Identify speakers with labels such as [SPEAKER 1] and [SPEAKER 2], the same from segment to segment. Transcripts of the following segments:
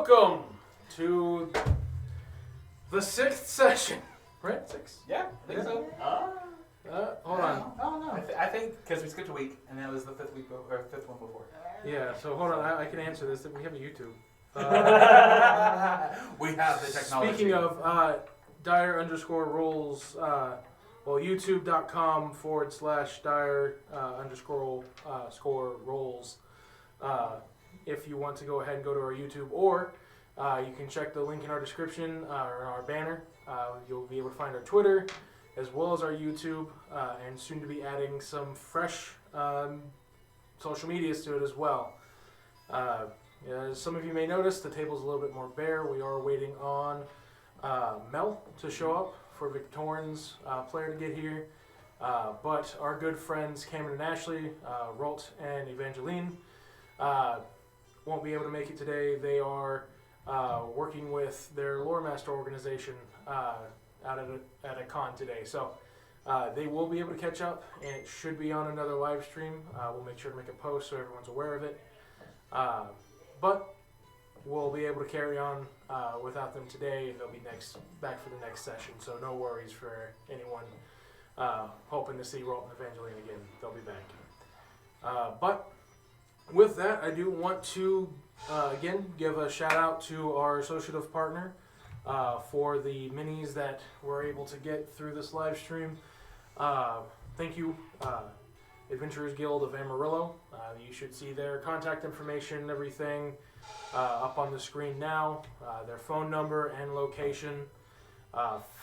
[SPEAKER 1] Welcome to the 6th session. Right? 6?
[SPEAKER 2] Yeah, I think so.
[SPEAKER 1] Hold on.
[SPEAKER 2] Oh no. I think because we skipped a week and that was the fifth one before.
[SPEAKER 1] Yeah, so hold on. I can answer this. We have a YouTube.
[SPEAKER 2] We have the technology.
[SPEAKER 1] Speaking of Dire_Rolls, youtube.com/Dire_Rolls. If you want to go ahead and go to our YouTube, or you can check the link in our description or our banner. You'll be able to find our Twitter as well as our YouTube, and soon to be adding some fresh social medias to it as well. As some of you may notice, the table's a little bit more bare. We are waiting on Mel to show up for Victorion's player to get here. But our good friends Cameron and Ashley, Rolt and Evangeline, won't be able to make it today. They are working with their Lore Master organization out at a con today. So they will be able to catch up, and it should be on another live stream. We'll make sure to make a post so everyone's aware of it. But we'll be able to carry on without them today. They'll be back for the next session, so no worries for anyone hoping to see Rolt and Evangeline again. They'll be back. But with that, I do want to again give a shout out to our associative partner for the minis that we're able to get through this live stream. Thank you, Adventurers Guild of Amarillo. You should see their contact information and everything up on the screen now, their phone number and location.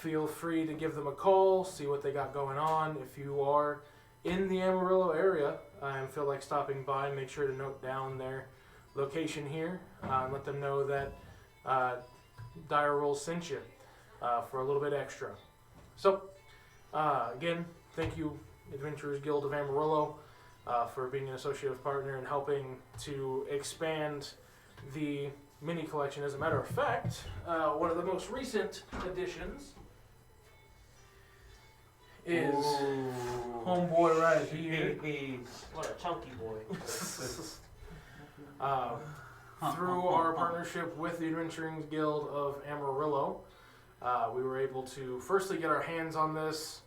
[SPEAKER 1] Feel free to give them a call, see what they got going on. If you are in the Amarillo area and feel like stopping by, make sure to note down their location here and let them know that Dire Rolls sent you for a little bit extra. So, again, thank you, Adventurers Guild of Amarillo, for being an associative partner and helping to expand the mini collection. As a matter of fact, one of the most recent additions is homeboy right here.
[SPEAKER 3] What a chunky boy.
[SPEAKER 1] Through our partnership with the Adventurers Guild of Amarillo, we were able to firstly get our hands on this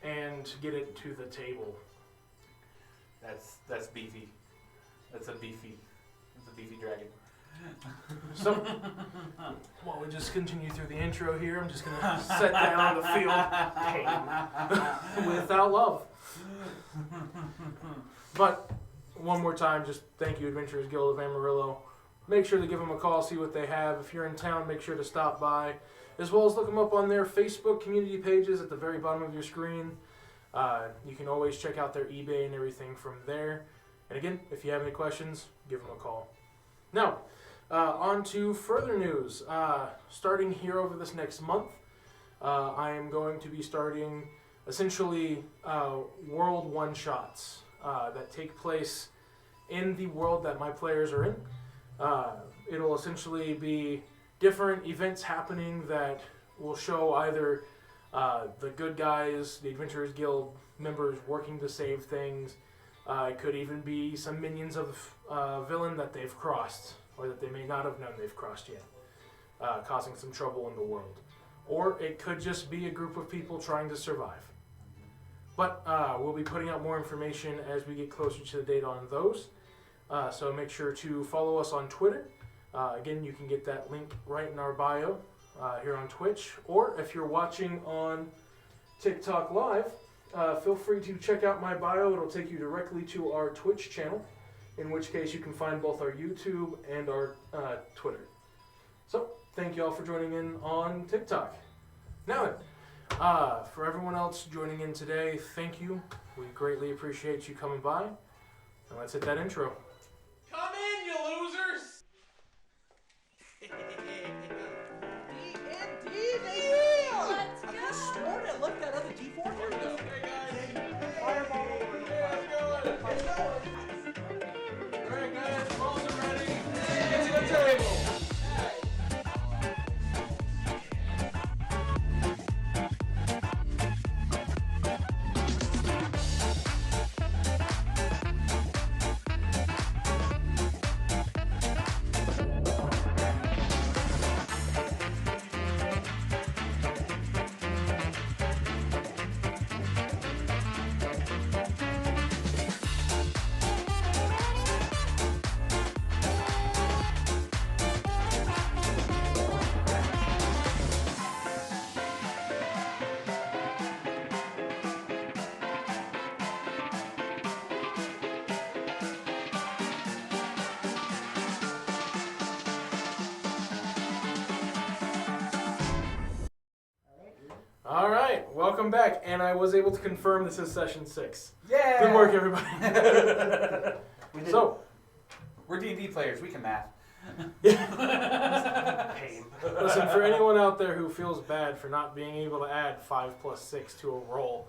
[SPEAKER 1] and get it to the table.
[SPEAKER 2] That's beefy. That's a beefy dragon.
[SPEAKER 1] So, while we just continue through the intro here, I'm just going to set down on the field without love. But, one more time, just thank you, Adventurers Guild of Amarillo. Make sure to give them a call, see what they have. If you're in town, make sure to stop by, as well as look them up on their Facebook community pages at the very bottom of your screen. You can always check out their eBay and everything from there. And again, if you have any questions, give them a call. Now, on to further news. Starting here over this next month, I am going to be starting essentially world one-shots that take place in the world that my players are in. It'll essentially be different events happening that will show either the good guys, the Adventurers Guild members working to save things. It could even be some minions of villain that they've crossed, or that they may not have known they've crossed yet, causing some trouble in the world. Or it could just be a group of people trying to survive. But we'll be putting out more information as we get closer to the date on those. So make sure to follow us on Twitter. Again, you can get that link right in our bio here on Twitch. Or if you're watching on TikTok Live, feel free to check out my bio. It'll take you directly to our Twitch channel, in which case you can find both our YouTube and our Twitter. So, thank you all for joining in on TikTok. Now then, for everyone else joining in today, thank you. We greatly appreciate you coming by. And let's hit that intro.
[SPEAKER 4] Come in, you losers!
[SPEAKER 5] D&D, Let's go! I could have sworn I left that other D4 here.
[SPEAKER 4] Hey guys! Fireball! Yeah, let's go! Alright guys, balls are ready! Get to the table!
[SPEAKER 1] All right, welcome back. And I was able to confirm this is session 6.
[SPEAKER 2] Yeah.
[SPEAKER 1] Good work, everybody.
[SPEAKER 2] We did.
[SPEAKER 1] So,
[SPEAKER 2] We're D&D players. We can math.
[SPEAKER 3] Pain.
[SPEAKER 1] listen, for anyone out there who feels bad for not being able to add 5 plus 6 to a roll,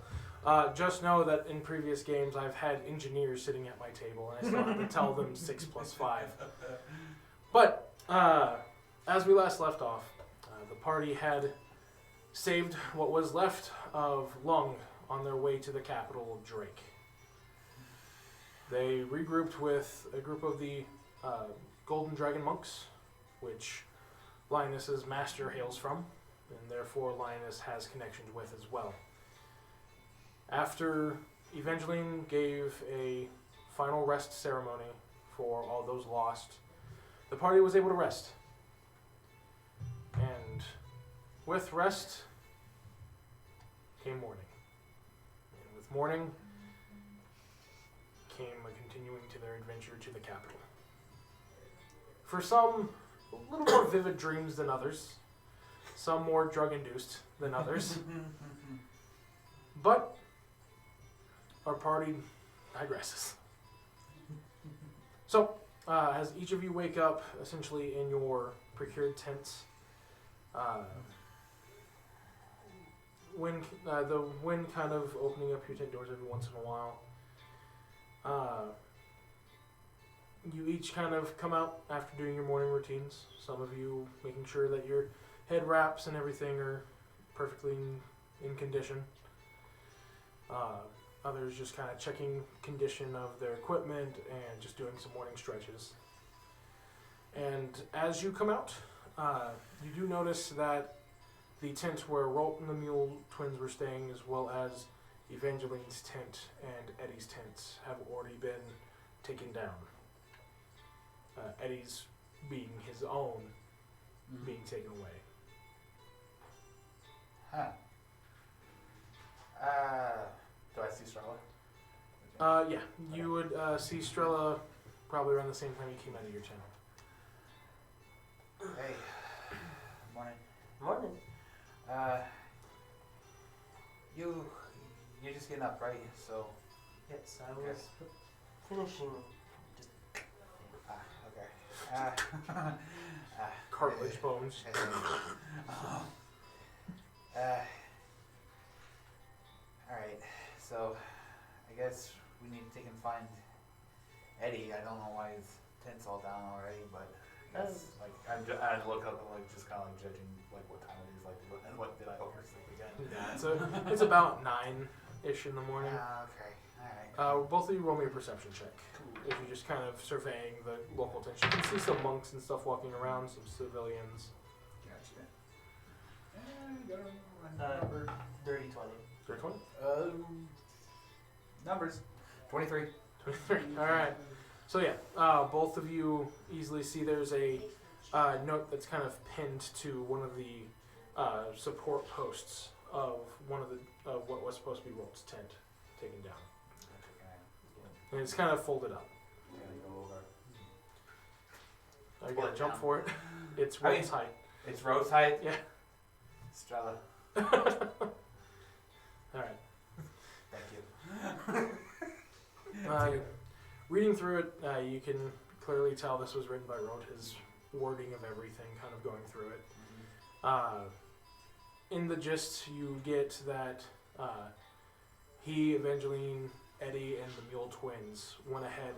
[SPEAKER 1] just know that in previous games I've had engineers sitting at my table and I still have to tell them 6 plus 5. But, as we last left off, the party had saved what was left of Lung on their way to the capital of Drake. They regrouped with a group of the Golden Dragon monks, which Linus's master hails from, and therefore Linus has connections with as well. After Evangeline gave a final rest ceremony for all those lost, the party was able to rest. And with rest came morning. And with morning came a continuing to their adventure to the capital. For some, a little more vivid dreams than others. Some more drug-induced than others. But our party digresses. So, as each of you wake up, essentially in your procured tents, the wind kind of opening up your tent doors every once in a while. You each kind of come out after doing your morning routines. Some of you making sure that your head wraps and everything are perfectly in condition. Others just kind of checking condition of their equipment and just doing some morning stretches. And as you come out, you do notice that the tent where Rolt and the Mule twins were staying, as well as Evangeline's tent and Eddie's tent, have already been taken down. Eddie's being his own, being taken away.
[SPEAKER 2] Huh. Do I see Strella?
[SPEAKER 1] Yeah, you would see Strella probably around the same time you came out of your tent.
[SPEAKER 2] Hey. Morning.
[SPEAKER 3] Morning.
[SPEAKER 2] You're just getting up, right? So.
[SPEAKER 3] Yes, I was finishing.
[SPEAKER 2] Okay.
[SPEAKER 1] Cartilage bones.
[SPEAKER 2] Alright, so I guess we need to take and find Eddie. I don't know why his tent's all down already, but that's like I look up and like just kind of like judging like what time it is, like what did I oversleep again?
[SPEAKER 1] Yeah, it's about 9-ish in the morning.
[SPEAKER 2] Okay, alright.
[SPEAKER 1] Both of you roll me a perception check. If you're just kind of surveying the local tension, you can see some monks and stuff walking around, some civilians.
[SPEAKER 2] Gotcha. Number.
[SPEAKER 3] Dirty 20.
[SPEAKER 1] 320?
[SPEAKER 2] Numbers. 23.
[SPEAKER 1] 23. Alright. So yeah, both of you easily see there's a note that's kind of pinned to one of the support posts of one of the what was supposed to be Rolt's tent taken down. And it's kind of folded up.
[SPEAKER 2] Go over.
[SPEAKER 1] Are you
[SPEAKER 2] Pull
[SPEAKER 1] gonna
[SPEAKER 2] it
[SPEAKER 1] jump
[SPEAKER 2] down.
[SPEAKER 1] for it? It's
[SPEAKER 2] I mean-
[SPEAKER 1] Rolt's height.
[SPEAKER 2] It's Rose height.
[SPEAKER 1] Yeah.
[SPEAKER 2] Strella.
[SPEAKER 1] Alright.
[SPEAKER 2] Thank you.
[SPEAKER 1] Reading through it, you can clearly tell this was written by Rote, his wording of everything kind of going through it. In the gist, you get that he, Evangeline, Eddie, and the Mule twins went ahead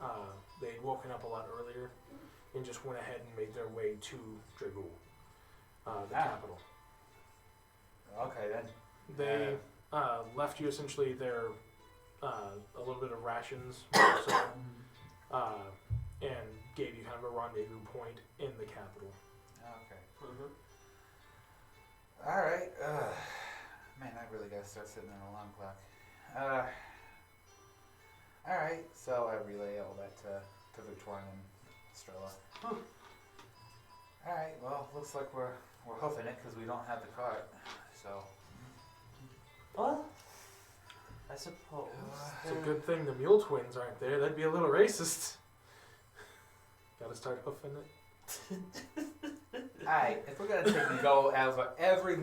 [SPEAKER 1] and they'd woken up a lot earlier and just went ahead and made their way to Dragul, the capital.
[SPEAKER 2] Okay then.
[SPEAKER 1] They left you essentially their a little bit of rations, so, and gave you kind of a rendezvous point in the capital.
[SPEAKER 2] Okay.
[SPEAKER 3] Mm-hmm.
[SPEAKER 2] All right. Man, I really gotta start sitting in an alarm clock. All right. So I relay all that to Victorian and Strella. All right. Well, looks like we're hoofing it because we don't have the cart. So.
[SPEAKER 3] Well, I suppose.
[SPEAKER 1] It's a good thing the Mule twins aren't there. That'd be a little racist. Gotta start hoofing it.
[SPEAKER 2] Alright, if we're gonna take and go over every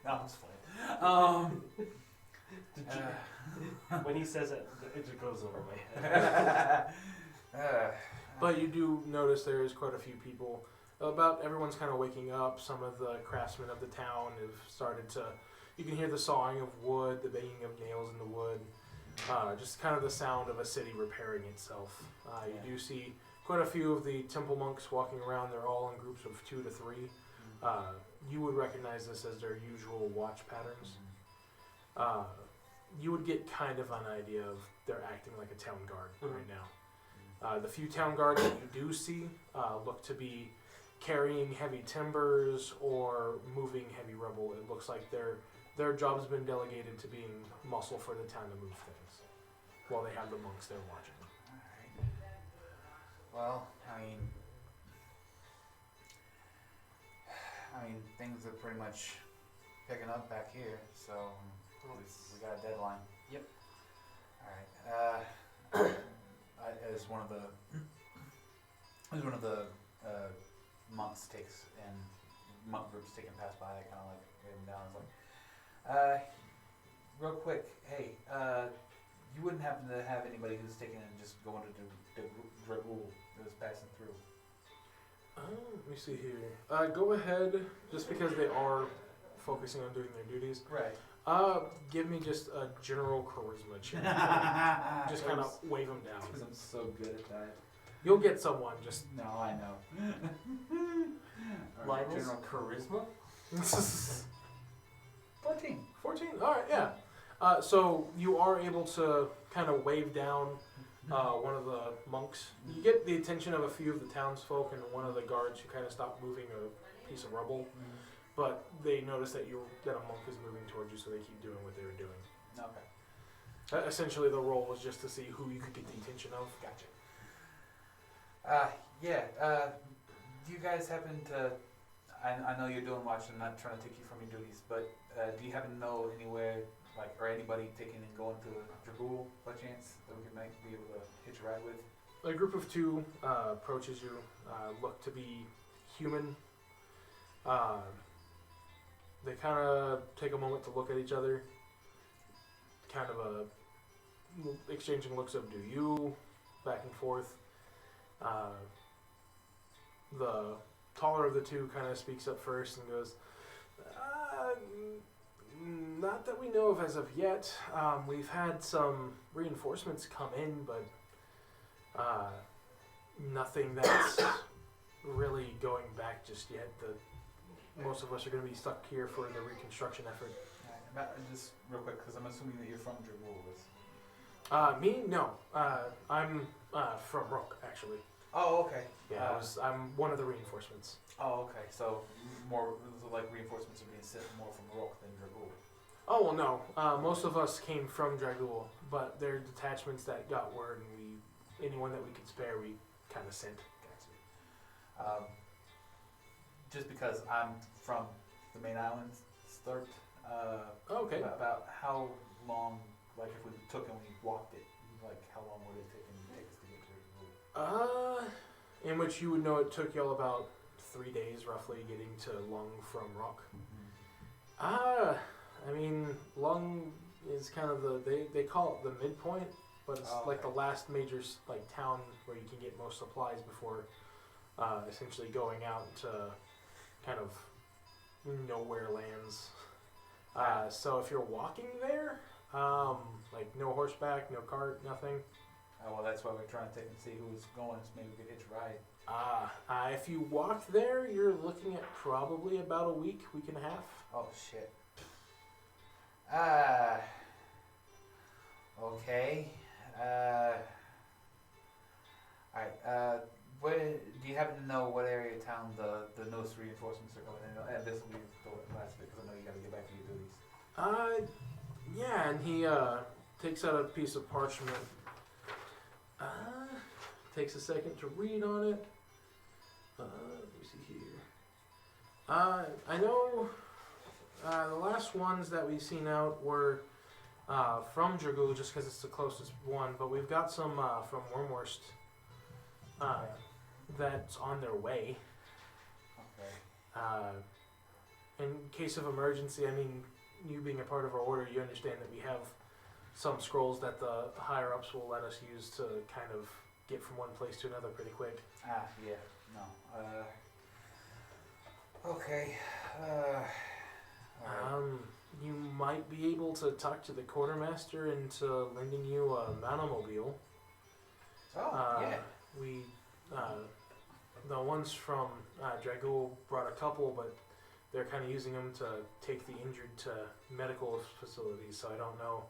[SPEAKER 2] No, I'm just playing.
[SPEAKER 3] When he says it just goes over my head.
[SPEAKER 1] But you do notice there is quite a few people. About everyone's kind of waking up. Some of the craftsmen of the town have started to. You can hear the sawing of wood, the banging of nails in the wood, just kind of the sound of a city repairing itself. You do see quite a few of the temple monks walking around. They're all in groups of 2 to 3. You would recognize this as their usual watch patterns. You would get kind of an idea of they're acting like a town guard right now. The few town guards that you do see look to be carrying heavy timbers or moving heavy rubble. It looks like their job's been delegated to being muscle for the town to move things, while they have the monks there watching.
[SPEAKER 2] Well, I mean, things are pretty much picking up back here, so we got a deadline.
[SPEAKER 3] Yep.
[SPEAKER 2] All right. As one of the monks takes and monk groups taking pass by, I kind of like get him down. It's like, real quick, hey, you wouldn't happen to have anybody who's taking and just going to the Dragul that was passing through?
[SPEAKER 1] Let me see here. Go ahead, just because they are focusing on doing their duties.
[SPEAKER 2] Right.
[SPEAKER 1] Give me just a general charisma check. Just kind of wave them down.
[SPEAKER 2] Because I'm so good at that.
[SPEAKER 1] You'll get someone. Just
[SPEAKER 2] No, I know. All right,
[SPEAKER 3] Linus
[SPEAKER 2] general
[SPEAKER 3] charisma?
[SPEAKER 2] 14.
[SPEAKER 1] 14. All right, yeah. So you are able to kind of wave down one of the monks. You get the attention of a few of the townsfolk and one of the guards who kind of stop moving a piece of rubble. But they notice that a monk is moving towards you, so they keep doing what they were doing.
[SPEAKER 2] Okay.
[SPEAKER 1] Essentially, the role was just to see who you could get the attention of.
[SPEAKER 2] Gotcha. Do you guys happen to? I know you're doing watch. I'm not trying to take you from your duties, but do you happen to know anywhere, like, or anybody taking and going to Dragul by chance that we might be able to hitch a ride with?
[SPEAKER 1] A group of 2 approaches you, look to be human. They kind of take a moment to look at each other, kind of exchanging looks of "do you," back and forth. The taller of the 2 kind of speaks up first and goes, "Not that we know of as of yet. We've had some reinforcements come in, but nothing that's really going back just yet. Most of us are going to be stuck here for the reconstruction effort."
[SPEAKER 2] Just real quick, because I'm assuming that you're from Dragul.
[SPEAKER 1] Me? No. I'm from Rook, actually.
[SPEAKER 2] Oh, okay.
[SPEAKER 1] Yeah, I'm one of the reinforcements.
[SPEAKER 2] Oh, okay. So like reinforcements are being sent more from Rook than Dragul.
[SPEAKER 1] Oh, well, no. Most of us came from Dragul, but there are detachments that got word, and anyone that we could spare, we kind of sent.
[SPEAKER 2] Gotcha. Just because I'm from the main island, Sturt.
[SPEAKER 1] Okay.
[SPEAKER 2] About how long, like if we took and we walked it, like how long would it take us to get to Dragul?
[SPEAKER 1] In which you would know it took y'all about 3 days, roughly, getting to Lung from Rock. I mean, Lung is kind of they call it the midpoint, but it's like the last major town where you can get most supplies before essentially going out to kind of nowhere lands. So if you're walking there, like no horseback, no cart, nothing.
[SPEAKER 2] Oh, well, that's why we're trying to take and see who's going, so maybe we could hitch a ride.
[SPEAKER 1] If you walk there, you're looking at probably about a week and a half.
[SPEAKER 2] Oh, shit. Okay. Alright, where, do you happen to know what area of town the newest reinforcements are going in? And this will be the last bit, because I know you gotta get back to your duties.
[SPEAKER 1] Yeah, and he takes out a piece of parchment. Takes a second to read on it. Let me see here. I know the last ones that we've seen out were from Dragul, just because it's the closest one, but we've got some from Wormwurst that's on their way.
[SPEAKER 2] Okay.
[SPEAKER 1] in case of emergency, I mean, you being a part of our order, you understand that we have some scrolls that the higher ups will let us use to kind of get from one place to another pretty quick.
[SPEAKER 2] Ah, yeah, no. Okay. Alright.
[SPEAKER 1] You might be able to talk to the quartermaster into lending you a monomobile.
[SPEAKER 2] Yeah.
[SPEAKER 1] We, the ones from Dragul brought a couple, but they're kind of using them to take the injured to medical facilities. So I don't know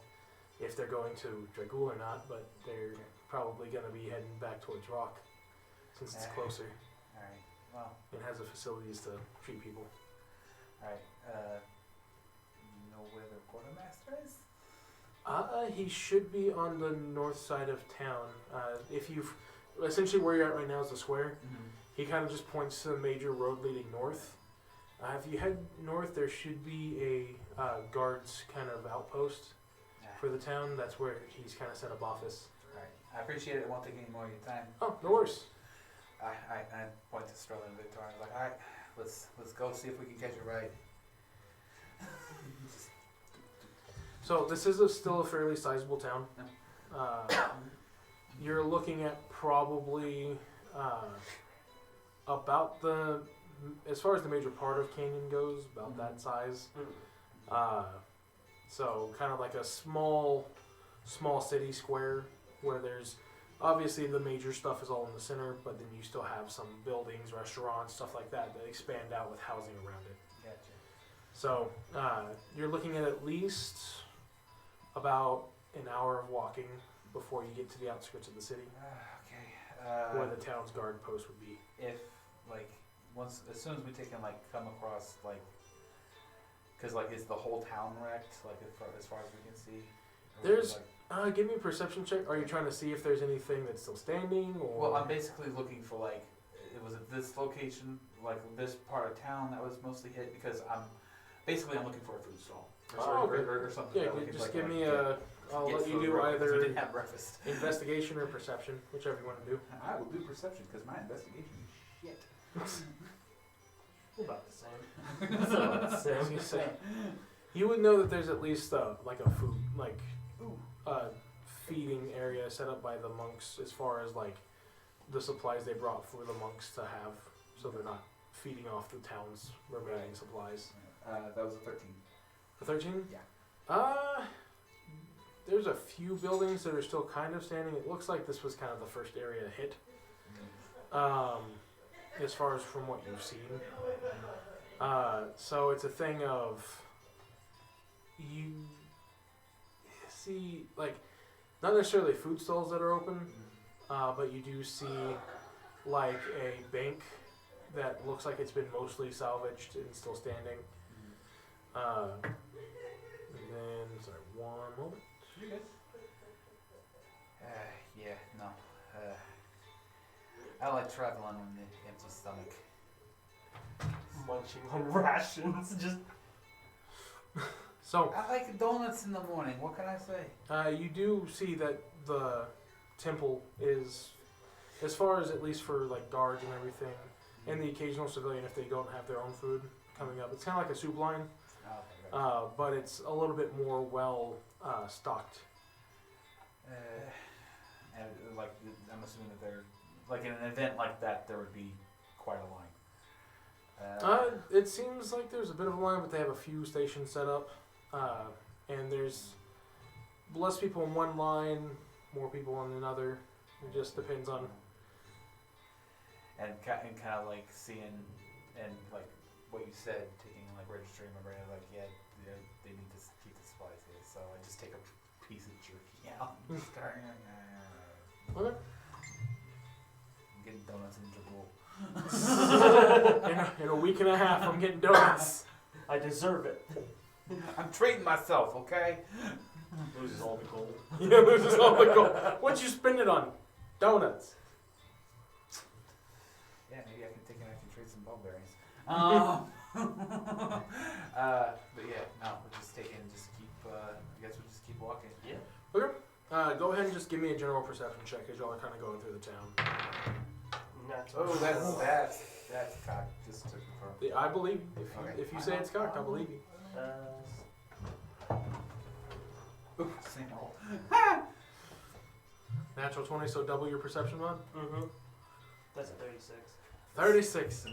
[SPEAKER 1] if they're going to Dragul or not, but they're probably going to be heading back towards Rock since it's closer
[SPEAKER 2] Alright. Well,
[SPEAKER 1] and has the facilities to treat people.
[SPEAKER 2] alright. You know where the quartermaster is?
[SPEAKER 1] He should be on the north side of town. If you've essentially where you're at right now is the square.
[SPEAKER 2] Mm-hmm.
[SPEAKER 1] He kind of just points to the major road leading north. If you head north, there should be a guards kind of outpost for the town. That's where he's kind of set up office.
[SPEAKER 2] Alright. I appreciate it. I won't take any more of your time.
[SPEAKER 1] Oh, no worries.
[SPEAKER 2] I point to Sterling and Victoria. I was like, alright, let's go see if we can catch a ride.
[SPEAKER 1] So this is still a fairly sizable town. You're looking at probably about the, as far as the major part of Canyon goes, about that size. So kind of like a small city square where there's obviously the major stuff is all in the center, but then you still have some buildings, restaurants, stuff like that that expand out with housing around it.
[SPEAKER 2] Gotcha.
[SPEAKER 1] So you're looking at least about an hour of walking before you get to the outskirts of the city,
[SPEAKER 2] Okay.
[SPEAKER 1] where the town's guard post would be.
[SPEAKER 2] If like as soon as we take and like come across like, cause like is the whole town wrecked? Like as far as we can see. Or
[SPEAKER 1] There's-
[SPEAKER 2] like,
[SPEAKER 1] Give me a perception check. Are you trying to see if there's anything that's still standing, or?
[SPEAKER 2] well, I'm basically looking for like, it was at this location, like this part of town that was mostly hit because I'm looking for a food stall or something.
[SPEAKER 1] Yeah,
[SPEAKER 2] that we could,
[SPEAKER 1] just
[SPEAKER 2] like,
[SPEAKER 1] give me
[SPEAKER 2] get-
[SPEAKER 1] a. I'll
[SPEAKER 2] get
[SPEAKER 1] let you
[SPEAKER 2] food
[SPEAKER 1] do
[SPEAKER 2] real quick, 'cause we
[SPEAKER 1] either
[SPEAKER 2] didn't have breakfast.
[SPEAKER 1] investigation or perception, whichever you want to do.
[SPEAKER 2] I will do perception because my investigation is shit.
[SPEAKER 3] About the same. It's about the
[SPEAKER 1] I was
[SPEAKER 3] same.
[SPEAKER 1] gonna say, you would know that there's at least like a food feeding area set up by the monks as far as like the supplies they brought for the monks to have, so they're not feeding off the town's remaining supplies.
[SPEAKER 2] That was a 13.
[SPEAKER 1] The 13?
[SPEAKER 2] Yeah.
[SPEAKER 1] There's a few buildings that are still kind of standing. It looks like this was kind of the first area hit. As far as from what you've seen. So it's a thing of you see like not necessarily food stalls that are open, but you do see like a bank that looks like it's been mostly salvaged and still standing. And then sorry, one moment.
[SPEAKER 2] You good? Yeah, no. I like traveling on the empty stomach.
[SPEAKER 3] Munching on rations, just
[SPEAKER 1] So
[SPEAKER 2] I like donuts in the morning. What can I say?
[SPEAKER 1] you do see that the temple is, as far as at least for like guards and everything, and the occasional civilian if they don't have their own food coming up. It's kind of like a soup line,
[SPEAKER 2] Oh, okay, gotcha.
[SPEAKER 1] but it's a little bit more well stocked.
[SPEAKER 2] And like, I'm assuming that they're like in an event like that, there would be quite a line.
[SPEAKER 1] It seems like there's a bit of a line, but they have a few stations set up, and there's less people in one line, more people in another. It just depends on.
[SPEAKER 2] And kind of like seeing and like what you said, taking like registering my brain, like they need to keep the supplies here, so I just take a piece of jerky out and start.
[SPEAKER 1] Okay.
[SPEAKER 2] I'm getting donuts in Jaboul.
[SPEAKER 1] In a week and a half, I'm getting donuts.
[SPEAKER 3] I deserve it.
[SPEAKER 2] I'm treating myself, okay?
[SPEAKER 3] Loses all the gold.
[SPEAKER 1] Yeah, loses all the gold. What'd you spend it on? Donuts.
[SPEAKER 2] Yeah, maybe I can trade some blueberries. But yeah, no, we'll just take it and just keep. I guess we'll just keep walking.
[SPEAKER 3] Yeah.
[SPEAKER 1] Okay. Go ahead and just give me a general perception check as y'all are kind of going through the town.
[SPEAKER 3] Not
[SPEAKER 2] Oh, that's cocked. Just to confirm.
[SPEAKER 1] I believe
[SPEAKER 2] Okay.
[SPEAKER 1] if you say it's cocked, I believe you.
[SPEAKER 2] Same old.
[SPEAKER 1] Natural 20, so double your perception mod.
[SPEAKER 3] Mm-hmm. That's a 36.
[SPEAKER 1] 36.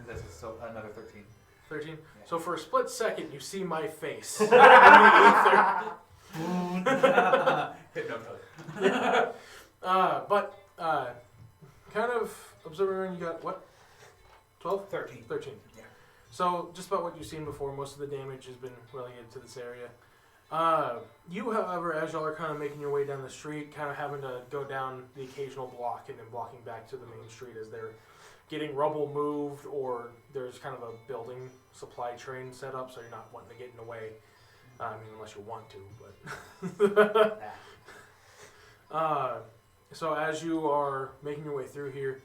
[SPEAKER 2] That's so another 13.
[SPEAKER 1] 13.
[SPEAKER 2] Yeah.
[SPEAKER 1] So for a split second, you see my face in the ether.
[SPEAKER 2] Hypnotoad.
[SPEAKER 1] But kind of observing around, you got what? 12?
[SPEAKER 2] 13.
[SPEAKER 1] 13.
[SPEAKER 2] Yeah.
[SPEAKER 1] So just about what you've seen before, most of the damage has been relegated to this area. You, however, as y'all are kind of making your way down the street, kind of having to go down the occasional block and then blocking back to the main street as they're getting rubble moved, or there's kind of a building supply train set up, so you're not wanting to get in the way. I mean, unless you want to, but. So as you are making your way through here,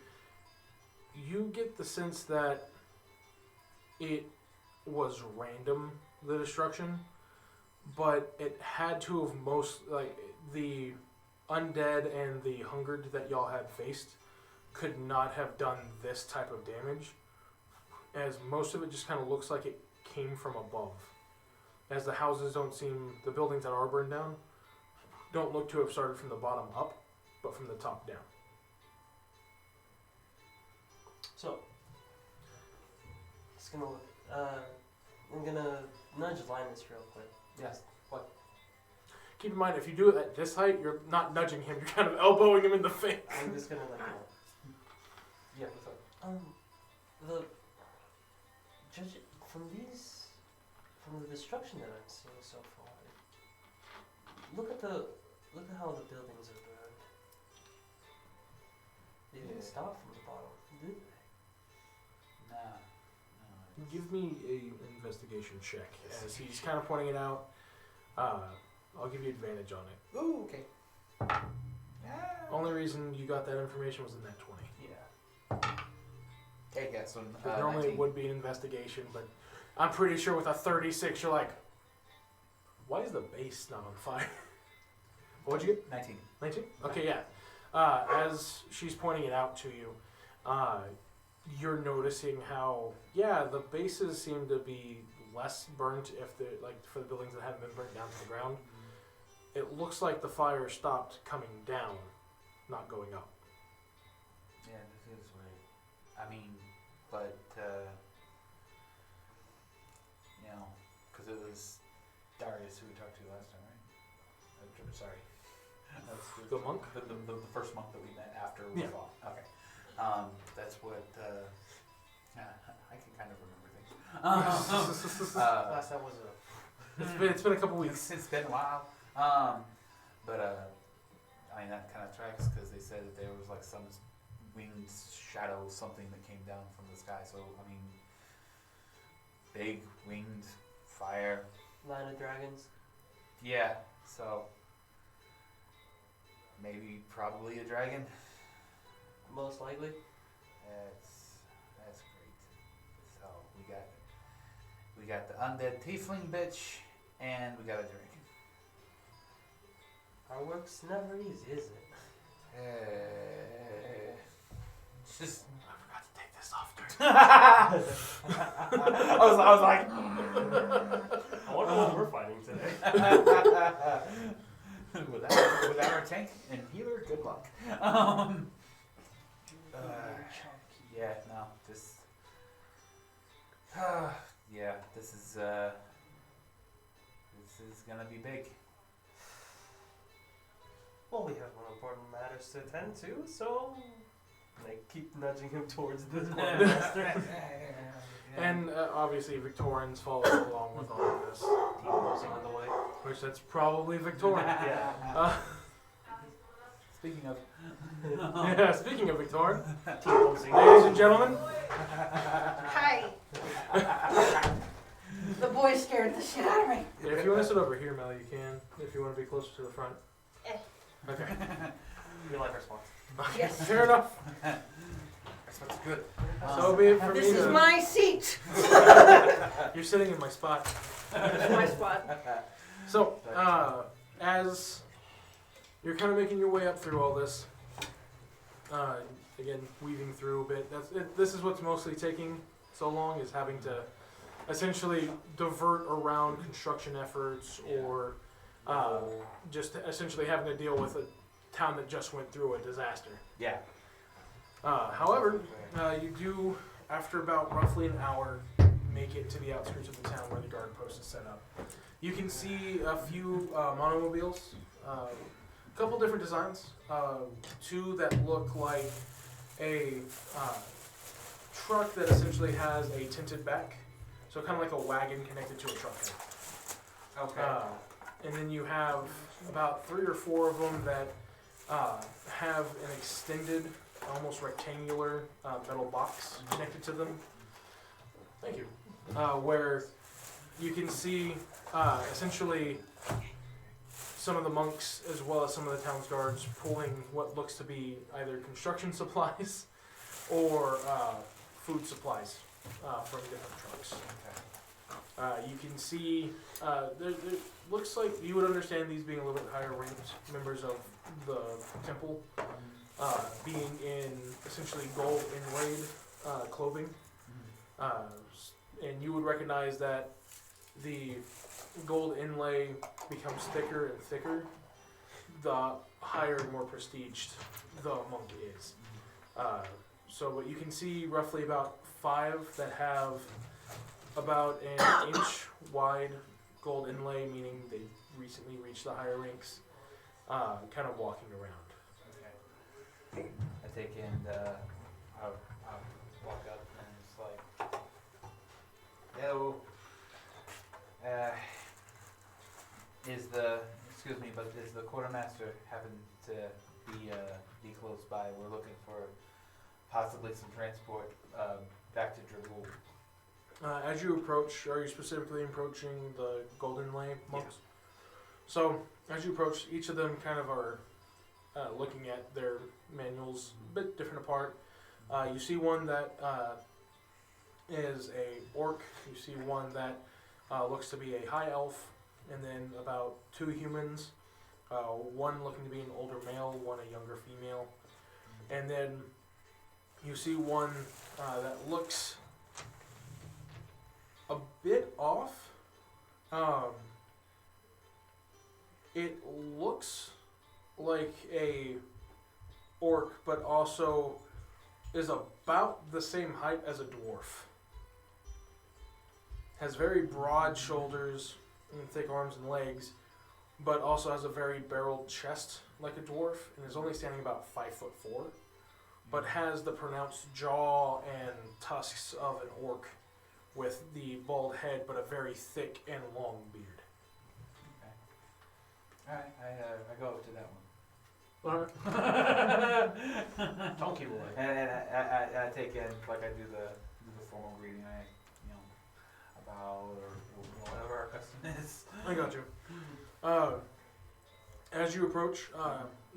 [SPEAKER 1] you get the sense that it was random, the destruction, but it had to have the undead and the hungered that y'all had faced could not have done this type of damage, as most of it just kind of looks like it came from above, as the houses the buildings that are burned down don't look to have started from the bottom up, but from the top down.
[SPEAKER 3] So, just gonna look. I'm gonna nudge Linus real quick.
[SPEAKER 2] Yes. What?
[SPEAKER 1] Keep in mind, if you do it at this height, you're not nudging him, you're kind of elbowing him in the face.
[SPEAKER 3] I'm just gonna like.
[SPEAKER 2] Yeah. What's up?
[SPEAKER 3] The judge from the destruction that I'm seeing so far. Look at how the buildings are burned. They didn't start from the bottom, did they?
[SPEAKER 2] No.
[SPEAKER 1] Give me an investigation check, as he's kind of pointing it out. I'll give you advantage on it.
[SPEAKER 2] Ooh, okay.
[SPEAKER 1] Only reason you got that information was in that 20.
[SPEAKER 3] Yeah.
[SPEAKER 2] Okay, yeah, so
[SPEAKER 1] Normally
[SPEAKER 2] 19.
[SPEAKER 1] it would be an investigation, but I'm pretty sure with a 36, you're like, why is the base not on fire? What'd you get?
[SPEAKER 2] 19.
[SPEAKER 1] 19? Okay, yeah. As she's pointing it out to you, you're noticing how, the bases seem to be less burnt if they're, for the buildings that haven't been burnt down to the ground. It looks like the fire stopped coming down, not going up.
[SPEAKER 2] Yeah, this is weird. I mean, but, because it was Darius who we talked to last time, right? Sorry. That's
[SPEAKER 1] The monk?
[SPEAKER 2] The first monk that we met after we
[SPEAKER 1] Yeah.
[SPEAKER 2] fought. Okay. That's what, I can kind of remember things.
[SPEAKER 3] Last time was
[SPEAKER 1] It's been a couple weeks.
[SPEAKER 2] It's been a while. But I mean, that kind of tracks because they said that there was like some winged shadow, something that came down from the sky. So, I mean, big winged fire.
[SPEAKER 3] Line of Dragons.
[SPEAKER 2] Yeah, so maybe probably a dragon.
[SPEAKER 3] Most likely.
[SPEAKER 2] That's great. So we got the undead tiefling bitch, and we got a dragon.
[SPEAKER 3] Our work's never easy, is it?
[SPEAKER 2] It's just
[SPEAKER 1] I forgot to take this off during
[SPEAKER 2] I was like,
[SPEAKER 3] I wonder what we're fighting today.
[SPEAKER 2] without our tank and healer, good luck. Yeah, no, just yeah, this is gonna be big.
[SPEAKER 3] Well, we have more important matters to attend to, so I keep nudging him towards this master.
[SPEAKER 1] And obviously Victorians follow along with all of this,
[SPEAKER 3] T-posing on the way.
[SPEAKER 1] which that's probably Victorian.
[SPEAKER 3] Yeah.
[SPEAKER 2] Speaking of,
[SPEAKER 1] Yeah, speaking of Victorian,
[SPEAKER 3] T-posing.
[SPEAKER 1] ladies and gentlemen,
[SPEAKER 5] Hi. The boy scared the shit out of me.
[SPEAKER 1] if you want to sit over here, Melly, you can. If you want to be closer to the front.
[SPEAKER 5] Eh.
[SPEAKER 1] Okay.
[SPEAKER 3] We like our spots.
[SPEAKER 5] Yes.
[SPEAKER 1] Fair enough.
[SPEAKER 2] that's good.
[SPEAKER 1] So be it for
[SPEAKER 5] This
[SPEAKER 1] me
[SPEAKER 5] is
[SPEAKER 1] to-
[SPEAKER 5] my seat.
[SPEAKER 1] You're sitting in my spot.
[SPEAKER 5] This is my spot.
[SPEAKER 1] So, as you're kind of making your way up through all this, Again, weaving through a bit. This is what's mostly taking so long, is having to essentially divert around construction efforts, or just essentially having to deal with a town that just went through a disaster.
[SPEAKER 2] Yeah.
[SPEAKER 1] However, you do, after about roughly an hour, make it to the outskirts of the town where the guard post is set up. You can see a few monomobiles, a couple different designs, two that look like a truck that essentially has a tinted back, so kind of like a wagon connected to a truck head.
[SPEAKER 2] Okay.
[SPEAKER 1] And then you have about 3 or 4 of them that have an extended, almost rectangular metal box connected to them. Thank you. Where you can see essentially some of the monks as well as some of the town's guards pulling what looks to be either construction supplies or food supplies from different trucks. You can see, there looks like you would understand these being a little bit higher ranked members of the temple, being in essentially gold inlaid clothing. And you would recognize that the gold inlay becomes thicker and thicker the higher and more prestiged the monk is. But you can see roughly about 5 that have about an inch wide gold inlay, meaning they recently reached the higher ranks, kind of walking around.
[SPEAKER 2] Okay. I take in I'll walk up and it's like, hello. Excuse me, but is the quartermaster happen to be close by? We're looking for possibly some transport back to Dragul.
[SPEAKER 1] As you approach, are you specifically approaching the golden lay monks? So, as you approach, each of them kind of are looking at their manuals a bit different apart. You see one that is a orc. You see one that looks to be a high elf, and then about 2 humans. One looking to be an older male, one a younger female, and then you see one that looks a bit off. It looks like a orc, but also is about the same height as a dwarf. Has very broad shoulders and thick arms and legs, but also has a very barreled chest like a dwarf, and is only standing about 5'4", but has the pronounced jaw and tusks of an orc, with the bald head, but a very thick and long beard.
[SPEAKER 2] Alright, I go up to that one.
[SPEAKER 3] Donkey boy.
[SPEAKER 2] And I take in, like I do the formal greeting, about, or whatever our custom is.
[SPEAKER 1] I got you. As you approach,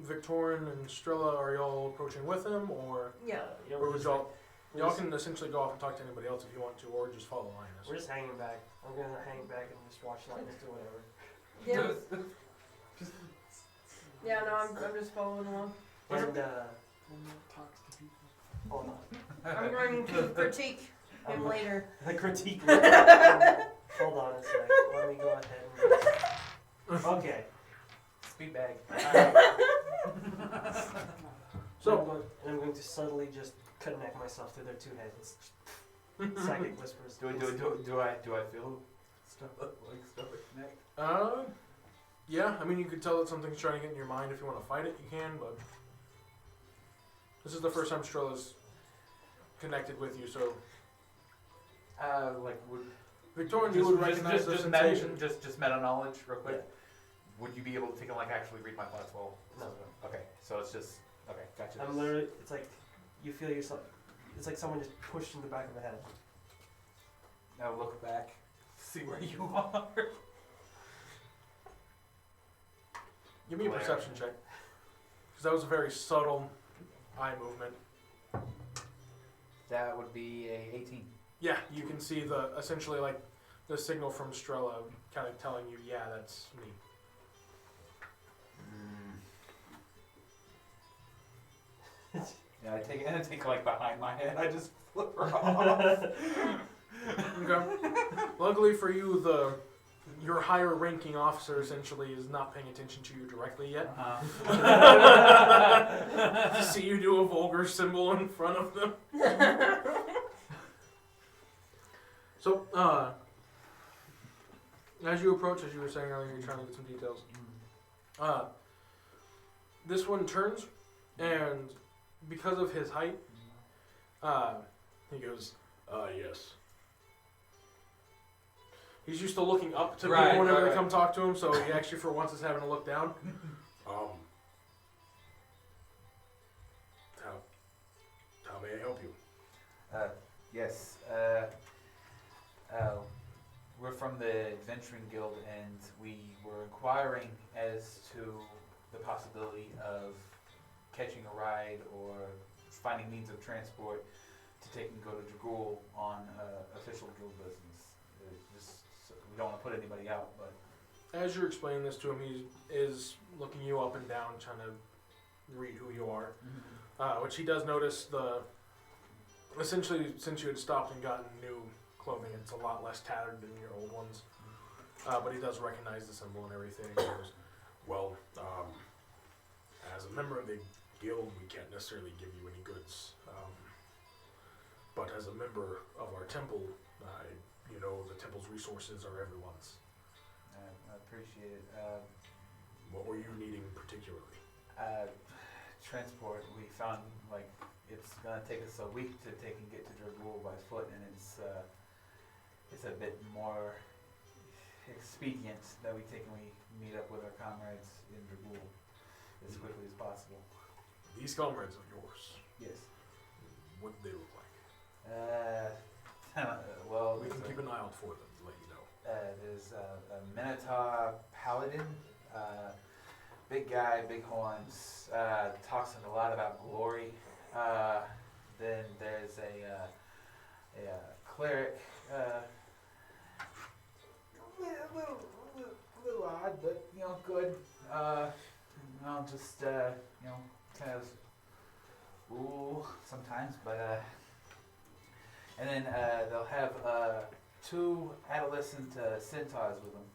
[SPEAKER 1] Victorin and Strella, are y'all approaching with him, or
[SPEAKER 5] Yeah.
[SPEAKER 1] or would y'all can essentially go off and talk to anybody else if you want to, or just follow Linus.
[SPEAKER 3] We're just hanging back. I'm gonna hang back and just watch Linus do whatever.
[SPEAKER 5] Yeah. Yeah, no, I'm just following along.
[SPEAKER 3] And hold on.
[SPEAKER 5] I'm going to critique him later.
[SPEAKER 3] The critique. Hold on a sec. Let me go ahead and. Okay.
[SPEAKER 2] Speed bag.
[SPEAKER 3] So I'm going to subtly just connect myself to their 2 heads. Psychic whispers.
[SPEAKER 2] Do I feel stuff like connect?
[SPEAKER 1] Yeah, I mean, you could tell that something's trying to get in your mind. If you want to fight it, you can, but this is the first time Strella's connected with you, so
[SPEAKER 2] Like would
[SPEAKER 1] Victorin, you would recognize the sensation.
[SPEAKER 2] Just meta knowledge, real quick.
[SPEAKER 3] Yeah.
[SPEAKER 2] Would you be able to take and like actually read my thoughts well?
[SPEAKER 3] No.
[SPEAKER 2] Okay, so it's just okay. Gotcha.
[SPEAKER 3] I'm literally. It's like you feel yourself. It's like someone just pushed in the back of the head.
[SPEAKER 2] Now look back, see where you are.
[SPEAKER 1] Give me a perception check, because that was a very subtle eye movement.
[SPEAKER 2] That would be a 18.
[SPEAKER 1] Yeah, you can see the essentially like the signal from Strella, kind of telling you, yeah, that's me.
[SPEAKER 2] Yeah, I take like behind my head. I just flip her off.
[SPEAKER 1] Okay. Luckily for you, your higher ranking officer essentially is not paying attention to you directly yet. To see you do a vulgar symbol in front of them. So, as you approach, as you were saying earlier, you're trying to get some details. This one turns, and because of his height, he goes, yes. He's used to looking up to
[SPEAKER 2] Right,
[SPEAKER 1] people whenever
[SPEAKER 2] right,
[SPEAKER 1] they come talk to him, so he actually for once is having to look down. How may I help you?
[SPEAKER 2] Yes. We're from the Adventuring Guild, and we were inquiring as to the possibility of catching a ride or finding means of transport to take and go to Dragul on official guild business. We don't want to put anybody out, but
[SPEAKER 1] As you're explaining this to him, he is looking you up and down, trying to read who you are. Which he does notice essentially, since you had stopped and gotten new clothing, it's a lot less tattered than your old ones. But he does recognize the symbol and everything. He goes, well, as a member of the guild, we can't necessarily give you any goods. But as a member of our temple, the temple's resources are everyone's.
[SPEAKER 2] I appreciate it.
[SPEAKER 1] What were you needing particularly?
[SPEAKER 2] Transport. We found it's gonna take us a week to take and get to Dragul by foot, and it's a bit more expedient that we meet up with our comrades in Dragul as quickly as possible.
[SPEAKER 1] These comrades of yours,
[SPEAKER 2] Yes.
[SPEAKER 1] what do they look like?
[SPEAKER 2] Well,
[SPEAKER 1] We can keep an eye out for them to let you know.
[SPEAKER 2] there's a Minotaur paladin, big guy, big horns, talks a lot about glory. Then there's a cleric, a little odd, but good. Just kind of sometimes, but and then they'll have 2 adolescent centaurs with them,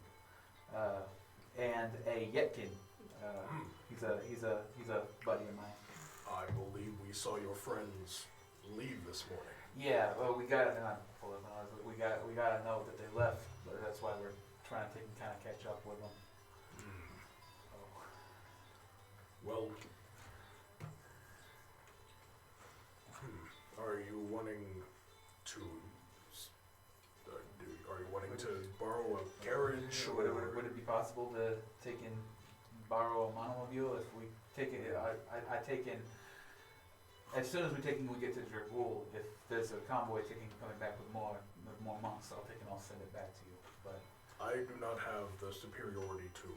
[SPEAKER 2] and a Yetkin. He's a buddy of mine.
[SPEAKER 1] I believe we saw your friends leave this morning.
[SPEAKER 2] Yeah, well, we got to know that they left, but that's why we're trying to kind of catch up with them.
[SPEAKER 1] Well, are you wanting to? Are you wanting to borrow a carriage?
[SPEAKER 2] Would it be possible to borrow a monomobile if we take it? I take in. As soon as we get to Dragul, if there's a convoy coming back with more monks, I'll send it back to you. But
[SPEAKER 1] I do not have the superiority to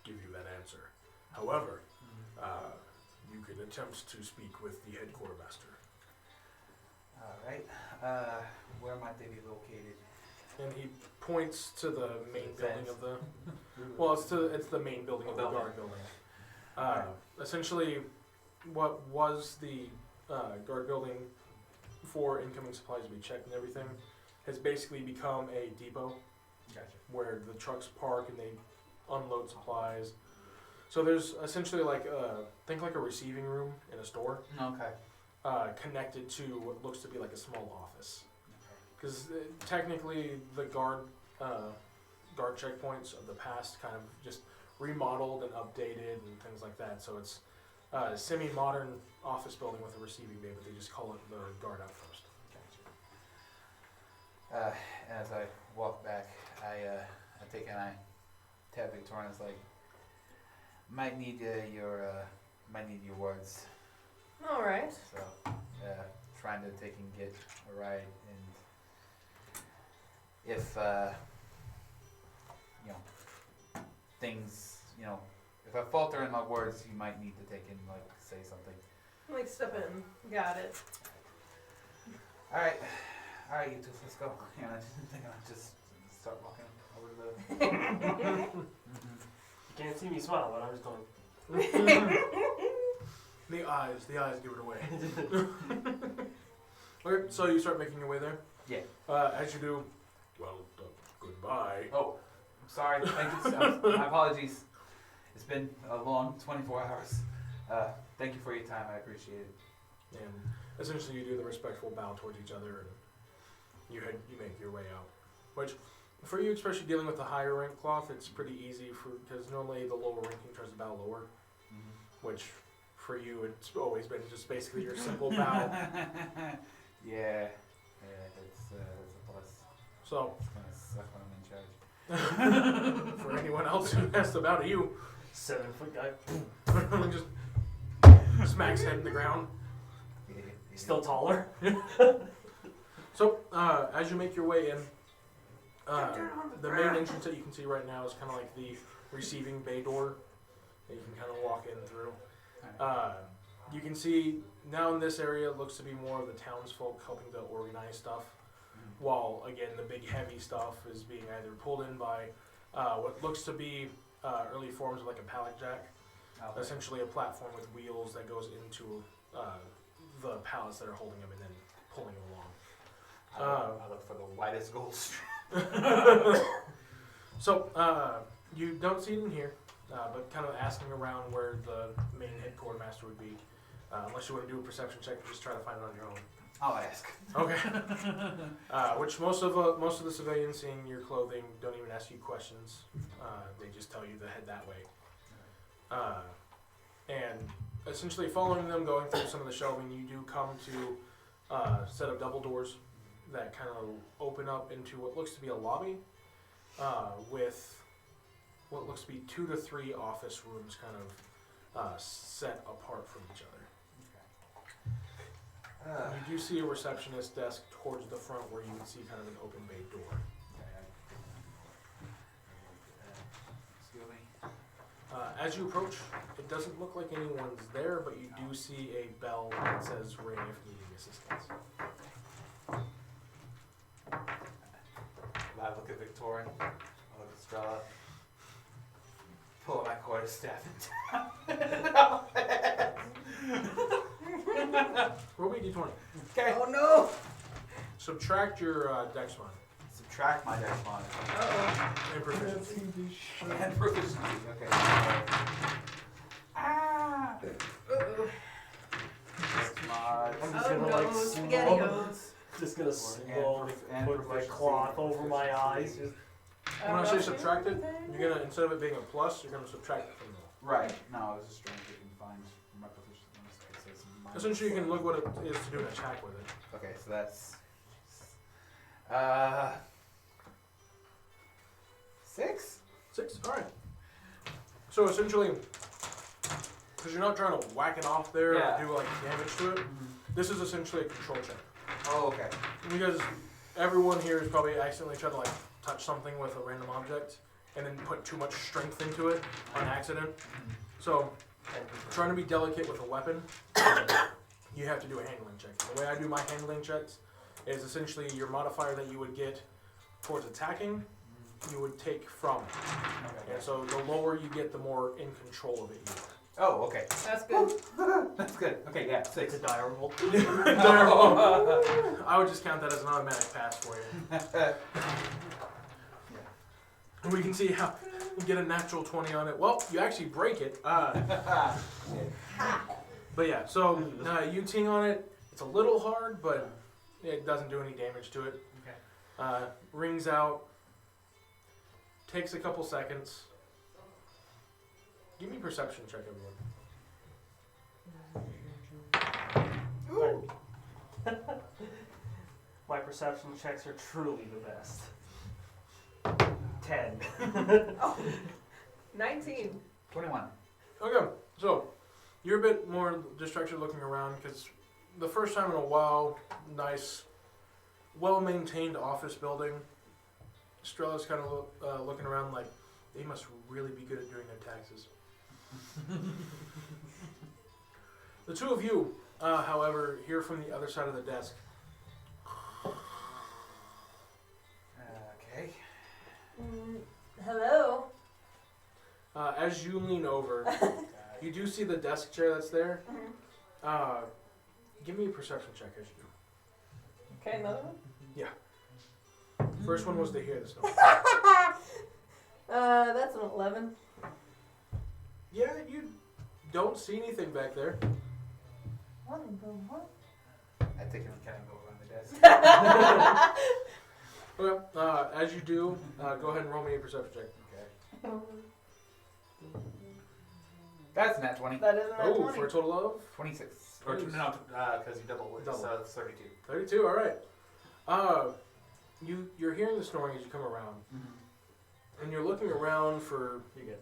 [SPEAKER 1] give you that answer. However, you can attempt to speak with the head quartermaster.
[SPEAKER 2] all right, where might they be located?
[SPEAKER 1] And he points to the main
[SPEAKER 2] The
[SPEAKER 1] building
[SPEAKER 2] fence.
[SPEAKER 1] of the. Well, it's the main building of the guard building. Essentially, what was the guard building for incoming supplies to be checked and everything has basically become a depot
[SPEAKER 2] Gotcha.
[SPEAKER 1] where the trucks park and they unload supplies. So there's essentially think like a receiving room in a store,
[SPEAKER 2] Okay.
[SPEAKER 1] connected to what looks to be like a small office. Because technically the guard checkpoints of the past kind of just remodeled and updated and things like that. So it's a semi-modern office building with a receiving bay, but they just call it the guard outpost.
[SPEAKER 2] Gotcha. As I walk back, I take and I tap Victoria's might need your words.
[SPEAKER 5] All right.
[SPEAKER 2] So trying to take and get a ride, and if things if I falter in my words, you might need to take and say something.
[SPEAKER 5] Step in. Got it.
[SPEAKER 2] All right, you two, let's go. I just start walking over to the.
[SPEAKER 3] You can't see me smile, but I'm just going.
[SPEAKER 1] The eyes give it away. Okay, so you start making your way there.
[SPEAKER 2] Yeah.
[SPEAKER 1] As you do, well, goodbye.
[SPEAKER 2] Oh, I'm sorry. Thank you. My apologies. It's been a long 24 hours. Thank you for your time. I appreciate it.
[SPEAKER 1] And essentially, you do the respectful bow towards each other, and you make your way out. Which, for you, especially dealing with the higher rank cloth, it's pretty easy because normally the lower ranking tries to bow lower. Which, for you, it's always been just basically your simple bow.
[SPEAKER 2] Yeah, it's a plus.
[SPEAKER 1] So,
[SPEAKER 2] It's gonna suck when I'm in charge.
[SPEAKER 1] for anyone else who has to bow to you,
[SPEAKER 3] 7-foot guy.
[SPEAKER 1] just smacks head in the ground.
[SPEAKER 3] Still taller.
[SPEAKER 1] So, as you make your way in, the main entrance that you can see right now is kind of like the receiving bay door that you can kind of walk in through. You can see now in this area it looks to be more of the townsfolk helping to organize stuff, while again the big heavy stuff is being either pulled in by what looks to be early forms of like a pallet jack, essentially a platform with wheels that goes into the pallets that are holding them and then pulling them along.
[SPEAKER 2] I look for the whitest gold string.
[SPEAKER 1] So, you don't see it in here, but kind of asking around where the main head quartermaster would be, unless you want to do a perception check, just try to find it on your own.
[SPEAKER 2] I'll ask.
[SPEAKER 1] Okay. Which most of the civilians seeing your clothing don't even ask you questions. They just tell you to head that way. And essentially following them, going through some of the shelving, you do come to a set of double doors that kind of open up into what looks to be a lobby with what looks to be 2 to 3 office rooms kind of set apart from each other. You do see a receptionist desk towards the front where you would see kind of an open bay door.
[SPEAKER 2] Excuse me.
[SPEAKER 1] As you approach, it doesn't look like anyone's there, but you do see a bell that says ring if needing assistance.
[SPEAKER 2] I look at Victoria. I look at Strella. Pull out my quarterstaff and
[SPEAKER 1] Roll me a d20.
[SPEAKER 2] Okay.
[SPEAKER 5] Oh no!
[SPEAKER 1] Subtract your dex mod
[SPEAKER 2] Subtract my dex mod.
[SPEAKER 1] and proficiency.
[SPEAKER 2] And proficiency. Okay. Ah. Dex mod.
[SPEAKER 3] I'm just
[SPEAKER 5] Oh
[SPEAKER 3] gonna
[SPEAKER 5] no,
[SPEAKER 3] like
[SPEAKER 5] SpaghettiOs.
[SPEAKER 3] just gonna slowly put my cloth over my eyes. Just,
[SPEAKER 1] When I say subtract it, you're gonna, instead of it being a plus, you're gonna subtract it from the.
[SPEAKER 2] Right. No, I was just trying to find my proficiency. It says minus
[SPEAKER 1] Essentially, you can look what it is to do an attack with it.
[SPEAKER 2] Okay, so that's 6.
[SPEAKER 1] 6. All right. So essentially, because you're not trying to whack it off there
[SPEAKER 2] Yeah.
[SPEAKER 1] or do like damage to it, this is essentially a control check.
[SPEAKER 2] Oh, okay.
[SPEAKER 1] Because everyone here has probably accidentally tried to like touch something with a random object and then put too much strength into it on accident. So trying to be delicate with a weapon, you have to do a handling check. The way I do my handling checks is essentially your modifier that you would get towards attacking, you would take from.
[SPEAKER 2] Okay.
[SPEAKER 1] And so the lower you get, the more in control of it you are.
[SPEAKER 2] Oh, okay.
[SPEAKER 5] That's good.
[SPEAKER 2] That's good. Okay, yeah, 6.
[SPEAKER 3] it's a dire roll.
[SPEAKER 1] I would just count that as an automatic pass for you. And we can see how you get a natural 20 on it. Well, you actually break it. But yeah, so you ting on it. It's a little hard, but it doesn't do any damage to it.
[SPEAKER 2] Okay.
[SPEAKER 1] Rings out. Takes a couple seconds. Give me a perception check, everyone.
[SPEAKER 3] My perception checks are truly the best. 10.
[SPEAKER 5] 19.
[SPEAKER 2] 21.
[SPEAKER 1] Okay, so you're a bit more distracted looking around because the first time in a while, nice, well-maintained office building. Strella's kind of looking around like they must really be good at doing their taxes. The two of you, however, hear from the other side of the desk.
[SPEAKER 2] Okay.
[SPEAKER 5] Hello.
[SPEAKER 1] As you lean over, You do see the desk chair that's there.
[SPEAKER 5] Mhm.
[SPEAKER 1] Give me a perception check as you
[SPEAKER 5] Okay, another one.
[SPEAKER 1] do. First one was to hear the snoring.
[SPEAKER 5] That's an 11.
[SPEAKER 1] Yeah, you don't see anything back there.
[SPEAKER 5] What in the what?
[SPEAKER 2] I think I'm kind of over on the desk.
[SPEAKER 1] Okay, as you do, go ahead and roll me a perception check.
[SPEAKER 2] Okay. That's not 20.
[SPEAKER 5] That isn't that
[SPEAKER 1] Oh,
[SPEAKER 5] 20.
[SPEAKER 1] for a total of
[SPEAKER 2] 26. Or
[SPEAKER 1] Nice.
[SPEAKER 2] no, because you double it.
[SPEAKER 1] Double.
[SPEAKER 2] So it's 32.
[SPEAKER 1] 32. All right. You're hearing the snoring as you come around, and you're looking around for
[SPEAKER 3] You're good.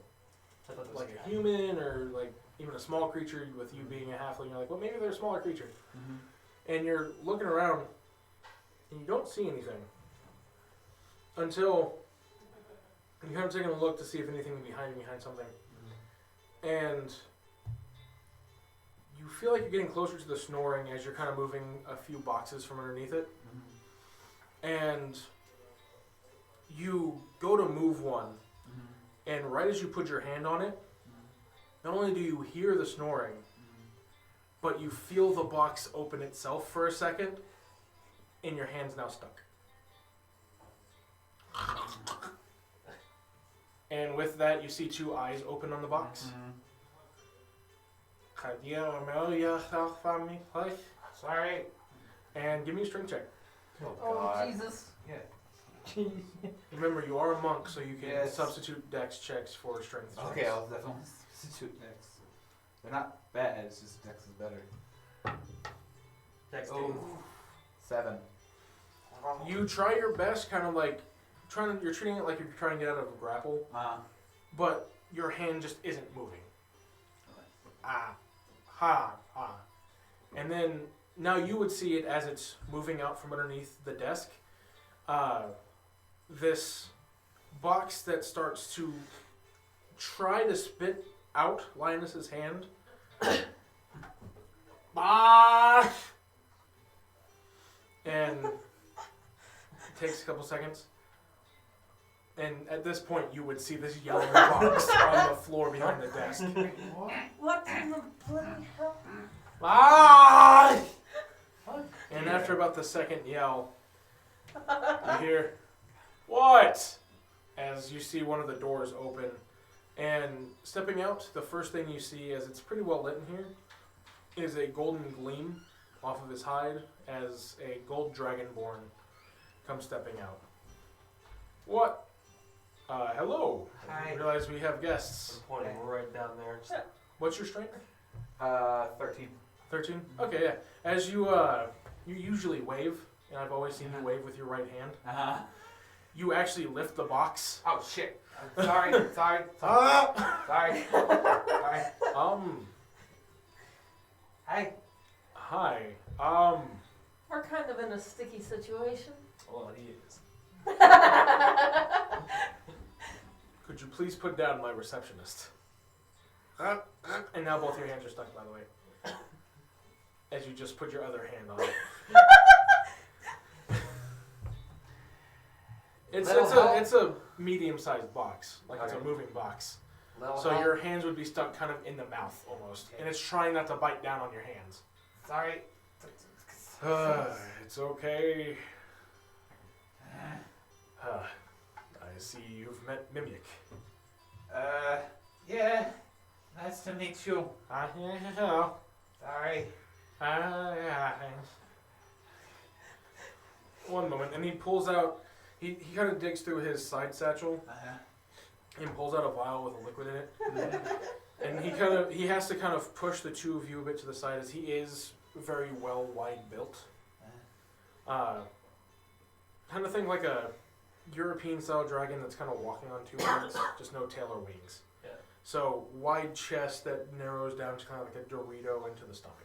[SPEAKER 3] I thought that was
[SPEAKER 1] like a
[SPEAKER 3] good.
[SPEAKER 1] human or like even a small creature. With you being a halfling, you're like, well, maybe they're a smaller creature. And you're looking around, and you don't see anything until you kind of taking a look to see if anything can be hiding behind something, and you feel like you're getting closer to the snoring as you're kind of moving a few boxes from underneath it, and you go to move one, and right as you put your hand on it, not only do you hear the snoring, but you feel the box open itself for a second, and your hand's now stuck. And with that, you see two eyes open on the box.
[SPEAKER 2] Sorry.
[SPEAKER 1] And give me a strength check.
[SPEAKER 5] Oh, Jesus.
[SPEAKER 2] Yeah.
[SPEAKER 1] Remember, you are a monk, so you can
[SPEAKER 2] Yes.
[SPEAKER 1] substitute dex checks for strength checks.
[SPEAKER 2] Okay, I'll definitely substitute Dex. They're not bad, it's just Dex is better.
[SPEAKER 3] Next
[SPEAKER 2] Oh. 7.
[SPEAKER 1] You try your best, kind of like you're treating it like you're trying to get out of a grapple, but your hand just isn't moving. And then now you would see it as it's moving out from underneath the desk. This box that starts to try to spit out Linus's hand. And it takes a couple seconds. And at this point, you would see this yellow box on the floor behind the desk.
[SPEAKER 5] What in the bloody hell?
[SPEAKER 1] And after about the second yell, you hear, "What?" As you see one of the doors open. And stepping out, the first thing you see, as it's pretty well lit in here, is a golden gleam off of his hide as a gold dragonborn comes stepping out. What? Hello.
[SPEAKER 2] Hi.
[SPEAKER 1] I realize we have guests.
[SPEAKER 3] I'm pointing right down there. Just
[SPEAKER 1] What's your strength?
[SPEAKER 2] 13.
[SPEAKER 1] 13? Okay, yeah. As you usually wave, and I've always seen you wave with your right hand, you actually lift the box.
[SPEAKER 2] Oh shit. Sorry. Sorry. Sorry. Hi.
[SPEAKER 1] Hi.
[SPEAKER 5] We're kind of in a sticky situation.
[SPEAKER 3] well, he is.
[SPEAKER 1] Could you please put down my receptionist? And now both your hands are stuck, by the way. As you just put your other hand on it. It's a medium-sized box, like it's a
[SPEAKER 2] Okay.
[SPEAKER 1] moving box.
[SPEAKER 2] Little
[SPEAKER 1] So
[SPEAKER 2] help.
[SPEAKER 1] your hands would be stuck kind of in the mouth almost, and it's trying not to bite down on your hands.
[SPEAKER 2] Sorry.
[SPEAKER 1] It's okay. I see you've met Mimic.
[SPEAKER 2] Yeah. Nice to meet you.
[SPEAKER 1] Hello.
[SPEAKER 2] Sorry.
[SPEAKER 1] One moment, and he pulls out. He kind of digs through his side satchel and pulls out a vial with a liquid in it. And he has to kind of push the two of you a bit to the side, as he is very well wide built. Kind of thing like a European style dragon that's kind of walking on two legs, just no tail or wings.
[SPEAKER 3] Yeah.
[SPEAKER 1] So wide chest that narrows down to kind of like a Dorito into the stomach.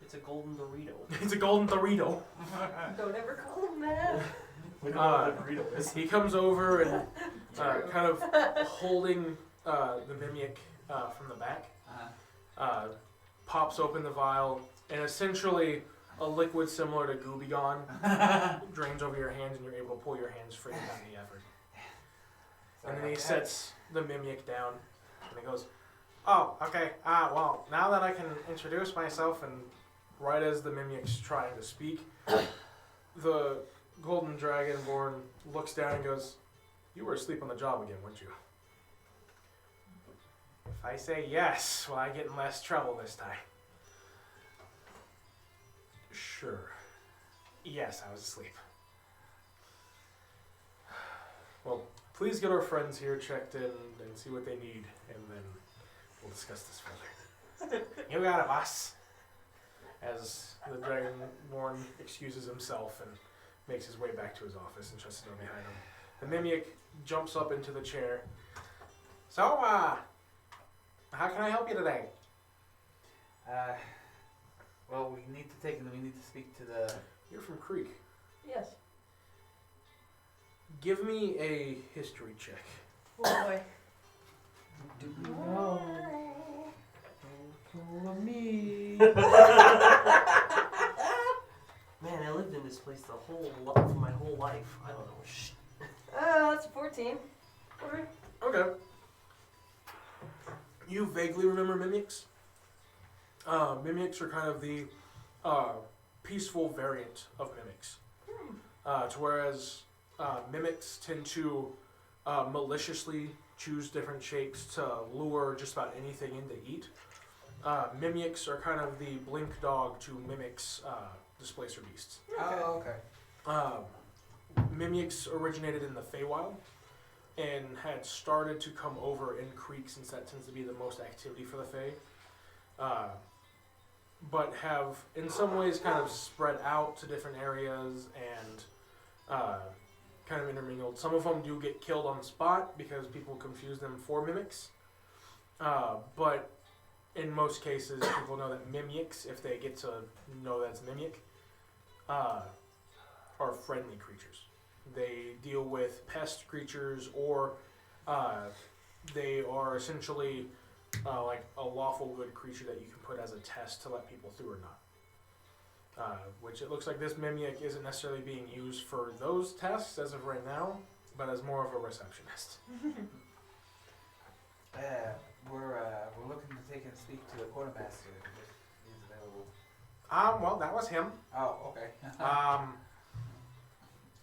[SPEAKER 3] It's a golden Dorito.
[SPEAKER 1] It's a golden Dorito.
[SPEAKER 5] Don't ever call him that.
[SPEAKER 3] We don't know what a Dorito is.
[SPEAKER 1] He comes over and kind of holding the Mimic from the back, pops open the vial, and essentially a liquid similar to Goobigon drains over your hands, and you're able to pull your hands free without any effort. And then he sets the Mimic down, and he goes, Oh, okay. Well, now that I can introduce myself, and right as the Mimic's trying to speak, the Golden Dragonborn looks down and goes, "You were asleep on the job again, weren't you?" If I say yes, will I get in less trouble this time? Sure. Yes, I was asleep. Well, please get our friends here checked in and see what they need, and then we'll discuss this further. You got it, boss. As the Dragonborn excuses himself and makes his way back to his office and shuts the door behind him. The Mimic jumps up into the chair. So, how can I help you today?
[SPEAKER 2] Well, we need to speak to the.
[SPEAKER 1] You're from Creek.
[SPEAKER 5] Yes.
[SPEAKER 1] Give me a history check.
[SPEAKER 5] Oh boy.
[SPEAKER 3] No. Don't me. Man, I lived in this place for my whole life. I don't know. Shh.
[SPEAKER 5] That's 14. Okay.
[SPEAKER 1] Okay. You vaguely remember Mimics? Mimics are kind of the peaceful variant of Mimics. To whereas Mimics tend to maliciously choose different shapes to lure just about anything in to eat. Mimics are kind of the blink dog to Mimics displacer beasts.
[SPEAKER 2] Oh, okay.
[SPEAKER 1] Mimics originated in the Feywild and had started to come over in Creek since that tends to be the most activity for the Fey. But have in some ways kind of spread out to different areas and kind of intermingled. Some of them do get killed on the spot because people confuse them for Mimics. But in most cases, people know that Mimics, if they get to know that's Mimic, are friendly creatures. They deal with pest creatures, or they are essentially like a lawful good creature that you can put as a test to let people through or not. Which it looks like this Mimic isn't necessarily being used for those tests as of right now, but as more of a receptionist.
[SPEAKER 2] We're looking to take and speak to the quartermaster if he's available.
[SPEAKER 1] Well, that was him.
[SPEAKER 2] Oh, okay.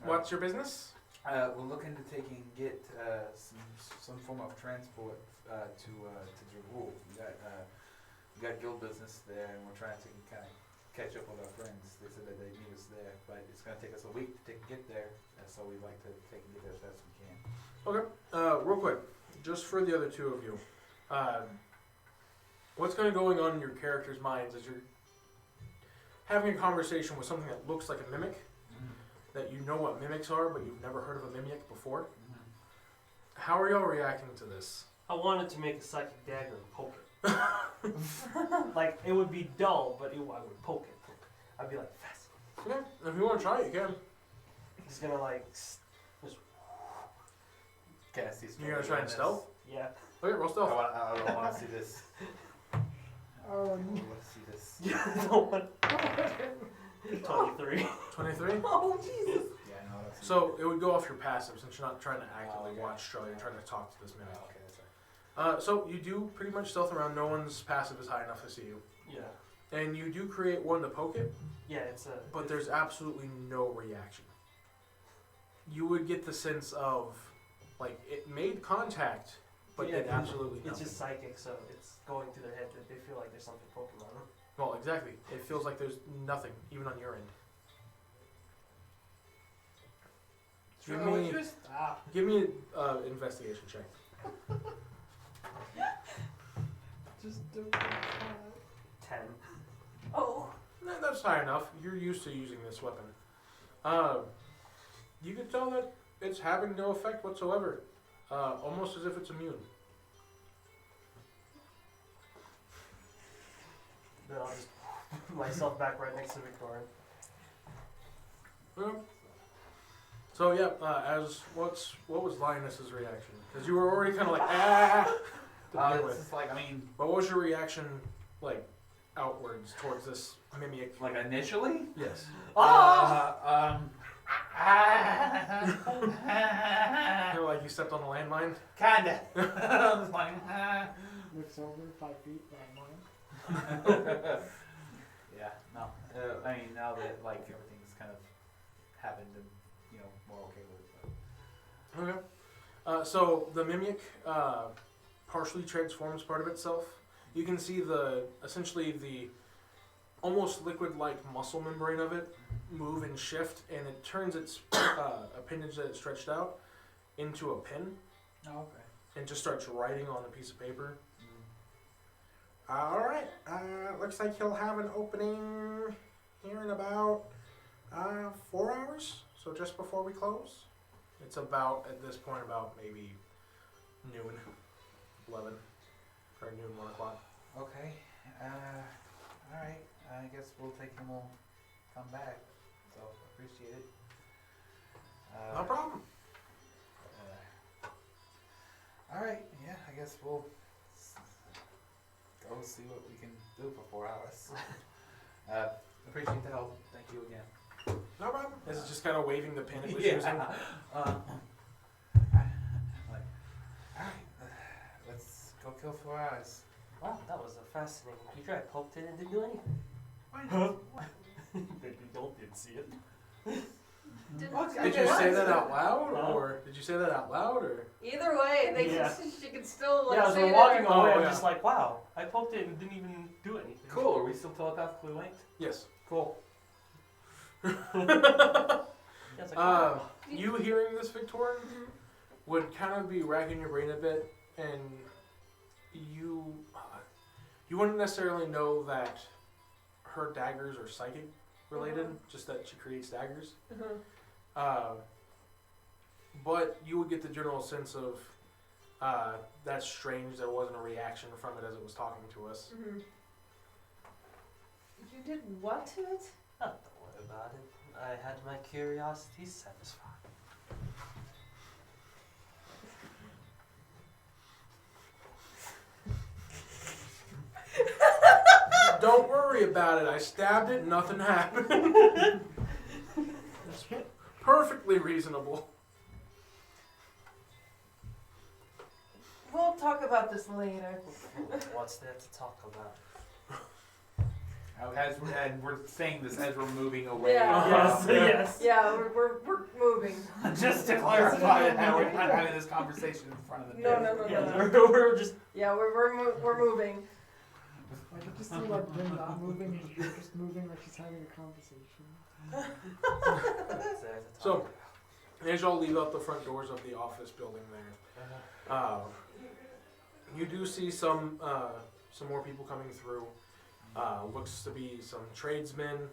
[SPEAKER 1] What's your business?
[SPEAKER 2] We're looking to take and get some form of transport to Jarul. We got guild business there, and we're trying to kind of catch up with our friends. They said that they meet us there, but it's going to take us a week to get there, so we'd like to take and get there as fast as we can.
[SPEAKER 1] Okay. Real quick, just for the other two of you, what's kind of going on in your characters' minds as you're having a conversation with something that looks like a mimic, that you know what mimics are, but you've never heard of a mimic before? How are y'all reacting to this?
[SPEAKER 3] I wanted to make a psychic dagger and poke it. Like, it would be dull, but I would poke it. I'd be like, fast.
[SPEAKER 1] Yeah, if you want to try it, you can.
[SPEAKER 3] He's gonna like,
[SPEAKER 2] Cast these.
[SPEAKER 1] You're gonna try and stealth?
[SPEAKER 3] yeah.
[SPEAKER 1] Okay, roll stealth.
[SPEAKER 2] I don't want to see this. I don't want to see this.
[SPEAKER 3] You don't want 23.
[SPEAKER 1] 23?
[SPEAKER 5] Oh, Jesus.
[SPEAKER 2] Yeah, I know. That's
[SPEAKER 1] So it would go off your passive since you're not trying to actively
[SPEAKER 2] okay.
[SPEAKER 1] watch Charlie. You're trying to talk to this mimic.
[SPEAKER 2] Oh, okay, that's right.
[SPEAKER 1] So you do pretty much stealth around. No one's passive is high enough to see you.
[SPEAKER 3] Yeah.
[SPEAKER 1] And you do create one to poke it,
[SPEAKER 3] Yeah, it's a.
[SPEAKER 1] but there's absolutely no reaction. You would get the sense of, like, it made contact, but
[SPEAKER 3] yeah,
[SPEAKER 1] did absolutely nothing.
[SPEAKER 3] It's just psychic, so it's going through their head that they feel like there's something poking on them.
[SPEAKER 1] Well, exactly. It feels like there's nothing, even on your end. Give me, give me an investigation check.
[SPEAKER 5] Just do
[SPEAKER 3] 10.
[SPEAKER 5] Oh.
[SPEAKER 1] That's high enough. You're used to using this weapon. You can tell that it's having no effect whatsoever. Almost as if it's immune.
[SPEAKER 3] Then I'll just put myself back right next to Victoria.
[SPEAKER 1] Yeah. So yeah, what was Lioness's reaction? Because you were already kind of like to begin
[SPEAKER 2] It's
[SPEAKER 1] with.
[SPEAKER 2] just like, I mean,
[SPEAKER 1] But what was your reaction like outwards towards this mimic?
[SPEAKER 2] like initially?
[SPEAKER 1] Yes. Kind of like you stepped on a landmine.
[SPEAKER 2] Kinda. I was like,
[SPEAKER 6] over 5 feet, but I'm mine.
[SPEAKER 2] Yeah, no. I mean, now that like everything's kind of happened and more okay with it.
[SPEAKER 1] Okay. So the mimic partially transforms part of itself. You can see essentially the almost liquid-like muscle membrane of it move and shift, and it turns its appendage that it stretched out into a pin
[SPEAKER 2] Oh, okay.
[SPEAKER 1] and just starts writing on a piece of paper.
[SPEAKER 2] Mm.
[SPEAKER 1] All right. Looks like he'll have an opening here in about 4 hours. So just before we close. It's about at this point about maybe noon, 11, or noon 1 o'clock.
[SPEAKER 2] Okay. All right. I guess we'll take him. We'll come back. So appreciate it.
[SPEAKER 1] No problem.
[SPEAKER 2] All right. Yeah. I guess we'll go see what we can do for 4 hours. Appreciate the help. Thank you again.
[SPEAKER 1] No problem. Is it just kind of waving the pin it was using?
[SPEAKER 2] Like, alright, let's go kill 4 hours.
[SPEAKER 3] Wow, that was a fascinating creature. I poked it and didn't do anything. The adult didn't see it.
[SPEAKER 1] Did you say that out loud, or did you say that out loud, or?
[SPEAKER 5] Either way,
[SPEAKER 3] Yeah.
[SPEAKER 5] she can still like
[SPEAKER 3] Yeah, as
[SPEAKER 5] say
[SPEAKER 3] we're walking
[SPEAKER 5] that.
[SPEAKER 3] away,
[SPEAKER 1] Oh,
[SPEAKER 3] I'm
[SPEAKER 1] yeah.
[SPEAKER 3] just like, wow, I poked it and didn't even do anything.
[SPEAKER 2] Cool. Are we still telepathically linked?
[SPEAKER 1] Yes.
[SPEAKER 2] Cool.
[SPEAKER 3] Yeah, it's like, wow.
[SPEAKER 1] You hearing this, Victoria, would kind of be racking your brain a bit, and you wouldn't necessarily know that her daggers are psychic related, just that she creates daggers. But you would get the general sense of that's strange. There wasn't a reaction from it as it was talking to us.
[SPEAKER 5] You did what to it?
[SPEAKER 3] Oh, don't worry about it. I had my curiosity satisfied.
[SPEAKER 1] Don't worry about it. I stabbed it. Nothing happened. Perfectly reasonable.
[SPEAKER 5] We'll talk about this later.
[SPEAKER 3] What's there to talk about?
[SPEAKER 2] And we're saying this as we're moving away.
[SPEAKER 5] Yeah.
[SPEAKER 2] from-
[SPEAKER 3] Yes.
[SPEAKER 5] Yeah, we're moving.
[SPEAKER 2] Just to clarify that we're not having this conversation in front of the
[SPEAKER 5] No,
[SPEAKER 2] mirror.
[SPEAKER 5] no, no,
[SPEAKER 3] Yeah,
[SPEAKER 5] no, no.
[SPEAKER 3] we're just.
[SPEAKER 5] Yeah, we're moving.
[SPEAKER 6] I could just see like Bryn not moving and you're just moving like she's having a conversation.
[SPEAKER 3] What's there to talk
[SPEAKER 1] So-
[SPEAKER 3] about?
[SPEAKER 1] As y'all leave out the front doors of the office building there, you do see some more people coming through. Looks to be some tradesmen,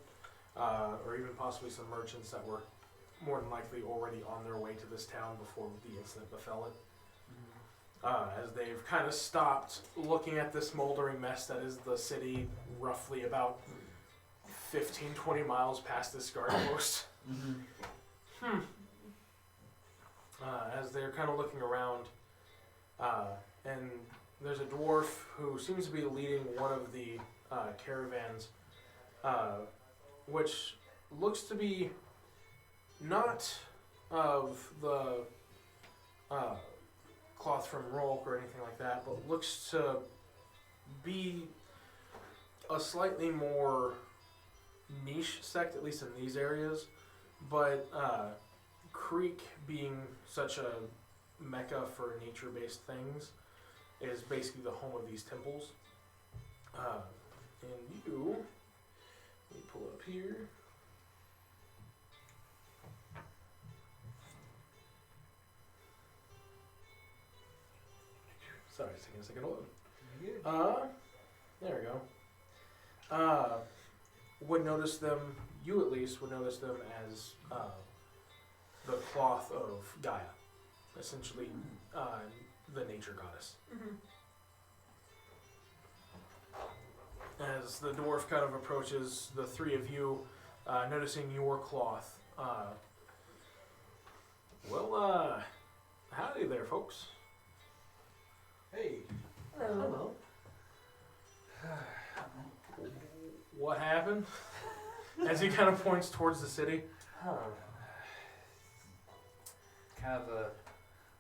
[SPEAKER 1] or even possibly some merchants that were more than likely already on their way to this town before the incident befell it. As they've kind of stopped looking at this smoldering mess that is the city, roughly about 15-20 miles past this guard post. As they're kind of looking around, and there's a dwarf who seems to be leading one of the caravans, which looks to be not of the cloth from Rolk or anything like that, but looks to be a slightly more niche sect, at least in these areas. But Creek, being such a mecca for nature-based things, is basically the home of these temples. And you, let me pull up here. Sorry, it's taking a second to load. There we go. Would notice them, you at least would notice them as the cloth of Gaia, essentially the nature goddess. As the dwarf kind of approaches the three of you, noticing your cloth. Howdy there, folks.
[SPEAKER 2] Hey.
[SPEAKER 5] Hello.
[SPEAKER 1] What happened? As he kind of points towards the city.
[SPEAKER 3] Huh.
[SPEAKER 2] Kind of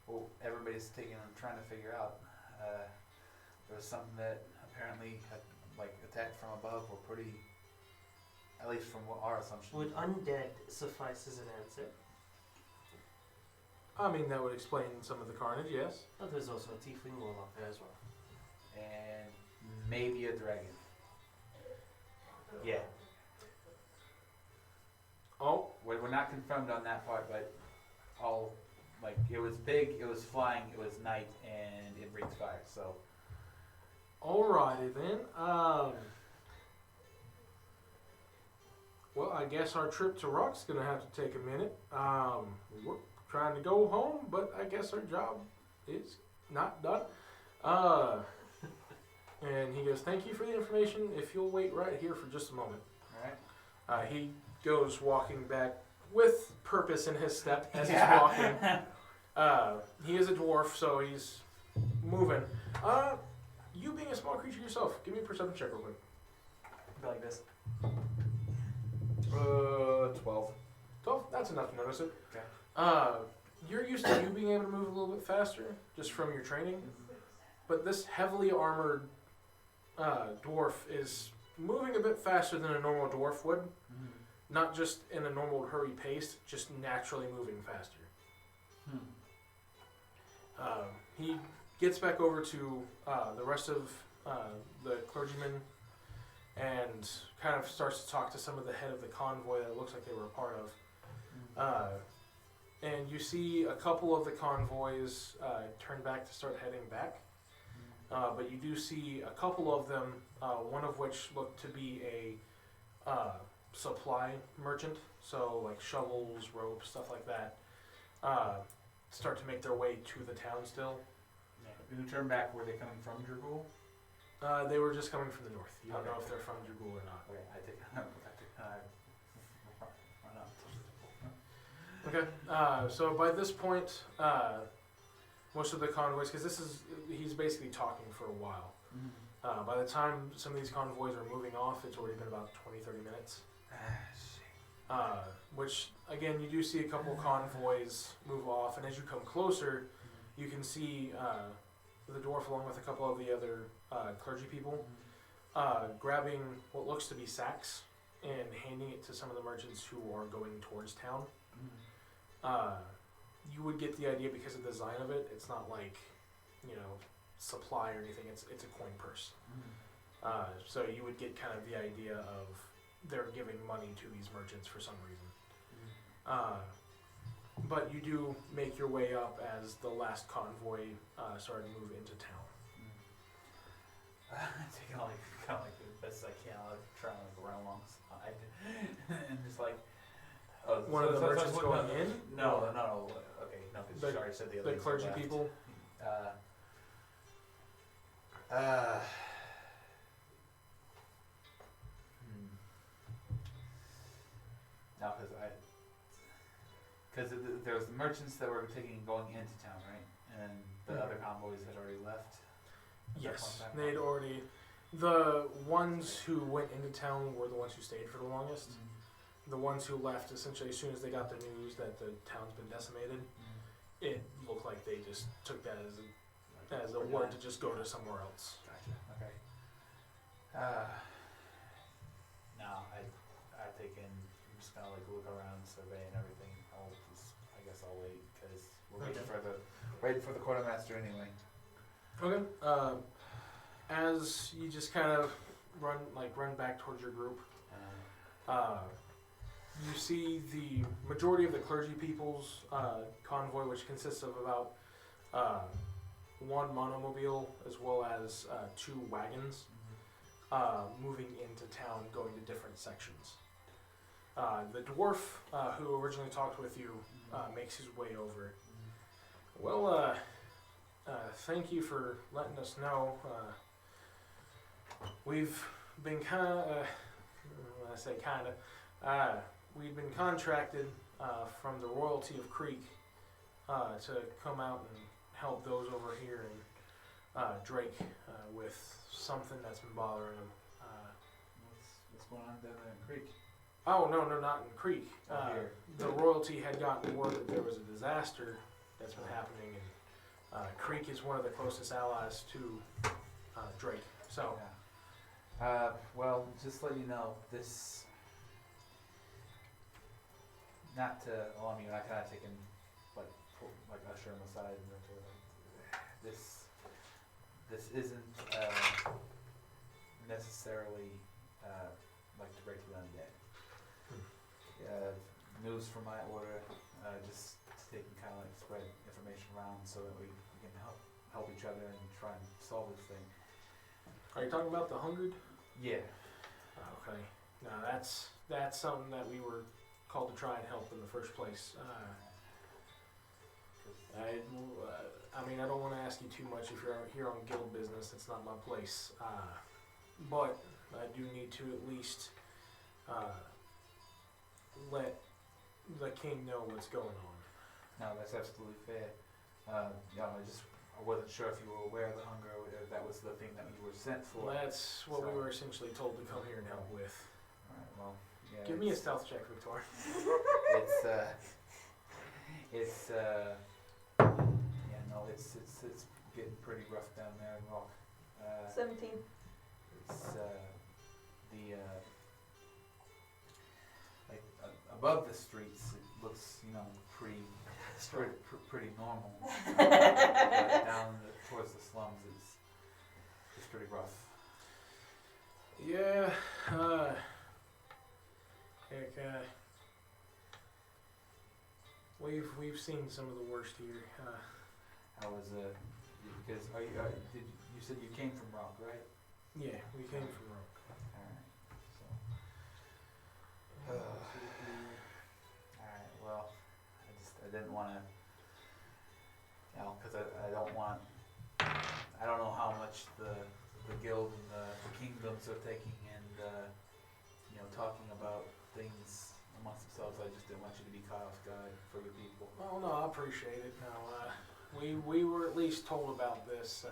[SPEAKER 2] well, everybody's trying to figure out. There's was something that apparently had like attacked from above. Were pretty, at least from what our assumption.
[SPEAKER 3] Would undead suffice as an answer?
[SPEAKER 1] I mean, that would explain some of the carnage, yes.
[SPEAKER 3] Oh, there's also a tiefling warlock there as well.
[SPEAKER 2] And maybe a dragon. Yeah.
[SPEAKER 1] Oh,
[SPEAKER 2] We're not confirmed on that part, but all like it was big, it was flying, it was night, and it breathed fire. So
[SPEAKER 1] alrighty then. Well, I guess our trip to Rock's gonna have to take a minute. We're trying to go home, but I guess our job is not done. And he goes, "Thank you for the information. If you'll wait right here for just a moment."
[SPEAKER 2] all right.
[SPEAKER 1] He goes walking back with purpose in his step as he's walking. He is a dwarf, so he's moving. You being a small creature yourself, give me a perception check real quick.
[SPEAKER 3] Go like this.
[SPEAKER 2] 12.
[SPEAKER 1] 12, that's enough to notice it.
[SPEAKER 2] Okay.
[SPEAKER 1] You're used to you being able to move a little bit faster, just from your training. But this heavily armored dwarf is moving a bit faster than a normal dwarf would. Not just in a normal hurry pace, just naturally moving faster. He gets back over to the rest of the clergymen and kind of starts to talk to some of the head of the convoy that it looks like they were a part of. And you see a couple of the convoys turn back to start heading back. But you do see a couple of them, one of which looked to be a supply merchant, so like shovels, ropes, stuff like that, start to make their way to the town still.
[SPEAKER 2] Who turned back? Were they coming from Dragul?
[SPEAKER 1] They were just coming from the north. You don't know if they're from Dragul or not.
[SPEAKER 2] Okay, I take
[SPEAKER 1] Okay, so by this point, most of the convoys, because he's basically talking for a while. By the time some of these convoys are moving off, it's already been about 20-30 minutes. Which, again, you do see a couple convoys move off, and as you come closer, you can see the dwarf along with a couple of the other clergy people grabbing what looks to be sacks and handing it to some of the merchants who are going towards town. You would get the idea because of the design of it. It's not like, supply or anything. It's a coin purse. So you would get kind of the idea of they're giving money to these merchants for some reason. But you do make your way up as the last convoy started to move into town.
[SPEAKER 2] Taking kind of like the best I can, like trying to like run alongside, and just like. Oh,
[SPEAKER 1] One of the merchants going in?
[SPEAKER 2] No. Okay, no, because you already said the other.
[SPEAKER 1] The clergy
[SPEAKER 2] left.
[SPEAKER 1] people.
[SPEAKER 2] No, because there was the merchants that were going into town, right? And the other convoys had already left.
[SPEAKER 1] Yes, they'd already. The ones who went into town were the ones who stayed for the longest. The ones who left, essentially, as soon as they got the news that the town's been decimated, it looked like they just took that as a word to just go to somewhere else.
[SPEAKER 2] Gotcha. Okay. No, I take in. I'm just gonna like look around, survey, and everything. I guess I'll wait because we're waiting for the quartermaster anyway.
[SPEAKER 1] Okay. As you just kind of run back towards your group, you see the majority of the clergy people's convoy, which consists of about one monomobile as well as 2 wagons, moving into town, going to different sections. The dwarf who originally talked with you makes his way over. Well, thank you for letting us know. We've been we've been contracted from the royalty of Creek to come out and help those over here in Drake with something that's been bothering them.
[SPEAKER 2] What's going on down there in Creek?
[SPEAKER 1] Oh, no, not in Creek.
[SPEAKER 2] Here.
[SPEAKER 1] The royalty had gotten word that there was a disaster that's been happening, and Creek is one of the closest allies to Drake. So
[SPEAKER 2] Yeah. Well, just let you know, this. Not to alarm you, and I kind of taken, like usher him aside and this isn't necessarily like directly undead. News from my order, just so they can kind of like spread information around so that we can help each other and try and solve this thing.
[SPEAKER 1] are you talking about the hungered?
[SPEAKER 2] Yeah.
[SPEAKER 1] Okay. No, that's something that we were called to try and help in the first place. I mean, I don't want to ask you too much if you're here on guild business. It's not my place. But I do need to at least let the king know what's going on.
[SPEAKER 2] No, that's absolutely fair. I wasn't sure if you were aware of the hunger, or if that was the thing that you were sent for.
[SPEAKER 1] That's what we were essentially told to come here and help with.
[SPEAKER 2] Alright, well, yeah.
[SPEAKER 1] Give me a stealth check, Victor.
[SPEAKER 2] It's getting pretty rough down there in Rock.
[SPEAKER 5] 17.
[SPEAKER 2] It's above the streets, it looks pretty normal. But down towards the slums, it's pretty rough.
[SPEAKER 1] Yeah. Heck, we've seen some of the worst here.
[SPEAKER 2] How was because you said you came from Rock, right?
[SPEAKER 1] Yeah, we came from Rome.
[SPEAKER 2] Alright, so. Alright, well, I didn't want to, because I don't know how much the guild and the kingdoms are taking and, talking about things amongst themselves. I just didn't want you to be caught off guard for your people.
[SPEAKER 1] Well, no, I appreciate it. No, we were at least told about this.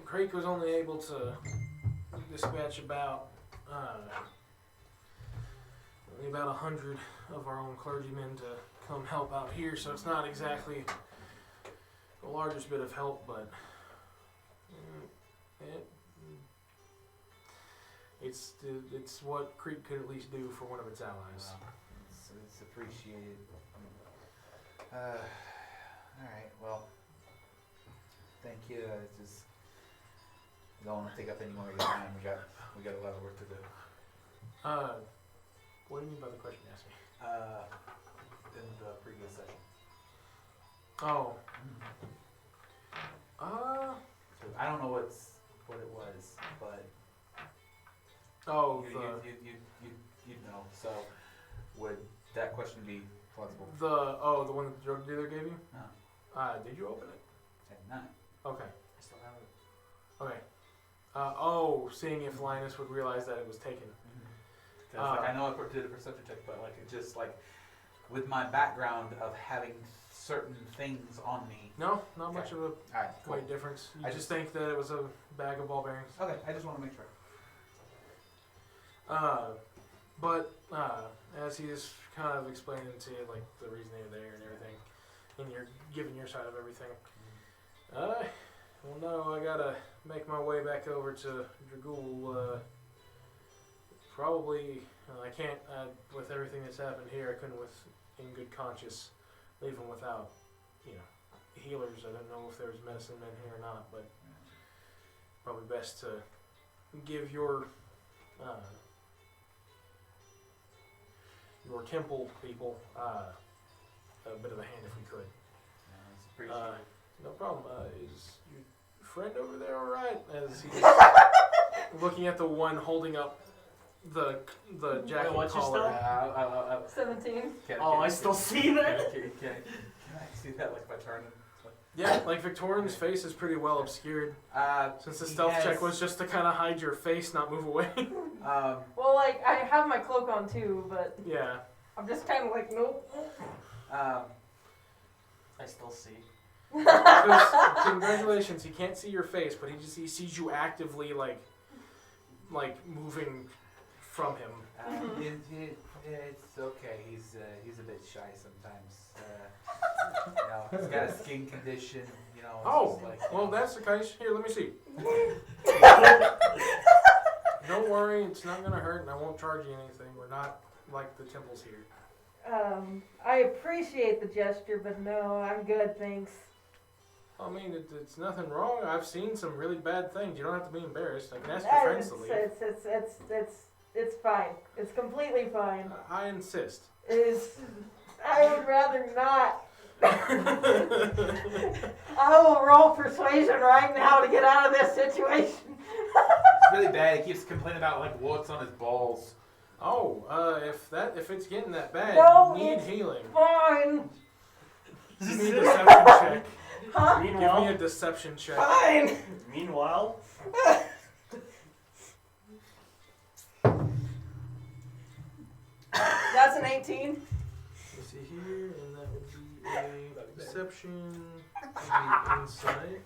[SPEAKER 1] Creek was only able to dispatch about 100 of our own clergymen to come help out here, so it's not exactly the largest bit of help, but it's what Creek could at least do for one of its allies.
[SPEAKER 2] It's appreciated. Alright, well, thank you. I don't want to take up any more of your time. We got a lot of work to do.
[SPEAKER 1] What do you mean by the question you asked me?
[SPEAKER 2] In the previous session.
[SPEAKER 1] Oh.
[SPEAKER 2] So I don't know what it was, but
[SPEAKER 1] Oh,
[SPEAKER 2] you know. So would that question be plausible?
[SPEAKER 1] the one that the drug dealer gave you?
[SPEAKER 2] No.
[SPEAKER 1] Did you open it?
[SPEAKER 2] At 9.
[SPEAKER 1] Okay.
[SPEAKER 3] I still have it.
[SPEAKER 1] Okay. Seeing if Linus would realize that it was taken.
[SPEAKER 2] Because I know I did a perception check, but it just with my background of having certain things on me.
[SPEAKER 1] No, not much of a
[SPEAKER 2] Alright, cool.
[SPEAKER 1] great difference. You
[SPEAKER 2] I
[SPEAKER 1] just think that it was a bag of ball bearings.
[SPEAKER 2] Okay, I just want to make sure.
[SPEAKER 1] But as he is kind of explaining to you, the reason they're there and everything, and you're giving your side of everything, well, no, I gotta make my way back over to Dragul. Probably, I can't, with everything that's happened here, I couldn't, in good conscience, leave him without, healers. I don't know if there's medicine men here or not, but probably best to give your temple people a bit of a hand if we could.
[SPEAKER 2] It's appreciated.
[SPEAKER 1] No problem. Is your friend over there all right? As he's looking at the one holding up the jacket
[SPEAKER 3] what's your
[SPEAKER 1] collar.
[SPEAKER 5] 17.
[SPEAKER 3] I still see that?
[SPEAKER 2] Can I see that by turning?
[SPEAKER 1] Yeah, Victorian's face is pretty well obscured. Since the stealth check was just to kind of hide your face, not move away.
[SPEAKER 5] Well, I have my cloak on too, but
[SPEAKER 1] Yeah.
[SPEAKER 5] I'm just kind of nope.
[SPEAKER 3] I still see.
[SPEAKER 1] 'Cause, congratulations, he can't see your face, but he sees you actively moving from him.
[SPEAKER 2] It's okay. He's a bit shy sometimes. He's got a skin condition. know. It's
[SPEAKER 1] Oh,
[SPEAKER 2] just like,
[SPEAKER 1] well, that's the case. Here, let me see. Don't worry, it's not gonna hurt, and I won't charge you anything. We're not like the temples here.
[SPEAKER 5] I appreciate the gesture, but no, I'm good, thanks.
[SPEAKER 1] I mean, it's nothing wrong. I've seen some really bad things. You don't have to be embarrassed. I can ask your friends to leave.
[SPEAKER 5] It's fine. It's completely fine.
[SPEAKER 1] I insist.
[SPEAKER 5] I would rather not. I will roll persuasion right now to get out of this situation.
[SPEAKER 2] it's really bad. He keeps complaining about like warts on his balls.
[SPEAKER 1] Oh, if it's getting that bad,
[SPEAKER 5] No,
[SPEAKER 1] you need
[SPEAKER 5] it's-
[SPEAKER 1] healing.
[SPEAKER 5] Fine.
[SPEAKER 1] Give me a deception check.
[SPEAKER 5] Huh?
[SPEAKER 1] Give me
[SPEAKER 3] Meanwhile,
[SPEAKER 1] a deception check.
[SPEAKER 5] Fine.
[SPEAKER 3] meanwhile,
[SPEAKER 5] That's an 18.
[SPEAKER 1] Let's see here, and that would be a deception. That would be insight.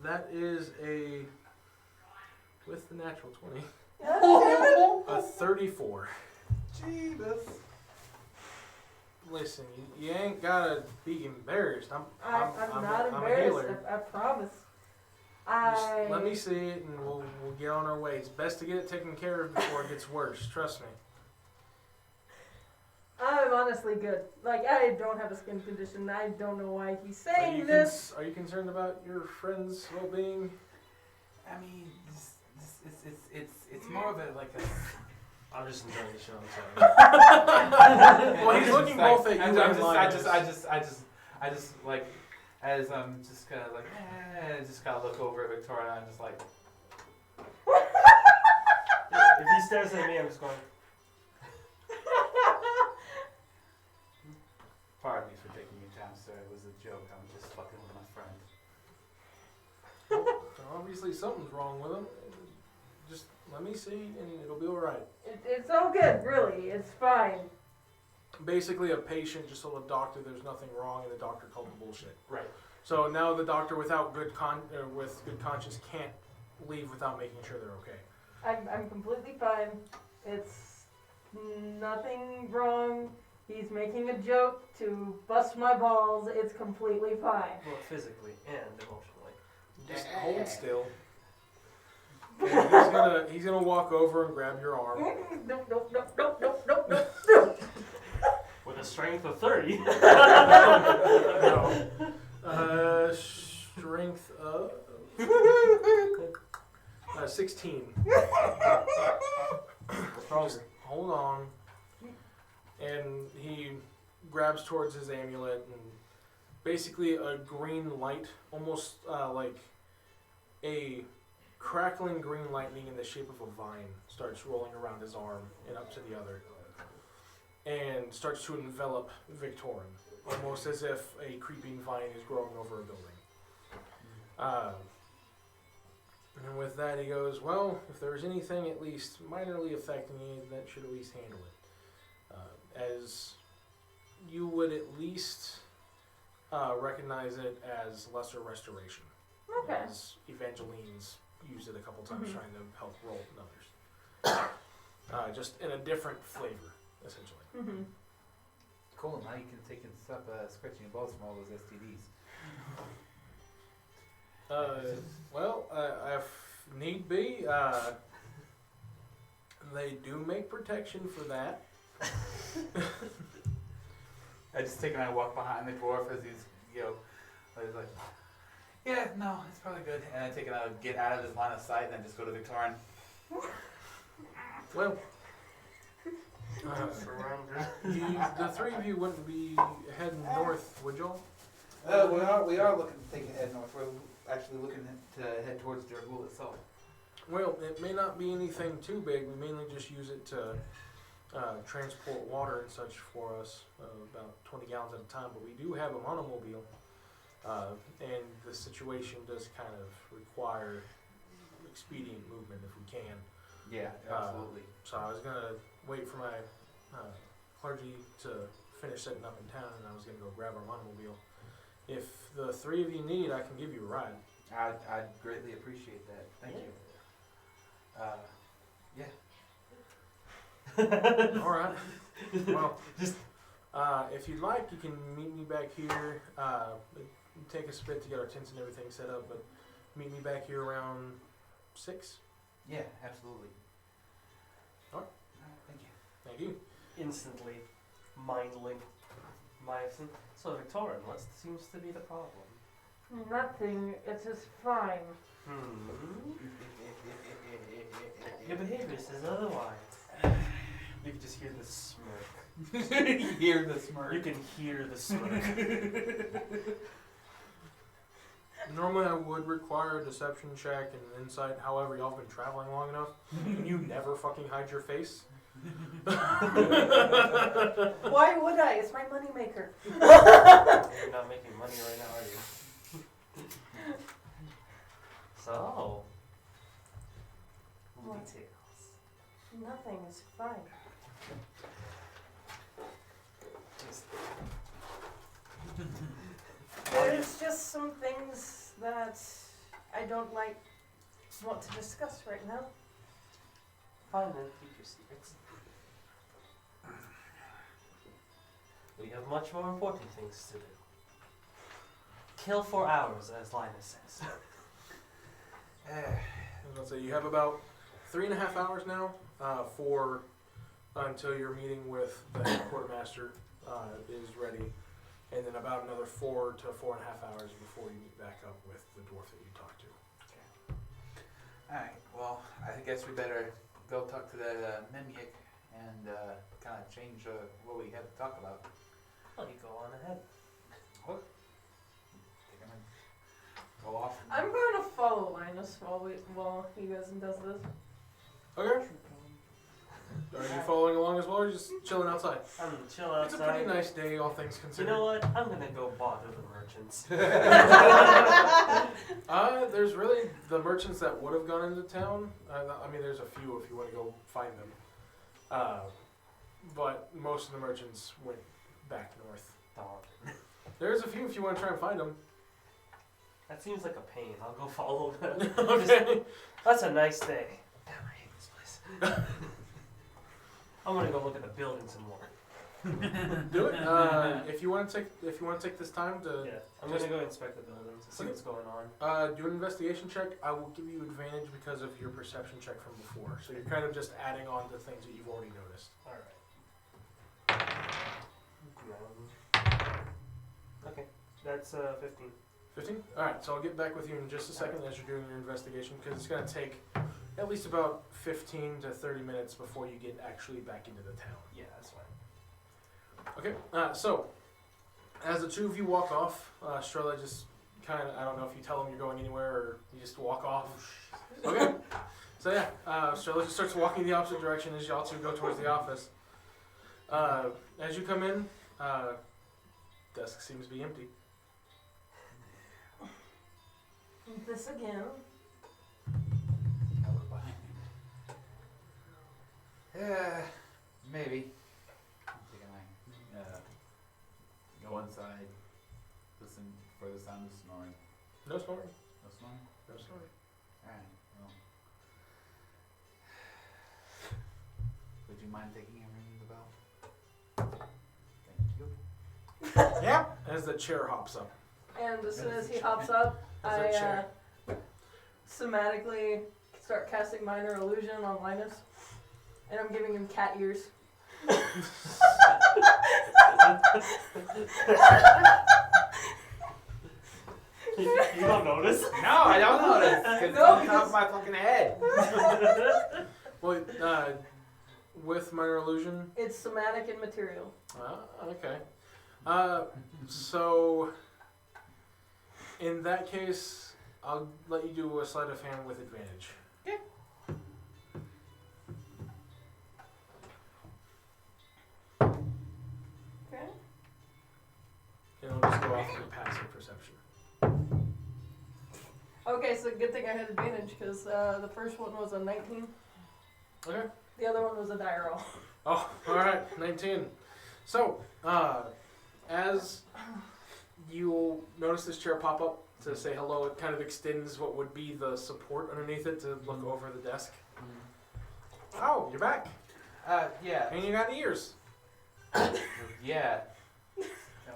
[SPEAKER 1] That is with the natural 20, a 34.
[SPEAKER 2] Jesus.
[SPEAKER 1] Listen, you ain't gotta be embarrassed.
[SPEAKER 5] I'm not
[SPEAKER 1] I'm a
[SPEAKER 5] embarrassed.
[SPEAKER 1] healer.
[SPEAKER 5] I promise.
[SPEAKER 1] Just let me see it, and we'll get on our way. It's best to get it taken care of before it gets worse. Trust me.
[SPEAKER 5] I'm honestly good. Like, I don't have a skin condition. I don't know why he's saying this.
[SPEAKER 1] Are you concerned about your friend's well-being?
[SPEAKER 2] I mean, it's more of a like a.
[SPEAKER 3] I'm just enjoying the show. I'm sorry.
[SPEAKER 1] Well, he's looking both at you and Linus.
[SPEAKER 2] I just like, as I'm just kind of like, just kind of look over at Victoria and I'm just like,
[SPEAKER 3] If he stares at me, I'm just going.
[SPEAKER 2] pardon me for taking you down, sir. It was a joke. I'm just fucking with my friend.
[SPEAKER 1] Obviously, something's wrong with him. Just let me see, and it'll be all right.
[SPEAKER 5] It's all good, really. It's fine.
[SPEAKER 1] Basically, a patient just told a doctor there's nothing wrong, and the doctor called him bullshit.
[SPEAKER 3] Right.
[SPEAKER 1] So now the doctor, without good conscience, can't leave without making sure they're okay.
[SPEAKER 5] I'm completely fine. It's nothing wrong. He's making a joke to bust my balls. It's completely fine.
[SPEAKER 3] Both physically and emotionally.
[SPEAKER 1] Just hold still. And he's gonna walk over and grab your arm.
[SPEAKER 5] Nope.
[SPEAKER 3] With a strength of 30.
[SPEAKER 1] No. Strength of 16. Just hold on. And he grabs towards his amulet, and basically a green light, almost like a crackling green lightning in the shape of a vine, starts rolling around his arm and up to the other, and starts to envelop Victorin, almost as if a creeping vine is growing over a building. And with that, he goes, well, if there's anything at least minorly affecting you, that should at least handle it. As you would at least recognize it as lesser restoration.
[SPEAKER 5] Okay.
[SPEAKER 1] As Evangeline's used it a couple times
[SPEAKER 5] Mhm.
[SPEAKER 1] trying to help roll and others. Just in a different flavor, essentially.
[SPEAKER 5] Mm-hmm.
[SPEAKER 2] Cool. Now you can take and stop scratching your balls from all those STDs.
[SPEAKER 1] Well, if need be, they do make protection for that.
[SPEAKER 2] I just take and I walk behind the dwarf as he's, he's like, yeah, no, it's probably good. And I take and I get out of his line of sight and then just go to Victorin.
[SPEAKER 1] Well, the three of you wouldn't be heading north, would y'all?
[SPEAKER 2] We are looking to take a head north. We're actually looking to head towards Dragul itself.
[SPEAKER 1] Well, it may not be anything too big. We mainly just use it to transport water and such for us, about 20 gallons at a time. But we do have a monomobile, and the situation does kind of require expedient movement if we can.
[SPEAKER 2] Yeah, absolutely.
[SPEAKER 1] So I was gonna wait for my clergy to finish setting up in town, and I was gonna go grab our monomobile. If the three of you need, I can give you a ride.
[SPEAKER 2] I'd greatly appreciate that. Thank you. Yeah.
[SPEAKER 1] All right. Well,
[SPEAKER 3] Just
[SPEAKER 1] If you'd like, you can meet me back here. It'd take us a bit to get our tents and everything set up, but meet me back here around 6.
[SPEAKER 2] Yeah, absolutely.
[SPEAKER 1] Alright.
[SPEAKER 2] Thank you.
[SPEAKER 1] Thank you.
[SPEAKER 3] Instantly, mind link. Mycin. So Victorian, what seems to be the problem?
[SPEAKER 5] Nothing. It's just fine.
[SPEAKER 3] Your behavior says otherwise. You can just hear the smirk.
[SPEAKER 2] You hear the smirk.
[SPEAKER 3] You can hear the smirk.
[SPEAKER 1] Normally I would require a deception check and an insight. However, y'all have been traveling long enough. And you never fucking hide your face.
[SPEAKER 5] Why would I? It's my moneymaker.
[SPEAKER 3] You're not making money right now, are you? So,
[SPEAKER 5] What?
[SPEAKER 3] details.
[SPEAKER 5] Nothing is fine.
[SPEAKER 3] Just
[SPEAKER 5] There's just some things that I don't want to discuss right now.
[SPEAKER 3] fine and keep your secrets. We have much more important things to do. Kill for hours, as Linus says.
[SPEAKER 1] I was gonna say you have about 3.5 hours now until your meeting with the head quartermaster is ready, and then about another 4 to 4.5 hours before you meet back up with the dwarf that you talked to.
[SPEAKER 2] Alright, well, I guess we better go talk to the Mimic and kind of change what we have to talk about.
[SPEAKER 3] Well, you go on ahead.
[SPEAKER 2] What? Think I'm gonna go off.
[SPEAKER 5] I'm going to follow Linus while he goes and does this.
[SPEAKER 1] Okay. Are you following along as well, or are you just chilling outside?
[SPEAKER 3] I'm gonna chill outside.
[SPEAKER 1] It's a pretty nice day, all things
[SPEAKER 3] You
[SPEAKER 1] considered.
[SPEAKER 3] know what? I'm gonna go bother the merchants.
[SPEAKER 1] There's really the merchants that would have gone into town. I mean, there's a few if you want to go find them. But most of the merchants went back north.
[SPEAKER 3] Darn.
[SPEAKER 1] There's a few if you want to try and find them.
[SPEAKER 3] That seems like a pain. I'll go follow them.
[SPEAKER 1] Okay.
[SPEAKER 3] That's a nice day. Damn, I hate this place. I'm gonna go look at the building some more.
[SPEAKER 1] Do it. If you want to take this time to
[SPEAKER 3] Yeah, I'm gonna go inspect the buildings and see what's going on.
[SPEAKER 1] do an investigation check, I will give you advantage because of your perception check from before. So you're kind of just adding on to things that you've already noticed.
[SPEAKER 3] Alright. Okay, that's 15.
[SPEAKER 1] 15? Alright, so I'll get back with you in just a second as you're doing your investigation because it's going to take at least about 15 to 30 minutes before you get actually back into the town.
[SPEAKER 3] Yeah, that's fine.
[SPEAKER 1] Okay, so as the two of you walk off, Strella just kind of, I don't know if you tell him you're going anywhere or you just walk off. Okay, so yeah, Strella just starts walking the opposite direction as y'all two go towards the office. As you come in, desk seems to be empty.
[SPEAKER 5] This again.
[SPEAKER 2] I look behind me. Yeah, maybe. I think I might go inside, listen for the sound of snoring.
[SPEAKER 1] No snoring.
[SPEAKER 2] No snoring?
[SPEAKER 1] No snoring.
[SPEAKER 2] Alright, well. Would you mind taking and ringing the bell? Thank you.
[SPEAKER 1] Yep. As the chair hops up.
[SPEAKER 5] And as soon as he hops up,
[SPEAKER 1] As a
[SPEAKER 5] I
[SPEAKER 1] chair.
[SPEAKER 5] somatically start casting minor illusion on Linus. And I'm giving him cat ears.
[SPEAKER 3] You don't notice?
[SPEAKER 2] No, I don't notice, because it's
[SPEAKER 5] No,
[SPEAKER 2] on top
[SPEAKER 5] because-
[SPEAKER 2] of my fucking head.
[SPEAKER 1] Well, with minor illusion.
[SPEAKER 5] It's somatic in material.
[SPEAKER 1] Okay. So in that case, I'll let you do a sleight of hand with advantage.
[SPEAKER 5] Okay.
[SPEAKER 1] And I'll just go off your passive perception.
[SPEAKER 5] Okay, so good thing I had advantage because the first one was a 19.
[SPEAKER 1] Okay.
[SPEAKER 5] The other one was a die roll.
[SPEAKER 1] Oh, all right, 19. So, as you notice this chair pop up to say hello, it kind of extends what would be the support underneath it to look over the desk. Oh, you're back,
[SPEAKER 2] Yeah.
[SPEAKER 1] and you got ears.
[SPEAKER 2] Yeah.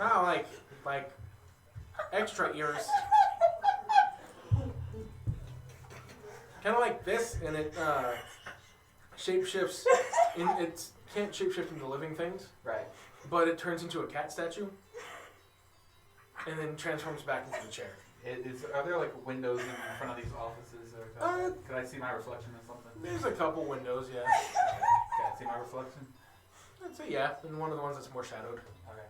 [SPEAKER 1] Oh, like extra ears. Kind of like this, and it shapeshifts. It can't shapeshift into living things,
[SPEAKER 2] Right.
[SPEAKER 1] but it turns into a cat statue, and then transforms back into the chair.
[SPEAKER 2] Are there like windows in front of these offices, or could I see my reflection in something?
[SPEAKER 1] There's a couple windows, yeah.
[SPEAKER 2] Can I see my reflection?
[SPEAKER 1] I'd say yeah, and one of the ones that's more shadowed.
[SPEAKER 2] Okay.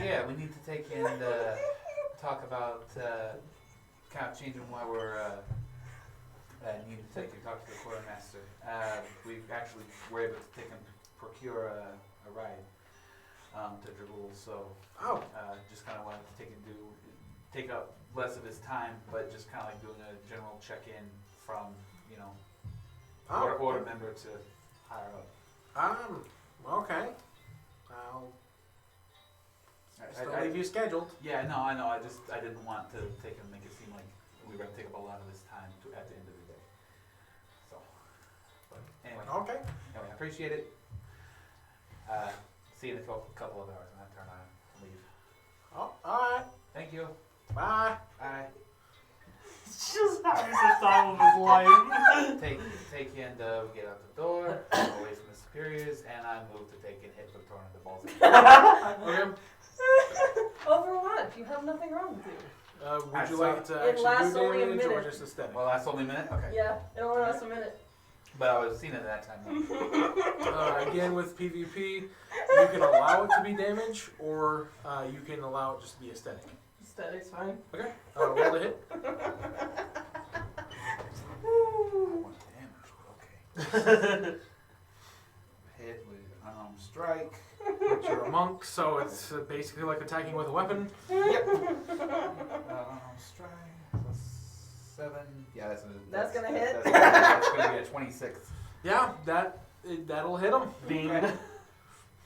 [SPEAKER 2] Yeah, we need to take and talk about kind of changing why we're needing to take and talk to the quartermaster. We actually were able to take and procure a ride to Dragul, so
[SPEAKER 1] Oh,
[SPEAKER 2] just kind of wanted to take up less of his time, but just kind of like doing a general check-in from order member to higher up.
[SPEAKER 1] Okay. I'll still leave you scheduled.
[SPEAKER 2] Yeah, no, I know. I didn't want to take and make it seem like we were gonna take up a lot of his time at the end of the day. So, but anyway,
[SPEAKER 1] Okay.
[SPEAKER 2] I appreciate it. See you in a couple of hours. I'm gonna turn on and leave.
[SPEAKER 1] Oh, alright.
[SPEAKER 2] Thank you.
[SPEAKER 1] Bye.
[SPEAKER 2] Bye.
[SPEAKER 3] It's just having the time of his life.
[SPEAKER 2] Take and we get out the door, away from the superiors, and I move to take and hit Victoria in the balls.
[SPEAKER 1] Okay.
[SPEAKER 5] Overwatch, you have nothing wrong with you.
[SPEAKER 1] Would you
[SPEAKER 2] saw-
[SPEAKER 1] like to
[SPEAKER 5] It
[SPEAKER 1] actually
[SPEAKER 5] lasts
[SPEAKER 1] do
[SPEAKER 5] only a
[SPEAKER 1] damage or
[SPEAKER 5] minute.
[SPEAKER 1] just aesthetic?
[SPEAKER 2] Well, that's only a minute. Okay.
[SPEAKER 5] Yeah, it only lasts a minute.
[SPEAKER 2] But I was seeing it at that time.
[SPEAKER 1] Again, with PvP, you can allow it to be damage, or you can allow it just to be aesthetic.
[SPEAKER 5] Aesthetic's fine.
[SPEAKER 1] Okay. Roll the hit.
[SPEAKER 2] I want damage, but okay. Hit with unarmed strike.
[SPEAKER 1] But you're a monk, so it's basically like attacking with a weapon.
[SPEAKER 2] Unarmed strike. So 7. Yeah,
[SPEAKER 5] That's gonna hit.
[SPEAKER 2] That's gonna be a 26.
[SPEAKER 1] Yeah, that'll hit him.
[SPEAKER 3] Bing.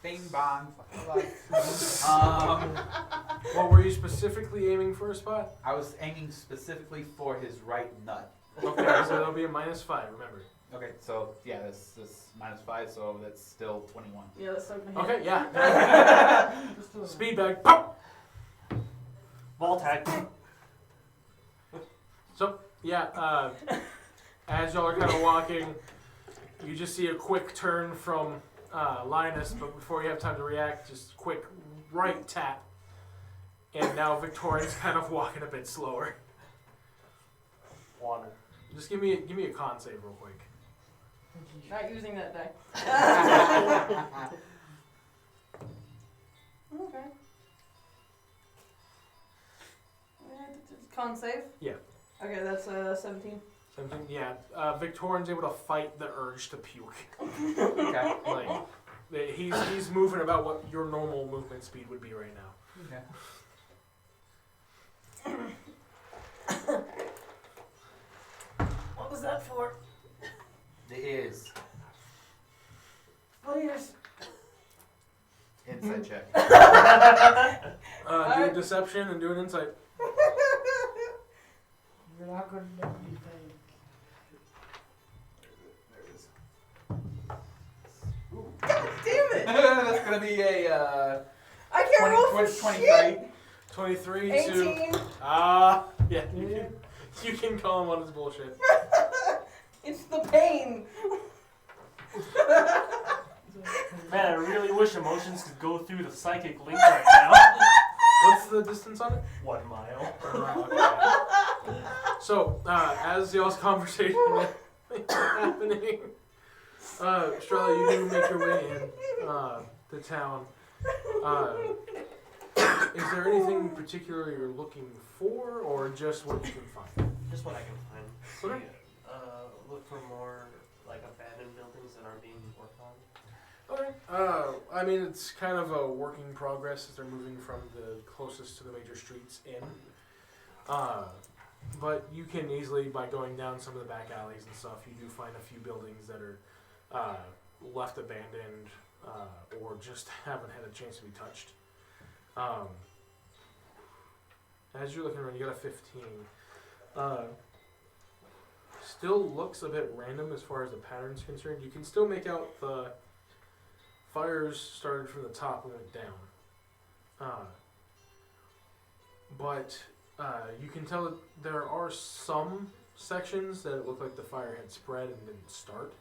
[SPEAKER 2] Bing bong.
[SPEAKER 1] What were you specifically aiming for a spot?
[SPEAKER 2] I was aiming specifically for his right nut.
[SPEAKER 1] Okay, so that'll be a -5. Remember.
[SPEAKER 2] Okay, so yeah, that's -5, so that's still 21.
[SPEAKER 5] Yeah, that's not gonna hit.
[SPEAKER 1] Okay, yeah.
[SPEAKER 6] Just a
[SPEAKER 1] Speed bag. Pop!
[SPEAKER 3] Voltec.
[SPEAKER 1] So yeah, as y'all are kind of walking, you just see a quick turn from Linus, but before you have time to react, just quick right tap, and now Victorian's kind of walking a bit slower.
[SPEAKER 3] Water.
[SPEAKER 1] Just give me a con save real quick.
[SPEAKER 5] Not using that die. Okay. Con save?
[SPEAKER 1] Yeah.
[SPEAKER 5] Okay, that's 17.
[SPEAKER 1] 17. Yeah, Victorian's able to fight the urge to puke.
[SPEAKER 2] Okay.
[SPEAKER 1] Like he's moving about what your normal movement speed would be right now.
[SPEAKER 2] Okay.
[SPEAKER 5] What was that for?
[SPEAKER 2] The is
[SPEAKER 5] Players.
[SPEAKER 2] inside check.
[SPEAKER 1] Do a
[SPEAKER 5] Alright.
[SPEAKER 1] deception and do an insight.
[SPEAKER 6] You're not going to know anything.
[SPEAKER 2] There it is.
[SPEAKER 5] God damn it!
[SPEAKER 2] That's gonna be a
[SPEAKER 5] I can't roll for shit!
[SPEAKER 1] 23 to
[SPEAKER 5] 18.
[SPEAKER 1] yeah. You can call him on his bullshit.
[SPEAKER 5] It's the pain.
[SPEAKER 3] Man, I really wish emotions could go through the psychic link right now.
[SPEAKER 1] What's the distance on it?
[SPEAKER 3] 1 mile.
[SPEAKER 1] Okay. So, as y'all's conversation is happening, Strella, you do make your way in to town. Is there anything particular you're looking for, or just what you can find?
[SPEAKER 3] Just what I can find.
[SPEAKER 1] Okay.
[SPEAKER 3] See, look for more like abandoned buildings that are being worked on.
[SPEAKER 1] Okay. I mean, it's kind of a work in progress as they're moving from the closest to the major streets in. But you can easily, by going down some of the back alleys and stuff, you do find a few buildings that are left abandoned or just haven't had a chance to be touched. As you're looking around, you got a 15. still looks a bit random as far as the pattern's concerned. You can still make out the fires started from the top and went down. But you can tell that there are some sections that it looked like the fire had spread and didn't start.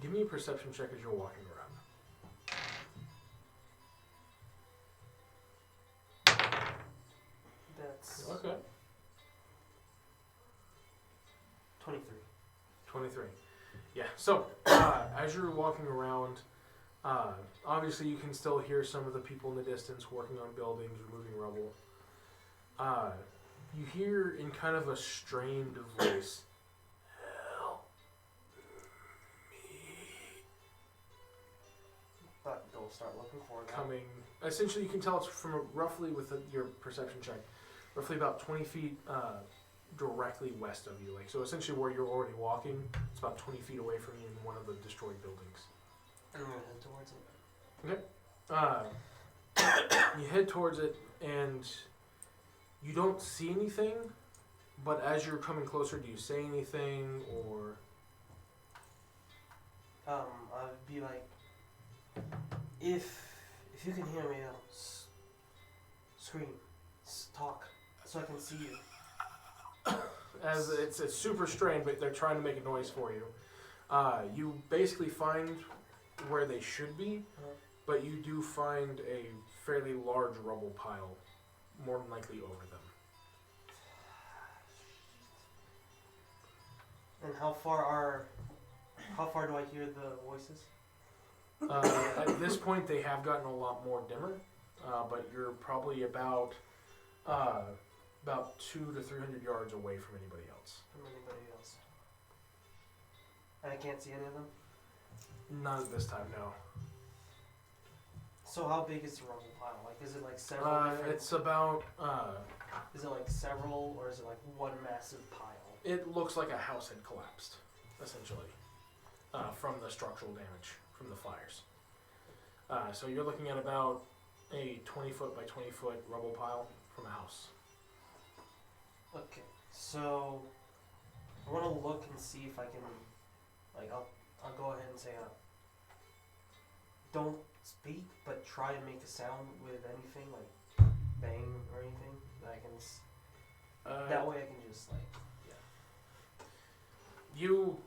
[SPEAKER 1] Give me a perception check as you're walking around.
[SPEAKER 3] That's
[SPEAKER 1] Okay.
[SPEAKER 3] 23.
[SPEAKER 1] 23. Yeah, so as you're walking around, obviously you can still hear some of the people in the distance working on buildings, removing rubble. You hear in kind of a strained voice, "Help me,"
[SPEAKER 3] But go start looking for that.
[SPEAKER 1] coming. Essentially, you can tell it's from roughly, with your perception check, roughly about 20 feet directly west of you. Like, so essentially where you're already walking, it's about 20 feet away from you in one of the destroyed buildings.
[SPEAKER 3] I'm gonna head towards it.
[SPEAKER 1] You head towards it, and you don't see anything, but as you're coming closer, do you say anything, or...
[SPEAKER 3] I'd be like, if you can hear me, scream, talk, so I can see you.
[SPEAKER 1] As it's super strained, but they're trying to make a noise for you. You basically find where they should be, but you do find a fairly large rubble pile, more than likely over them.
[SPEAKER 3] And how far do I hear the voices?
[SPEAKER 1] At this point, they have gotten a lot more dimmer, but you're probably about 200 to 300 yards away from anybody else.
[SPEAKER 3] From anybody else? And I can't see any of them?
[SPEAKER 1] Not at this time, no.
[SPEAKER 3] So how big is the rubble pile? Like, is it like several different...
[SPEAKER 1] It's about,
[SPEAKER 3] Is it like several, or is it like one massive pile?
[SPEAKER 1] it looks like a house had collapsed, essentially, from the structural damage from the fires. So you're looking at about a 20 foot by 20 foot rubble pile from a house.
[SPEAKER 3] Okay, so I want to look and see if I can, like, I'll go ahead and say, don't speak, but try and make a sound with anything, like bang or anything that I can. That way I can just like.
[SPEAKER 1] You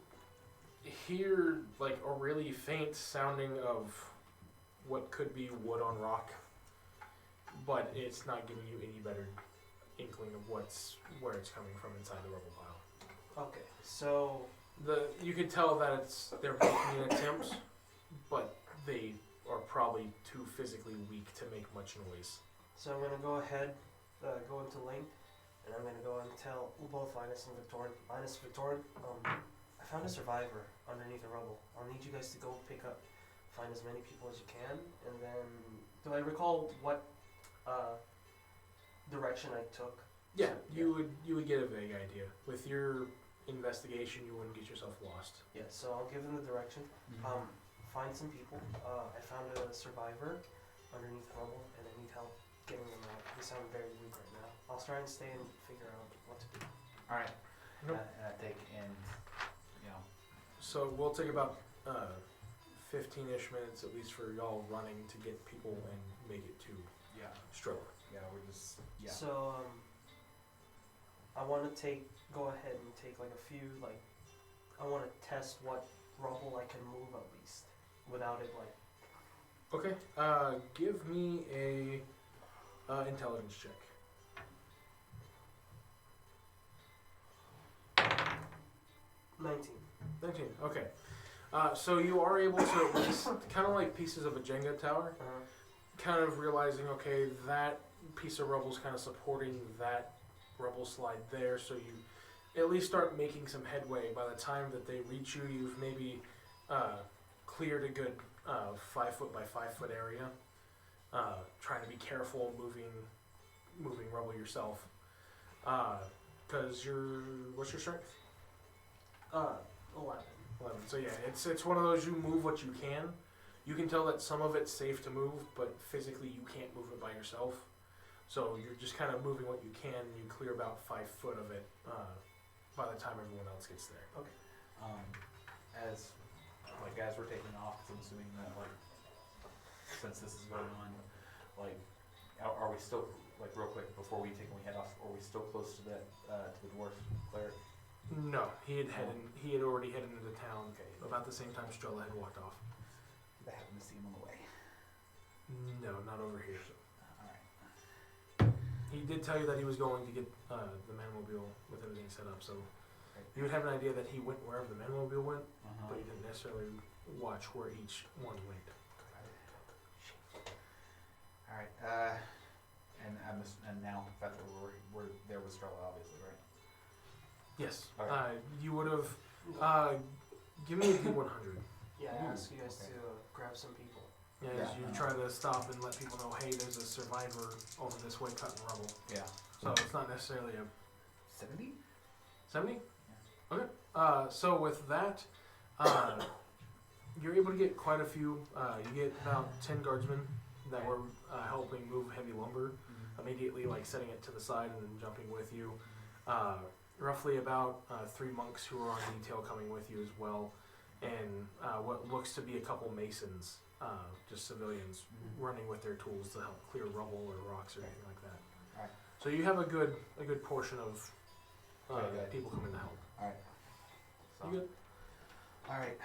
[SPEAKER 1] hear like a really faint sounding of what could be wood on rock, but it's not giving you any better inkling of where it's coming from inside the rubble pile.
[SPEAKER 3] Okay, so
[SPEAKER 1] You could tell that they're making an attempt, but they are probably too physically weak to make much noise.
[SPEAKER 3] I'm gonna go ahead, go into Link, and I'm gonna go and tell both Linus and Victorin. Linus, Victorin, I found a survivor underneath the rubble. I'll need you guys to go find as many people as you can, and then do I recall what direction I took?
[SPEAKER 1] Yeah, you would get a vague idea. With your investigation, you wouldn't get yourself lost.
[SPEAKER 3] Yeah, so I'll give them the direction. Find some people. I found a survivor underneath the rubble, and I need help getting them out. They sound very weak right now. I'll try and stay and figure out what to do.
[SPEAKER 2] All right.
[SPEAKER 1] Nope.
[SPEAKER 2] And I take
[SPEAKER 1] So we'll take about 15-ish minutes at least for y'all running to get people and make it to Stroke.
[SPEAKER 2] Yeah, we're just
[SPEAKER 3] So I want to go ahead and take like a few I want to test what rubble I can move at least without it like.
[SPEAKER 1] Okay. Give me a intelligence check.
[SPEAKER 3] 19.
[SPEAKER 1] 19. Okay. So you are able to at least, kind of like pieces of a Jenga tower, kind of realizing, okay, that piece of rubble is kind of supporting that rubble slide there, so you at least start making some headway. By the time that they reach you, you've maybe cleared a good 5 foot by 5 foot area, trying to be careful moving rubble yourself. Because what's your strength?
[SPEAKER 3] 11.
[SPEAKER 1] 11. So yeah, it's one of those, you move what you can. You can tell that some of it's safe to move, but physically you can't move it by yourself. So you're just kind of moving what you can, and you clear about 5 foot of it by the time everyone else gets there.
[SPEAKER 2] As we're taking off, 'cause I'm assuming that since this is going on, are we still real quick before we head off? Are we still close to that to the dwarf cleric?
[SPEAKER 1] No, he had already headed into town about the same time Strella had walked off.
[SPEAKER 2] I happened to see him on the way.
[SPEAKER 1] No, not over here.
[SPEAKER 2] All right.
[SPEAKER 1] He did tell you that he was going to get the manmobile with everything set up, so
[SPEAKER 2] Right.
[SPEAKER 1] you would have an idea that he went wherever the manmobile went,
[SPEAKER 2] Uh-huh.
[SPEAKER 1] but you didn't necessarily watch where each one went.
[SPEAKER 2] All right. And now the fact that we're there with Strella, obviously, right?
[SPEAKER 1] Yes.
[SPEAKER 2] Okay.
[SPEAKER 1] You would have. Give me a D100.
[SPEAKER 3] Yeah, I
[SPEAKER 2] Ooh,
[SPEAKER 3] asked you guys
[SPEAKER 2] okay.
[SPEAKER 3] to grab some people.
[SPEAKER 1] As
[SPEAKER 2] Yeah.
[SPEAKER 1] you try to stop and let people know, hey, there's a survivor over this way cutting rubble.
[SPEAKER 2] Yeah.
[SPEAKER 1] So it's not necessarily a
[SPEAKER 2] 70?
[SPEAKER 1] 70? Okay. So with that, you're able to get quite a few. You get about 10 guardsmen that were helping move heavy lumber, immediately setting it to the side and then jumping with you. Roughly about 3 monks who are on detail coming with you as well, and what looks to be a couple masons, just civilians, running with their tools to help clear rubble or rocks or anything like that.
[SPEAKER 2] Alright.
[SPEAKER 1] So you have a good portion of
[SPEAKER 2] Okay.
[SPEAKER 1] people coming to help.
[SPEAKER 2] All right. So,
[SPEAKER 1] You good?
[SPEAKER 2] all right.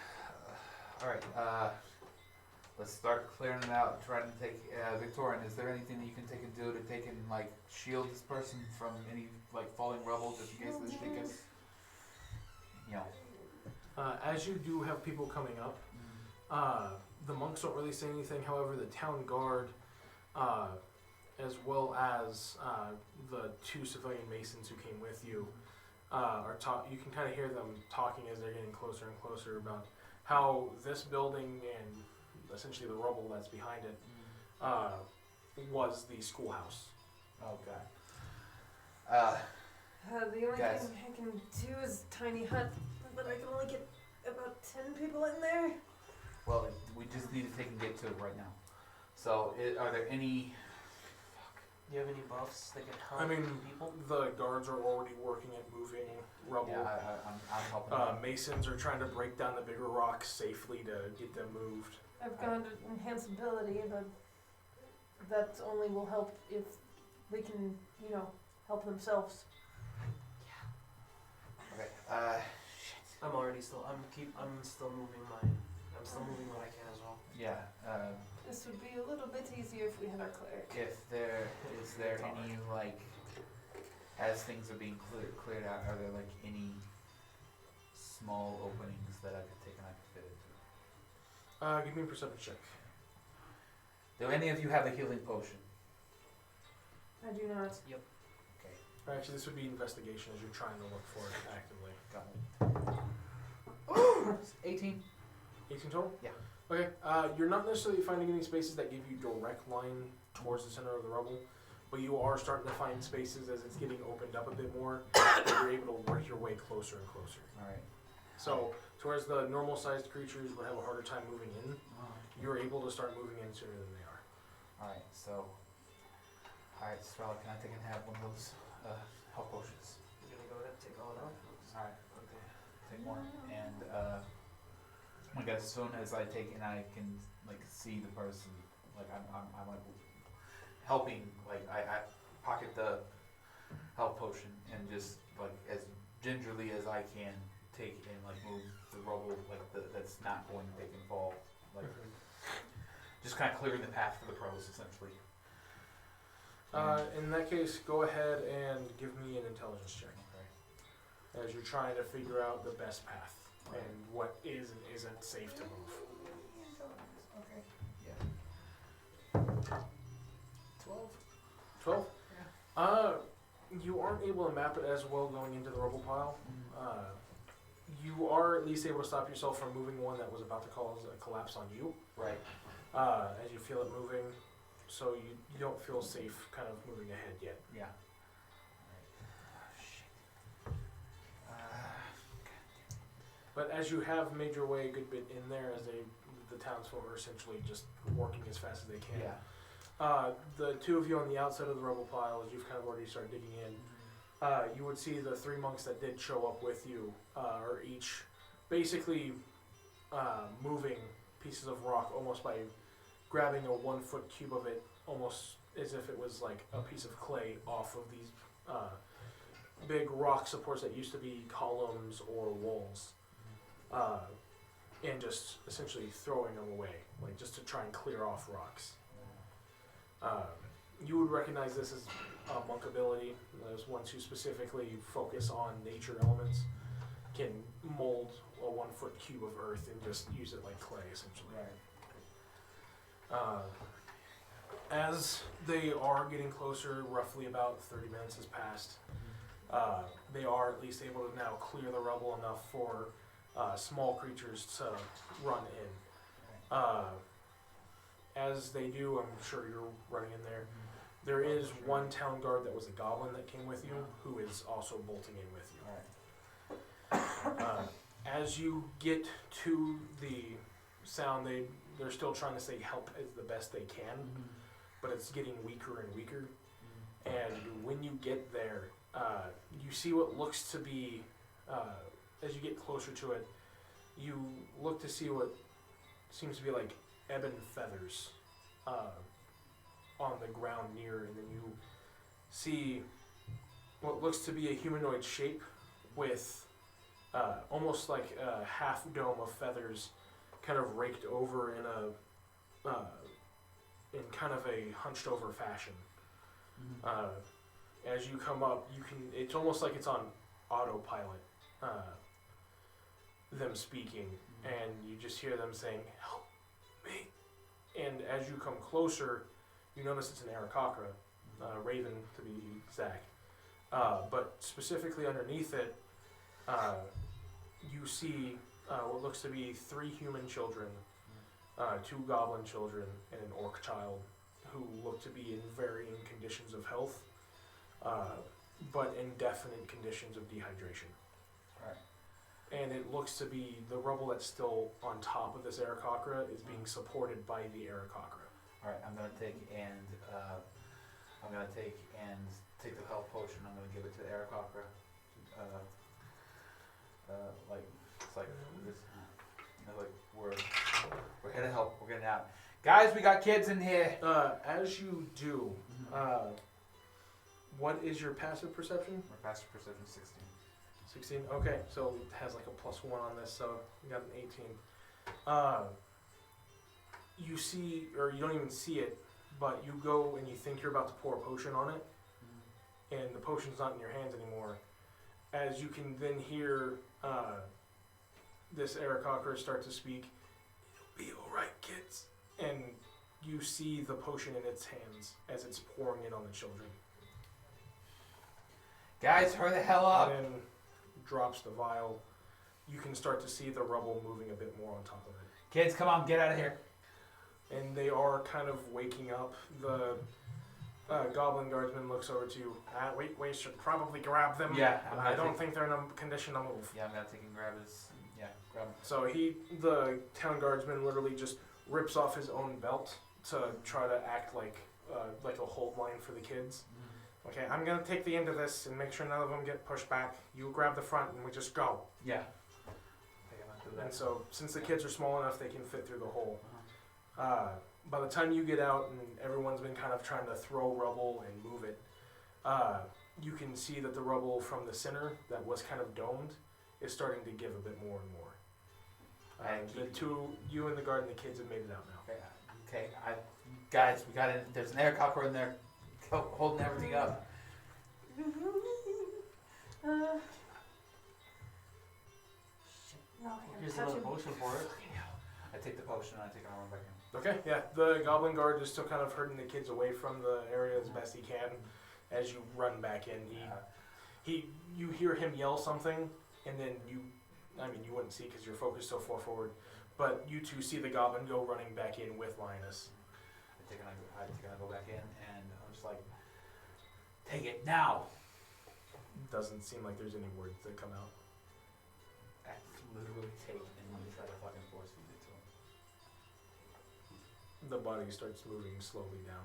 [SPEAKER 2] Let's start clearing it out. Trying to take Victorian. Is there anything that you can take and do to take and shield this person from any falling rubble, just in case this shit gets,
[SPEAKER 1] As you do have people coming up, the monks don't really say anything. However, the town guard, as well as the 2 civilian masons who came with you, you can kind of hear them talking as they're getting closer and closer about how this building and essentially the rubble that's behind it was the schoolhouse.
[SPEAKER 2] Oh god.
[SPEAKER 5] The only
[SPEAKER 2] Guys.
[SPEAKER 5] thing I can do is tiny hut, but I can only get about 10 people in there.
[SPEAKER 2] Well, we just need to take and get to it right now. So, are there any?
[SPEAKER 3] Do you have any buffs that can help
[SPEAKER 1] I mean,
[SPEAKER 3] people?
[SPEAKER 1] the guards are already working at moving rubble.
[SPEAKER 2] Yeah, I'm helping. them.
[SPEAKER 1] Masons are trying to break down the bigger rocks safely to get them moved.
[SPEAKER 5] I've gone to enhance ability, but that only will help if they can, help themselves.
[SPEAKER 2] Okay.
[SPEAKER 3] I'm already still. I'm still moving mine. I'm still moving what I can as well.
[SPEAKER 2] Yeah.
[SPEAKER 5] This would be a little bit easier if we had our cleric.
[SPEAKER 2] Is there any as things are being cleared out, are there any small openings that I could take and I could fit into?
[SPEAKER 1] Give me a perception check.
[SPEAKER 2] Do any of you have a healing potion?
[SPEAKER 5] I do not.
[SPEAKER 1] Or actually, this would be investigation as you're trying to look for it actively.
[SPEAKER 2] Got it. 18.
[SPEAKER 1] 18 total?
[SPEAKER 2] Yeah.
[SPEAKER 1] Okay. You're not necessarily finding any spaces that give you direct line towards the center of the rubble, but you are starting to find spaces as it's getting opened up a bit more. You're able to work your way closer and closer.
[SPEAKER 2] All right.
[SPEAKER 1] So, towards the normal-sized creatures would have a harder time moving in, you're able to start moving in sooner than they are.
[SPEAKER 2] All right. So. All right, Strella, can I take and have one of those health potions?
[SPEAKER 3] You're gonna go ahead and take all out.
[SPEAKER 2] All right.
[SPEAKER 3] Okay.
[SPEAKER 2] Take more. And as soon as I take and I can see the person, I'm helping. I pocket the health potion and just as gingerly as I can take and move the rubble that's not going to take and fall. Just kind of clearing the path for the pros essentially.
[SPEAKER 1] In that case, go ahead and give me an intelligence check
[SPEAKER 2] Okay.
[SPEAKER 1] as you're trying to figure out the best path and what is and isn't safe to move.
[SPEAKER 5] Okay.
[SPEAKER 2] Yeah. 12.
[SPEAKER 1] 12? You aren't able to map it as well going into the rubble pile. You are at least able to stop yourself from moving one that was about to cause a collapse on you.
[SPEAKER 2] Right.
[SPEAKER 1] As you feel it moving, so you don't feel safe kind of moving ahead yet.
[SPEAKER 2] Yeah.
[SPEAKER 1] But as you have made your way a good bit in there, as the townsfolk are essentially just working as fast as they can,
[SPEAKER 2] Yeah.
[SPEAKER 1] The two of you on the outside of the rubble pile, as you've kind of already started digging in, you would see the three monks that did show up with you are each basically moving pieces of rock almost by grabbing a 1 foot cube of it, almost as if it was like a piece of clay off of these big rock supports that used to be columns or walls, and just essentially throwing them away, like just to try and clear off rocks. You would recognize this as a monk ability. Those ones who specifically focus on nature elements can mold a 1 foot cube of earth and just use it like clay, essentially. As they are getting closer, roughly about 30 minutes has passed. They are at least able to now clear the rubble enough for small creatures to run in. As they do, I'm sure you're running in there. There is one town guard that was a goblin that came with you, who is also bolting in with you. As you get to the sound, they're still trying to say help as the best they can, but it's getting weaker and weaker. And when you get there, you see what looks to be, as you get closer to it, you look to see what seems to be like ebon feathers on the ground near, and then you see what looks to be a humanoid shape with almost like a half dome of feathers kind of raked over in kind of a hunched over fashion. As you come up, it's almost like it's on autopilot, them speaking, and you just hear them saying, "Help me." And as you come closer, you notice it's an Aarakocra, raven to be exact. But specifically underneath it, you see what looks to be 3 human children, 2 goblin children, and an orc child, who look to be in varying conditions of health, but indefinite conditions of dehydration. And it looks to be the rubble that's still on top of this Aarakocra is being supported by the Aarakocra.
[SPEAKER 2] Alright, I'm gonna take the health potion. I'm gonna give it to the Aarakocra. It's like this. Like we're here to help. We're getting out, guys. We got kids in here.
[SPEAKER 1] As you do, what is your passive perception?
[SPEAKER 2] My passive perception is 16.
[SPEAKER 1] 16? Okay, so it has like a +1 on this, so you got an 18. You see, or you don't even see it, but you go and you think you're about to pour a potion on it, and the potion's not in your hands anymore. As you can then hear this Aarakocra start to speak, "It'll be alright, kids." And you see the potion in its hands as it's pouring in on the children.
[SPEAKER 2] Guys, hurry the hell up!
[SPEAKER 1] And then drops the vial. You can start to see the rubble moving a bit more on top of it.
[SPEAKER 2] Kids, come on, get out of here.
[SPEAKER 1] And they are kind of waking up. The goblin guardsman looks over to you. We should probably grab them.
[SPEAKER 2] Yeah,
[SPEAKER 1] I don't think they're in a condition to move.
[SPEAKER 2] Yeah, I'm gonna take and grab his. Yeah, grab him.
[SPEAKER 1] So the town guardsman literally just rips off his own belt to try to act like a hold line for the kids. Okay, I'm gonna take the end of this and make sure none of them get pushed back. You grab the front and we just go.
[SPEAKER 2] Yeah. Okay, I'm gonna do that.
[SPEAKER 1] And so, since the kids are small enough, they can fit through the hole. By the time you get out and everyone's been kind of trying to throw rubble and move it, you can see that the rubble from the center that was kind of domed is starting to give a bit more and more. You and the guard and the kids have made it out now.
[SPEAKER 2] Okay, guys, we got it. There's an Aarakocra in there, holding everything up.
[SPEAKER 5] No, I
[SPEAKER 3] Here's
[SPEAKER 5] gotta touch
[SPEAKER 3] another
[SPEAKER 5] him.
[SPEAKER 3] potion for it.
[SPEAKER 2] I take the potion and I take it and run back in.
[SPEAKER 1] Okay, yeah, the goblin guard is still kind of herding the kids away from the area as best he can. As you run back in, you hear him yell something, and then you wouldn't see because you're focused so far forward, but you two see the goblin go running back in with Linus.
[SPEAKER 2] I take and I go back in, and I'm just like, take it now.
[SPEAKER 1] Doesn't seem like there's any words that come out.
[SPEAKER 2] I literally take and let me try to fucking force feed it to him.
[SPEAKER 1] The body starts moving slowly down.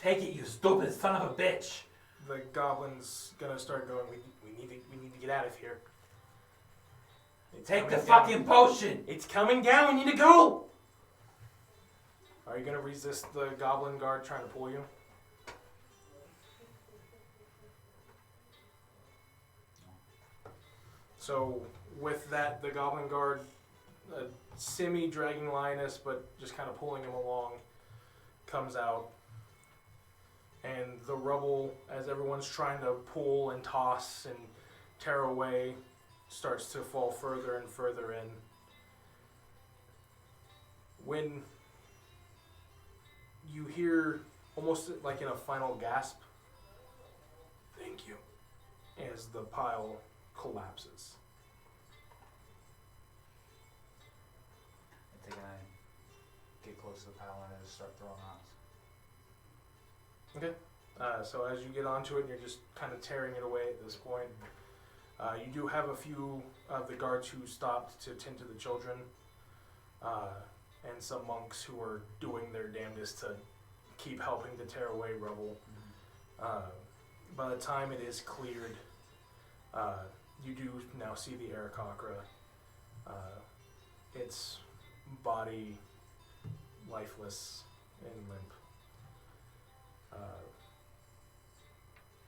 [SPEAKER 2] Take it, you stupid son of a bitch.
[SPEAKER 1] The goblin's gonna start going. We need to get out of here. It's
[SPEAKER 2] Take the
[SPEAKER 1] coming down.
[SPEAKER 2] fucking potion.
[SPEAKER 1] It's coming down. We need to go. Are you gonna resist the goblin guard trying to pull you? So with that, the goblin guard, semi-dragging Linus, but just kind of pulling him along, comes out. And the rubble, as everyone's trying to pull and toss and tear away, starts to fall further and further in. When you hear, almost like in a final gasp, "Thank you," as the pile collapses.
[SPEAKER 2] I think I get close to the pile and I just start throwing rocks.
[SPEAKER 1] Okay. So as you get onto it, and you're just kind of tearing it away at this point. You do have a few of the guards who stopped to tend to the children, and some monks who are doing their damnedest to keep helping to tear away rubble. By the time it is cleared, you do now see the Aarakocra. Its body lifeless and limp.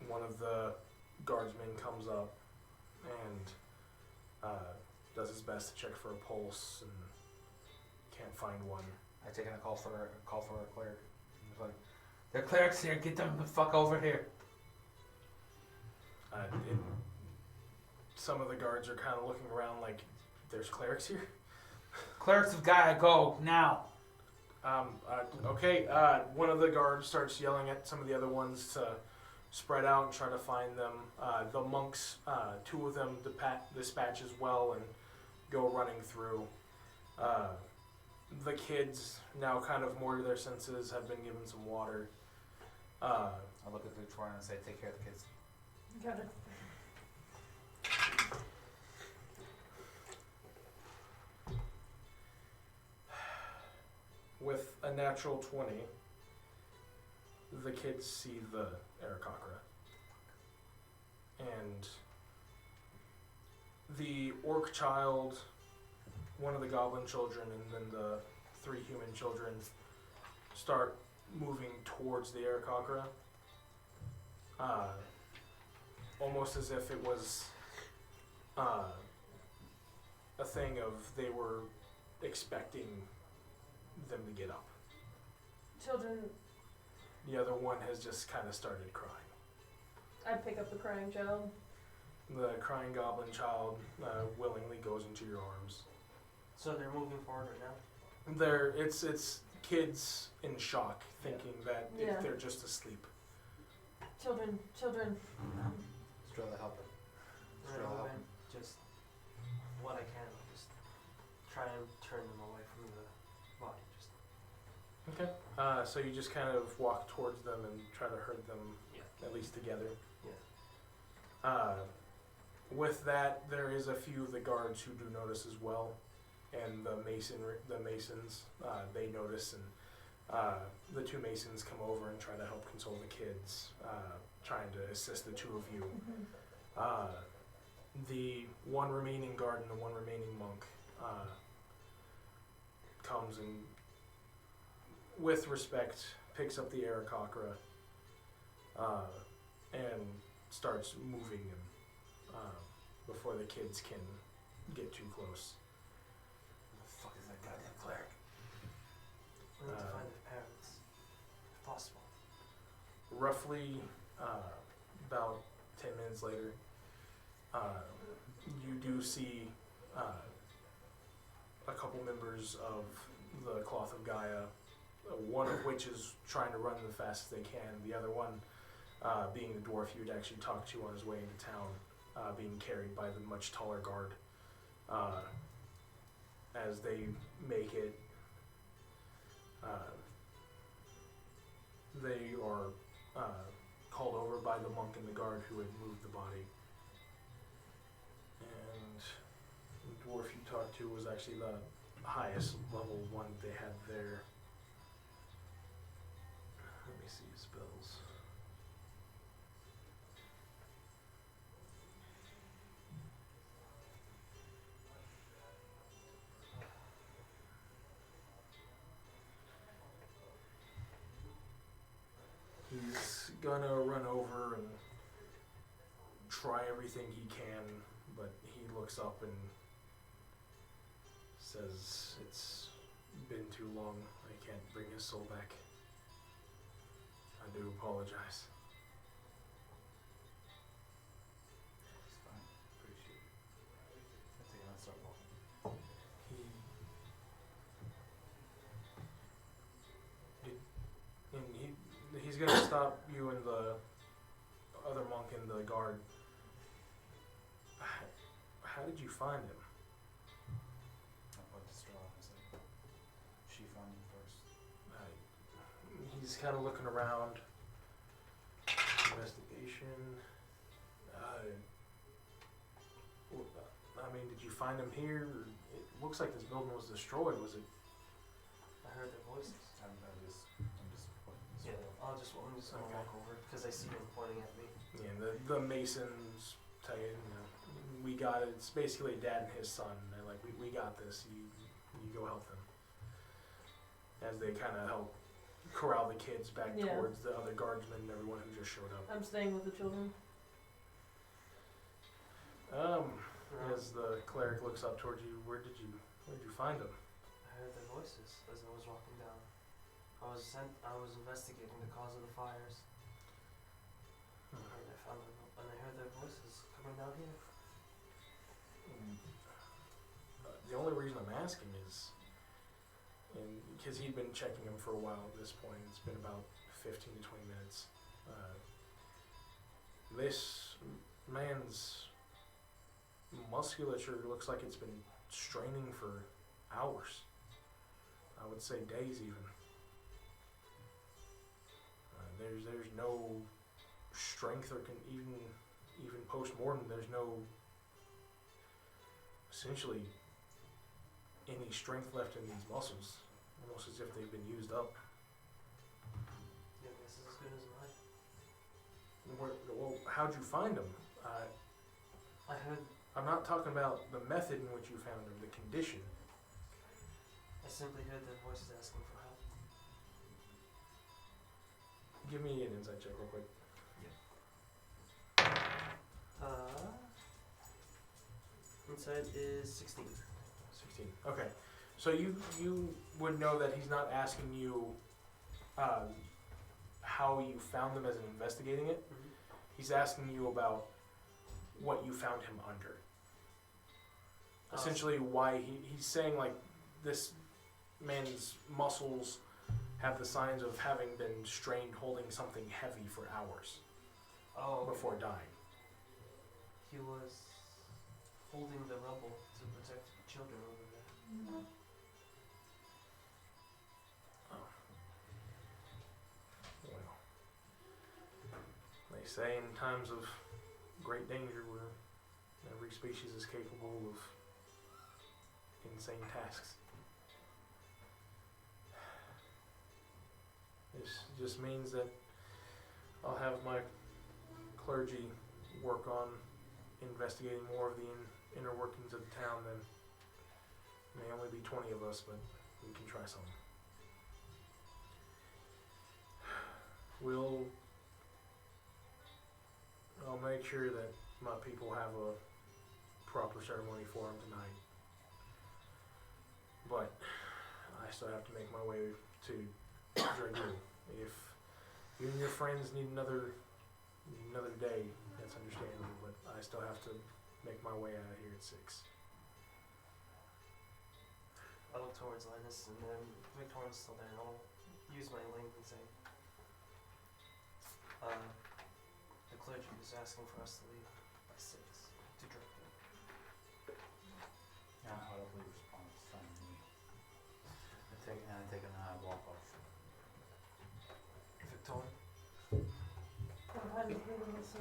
[SPEAKER 1] One of the guardsmen comes up and does his best to check for a pulse and can't find one.
[SPEAKER 2] I take in a call for a cleric. He's like, "There are clerics here. Get them the fuck over here."
[SPEAKER 1] Some of the guards are kind of looking around like, "There's clerics here."
[SPEAKER 2] Clerics have gotta go now.
[SPEAKER 1] Okay. One of the guards starts yelling at some of the other ones to spread out and try to find them. The monks, two of them dispatch as well and go running through. The kids, now kind of more to their senses, have been given some water.
[SPEAKER 2] I look at the Victorian and say, "Take care of the kids."
[SPEAKER 5] Got it.
[SPEAKER 1] With a natural 20, the kids see the Aarakocra. And the orc child, one of the goblin children, and then the 3 human children start moving towards the Aarakocra. Almost as if it was a thing of they were expecting them to get up.
[SPEAKER 5] Children,
[SPEAKER 1] The other one has just kind of started crying.
[SPEAKER 5] I pick up the crying child.
[SPEAKER 1] The crying goblin child willingly goes into your arms.
[SPEAKER 3] So they're moving forward right now?
[SPEAKER 1] It's kids in shock, thinking that
[SPEAKER 5] Yeah.
[SPEAKER 1] they're just asleep.
[SPEAKER 5] Children.
[SPEAKER 2] Straight to help them.
[SPEAKER 3] I'm
[SPEAKER 2] Straight
[SPEAKER 3] gonna
[SPEAKER 2] to
[SPEAKER 3] move
[SPEAKER 2] help
[SPEAKER 3] in,
[SPEAKER 2] them.
[SPEAKER 3] just what I can, just try and turn them away from the body. Just
[SPEAKER 1] Okay. So you just kind of walk towards them and try to herd them
[SPEAKER 3] Yeah.
[SPEAKER 1] at least together.
[SPEAKER 3] Yeah.
[SPEAKER 1] With that, there is a few of the guards who do notice as well, and the masons, they notice, and the 2 masons come over and try to help console the kids, trying to assist the 2 of you. The 1 remaining guard and the 1 remaining monk comes and, with respect, picks up the Aarakocra and starts moving him before the kids can get too close.
[SPEAKER 2] Who the fuck is that goddamn cleric?
[SPEAKER 3] we need to find the parents, if possible.
[SPEAKER 1] Roughly about 10 minutes later, you do see a couple members of the Cloth of Gaia, one of which is trying to run the fastest they can, the other one being the dwarf you had actually talked to on his way into town, being carried by the much taller guard. As they make it, they are called over by the monk and the guard who had moved the body. And the dwarf you talked to was actually the highest level one they had there. Let me me see his spells. He's gonna run over and try everything he can, but he looks up and says, "It's been too long. I can't bring his soul back. I do apologize."
[SPEAKER 2] It's fine. Appreciate it. I think I'm gonna start walking.
[SPEAKER 1] He's gonna stop you and the other monk and the guard. How did you find him?
[SPEAKER 2] I put the straw in his head. She found him first.
[SPEAKER 1] He's kind of looking around. Investigation. I mean, did you find him here? It looks like this building was destroyed. Was it?
[SPEAKER 3] I heard their voices.
[SPEAKER 2] I'm just pointing this
[SPEAKER 3] Yeah,
[SPEAKER 2] way.
[SPEAKER 3] I'm just gonna
[SPEAKER 1] Okay.
[SPEAKER 3] walk over because I see them pointing at me.
[SPEAKER 1] Yeah, the masons tell you, we got it. It's basically dad and his son. They're like, we got this. You go help them. As they kind of help corral the kids back
[SPEAKER 5] Yeah.
[SPEAKER 1] towards the other guardsmen and everyone who just showed up.
[SPEAKER 5] I'm staying with the children.
[SPEAKER 1] As the cleric looks up towards you, where did you find him?
[SPEAKER 3] I heard their voices as I was walking down. I was investigating the cause of the fires. And I heard their voices coming down here.
[SPEAKER 1] The only reason I'm asking is, and because he'd been checking him for a while at this point, it's been about 15 to 20 minutes. This man's musculature looks like it's been straining for hours. I would say days even. There's no strength or even post-mortem, there's no essentially any strength left in these muscles, almost as if they've been used up.
[SPEAKER 3] Yeah, this is as good as mine.
[SPEAKER 1] Well, how'd you find them?
[SPEAKER 3] I heard.
[SPEAKER 1] I'm not talking about the method in which you found them, the condition.
[SPEAKER 3] I simply heard their voices asking for help.
[SPEAKER 1] Give me an insight check real quick.
[SPEAKER 3] Inside is 16.
[SPEAKER 1] 16. Okay. So you would know that he's not asking you how you found them as in investigating it.
[SPEAKER 3] Mm-hmm.
[SPEAKER 1] He's asking you about what you found him under. Essentially why he's saying like this man's muscles have the signs of having been strained holding something heavy for hours before dying.
[SPEAKER 3] He was holding the rubble to protect the children over there.
[SPEAKER 1] Well, they say in times of great danger where every species is capable of insane tasks. This just means that I'll have my clergy work on investigating more of the inner workings of the town. Then may only be 20 of us, but we can try something. I'll make sure that my people have a proper ceremony for him tonight. But I still have to make my way to Dragoon. If you and your friends need another day, that's understandable, but I still have to make my way out of here at 6.
[SPEAKER 3] I look towards Linus, and then Victoria's still there, and I'll use my link and say, the clergy is asking for us to leave by 6 to Dragoon.
[SPEAKER 2] Yeah, I would have responded to fine with me. I take a walk off.
[SPEAKER 3] Victoria?
[SPEAKER 5] What time is it at 6?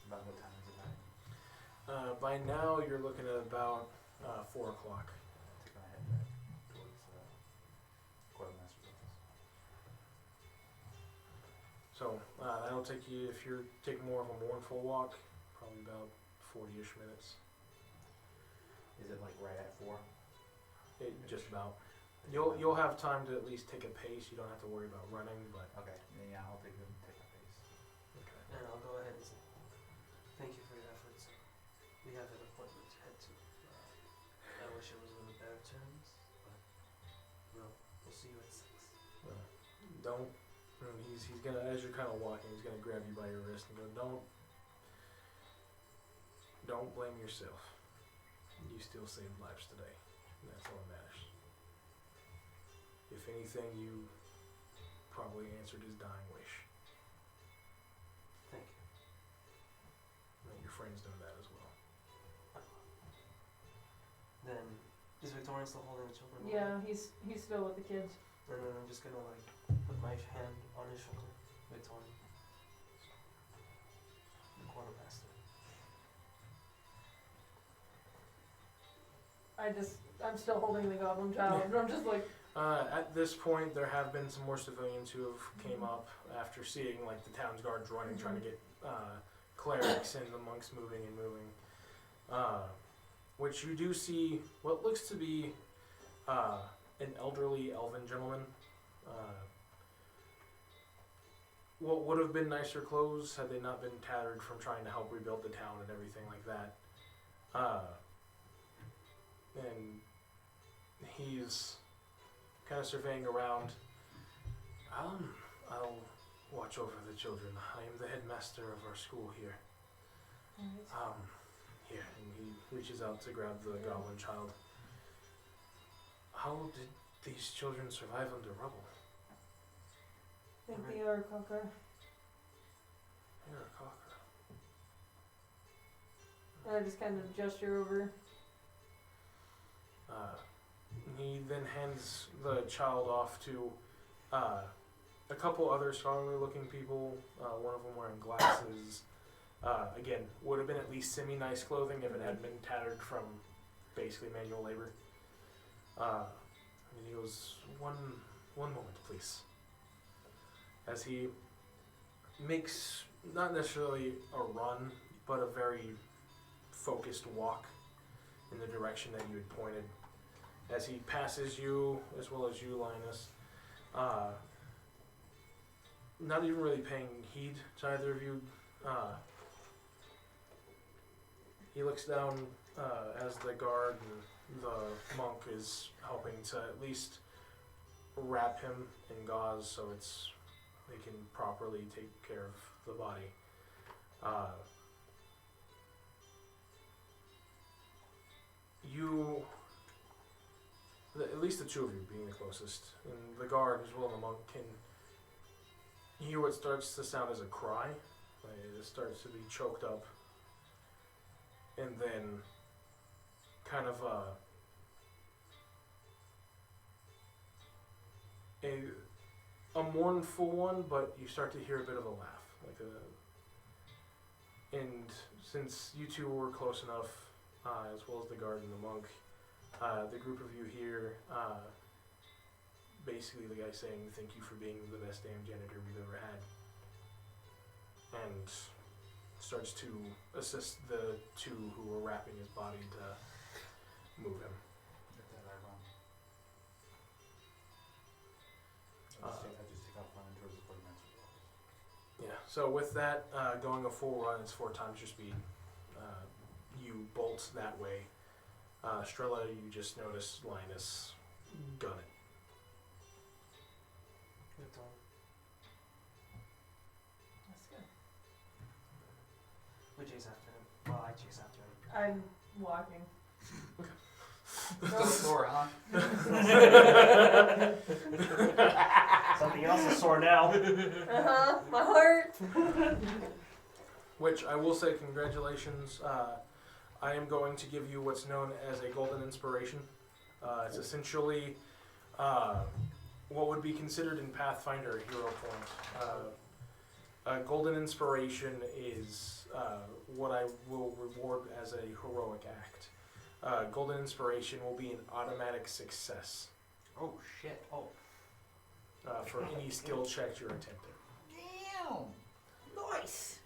[SPEAKER 2] About what time is it now?
[SPEAKER 1] By now, you're looking at about 4 o'clock.
[SPEAKER 2] Take my head back towards quartermaster's office.
[SPEAKER 1] So that'll take you, if you're taking more of a mournful walk, probably about 40-ish minutes.
[SPEAKER 2] Is it like right at 4?
[SPEAKER 1] Just about. You'll have time to at least take a pace. You don't have to worry about running, but
[SPEAKER 2] Okay. Yeah, I'll take a pace.
[SPEAKER 1] okay.
[SPEAKER 3] And I'll go ahead and say, thank you for your efforts. We have an appointment to head to. I wish it was on the better terms, but we'll see you at 6.
[SPEAKER 1] Don't. He's gonna, as you're kind of walking, he's gonna grab you by your wrist and go, don't blame yourself. You still saved lives today. And that's all that matters. If anything, you probably answered his dying wish.
[SPEAKER 3] Thank you.
[SPEAKER 1] And your friends know that as well.
[SPEAKER 3] Then, is Victorian still holding the children?
[SPEAKER 5] Yeah, he's still with the kids.
[SPEAKER 3] And then I'm just gonna like put my hand on his shoulder. Victorian. The quartermaster.
[SPEAKER 5] I'm still holding the goblin child. And I'm just like,
[SPEAKER 1] At this point, there have been some more civilians who have came up after seeing like the town's guards running, trying to get clerics and the monks moving. Which you do see what looks to be an elderly elven gentleman. What would have been nicer clothes had they not been tattered from trying to help rebuild the town and everything like that. And he's kind of surveying around. I'll watch over the children. I am the headmaster of our school here. Here, and he reaches out to grab the goblin child. How did these children survive under rubble?
[SPEAKER 5] I think they are Cocker.
[SPEAKER 1] You're a cocker.
[SPEAKER 5] And I just kind of gesture over.
[SPEAKER 1] He then hands the child off to a couple other scholarly-looking people. One of them wearing glasses. Again, would have been at least semi-nice clothing if it hadn't been tattered from basically manual labor. And he goes, one moment, please. As he makes not necessarily a run, but a very focused walk in the direction that you had pointed. As he passes you, as well as you, Linus, not even really paying heed to either of you, he looks down as the guard and the monk is helping to at least wrap him in gauze so they can properly take care of the body. At least the two of you being the closest, and the guard as well, the monk, can hear what starts to sound as a cry. It starts to be choked up, and then kind of a mournful one, but you start to hear a bit of a laugh, and since you two were close enough, as well as the guard and the monk, the group of you here, basically the guy saying thank you for being the best damn janitor we've ever had, and starts to assist the two who were wrapping his body to move him.
[SPEAKER 2] Get that eyebrow. I just take off running towards the quartermaster's office.
[SPEAKER 1] Yeah, so with that, going a full run is 4 times your speed. You bolt that way. Strella, you just notice Linus gun it.
[SPEAKER 3] Victorian.
[SPEAKER 5] That's good.
[SPEAKER 3] We chase after him. Well, I chase after him.
[SPEAKER 5] I'm walking.
[SPEAKER 2] Still sore, huh?
[SPEAKER 3] Something else is sore now.
[SPEAKER 5] My heart.
[SPEAKER 1] Which I will say, congratulations. I am going to give you what's known as a golden inspiration. It's essentially what would be considered in Pathfinder a hero point. A golden inspiration is what I will reward as a heroic act. Golden inspiration will be an automatic success
[SPEAKER 2] Oh shit. Oh.
[SPEAKER 1] for any skill check you're attempting.
[SPEAKER 2] town.
[SPEAKER 5] Nice.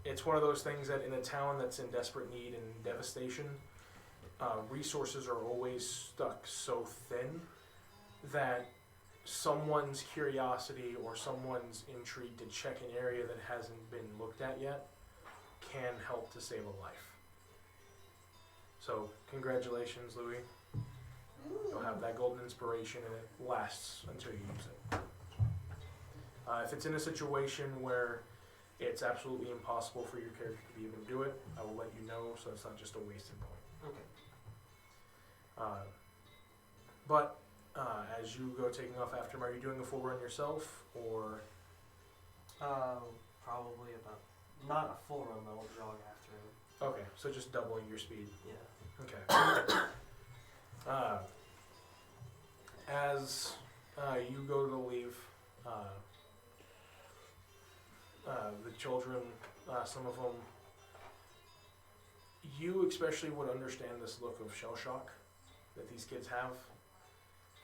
[SPEAKER 1] It's one of those things that in a town that's in desperate need and devastation, resources are always stuck so thin that someone's curiosity or someone's intrigue to check an area that hasn't been looked at yet can help to save a life. So, congratulations, Louis. You'll have that golden inspiration and it lasts until you use it. If it's in a situation where it's absolutely impossible for your character to be able to do it, I will let you know so it's not just a wasted point.
[SPEAKER 3] Okay.
[SPEAKER 1] But as you go taking off after him, are you doing a full run yourself, or?
[SPEAKER 3] Probably about, not a full run, but I'll jog after him.
[SPEAKER 1] Okay, so just doubling your speed.
[SPEAKER 3] Yeah.
[SPEAKER 1] Okay. As you go to leave, the children, some of them, you especially would understand this look of shell shock that these kids have,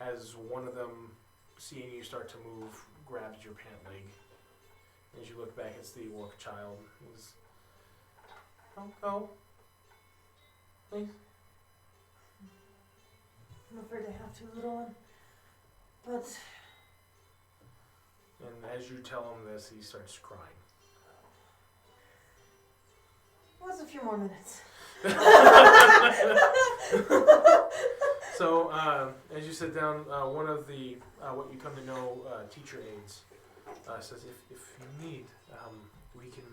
[SPEAKER 1] as one of them, seeing you start to move, grabs your pant leg. As you look back, it's the orc child. He's, don't go. Please.
[SPEAKER 5] I'm afraid I have to, little one. But
[SPEAKER 1] And as you tell him this, he starts crying.
[SPEAKER 5] what's a few more minutes?
[SPEAKER 1] So, as you sit down, one of the, what you come to know, teacher aides, says, if you need, we can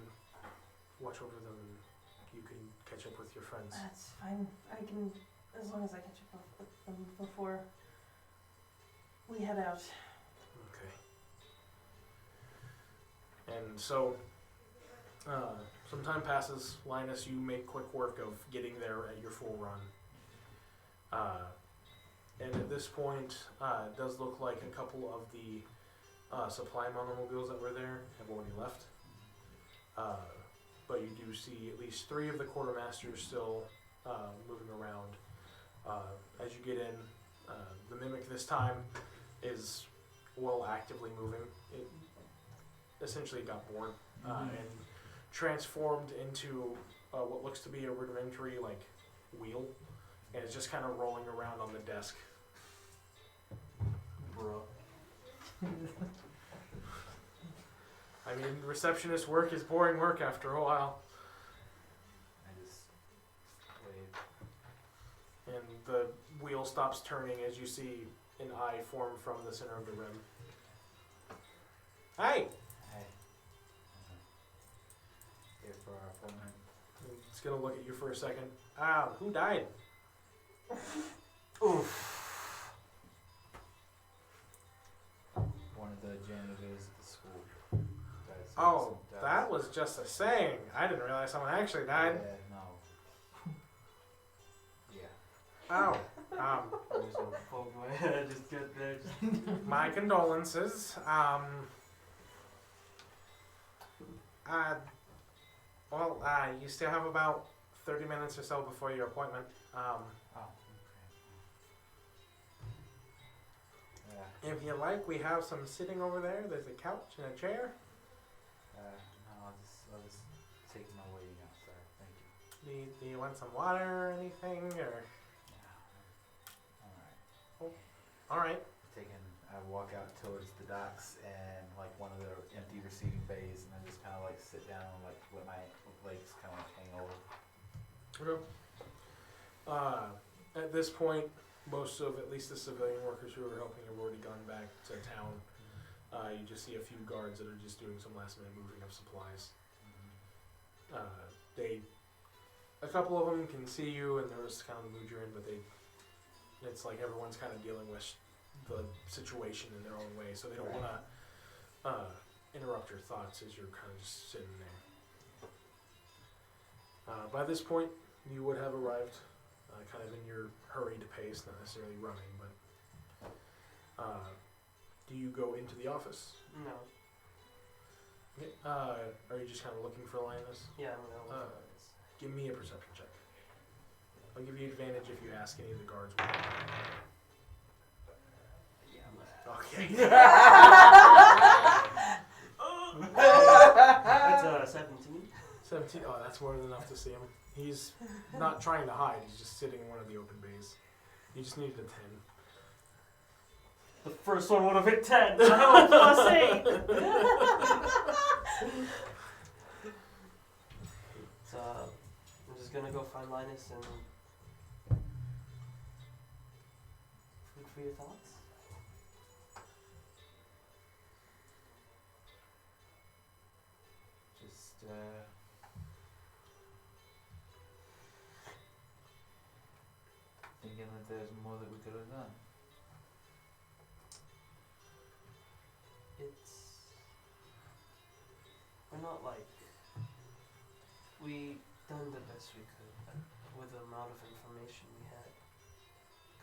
[SPEAKER 1] watch over them and you can catch up with your friends.
[SPEAKER 5] That's fine. I can, as long as I catch up with them before we head out.
[SPEAKER 1] Okay. And so, some time passes. Linus, you make quick work of getting there at your full run. And at this point, it does look like a couple of the supply monomobiles that were there have already left. But you do see at least 3 of the quartermasters still moving around. As you get in, the mimic this time is actively moving. It essentially got born and transformed into what looks to be a rudimentary wheel, and it's just kind of rolling around on the desk.
[SPEAKER 3] Bro.
[SPEAKER 1] I mean, receptionist work is boring work after a while.
[SPEAKER 2] I just wave.
[SPEAKER 1] And the wheel stops turning as you see an eye form from the center of the rim. Hey!
[SPEAKER 2] Hey. Here for our appointment.
[SPEAKER 1] It's gonna look at you for a second. Who died?
[SPEAKER 3] Oof.
[SPEAKER 2] One of the janitors at the school.
[SPEAKER 1] Oh, that was just a saying. I didn't realize someone actually died.
[SPEAKER 2] Yeah, no. Yeah.
[SPEAKER 1] Oh,
[SPEAKER 3] I'm just gonna poke my head, just get there.
[SPEAKER 1] my condolences. You still have about 30 minutes or so before your appointment.
[SPEAKER 2] Oh, okay. Yeah.
[SPEAKER 1] If you like, we have some sitting over there. There's a couch and a chair.
[SPEAKER 2] No, I'll just take my waiting outside. Thank you.
[SPEAKER 1] Do you want some water or anything? Or
[SPEAKER 2] Yeah. Alright.
[SPEAKER 1] all right.
[SPEAKER 2] I walk out towards the docks and one of the empty receiving bays, and I just kind of sit down and let my legs kind of hang over.
[SPEAKER 1] Okay. At this point, most of at least the civilian workers who are helping have already gone back to town. You just see a few guards that are just doing some last minute moving of supplies. A couple of them can see you and notice kind of the mood you're in, but it's like everyone's kind of dealing with the situation in their own way, so they don't want to interrupt your thoughts as you're kind of just sitting there. By this point, you would have arrived, kind of in your hurried pace, not necessarily running, but do you go into the office?
[SPEAKER 3] No.
[SPEAKER 1] Okay. Are you just kind of looking for Linus?
[SPEAKER 3] Yeah, I'm gonna look at this.
[SPEAKER 1] Give me a perception check. I'll give you advantage if you ask any of the guards.
[SPEAKER 3] Yeah, I'm
[SPEAKER 1] Okay. 17. Oh, that's more than enough to see him. He's not trying to hide. He's just sitting in one of the open bays. You just needed a 10.
[SPEAKER 3] The first one would have hit 10. I have a plus 8. So I'm just gonna go find Linus and food for your thoughts.
[SPEAKER 2] Just thinking that there's more that we could have done.
[SPEAKER 3] We're not like, we done the best we could with the amount of information we had,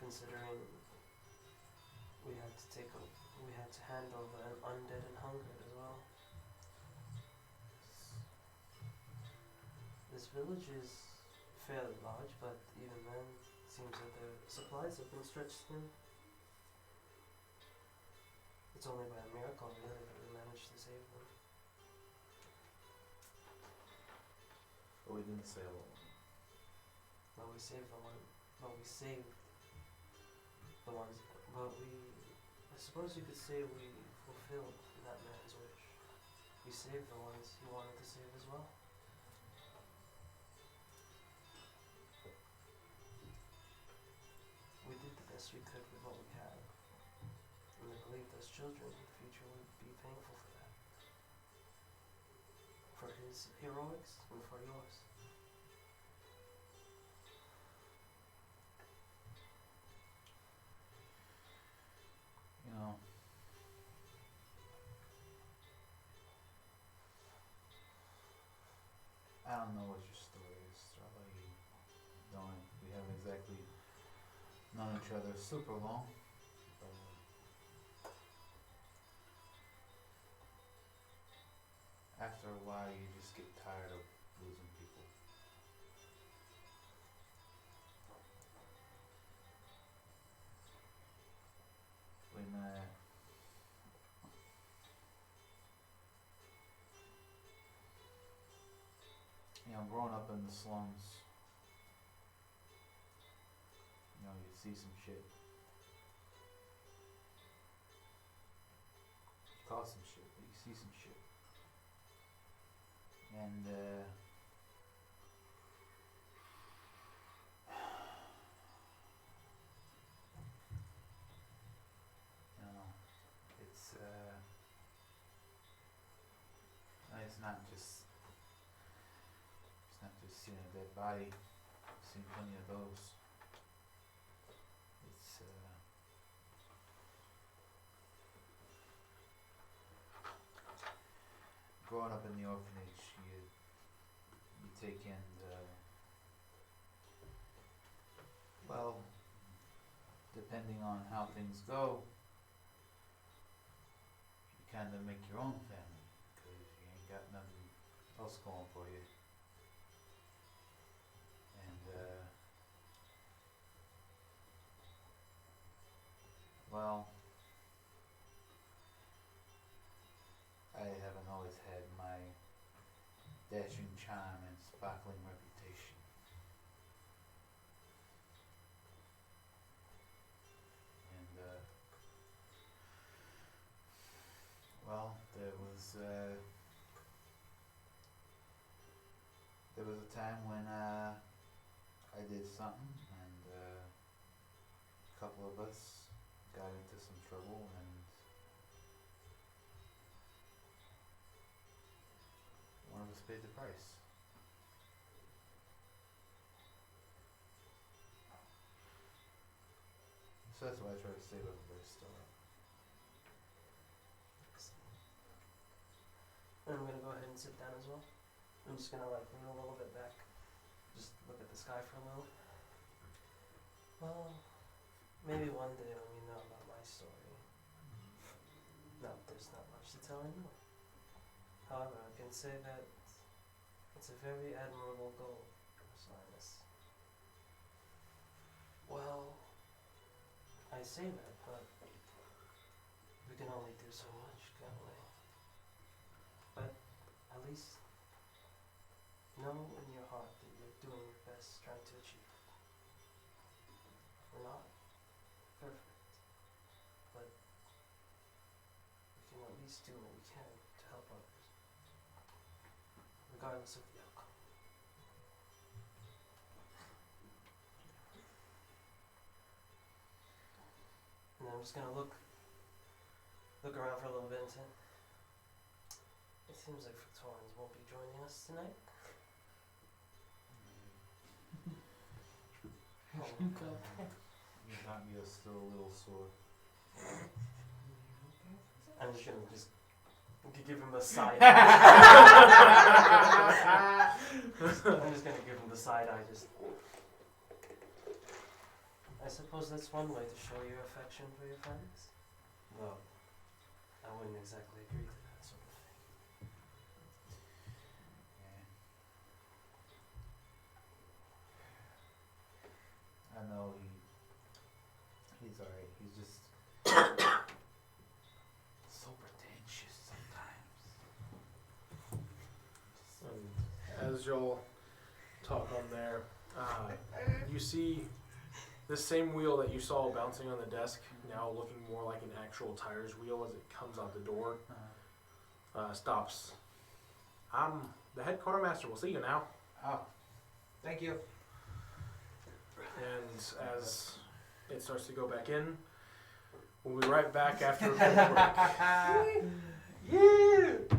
[SPEAKER 3] considering we had to handle the undead and hunger as well. This village is fairly large, but even then, it seems that the supplies have been stretched thin. It's only by a miracle, really, that we managed to save them.
[SPEAKER 2] But we didn't say all.
[SPEAKER 3] But we saved the ones, but we, I suppose you could say we fulfilled that man's wish. We saved the ones he wanted to save as well. We did the best we could with what we had. And I believe those children in the future would be thankful for that. For his heroics and for yours.
[SPEAKER 2] You know, I don't know what your story is, Starlight. We haven't exactly known each other super long. But after a while, you just get tired of losing people. When growing up in the slums, you see some shit. You call some shit, but you see some shit. And it's not just seeing a dead body. I've seen plenty of those. It's growing up in the orphanage, you take in depending on how things go, you kind of make your own family, because you ain't got nothing else going for you. And I haven't always had my dashing charm and sparkling reputation. And there was a time when I did something, and a couple of us got into some trouble, and one of us paid the price. So that's why I try to save everybody's story.
[SPEAKER 3] And I'm gonna go ahead and sit down as well. I'm just gonna lean a little bit back, just look at the sky for a little. Well, maybe one day when you know about my story. No, there's not much to tell anymore. However, I can say that it's a very admirable goal, Linus. Well, I say that, but we can only do so much, can't we? But at least know in your heart that you're doing your best, trying to achieve. We're not perfect, but we can at least do what we can to help others, regardless of the outcome. And I'm just gonna look around for a little bit and say, it seems like Victorians won't be joining us tonight.
[SPEAKER 2] You got me still a little sore.
[SPEAKER 3] I'm just gonna give him a side. I'm just gonna give him the side eye. I suppose that's one way to show your affection for your friends. Well, I wouldn't exactly agree to that sort of thing.
[SPEAKER 2] Yeah. I know he's alright. He's just so pretentious sometimes.
[SPEAKER 1] And as y'all talk on there, you see this same wheel that you saw bouncing on the desk now looking more like an actual tires wheel as it comes out the door. Stops. I'm the head quartermaster. We'll see you now.
[SPEAKER 2] Oh, thank you.
[SPEAKER 1] And as it starts to go back in, we'll be right back after a quick break.
[SPEAKER 2] Yeah.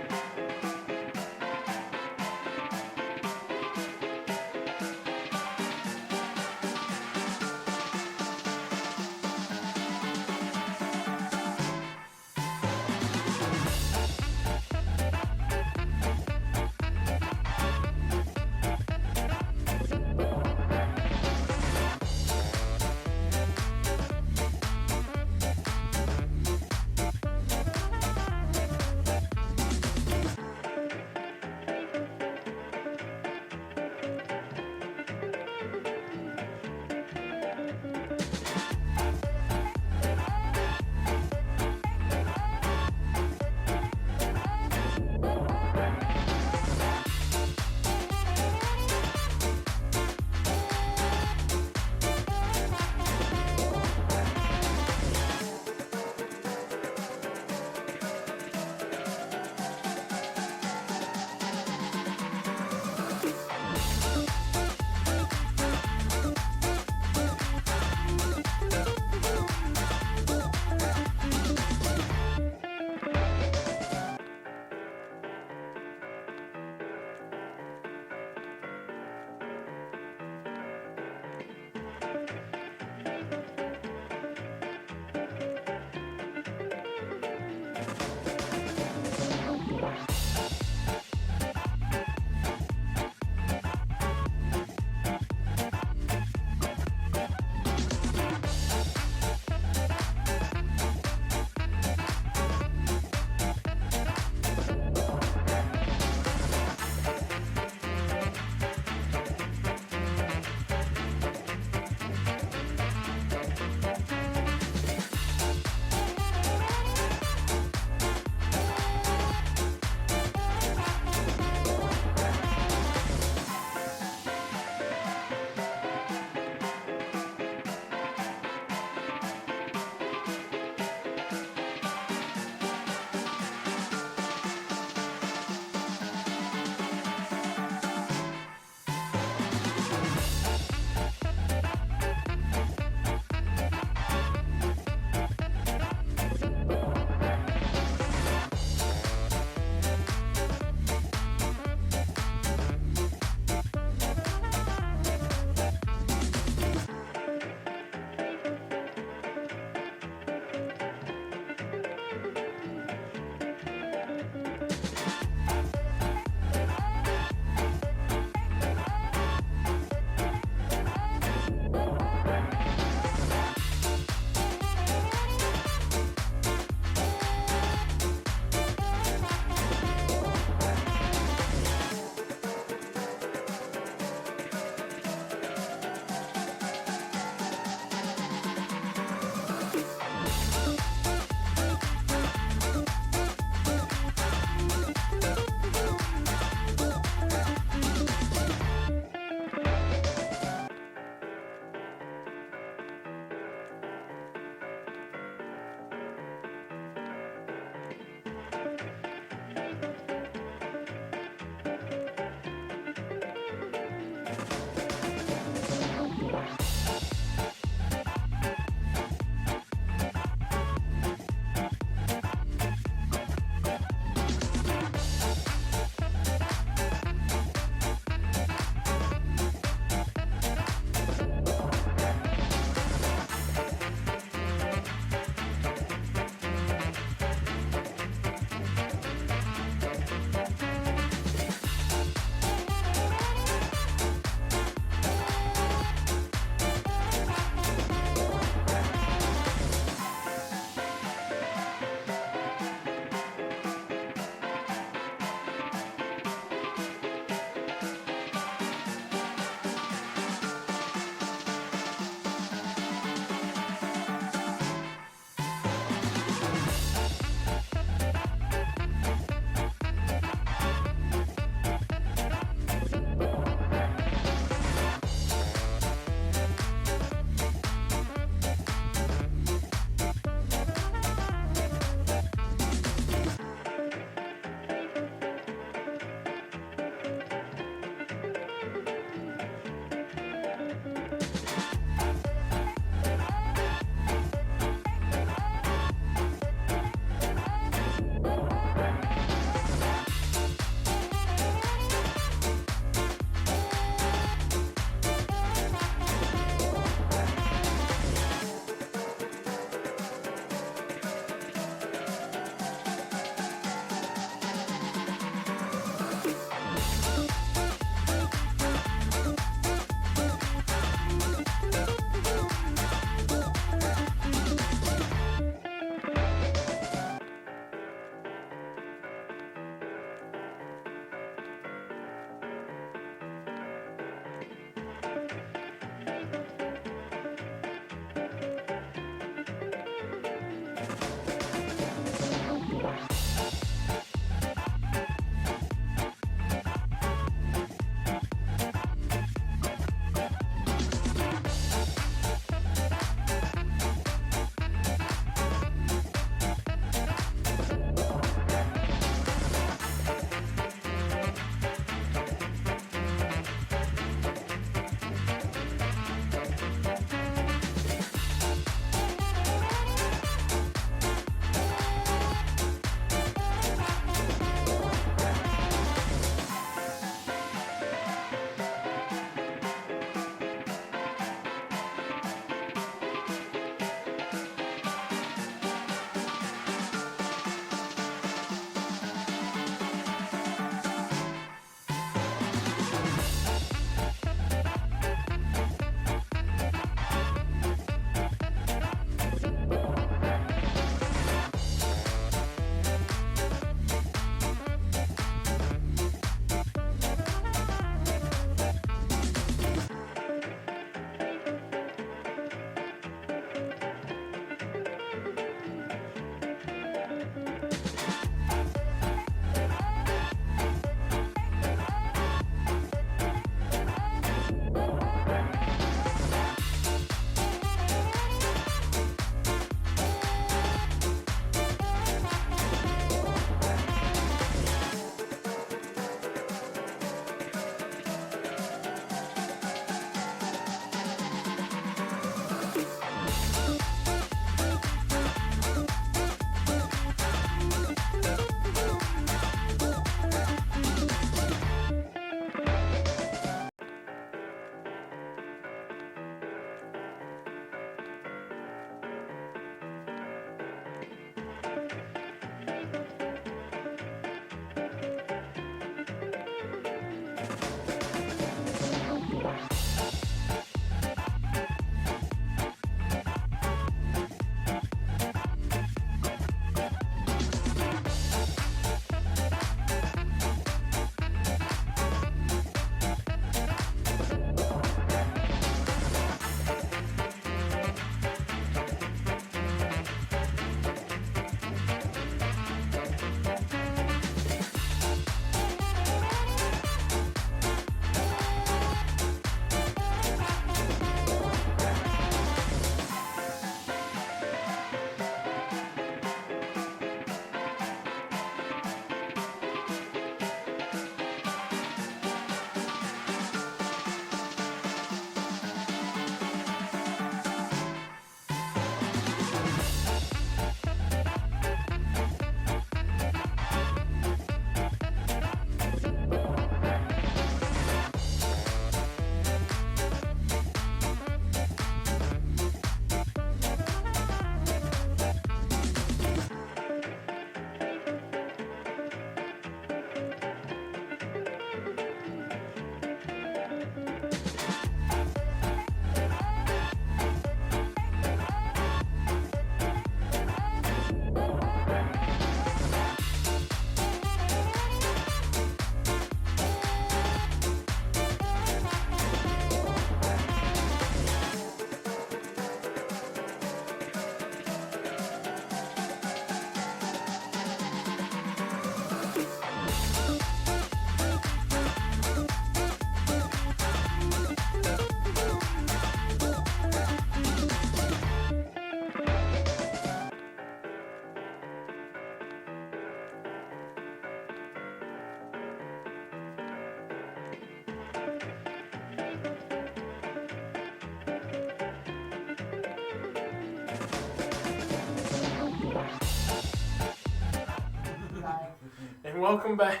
[SPEAKER 1] welcome back.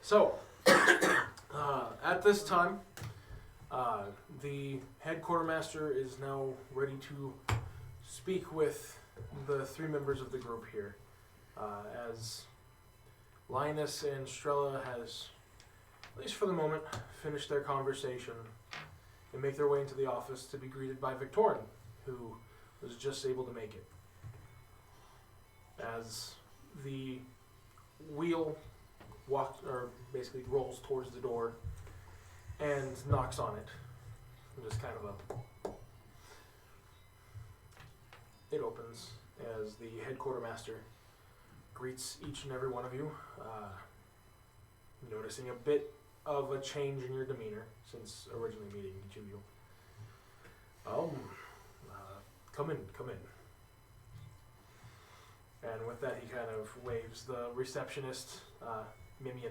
[SPEAKER 1] So, at this time, the head quartermaster is now ready to speak with the three members of the group here, as Linus and Strella has, at least for the moment, finished their conversation and make their way into the office to be greeted by Victorin, who was just able to make it. As the wheel basically rolls towards the door and knocks on it. Just kind of it opens as the head quartermaster greets each and every one of you, noticing a bit of a change in your demeanor since originally meeting each of you. Come in. And with that, he kind of waves the receptionist, Mimic,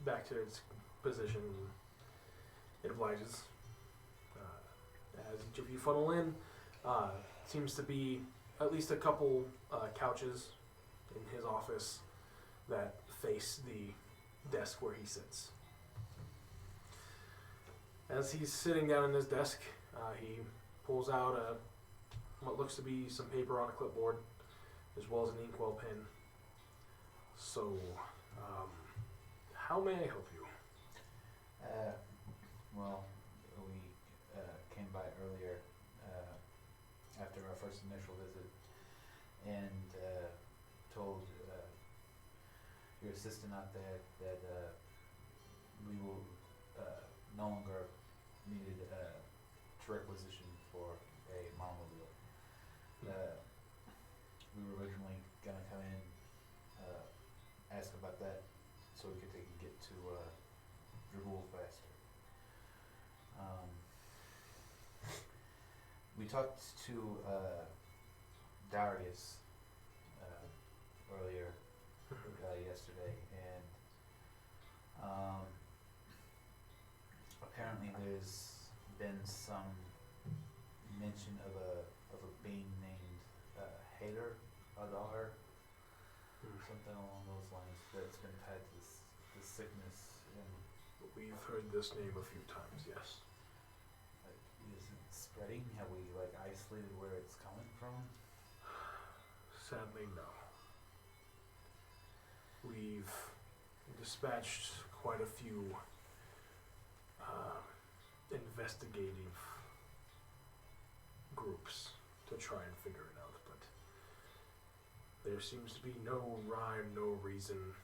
[SPEAKER 1] back to its position. It obliges. As each of you funnel in, seems to be at least a couple couches in his office that face the desk where he sits. As he's sitting down in his desk, he pulls out what looks to be some paper on a clipboard, as well as an inkwell pen. So, how may I help you?
[SPEAKER 2] Well, we came by earlier after our first initial visit and told your assistant out there that we will no longer needed to requisition for a monomobile. We were originally gonna come in, ask about that, so we could get to Dragul faster. We talked to Darius earlier yesterday, and apparently there's been some mention of a being named Hader Adar, something along those lines, that's been tied to this sickness. And
[SPEAKER 1] We've heard this name a few times, yes.
[SPEAKER 2] is it spreading? Have we isolated where it's coming from?
[SPEAKER 1] Sadly, no. We've dispatched quite a few investigative groups to try and figure it out, but there seems to be no rhyme, no reason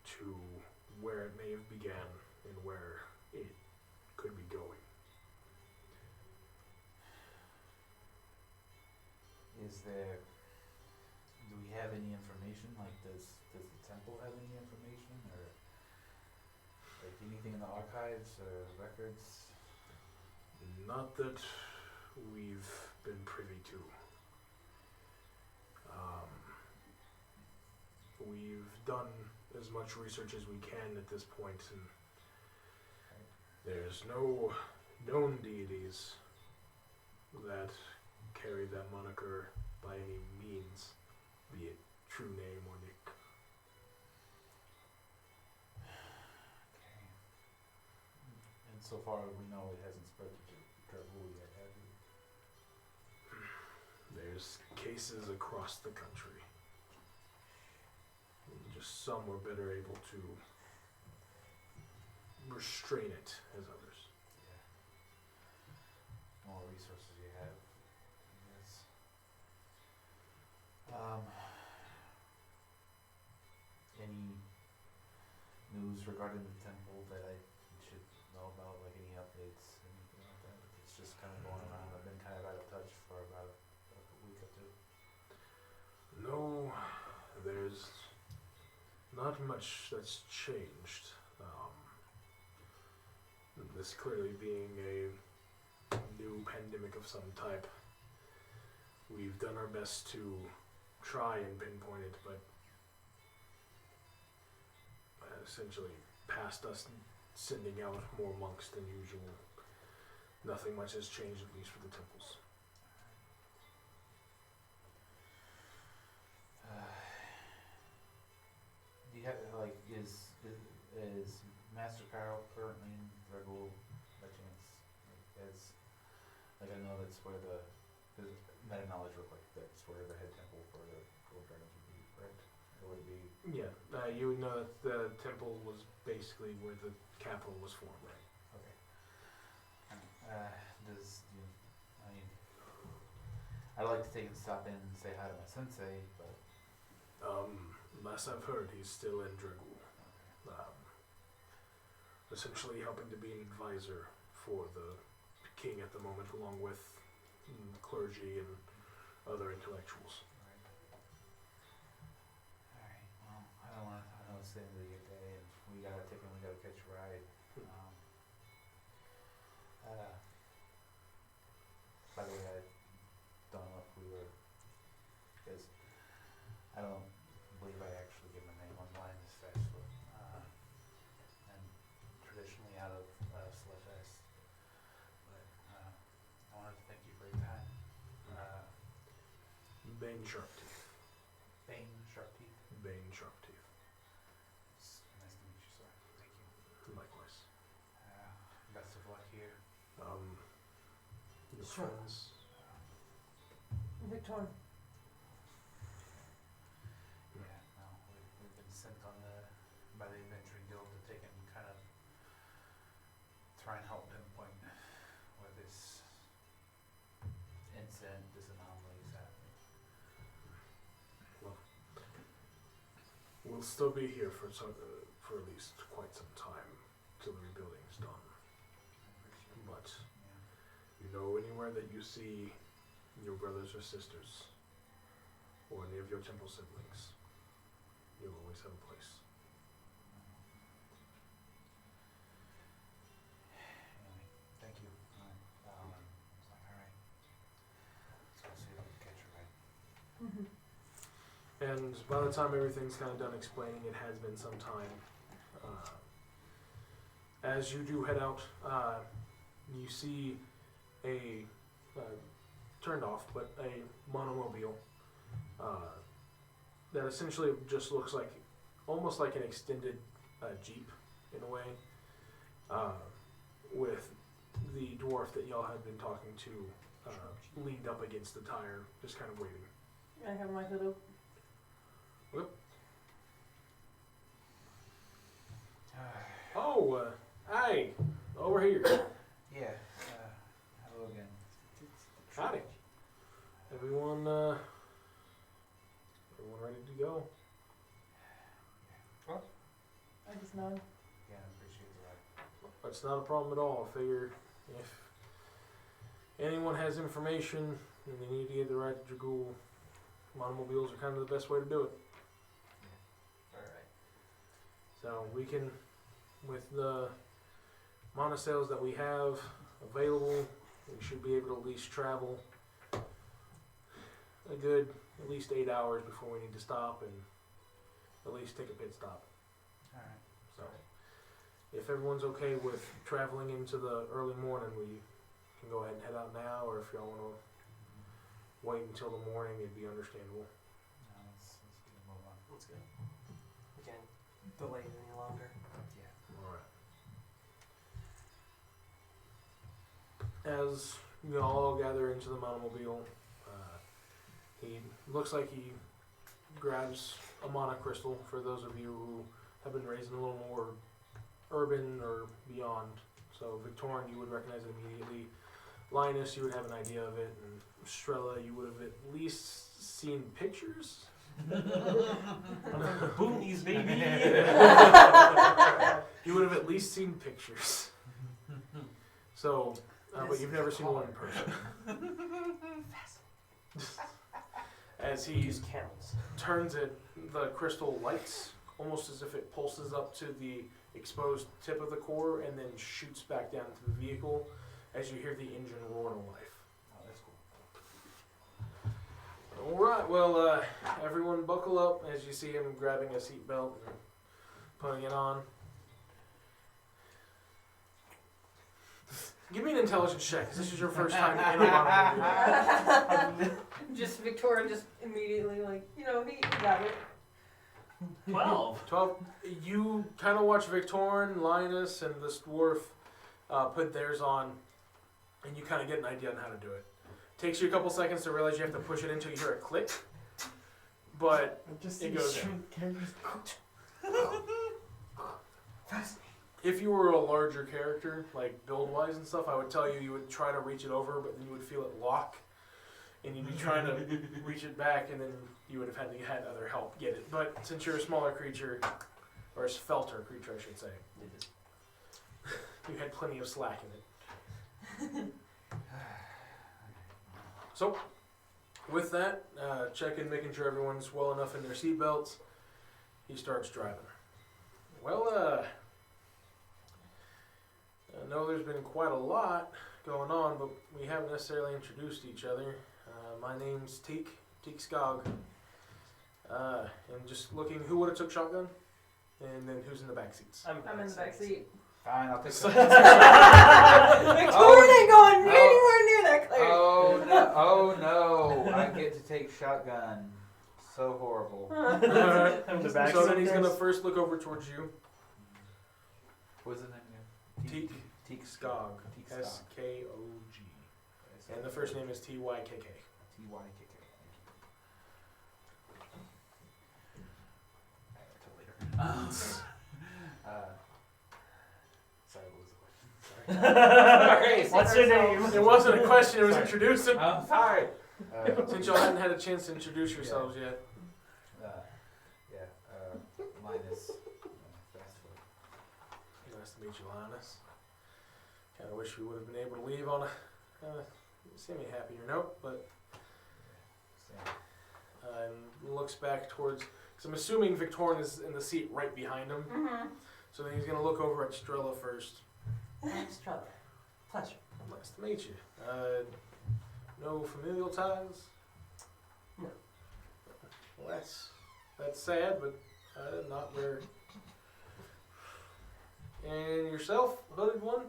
[SPEAKER 1] to where it may have began and where it could be going.
[SPEAKER 2] Do we have any information? Does the temple have any information, or anything in the archives or records?
[SPEAKER 1] Not that we've been privy to. We've done as much research as we can at this point, and there's no known deities that carry that moniker by any means, be it true name or nick.
[SPEAKER 2] Okay. And so far we know it hasn't spread to Dragul yet, have we?
[SPEAKER 1] There's cases across the country. Just some were better able to restrain it as others.
[SPEAKER 2] Yeah. More resources you have, I guess. Any news regarding the temple that I should know about, any updates, anything like that? It's just kind of going around. I've been kind of out of touch for about a week or two.
[SPEAKER 1] No, there's not much that's changed. This clearly being a new pandemic of some type. We've done our best to try and pinpoint it, but essentially past us sending out more monks than usual, nothing much has changed, at least for the temples.
[SPEAKER 2] is Master Carl currently in Dragul by chance? Like I know that's where the, cause meta knowledge look like that's where the head temple for the gold dragons would be, correct? Or would it be,
[SPEAKER 1] Yeah, you would know that the temple was basically where the capital was formed.
[SPEAKER 2] okay. I mean, I'd like to take and stop in and say hi to my sensei, but,
[SPEAKER 1] Last I've heard, he's still in Dragul.
[SPEAKER 2] okay.
[SPEAKER 1] Essentially helping to be an advisor for the king at the moment, along with clergy and other intellectuals.
[SPEAKER 2] Alright, well, I know it's the end of the day and we gotta catch a ride. By the way, I don't know if we were, because I don't believe I actually gave my name online this festival. And traditionally out of Sludfest. But I wanted to thank you for your time.
[SPEAKER 1] Bane Sharpteeth.
[SPEAKER 2] Bane Sharpteeth.
[SPEAKER 1] Bane Sharpteeth.
[SPEAKER 2] It's nice to meet you, sir. Thank you.
[SPEAKER 1] Likewise.
[SPEAKER 2] Best of luck here.
[SPEAKER 1] Your
[SPEAKER 5] Sure.
[SPEAKER 1] friends.
[SPEAKER 5] Victor,
[SPEAKER 2] Yeah, no, we've been sent on by the Adventuring Guild to take and kind of try and help pinpoint where this incident, this anomaly is happening.
[SPEAKER 1] We'll still be here for at least quite some time till the rebuilding's done.
[SPEAKER 2] I appreciate it.
[SPEAKER 1] But
[SPEAKER 2] Yeah.
[SPEAKER 1] you know, anywhere that you see your brothers or sisters, or any of your temple siblings, you'll always have a place.
[SPEAKER 2] Anyway, thank you. Alright. So I'll see if I can catch a ride.
[SPEAKER 1] And by the time everything's kind of done explaining, it has been some time. As you do head out, you see a turned off, but a monomobile that essentially just looks like almost like an extended Jeep in a way, with the dwarf that y'all had been talking to leaned up against the tire, just kind of waiting.
[SPEAKER 5] I have my hood up.
[SPEAKER 1] Oh, hey, over here.
[SPEAKER 2] Yeah, hello again.
[SPEAKER 1] Howdy. Everyone ready to go?
[SPEAKER 5] I just nod.
[SPEAKER 2] Yeah, I appreciate the ride.
[SPEAKER 1] It's not a problem at all. I figure if anyone has information and they need to get the ride to Dragul, monomobiles are kind of the best way to do it.
[SPEAKER 2] Alright.
[SPEAKER 1] So we can, with the monosails that we have available, we should be able to at least travel a good at least 8 hours before we need to stop and at least take a pit stop.
[SPEAKER 2] Alright.
[SPEAKER 1] So if everyone's okay with traveling into the early morning, we can go ahead and head out now, or if y'all want to wait until the morning, it'd be understandable.
[SPEAKER 2] No, let's get a move on.
[SPEAKER 3] Let's go. We can't delay it any longer.
[SPEAKER 2] Yeah.
[SPEAKER 1] Alright. As you all gather into the monomobile, he looks like he grabs a mana crystal for those of you who have been raised in a little more urban or beyond. So Victorian, you would recognize it immediately. Linus, you would have an idea of it, and Strella, you would have at least seen pictures.
[SPEAKER 3] Boonies, baby!
[SPEAKER 1] You would have at least seen pictures. So, but you've never seen one in person. As he
[SPEAKER 3] Use camels.
[SPEAKER 1] turns it, the crystal lights almost as if it pulses up to the exposed tip of the core and then shoots back down to the vehicle as you hear the engine roar to life.
[SPEAKER 2] Oh, that's cool.
[SPEAKER 1] Alright, well, everyone buckle up as you see him grabbing a seatbelt and putting it on. Give me an intelligence check, 'cause this is your first time in a automobile.
[SPEAKER 5] Just Victoria just immediately like, he got it.
[SPEAKER 7] 12.
[SPEAKER 1] 12. You kind of watch Victorine, Linus, and this dwarf put theirs on, and you kind of get an idea on how to do it. Takes you a couple seconds to realize you have to push it until you hear a click, but
[SPEAKER 6] I just
[SPEAKER 1] It
[SPEAKER 6] see
[SPEAKER 1] goes
[SPEAKER 6] shrink characters.
[SPEAKER 1] if you were a larger character, like build-wise and stuff, I would tell you you would try to reach it over, but then you would feel it lock, and you'd be trying to reach it back, and then you would have had other help get it. But since you're a smaller creature, or a svelter creature, I should say, you had plenty of slack in it. So, with that, checking, making sure everyone's well enough in their seatbelts, he starts driving. Well, I know there's been quite a lot going on, but we haven't necessarily introduced each other. My name's Teak Skog. And just looking, who would have took shotgun? And then who's in the back seats?
[SPEAKER 5] I'm in the back seat.
[SPEAKER 2] Fine, I'll take
[SPEAKER 1] So-
[SPEAKER 2] some.
[SPEAKER 5] Victorine ain't going anywhere near that clear.
[SPEAKER 2] Oh no! Oh no! I get to take shotgun. So horrible.
[SPEAKER 1] Alright.
[SPEAKER 3] I'm the back
[SPEAKER 1] So then
[SPEAKER 3] seat.
[SPEAKER 1] he's going to first look over towards you.
[SPEAKER 2] What's the name again?
[SPEAKER 1] Teak Skog.
[SPEAKER 2] Teak Skog.
[SPEAKER 1] S-K-O-G. And the first name is T-Y-K-K.
[SPEAKER 2] T-Y-K-K. Sorry, what was the question? Sorry.
[SPEAKER 3] What's your name?
[SPEAKER 1] It wasn't a question, it was
[SPEAKER 2] Sorry.
[SPEAKER 1] introducing.
[SPEAKER 2] I'm sorry.
[SPEAKER 1] Since y'all hadn't had a chance to introduce yourselves yet.
[SPEAKER 2] Linus. Fast food.
[SPEAKER 1] Nice to meet you, Linus. Kind of wish we would have been able to leave on a semi-happier note, but looks back towards, because I'm assuming Victorine is in the seat right behind him,
[SPEAKER 5] Mm-hmm.
[SPEAKER 1] so then he's going to look over at Strella first.
[SPEAKER 3] Thanks, Trevor. Pleasure.
[SPEAKER 1] Nice to meet you. No familial ties?
[SPEAKER 3] No.
[SPEAKER 1] Well, that's sad, but not where. And yourself, hooded one?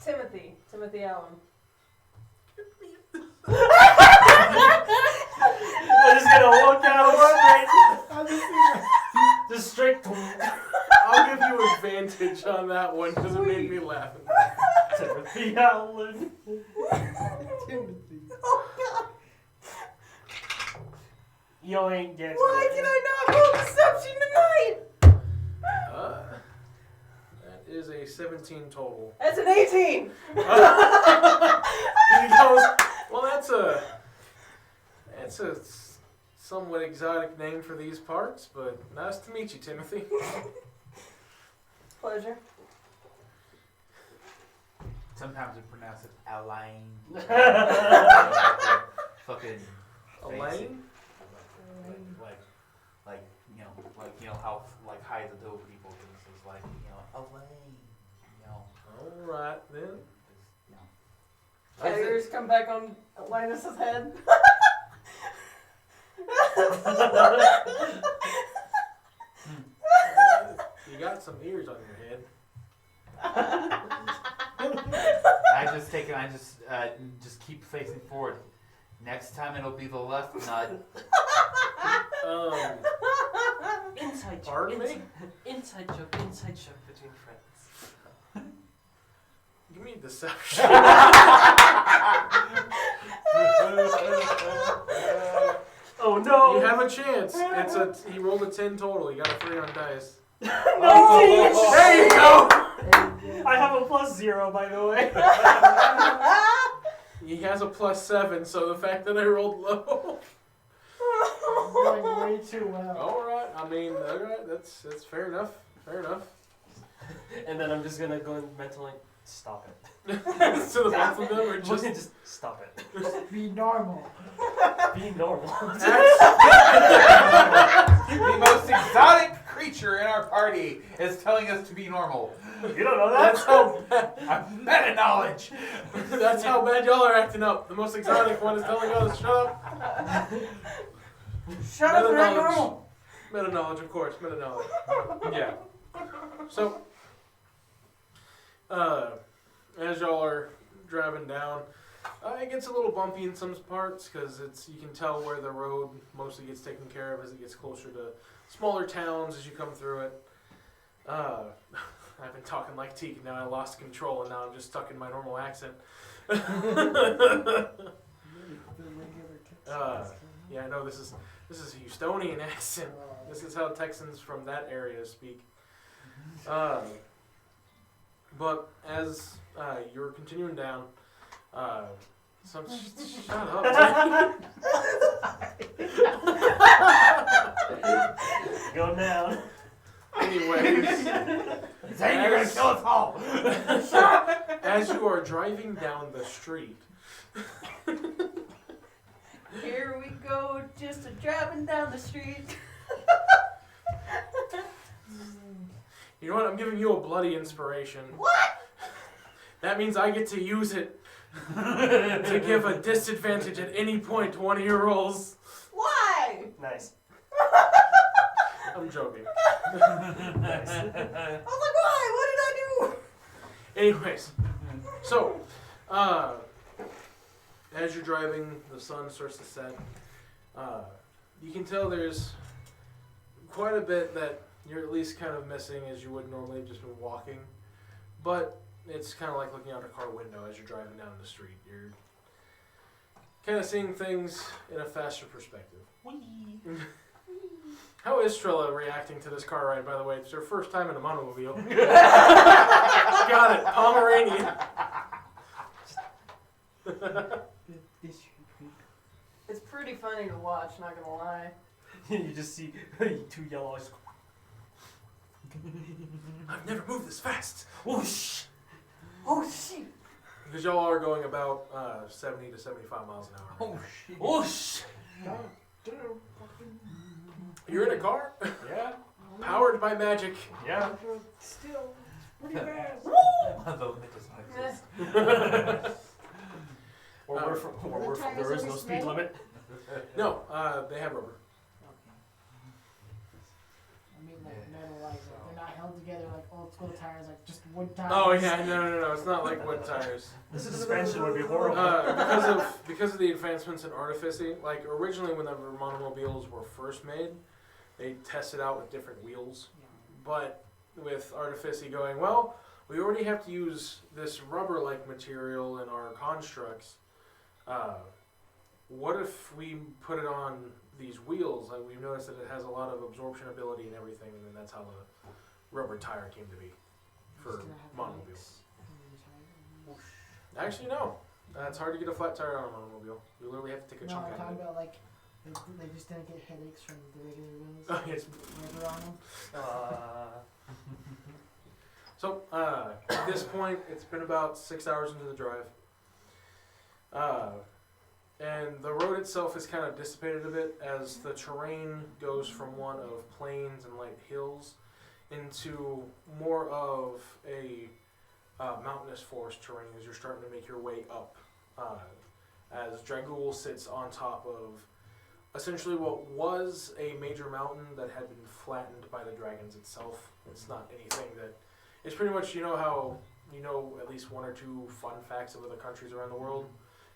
[SPEAKER 5] Timothy Allen.
[SPEAKER 3] I'm just gonna walk out
[SPEAKER 6] I just see
[SPEAKER 3] just straight.
[SPEAKER 1] I'll give you advantage on that one because it made me laugh.
[SPEAKER 3] Timothy Allen.
[SPEAKER 6] Timothy.
[SPEAKER 5] Oh God!
[SPEAKER 3] You ain't getting
[SPEAKER 5] Why
[SPEAKER 3] it.
[SPEAKER 5] can I not roll deception tonight?
[SPEAKER 1] That is a 17 total.
[SPEAKER 5] That's an 18.
[SPEAKER 1] He goes, well, that's a somewhat exotic name for these parts, but nice to meet you, Timothy.
[SPEAKER 5] Pleasure.
[SPEAKER 2] Sometimes we pronounce it Alain. Fucking
[SPEAKER 1] Elaine?
[SPEAKER 2] like how like high the dope people is like Alain.
[SPEAKER 1] All right then.
[SPEAKER 2] Just,
[SPEAKER 5] Ears come back on Linus's head.
[SPEAKER 1] You got some ears on your head.
[SPEAKER 2] I just keep facing forward. Next time it'll be the left nut.
[SPEAKER 3] Inside joke.
[SPEAKER 1] Pardon me?
[SPEAKER 3] Inside joke between friends.
[SPEAKER 1] Give me deception.
[SPEAKER 3] Oh no!
[SPEAKER 1] You have a chance. He rolled a 10 total. You got a 3 on dice.
[SPEAKER 5] 19.
[SPEAKER 1] There you go.
[SPEAKER 3] I have a +0, by the way.
[SPEAKER 1] He has a +7, so the fact that I rolled low.
[SPEAKER 6] Going way too well.
[SPEAKER 1] All right. I mean, all right. That's fair enough. Fair enough.
[SPEAKER 3] And then I'm just gonna go and mentally stop it.
[SPEAKER 1] To the both of them, or just
[SPEAKER 3] Just stop it.
[SPEAKER 6] Be normal.
[SPEAKER 3] Be normal.
[SPEAKER 2] The most exotic creature in our party is telling us to be normal.
[SPEAKER 3] You don't know
[SPEAKER 1] That's how
[SPEAKER 2] I'm meta knowledge.
[SPEAKER 1] that's how bad y'all are acting up. The most exotic one is telling us to shut up.
[SPEAKER 5] Shut up,
[SPEAKER 1] Meta
[SPEAKER 5] not
[SPEAKER 1] knowledge.
[SPEAKER 5] normal.
[SPEAKER 1] Meta knowledge, of course. Meta knowledge. Yeah. So, as y'all are driving down, It gets a little bumpy in some parts because you can tell where the road mostly gets taken care of as it gets closer to smaller towns as you come through it. I've been talking like Teak, now I lost control and now I'm just stuck in my normal accent.
[SPEAKER 6] Really, the regular Texans.
[SPEAKER 1] Yeah, I know this is a Houstonian accent. This is how Texans from that area speak. But as you're continuing down, shut up.
[SPEAKER 3] Go down.
[SPEAKER 1] Anyways,
[SPEAKER 2] Zane, you're gonna kill us all.
[SPEAKER 1] as you are driving down the street,
[SPEAKER 5] Here we go, just a driving down the street.
[SPEAKER 1] you know what? I'm giving you a bloody inspiration. What? That means I get to use it to give a disadvantage at any point to one of your rolls.
[SPEAKER 5] Why?
[SPEAKER 3] Nice.
[SPEAKER 1] I'm joking.
[SPEAKER 3] Nice.
[SPEAKER 5] I was like, why? What did I do?
[SPEAKER 1] Anyways, so as you're driving, the sun starts to set. You can tell there's quite a bit that you're at least kind of missing as you would normally have just been walking. But it's kind of like looking out a car window as you're driving down the street. You're kind of seeing things in a faster perspective. How is Trilla reacting to this car ride, by the way? It's her first time in a monomobile. Got it, Pomeranian.
[SPEAKER 5] It's pretty funny to watch, not gonna lie.
[SPEAKER 3] You just see two yellow eyes.
[SPEAKER 1] I've never moved this fast.
[SPEAKER 3] Whoosh!
[SPEAKER 5] Oh shit!
[SPEAKER 1] Because y'all are going about 70 to 75 miles an hour. Right now.
[SPEAKER 2] shit.
[SPEAKER 3] Whoosh!
[SPEAKER 1] You're in a car
[SPEAKER 3] Yeah.
[SPEAKER 1] powered by magic.
[SPEAKER 3] Yeah.
[SPEAKER 6] Still pretty fast.
[SPEAKER 3] Where we're from, there is no speed limit.
[SPEAKER 1] No, they have rubber.
[SPEAKER 6] I mean, like metal, like they're not held together like old school tires, like just wood tires.
[SPEAKER 1] Oh yeah, no. It's not like wood tires.
[SPEAKER 3] The suspension would be horrible.
[SPEAKER 1] Because of the advancements in artificing, like originally whenever monomobiles were first made, they tested out with different wheels. But with artificing going, well, we already have to use this rubber-like material in our constructs. What if we put it on these wheels? Like we've noticed that it has a lot of absorption ability and everything, and then that's how the rubber tire came to be for monomobiles. Actually, no. It's hard to get a flat tire on a monomobile. You literally have to take a
[SPEAKER 6] No,
[SPEAKER 1] chunk
[SPEAKER 6] I'm
[SPEAKER 1] out
[SPEAKER 6] talking
[SPEAKER 1] of it.
[SPEAKER 6] about like they just didn't get headaches from the regular wheels.
[SPEAKER 1] Oh, yes.
[SPEAKER 6] Rubber on them.
[SPEAKER 1] So, at this point, it's been about 6 hours into the drive. And the road itself is kind of dissipated a bit as the terrain goes from one of plains and light hills into more of a mountainous forest terrain as you're starting to make your way up. As Dragul sits on top of essentially what was a major mountain that had been flattened by the dragons itself. It's not anything that... It's pretty much, you know how you know at least one or two fun facts of other countries around the world?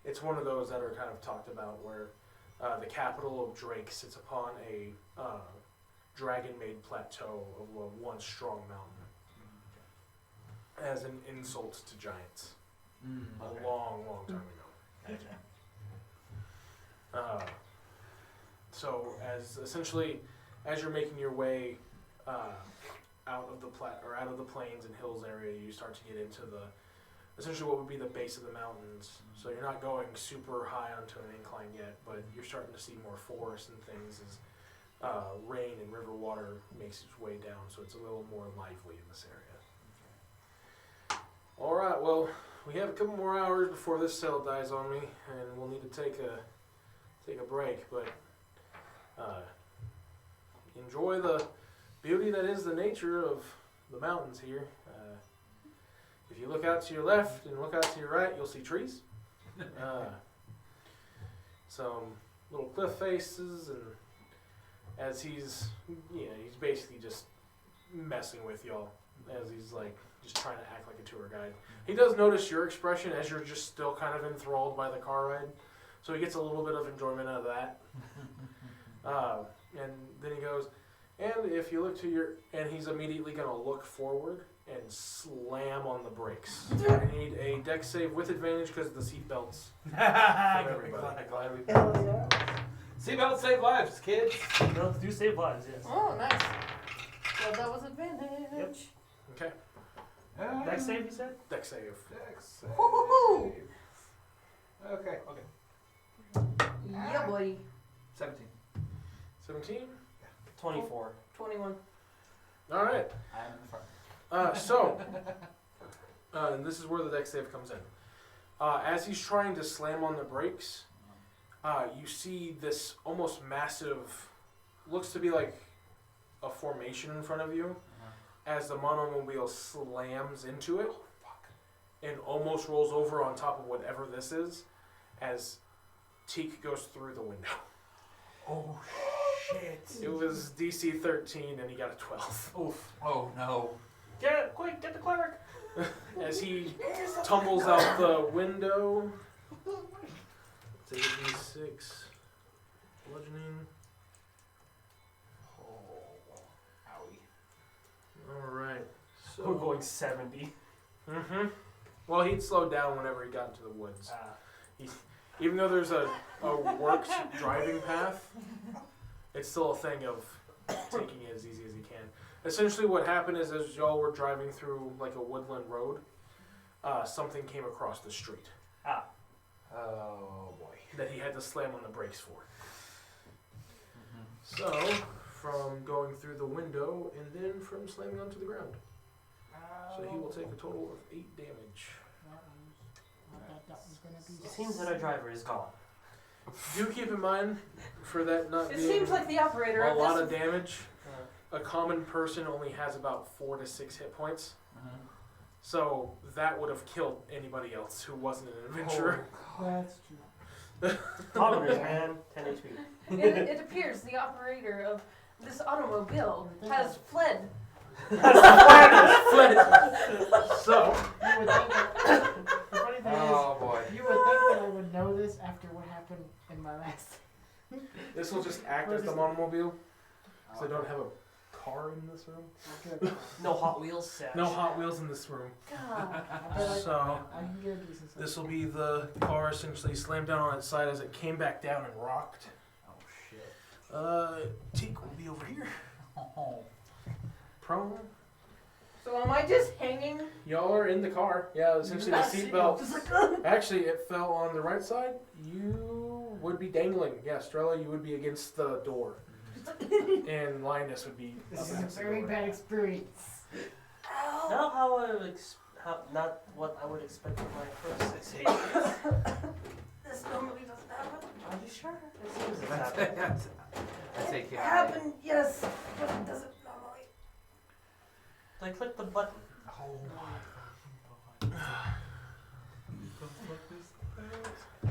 [SPEAKER 1] It's one of those that are kind of talked about where the capital of Drake sits upon a dragon-made plateau of a once strong mountain as an insult to giants a long, long time ago. So as you're making your way out of the plains and hills area, you start to get into essentially what would be the base of the mountains. So you're not going super high onto an incline yet, but you're starting to see more forest and things as rain and river water makes its way down. So it's a little more lively in this area. All right, well, we have a couple more hours before this cell dies on me, and we'll need to take a break. But enjoy the beauty that is the nature of the mountains here. If you look out to your left and look out to your right, you'll see trees. Some little cliff faces, and as he's basically just messing with y'all as he's like just trying to act like a tour guide. He does notice your expression as you're just still kind of enthralled by the car ride, so he gets a little bit of enjoyment out of that. And then he goes, and if you look to your, and he's immediately going to look forward and slam on the brakes. I need a deck save with advantage because of the seat belts. everybody.
[SPEAKER 2] Glad we
[SPEAKER 6] Hell yeah.
[SPEAKER 2] Seatbelts save lives, kids.
[SPEAKER 3] They'll do save lives, yes.
[SPEAKER 5] Oh, nice. So that was advantage.
[SPEAKER 1] Okay,
[SPEAKER 3] Next save, you said?
[SPEAKER 1] deck save.
[SPEAKER 2] Deck save.
[SPEAKER 5] Woo-hoo-hoo.
[SPEAKER 2] Okay.
[SPEAKER 5] Yeah, boy.
[SPEAKER 2] 17.
[SPEAKER 1] 17.
[SPEAKER 3] 24.
[SPEAKER 5] 21.
[SPEAKER 1] All right.
[SPEAKER 2] I'm in the front.
[SPEAKER 1] And this is where the deck save comes in. As he's trying to slam on the brakes, you see this almost massive, looks to be like a formation in front of you, as the monomobile slams into it and almost rolls over on top of whatever this is, as Teak goes through the window.
[SPEAKER 2] Oh, shit.
[SPEAKER 1] It was DC 13 and he got a 12.
[SPEAKER 3] Oof.
[SPEAKER 2] Oh, no.
[SPEAKER 3] Get it! Quick, get the cleric!
[SPEAKER 1] As he tumbles out the window. Take a D6. Bludgeoning.
[SPEAKER 2] Oh, owie.
[SPEAKER 1] Alright. So
[SPEAKER 3] We're going 70.
[SPEAKER 1] Mm-hmm. Well, he'd slowed down whenever he got into the woods.
[SPEAKER 3] Ah.
[SPEAKER 1] Even though there's a worked driving path, it's still a thing of taking it as easy as you can. Essentially what happened is as y'all were driving through like a woodland road, something came across the street
[SPEAKER 3] Ah.
[SPEAKER 2] Oh, boy.
[SPEAKER 1] that he had to slam on the brakes for. So, from going through the window and then from slamming onto the ground. So he will take a total of 8 damage.
[SPEAKER 6] I thought that was gonna be.
[SPEAKER 3] It seems that our driver is gone.
[SPEAKER 1] Do keep in mind, for that not
[SPEAKER 5] It
[SPEAKER 1] being
[SPEAKER 5] seems like the operator
[SPEAKER 1] a
[SPEAKER 5] of
[SPEAKER 1] lot
[SPEAKER 5] this.
[SPEAKER 1] of damage, a common person only has about 4 to 6 hit points. So that would have killed anybody else who wasn't an adventurer.
[SPEAKER 6] That's true.
[SPEAKER 3] Commoners, man. 10 HP.
[SPEAKER 5] It appears the operator of this automobile has fled.
[SPEAKER 1] So,
[SPEAKER 6] You would think that, the funny thing
[SPEAKER 2] Oh, boy.
[SPEAKER 6] is, you would think that I would know this after what happened in my last.
[SPEAKER 1] this will just act as the monomobile, because I don't have a car in this room.
[SPEAKER 6] Okay.
[SPEAKER 3] No Hot Wheels set.
[SPEAKER 1] No Hot Wheels in this room.
[SPEAKER 5] God.
[SPEAKER 1] So,
[SPEAKER 6] I can get a decent size.
[SPEAKER 1] this will be the car essentially slammed down on its side as it came back down and rocked.
[SPEAKER 2] Oh, shit.
[SPEAKER 1] Teak will be over here.
[SPEAKER 2] Oh.
[SPEAKER 1] Prone.
[SPEAKER 5] So am I just hanging?
[SPEAKER 1] Y'all are in the car. Yeah, essentially the seatbelt.
[SPEAKER 5] Just like,
[SPEAKER 1] Actually, it fell on the right side. You would be dangling. Yeah, Strella, you would be against the door. And Linus would be
[SPEAKER 6] This
[SPEAKER 1] up
[SPEAKER 6] is a
[SPEAKER 1] against the
[SPEAKER 6] very
[SPEAKER 1] door.
[SPEAKER 6] bad experience.
[SPEAKER 5] ow.
[SPEAKER 3] Not how I would not what I would expect of my first 6 hit.
[SPEAKER 5] This normally doesn't happen.
[SPEAKER 3] Are you sure? It seems it's happening.
[SPEAKER 2] I take
[SPEAKER 5] It
[SPEAKER 2] it.
[SPEAKER 5] happened, yes, but it doesn't normally.
[SPEAKER 3] I click the button.
[SPEAKER 2] Oh,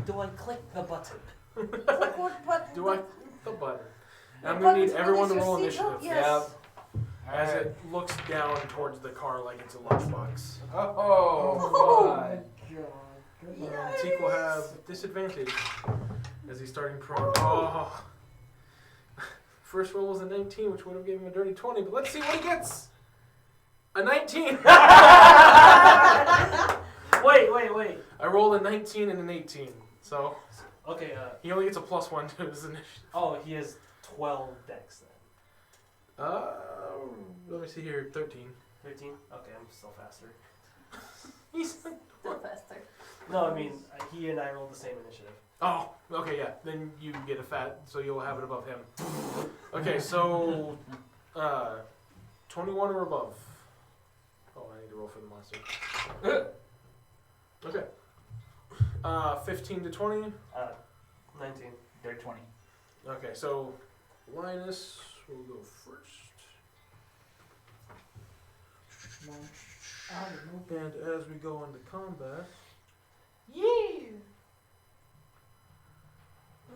[SPEAKER 3] Do I click the button?
[SPEAKER 5] Click what button?
[SPEAKER 1] Do I? The button.
[SPEAKER 5] The
[SPEAKER 1] I'm going to need
[SPEAKER 5] button's
[SPEAKER 1] everyone to
[SPEAKER 5] release
[SPEAKER 1] roll
[SPEAKER 5] your
[SPEAKER 1] initiative.
[SPEAKER 5] seatbelt? Yes.
[SPEAKER 1] As it looks down towards the car like it's a lunchbox.
[SPEAKER 2] Oh,
[SPEAKER 6] Oh
[SPEAKER 2] my.
[SPEAKER 6] my god. Good lord.
[SPEAKER 1] Teak will have disadvantage as he's starting prone. Oh. First roll was a 19, which would have given him a dirty 20, but let's see what he gets. A 19.
[SPEAKER 3] Wait.
[SPEAKER 1] I rolled a 19 and an 18, so
[SPEAKER 3] Okay,
[SPEAKER 1] he only gets a +1 to his initiative.
[SPEAKER 3] oh, he has 12 decks then.
[SPEAKER 1] Let me see here, 13.
[SPEAKER 3] 13? Okay, I'm still faster.
[SPEAKER 1] He's
[SPEAKER 5] Still faster.
[SPEAKER 3] No, I mean, he and I rolled the same initiative.
[SPEAKER 1] Oh, okay, yeah. Then you get a fat, so you'll have it above him. Okay, so 21 or above. Oh, I need to roll for the monster. Okay. 15 to 20.
[SPEAKER 3] 19.
[SPEAKER 2] They're 20.
[SPEAKER 1] Okay, so Linus will go first.
[SPEAKER 6] No. I don't know.
[SPEAKER 1] And as we go into combat,
[SPEAKER 5] Yeah.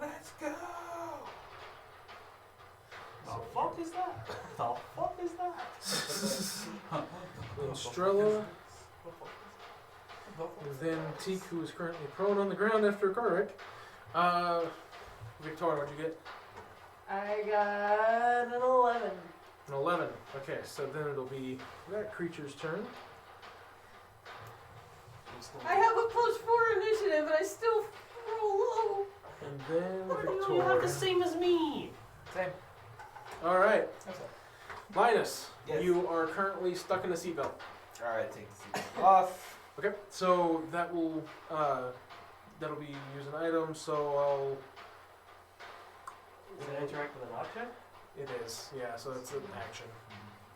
[SPEAKER 2] Let's go.
[SPEAKER 3] Oh, fuck fuck is that? What the fuck is that?
[SPEAKER 1] Then Strella. Then Teak, who is currently prone on the ground after a car wreck. Victoria, what'd you get?
[SPEAKER 5] I got an 11.
[SPEAKER 1] An 11. Okay, so then it'll be that creature's turn.
[SPEAKER 5] I have a +4 initiative and I still roll low.
[SPEAKER 1] And then
[SPEAKER 3] You have the
[SPEAKER 1] Victoria.
[SPEAKER 3] same as me.
[SPEAKER 2] Same.
[SPEAKER 1] Alright,
[SPEAKER 2] That's it.
[SPEAKER 1] Linus,
[SPEAKER 2] Yes.
[SPEAKER 1] you are currently stuck in a seatbelt.
[SPEAKER 2] Alright, take the seat off.
[SPEAKER 1] Okay, so that will that'll be use an item, so
[SPEAKER 3] Does it interact with an object?
[SPEAKER 1] it is, yeah, so it's an action.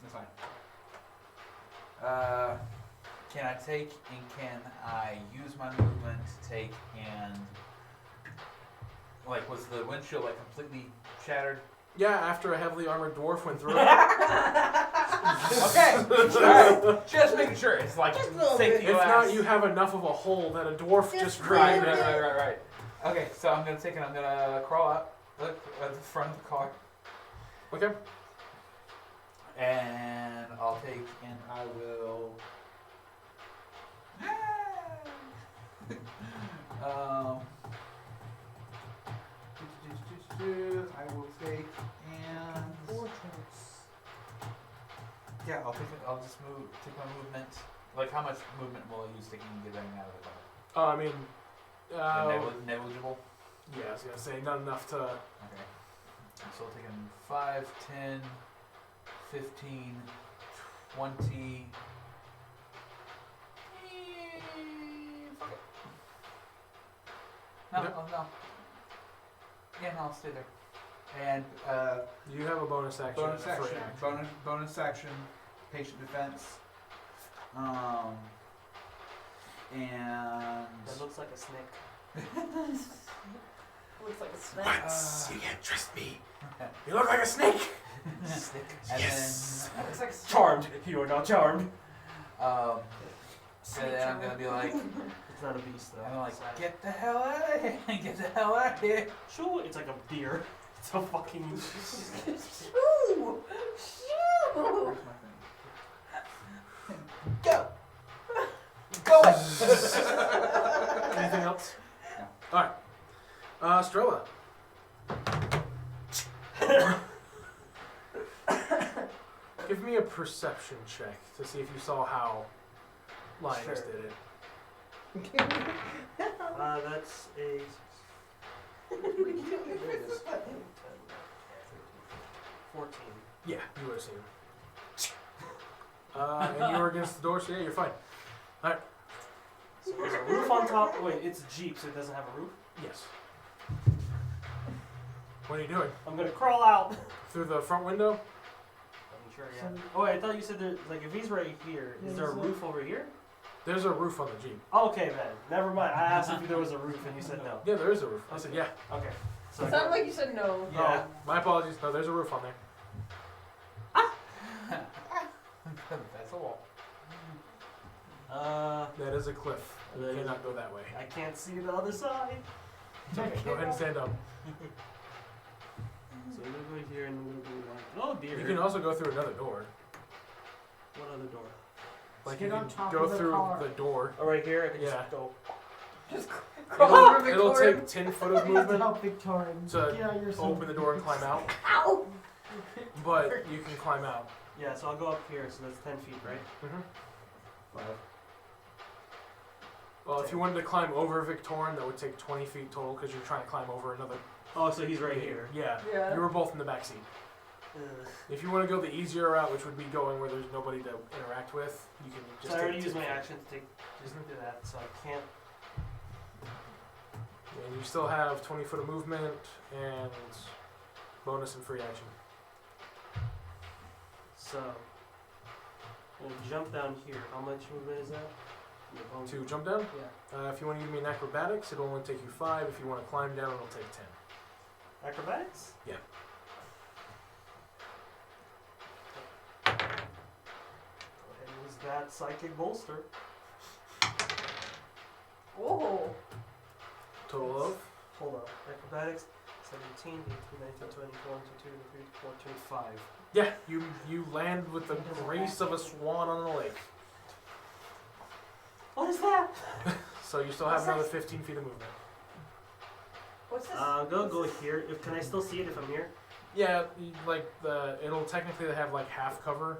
[SPEAKER 2] That's fine. Can I take and can I use my movement to take and like was the windshield like completely shattered?
[SPEAKER 1] Yeah, after a heavily armored dwarf went through it.
[SPEAKER 2] Okay. Alright. Just making sure. It's like
[SPEAKER 5] Just a little
[SPEAKER 2] safety
[SPEAKER 1] If
[SPEAKER 2] glass.
[SPEAKER 1] not, you have enough of a hole that a dwarf
[SPEAKER 5] Just
[SPEAKER 1] just
[SPEAKER 2] Right,
[SPEAKER 1] created.
[SPEAKER 2] right. Okay, so I'm gonna take and I'm gonna crawl up, look at the front of the car,
[SPEAKER 1] Okay.
[SPEAKER 2] and I'll take and I will. I will take and yeah, I'll take it. I'll just take my movement. Like, how much movement will I use taking and getting out of the car?
[SPEAKER 1] I mean,
[SPEAKER 2] Negligible.
[SPEAKER 1] yeah, I was gonna say not enough to.
[SPEAKER 2] Okay. So I'll take in 5, 10, 15, 20. Fuck it. No,
[SPEAKER 1] Yep.
[SPEAKER 2] oh, no. Yeah, no, I'll stay there. And
[SPEAKER 1] You have a bonus action.
[SPEAKER 2] bonus
[SPEAKER 1] and a free
[SPEAKER 2] action. Bonus action. Patient defense. And
[SPEAKER 3] That looks like a snake.
[SPEAKER 5] Looks like a snake.
[SPEAKER 1] You can't trust me. You look like a snake.
[SPEAKER 2] and
[SPEAKER 1] Yes.
[SPEAKER 2] then
[SPEAKER 5] Looks like a snake.
[SPEAKER 3] Charmed. You are not charmed.
[SPEAKER 2] and then I'm gonna be like,
[SPEAKER 3] It's not a beast though.
[SPEAKER 2] I'm like,
[SPEAKER 3] It's like-
[SPEAKER 2] get the hell out of here! Get the hell out of here!
[SPEAKER 3] Shoo! It's like a deer. It's a fucking.
[SPEAKER 5] Shoo! Shoo!
[SPEAKER 2] Where's my thing? Go! Go away!
[SPEAKER 1] Anything else?
[SPEAKER 2] No.
[SPEAKER 1] Alright. Strella. Give me a perception check to see if you saw how Linus
[SPEAKER 3] Sure.
[SPEAKER 1] did it.
[SPEAKER 3] That's a. There it is. 14.
[SPEAKER 1] Yeah, you would have seen him. And you were against the door, so yeah, you're fine.
[SPEAKER 3] So there's a roof on top. Wait, it's a Jeep, so it doesn't have a roof.
[SPEAKER 1] Yes. What are you doing?
[SPEAKER 3] I'm gonna crawl out.
[SPEAKER 1] Through the front window?
[SPEAKER 3] I'm sure, yeah. Oh, wait, I thought you said that, like, if he's right here, is there a roof over here?
[SPEAKER 1] There's a roof on the Jeep.
[SPEAKER 3] Okay, then. Never mind. I asked if there was a roof, and you said no.
[SPEAKER 1] Yeah, there is a roof. I said, yeah.
[SPEAKER 3] Okay. So
[SPEAKER 5] It sounded like you said no.
[SPEAKER 3] Yeah.
[SPEAKER 1] Oh, my apologies. No, there's a roof on there.
[SPEAKER 2] That's a wall.
[SPEAKER 1] That is a cliff. You
[SPEAKER 3] That is-
[SPEAKER 1] cannot go that way.
[SPEAKER 3] I can't see the other side.
[SPEAKER 1] It's okay. Go ahead and stand up.
[SPEAKER 3] So I'm gonna go here and I'm gonna go like, oh dear.
[SPEAKER 1] You can also go through another door.
[SPEAKER 3] What other door?
[SPEAKER 1] Like
[SPEAKER 6] Get
[SPEAKER 1] you
[SPEAKER 6] on
[SPEAKER 1] can
[SPEAKER 6] top
[SPEAKER 1] go
[SPEAKER 6] of the
[SPEAKER 1] through
[SPEAKER 6] car.
[SPEAKER 1] the door.
[SPEAKER 3] Oh, right here. I can
[SPEAKER 1] Yeah.
[SPEAKER 3] just go.
[SPEAKER 5] Just crawl over
[SPEAKER 1] It'll
[SPEAKER 5] Victoria.
[SPEAKER 1] take 10 foot of
[SPEAKER 6] You have to
[SPEAKER 1] movement
[SPEAKER 6] help Victoria.
[SPEAKER 1] to
[SPEAKER 6] Get out your
[SPEAKER 1] open the door and climb out,
[SPEAKER 5] Ow!
[SPEAKER 1] but you can climb out.
[SPEAKER 3] Yeah, so I'll go up here. So that's 10 feet, right?
[SPEAKER 1] Mm-hmm.
[SPEAKER 3] 5.
[SPEAKER 1] Well, if you wanted to climb over Victorin, that would take 20 feet total because you're trying to climb over another.
[SPEAKER 3] Oh, so he's right here.
[SPEAKER 1] Yeah.
[SPEAKER 5] Yeah.
[SPEAKER 1] You were both in the back seat. If you want to go the easier route, which would be going where there's nobody to interact with, you can just.
[SPEAKER 3] So I already
[SPEAKER 1] take
[SPEAKER 3] used my
[SPEAKER 1] 10 feet.
[SPEAKER 3] action to take just do that, so I can't.
[SPEAKER 1] And you still have 20 foot of movement and bonus and free action.
[SPEAKER 3] So I'm gonna jump down here. How much movement is that?
[SPEAKER 1] To jump down,
[SPEAKER 3] Yeah.
[SPEAKER 1] if you want to give me an acrobatics, it'll only take you 5. If you want to climb down, it'll take 10.
[SPEAKER 3] Acrobatics?
[SPEAKER 1] Yeah.
[SPEAKER 3] Go ahead and use that psychic bolster.
[SPEAKER 5] Oh.
[SPEAKER 1] Total of?
[SPEAKER 3] Hold on. Acrobatics. 17, 18, 19, 20, 21, 22, 23, 24, 25.
[SPEAKER 1] Yeah, you land with the grace of a swan on the lake.
[SPEAKER 3] What is that?
[SPEAKER 1] So you still have another 15 feet of movement.
[SPEAKER 5] What's this?
[SPEAKER 3] Go here. Can I still see it if I'm here?
[SPEAKER 1] Yeah, it'll technically have like half cover,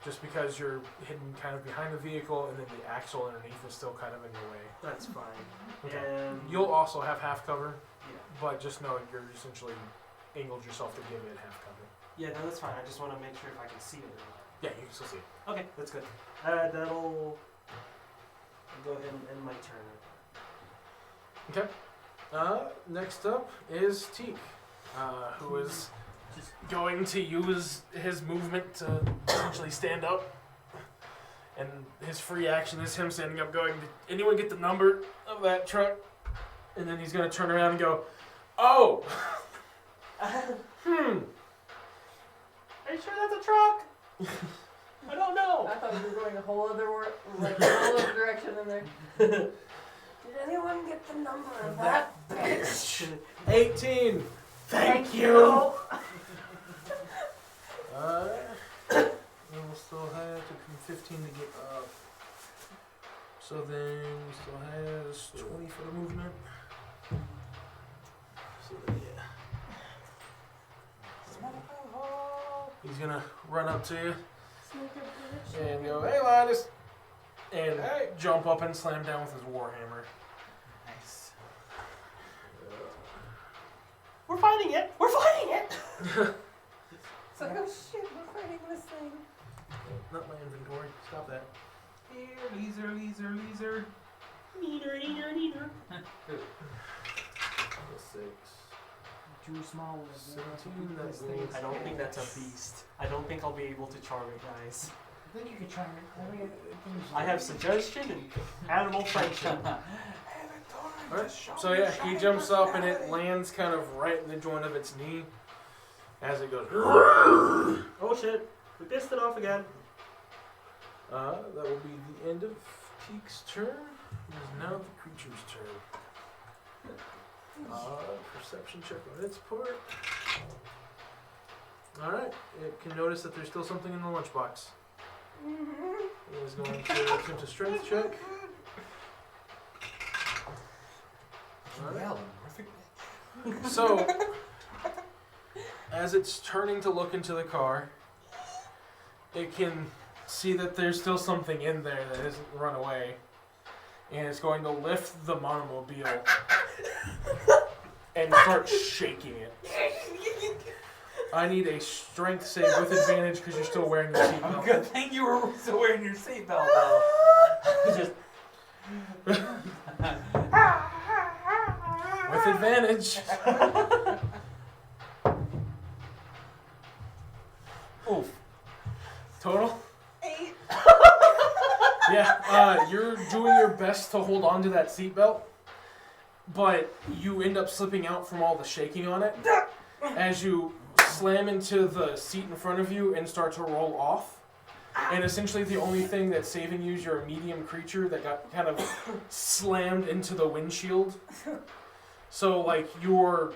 [SPEAKER 1] just because you're hidden kind of behind the vehicle, and then the axle underneath is still kind of in your way.
[SPEAKER 3] That's fine.
[SPEAKER 1] Okay.
[SPEAKER 3] And
[SPEAKER 1] You'll also have half cover,
[SPEAKER 3] yeah,
[SPEAKER 1] but just know you're essentially angled yourself to give it half cover.
[SPEAKER 3] yeah, no, that's fine. I just want to make sure if I can see it or not.
[SPEAKER 1] Yeah, you can still see it.
[SPEAKER 3] Okay, that's good. That'll go ahead and end my turn.
[SPEAKER 1] Next up is Teak, who is just going to use his movement to essentially stand up. And his free action is him standing up going, "Did anyone get the number of that truck?" And then he's going to turn around and go, "Oh!
[SPEAKER 3] Are you sure that's a truck? I don't know.
[SPEAKER 5] I thought you were going a whole other direction in there. Did anyone get the number of that bitch?
[SPEAKER 1] 18!
[SPEAKER 5] Thank you.
[SPEAKER 1] We'll still have to come 15 to get up. So then he still has 20 for the movement. So then, yeah. He's gonna run up to you and go, "Hey, Linus!" And jump up and slam down with his warhammer.
[SPEAKER 2] Nice.
[SPEAKER 3] We're fighting it. We're fighting it.
[SPEAKER 5] It's like, oh shit, we're fighting this thing.
[SPEAKER 1] Not my inventory. Stop that.
[SPEAKER 2] Here, laser.
[SPEAKER 3] Neater.
[SPEAKER 1] 6.
[SPEAKER 6] Too small.
[SPEAKER 1] 17, that's
[SPEAKER 6] things.
[SPEAKER 3] I don't think that's a beast. I don't think I'll be able to charm it, guys.
[SPEAKER 6] I think you could try it.
[SPEAKER 3] I have suggestion and animal friendship.
[SPEAKER 1] Alright, so yeah, he jumps up and it lands kind of right in the joint of its knee as it goes.
[SPEAKER 3] Oh shit, we pissed it off again.
[SPEAKER 1] That will be the end of Teak's turn. It is now the creature's turn. Perception check on its part. Alright, it can notice that there's still something in the lunchbox. It is going to attempt a strength check. Alright. So, as it's turning to look into the car, it can see that there's still something in there that hasn't run away. And it's going to lift the monomobile and start shaking it. I need a strength save with advantage because you're still wearing your seatbelt.
[SPEAKER 2] Good thing you were still wearing your seatbelt though.
[SPEAKER 3] Just
[SPEAKER 1] With advantage. Oof. Total?
[SPEAKER 5] 8.
[SPEAKER 1] Yeah, you're doing your best to hold on to that seatbelt, but you end up slipping out from all the shaking on it as you slam into the seat in front of you and start to roll off. And essentially the only thing that's saving you is you're a medium creature that got kind of slammed into the windshield. So, like, you're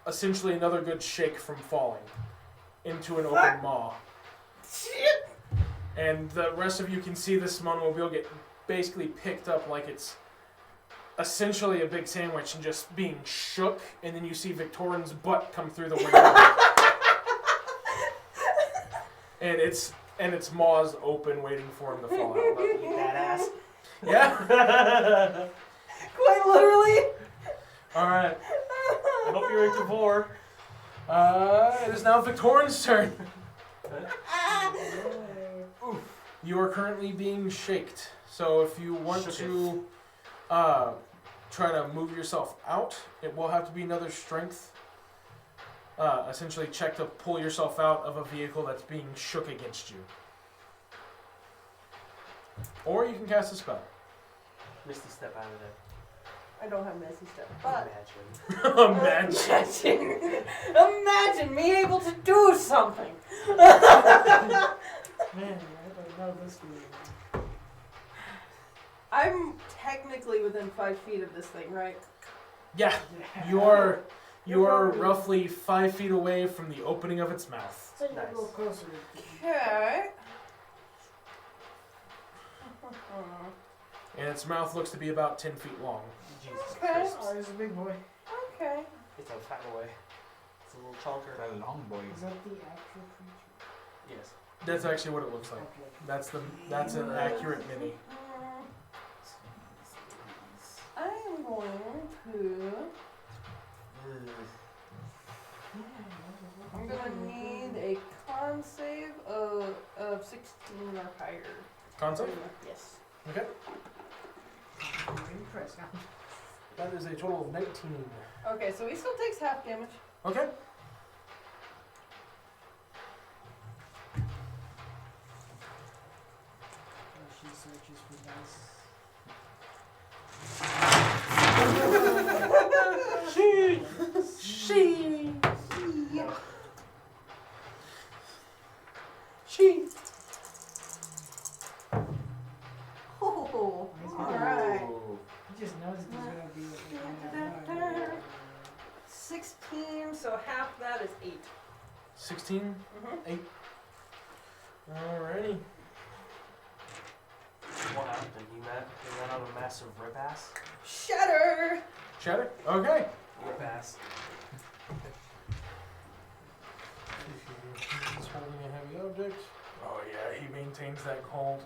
[SPEAKER 1] essentially another good shake from falling into an open maw. And the rest of you can see this monomobile get basically picked up like it's essentially a big sandwich and just being shook, and then you see Victorian's butt come through the window. and its maws open waiting for him to fall out.
[SPEAKER 3] you badass.
[SPEAKER 1] Yeah?
[SPEAKER 5] Quite literally.
[SPEAKER 1] Alright.
[SPEAKER 3] I hope you're into vor.
[SPEAKER 1] It is now Victorian's turn. You are currently being shaked. So if you want to try to move yourself out, it will have to be another strength. Essentially check to pull yourself out of a vehicle that's being shook against you. Or you can cast a spell.
[SPEAKER 3] Misty step out of there.
[SPEAKER 5] I don't have messy stuff, but
[SPEAKER 3] Imagine.
[SPEAKER 1] Imagine.
[SPEAKER 5] Imagine me able to do something.
[SPEAKER 6] Man, I know this game.
[SPEAKER 5] I'm technically within 5 feet of this thing, right?
[SPEAKER 1] Yeah, you are You are roughly 5 feet away from the opening of its mouth.
[SPEAKER 6] So you
[SPEAKER 3] Nice.
[SPEAKER 6] a little closer.
[SPEAKER 5] Okay.
[SPEAKER 1] And its mouth looks to be about 10 feet long.
[SPEAKER 3] Jesus
[SPEAKER 5] Okay.
[SPEAKER 3] Christ.
[SPEAKER 6] Oh, there's a big boy.
[SPEAKER 5] Okay.
[SPEAKER 3] It's a fat boy. It's a little chonker.
[SPEAKER 2] That long boy.
[SPEAKER 6] Is that the actual creature?
[SPEAKER 3] Yes.
[SPEAKER 1] That's actually what it looks like.
[SPEAKER 6] Okay.
[SPEAKER 1] That's an accurate mini.
[SPEAKER 5] I am going to. I'm gonna need a con save of 16 or higher.
[SPEAKER 1] Concept?
[SPEAKER 5] Yes.
[SPEAKER 1] Okay.
[SPEAKER 6] Impressed.
[SPEAKER 1] That is a total of 19.
[SPEAKER 5] Okay, so he still takes half damage.
[SPEAKER 1] Okay.
[SPEAKER 6] She searches for dice.
[SPEAKER 1] She.
[SPEAKER 5] Oh,
[SPEAKER 6] Nice.
[SPEAKER 5] alright.
[SPEAKER 6] He just knows there's gonna be a
[SPEAKER 5] 16, so half that is 8.
[SPEAKER 1] 16.
[SPEAKER 5] Mm-hmm.
[SPEAKER 1] Alrighty.
[SPEAKER 3] What happened? You ran out a massive rip ass?
[SPEAKER 5] Shatter!
[SPEAKER 1] Shatter? Okay.
[SPEAKER 3] Rip ass.
[SPEAKER 1] He's holding a heavy object. Oh yeah, he maintains that hold.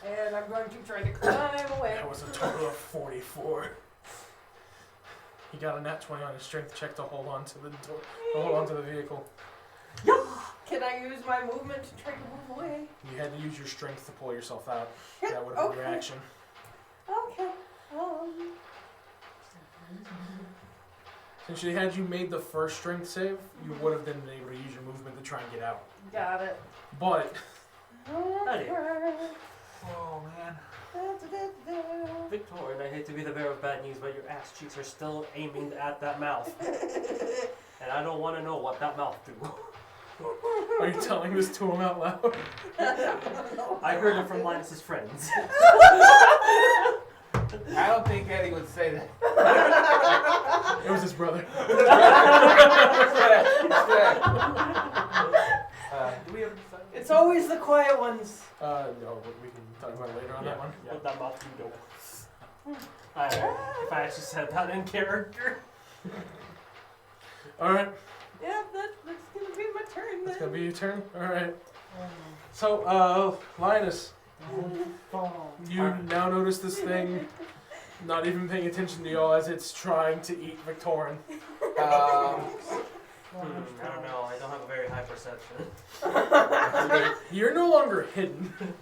[SPEAKER 5] And I'm going to try to climb away.
[SPEAKER 1] That was a total of 44. He got a nat 20 on his strength check to hold on to the door, to hold on to the vehicle.
[SPEAKER 5] Can I use my movement to try to move away?
[SPEAKER 1] You had to use your strength to pull yourself out.
[SPEAKER 5] Yep,
[SPEAKER 1] That would have been your
[SPEAKER 5] okay.
[SPEAKER 1] action.
[SPEAKER 5] Okay.
[SPEAKER 1] Since you had made the first strength save, you would have been able to use your movement to try and get out.
[SPEAKER 5] Got it.
[SPEAKER 1] But
[SPEAKER 3] Alright.
[SPEAKER 2] Oh man.
[SPEAKER 3] Victor, and I hate to be the bearer of bad news, but your ass cheeks are still aiming at that mouth. And I don't want to know what that mouth do.
[SPEAKER 1] are you telling this to him out loud?
[SPEAKER 3] I heard it from Linus's friends.
[SPEAKER 2] I don't think Eddie would say that.
[SPEAKER 1] It was his brother.
[SPEAKER 2] Do we ever decide?
[SPEAKER 5] It's always the quiet ones.
[SPEAKER 1] No, we can talk about it later on that one.
[SPEAKER 3] What that mouth do. If I actually said that in character.
[SPEAKER 1] Alright,
[SPEAKER 5] Yeah, that's gonna be my turn
[SPEAKER 1] that's
[SPEAKER 5] then.
[SPEAKER 1] gonna be your turn. Alright. So, Linus, you now notice this thing not even paying attention to y'all as it's trying to eat Victorin.
[SPEAKER 3] I don't know. I don't have a very high perception.
[SPEAKER 1] You're no longer hidden. You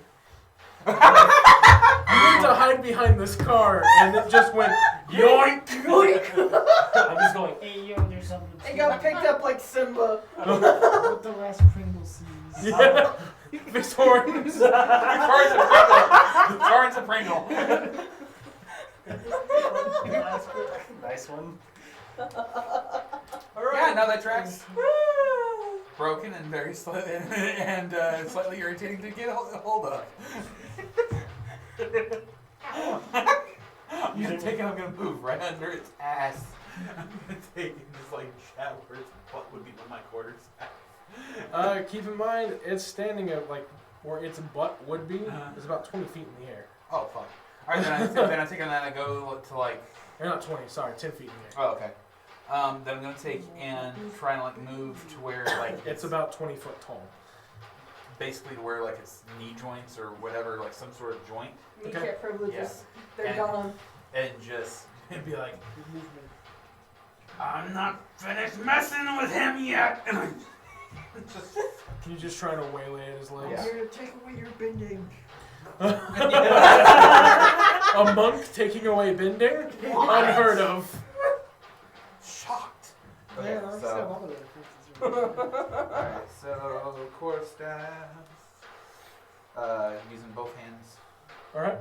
[SPEAKER 1] went to hide behind this car, and it just went yoink.
[SPEAKER 5] Yoink!
[SPEAKER 3] I'm just going.
[SPEAKER 6] Hey, yo, there's something.
[SPEAKER 5] It got picked up like Simba.
[SPEAKER 6] What the last Pringle sees.
[SPEAKER 1] Yeah, Victorin.
[SPEAKER 2] Torrance a Pringle.
[SPEAKER 3] Nice one.
[SPEAKER 2] Yeah, no, that tracks. Broken and very slightly irritating to get a hold of. You're taking, I'm gonna move right under its ass. I'm gonna take and just like jab where its butt would be when my quarters.
[SPEAKER 1] Keep in mind, it's standing at like where its butt would be is about 20 feet in the air.
[SPEAKER 2] Oh fuck. Alright, then I take and then I go to like.
[SPEAKER 1] Or not 20, sorry, 10 feet in the air.
[SPEAKER 2] Oh, okay. Then I'm gonna take and try and like move to where like
[SPEAKER 1] It's about 20 foot tall.
[SPEAKER 2] basically to where like its knee joints or whatever, like some sort of joint,
[SPEAKER 5] Kneecap privileges.
[SPEAKER 2] Yeah.
[SPEAKER 5] They're
[SPEAKER 2] And-
[SPEAKER 5] gone.
[SPEAKER 2] and just and be like,
[SPEAKER 6] Good movement.
[SPEAKER 2] I'm not finished messing with him yet. And I just
[SPEAKER 1] Can you just try to waylay at his legs?
[SPEAKER 2] Yeah.
[SPEAKER 6] I'm here to take away your bending.
[SPEAKER 1] A monk taking away bending? Unheard of.
[SPEAKER 2] shocked.
[SPEAKER 6] Yeah,
[SPEAKER 2] Okay,
[SPEAKER 6] I always have
[SPEAKER 2] so
[SPEAKER 6] all of the effects.
[SPEAKER 2] alright, so core staff. Using both hands.
[SPEAKER 1] Alright,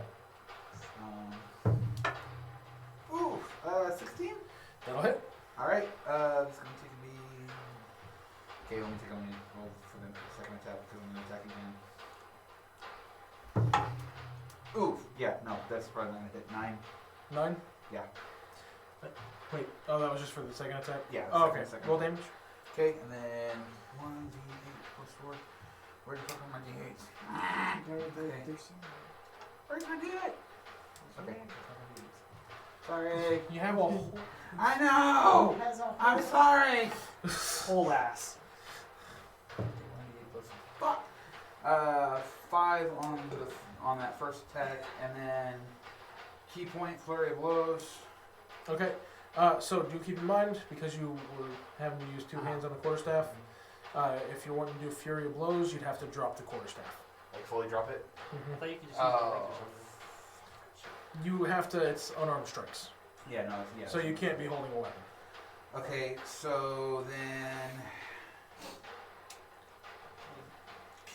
[SPEAKER 2] 16.
[SPEAKER 1] that'll hit.
[SPEAKER 2] Alright, this is gonna take me. Okay, let me take only roll for the second attack because I'm gonna attack again. Oof, yeah, no, that's probably not gonna hit. 9.
[SPEAKER 1] 9?
[SPEAKER 2] Yeah.
[SPEAKER 1] Wait, oh, that was just for the second attack?
[SPEAKER 2] Yeah.
[SPEAKER 1] Oh, okay.
[SPEAKER 2] Second.
[SPEAKER 1] Roll damage.
[SPEAKER 2] Okay, and then 1d8 plus 4. Where the fuck are my d8s? Where's my d8? Okay. Sorry.
[SPEAKER 1] You have a whole...
[SPEAKER 2] I know!
[SPEAKER 6] Has a
[SPEAKER 2] I'm sorry!
[SPEAKER 3] Whole ass.
[SPEAKER 2] 1d8 plus fuck! 5 on that first attack, and then key point, flurry of blows.
[SPEAKER 1] Okay. So do keep in mind, because you were having to use 2 hands on the quarterstaff, if you're wanting to do Fury of Blows, you'd have to drop the quarterstaff.
[SPEAKER 2] Like fully drop it?
[SPEAKER 3] I thought you could just use it like or something.
[SPEAKER 1] You have to, it's unarmed strikes.
[SPEAKER 2] Yeah, no, yeah.
[SPEAKER 1] So you can't be holding a weapon.
[SPEAKER 2] Okay, so then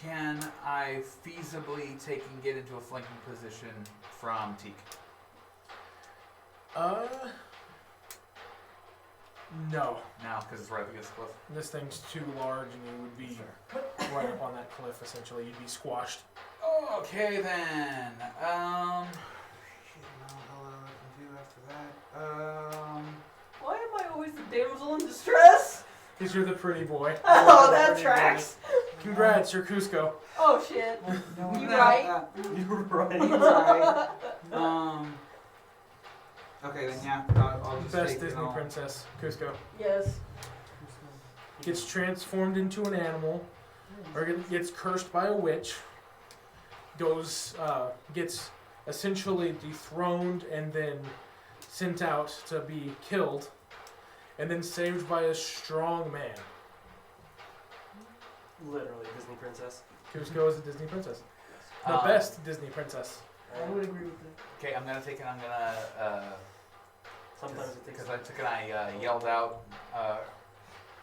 [SPEAKER 2] can I feasibly take and get into a flanking position from Teak?
[SPEAKER 1] No.
[SPEAKER 2] No, because it's right up against the cliff.
[SPEAKER 1] This thing's too large and you would be right up on that cliff, essentially. You'd be squashed.
[SPEAKER 2] Okay then. Shit, no, hell I can do after that.
[SPEAKER 5] Why am I always the damsel in distress?
[SPEAKER 1] Because you're the pretty boy.
[SPEAKER 5] Oh, that tracks.
[SPEAKER 1] Congrats, you're Cusco.
[SPEAKER 5] Oh shit.
[SPEAKER 6] No,
[SPEAKER 5] You right?
[SPEAKER 3] You're right.
[SPEAKER 2] He's right. Okay then, yeah. I'll just
[SPEAKER 1] Best
[SPEAKER 2] take
[SPEAKER 1] Disney princess, Cusco.
[SPEAKER 5] Yes.
[SPEAKER 1] Gets transformed into an animal, or gets cursed by a witch. Gets essentially dethroned and then sent out to be killed, and then saved by a strong man.
[SPEAKER 3] Literally Disney princess.
[SPEAKER 1] Cusco is a Disney princess. The best Disney princess.
[SPEAKER 5] I would agree with that.
[SPEAKER 2] Okay, I'm gonna take it. I'm gonna.
[SPEAKER 3] Sometimes it takes.
[SPEAKER 2] Because I took it, I yelled out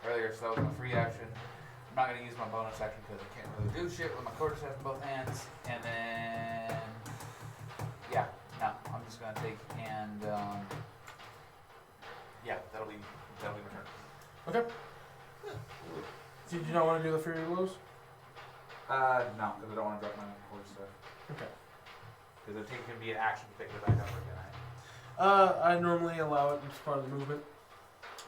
[SPEAKER 2] earlier, so that was my free action. I'm not gonna use my bonus action because I can't really do shit with my quarterstaff in both hands. And then, yeah, no, I'm just gonna take and yeah, that'll be my turn.
[SPEAKER 1] Okay. Did you not want to do the Fury Blows?
[SPEAKER 2] No, because I don't want to drop my quarterstaff.
[SPEAKER 1] Okay.
[SPEAKER 2] Because it can be an action to pick it back up again.
[SPEAKER 1] I normally allow it as part of the movement.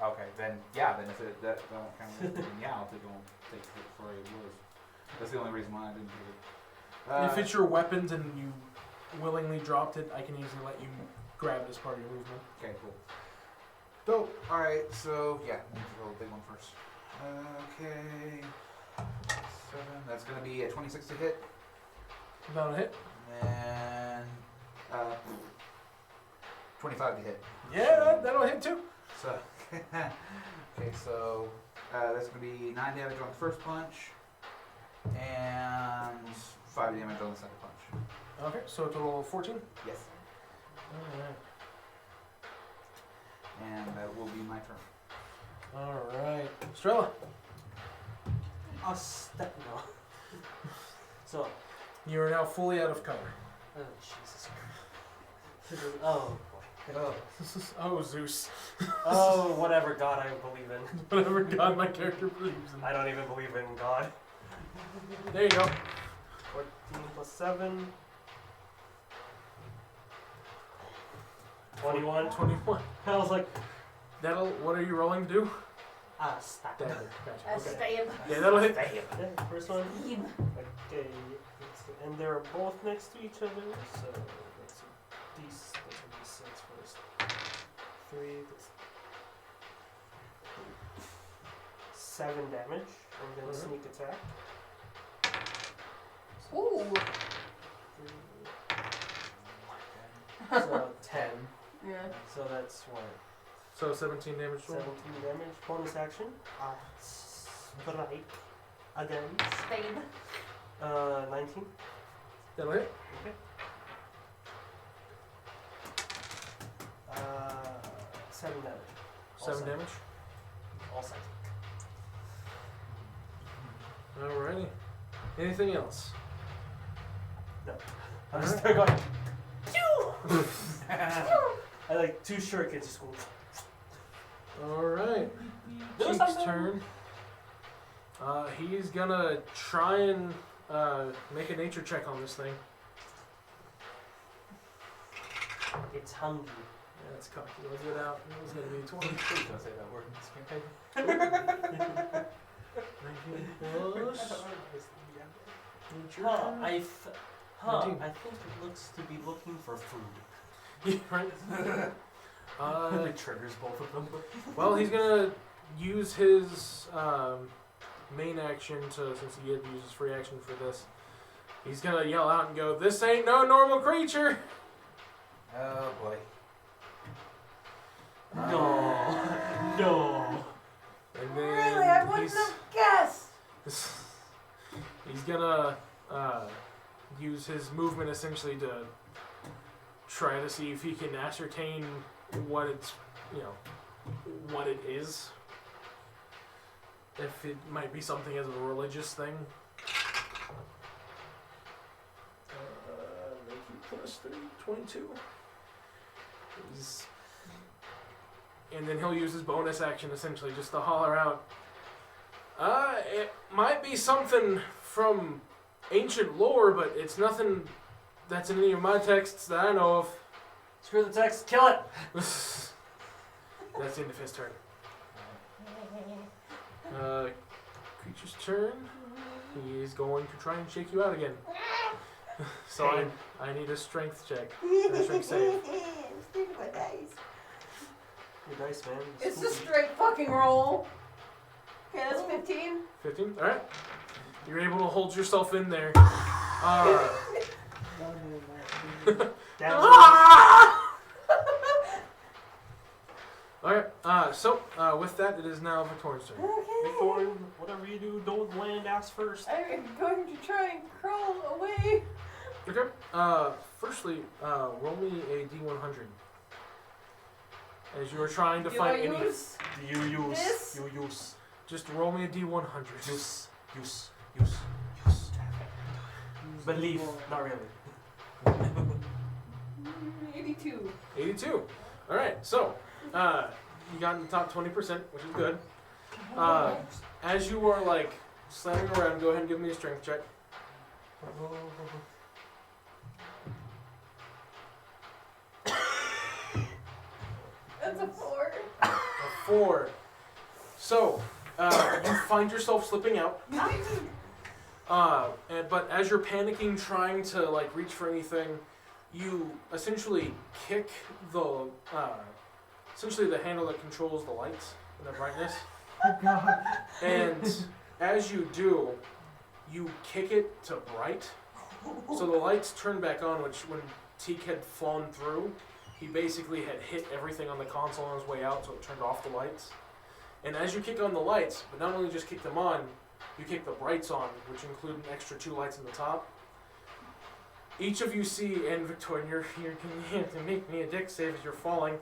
[SPEAKER 2] Okay, then yeah, then if that won't count, then yeah, I'll take it for a blows. That's the only reason why I didn't do it.
[SPEAKER 1] If it's your weapons and you willingly dropped it, I can easily let you grab it as part of your movement.
[SPEAKER 2] Okay, cool. Dope. All right, so yeah, we'll roll a big one first. Okay, 7. That's gonna be a 26 to hit,
[SPEAKER 1] That'll hit.
[SPEAKER 2] and then 25 to hit.
[SPEAKER 1] Yeah, that'll hit too.
[SPEAKER 2] So okay, so that's gonna be 9 damage on the first punch, and 5 damage on the second punch.
[SPEAKER 1] Okay, so a total of 14.
[SPEAKER 2] Yes.
[SPEAKER 1] Alright.
[SPEAKER 2] And that will be my turn.
[SPEAKER 1] Alright. Strella,
[SPEAKER 3] Oh, step no. So,
[SPEAKER 1] you are now fully out of cover.
[SPEAKER 3] oh Jesus Christ. Oh boy.
[SPEAKER 2] Oh.
[SPEAKER 1] Oh, Zeus.
[SPEAKER 3] Oh, whatever God I believe in.
[SPEAKER 1] Whatever god my character believes in.
[SPEAKER 3] I don't even believe in God.
[SPEAKER 1] There you go.
[SPEAKER 3] 14 plus 7. 21.
[SPEAKER 1] 21.
[SPEAKER 3] I was like,
[SPEAKER 1] What are you rolling to do?
[SPEAKER 3] stop.
[SPEAKER 1] Dagger. Gotcha. Okay.
[SPEAKER 5] Stab.
[SPEAKER 1] Yeah, that'll hit.
[SPEAKER 3] Yeah, first one.
[SPEAKER 5] Stab.
[SPEAKER 3] Okay. And they're both next to each other, so that's a D6 first. 3, that's 7 damage, and then a sneak attack.
[SPEAKER 5] Ooh.
[SPEAKER 3] So 10.
[SPEAKER 5] Yeah.
[SPEAKER 3] So that's what?
[SPEAKER 1] So 17 damage total.
[SPEAKER 3] 17 damage. Bonus action. Strike. Again.
[SPEAKER 5] Stab.
[SPEAKER 3] 19.
[SPEAKER 1] That'll hit.
[SPEAKER 3] Okay. 7 damage. All
[SPEAKER 1] 7
[SPEAKER 3] psychic.
[SPEAKER 1] damage.
[SPEAKER 3] All psychic.
[SPEAKER 1] Alrighty. Anything else?
[SPEAKER 3] I'm just
[SPEAKER 1] Alright.
[SPEAKER 3] going. I like 2 shurikens to school.
[SPEAKER 1] Alright.
[SPEAKER 3] Do
[SPEAKER 1] Cheek's
[SPEAKER 3] something.
[SPEAKER 1] turn. He's gonna try and make a nature check on this thing.
[SPEAKER 3] It's hungry.
[SPEAKER 1] That's cocky. Was it out? It was going to be 20.
[SPEAKER 2] Please don't say that word in the screenplay.
[SPEAKER 1] 19 plus.
[SPEAKER 3] Huh, I think
[SPEAKER 1] 19.
[SPEAKER 3] it looks to be looking for food.
[SPEAKER 1] Yeah, right.
[SPEAKER 2] It triggers both of them.
[SPEAKER 1] Well, he's gonna use his main action to, since he had to use his free action for this. He's gonna yell out and go, "This ain't no normal creature!"
[SPEAKER 2] Oh boy.
[SPEAKER 3] No.
[SPEAKER 1] And then
[SPEAKER 5] Really, I wouldn't have guessed.
[SPEAKER 1] he's gonna use his movement essentially to try to see if he can ascertain what it's, what it is. If it might be something as a religious thing. Make you plus 3, 22. And then he'll use his bonus action essentially just to holler out. It might be something from ancient lore, but it's nothing that's in any of my texts that I know of.
[SPEAKER 3] Screw the text, kill it!
[SPEAKER 1] That's the end of his turn. Creature's turn. He is going to try and shake you out again. So I need a strength check. A strength save.
[SPEAKER 5] Stupid dice.
[SPEAKER 3] Your dice, man.
[SPEAKER 5] It's a
[SPEAKER 3] spooky.
[SPEAKER 5] straight fucking roll. Okay, that's 15.
[SPEAKER 1] 15? Alright. You're able to hold yourself in there.
[SPEAKER 6] Down here,
[SPEAKER 3] Down.
[SPEAKER 1] Alright, so with that, it is now Victoria's turn.
[SPEAKER 3] Hey, Thorn, whatever you do, don't land ass first.
[SPEAKER 5] I'm going to try and crawl away.
[SPEAKER 1] Okay. Firstly, roll me a D100. As you are trying to
[SPEAKER 5] Do
[SPEAKER 1] find
[SPEAKER 5] I
[SPEAKER 1] any.
[SPEAKER 5] use
[SPEAKER 3] You use.
[SPEAKER 5] this?
[SPEAKER 3] You use.
[SPEAKER 1] Just roll me a D100.
[SPEAKER 3] Use.
[SPEAKER 6] But
[SPEAKER 3] Believe. Not really.
[SPEAKER 5] 82.
[SPEAKER 1] 82. Alright, so, you got in the top 20%, which is good. As you are, slamming around, go ahead and give me a strength check.
[SPEAKER 5] That's a 4.
[SPEAKER 1] A 4. So, you find yourself slipping out. But as you're panicking, trying to reach for anything, you essentially kick the handle that controls the lights and the brightness.
[SPEAKER 6] oh god.
[SPEAKER 1] And as you do, you kick it to bright. So the lights turn back on, which when Teak had flown through, he basically had hit everything on the console on his way out, so it turned off the lights. And as you kick on the lights, but not only just kick them on, you kick the brights on, which include an extra 2 lights in the top. Each of you see, and Victoria, you're going to make me a dex save as you're falling.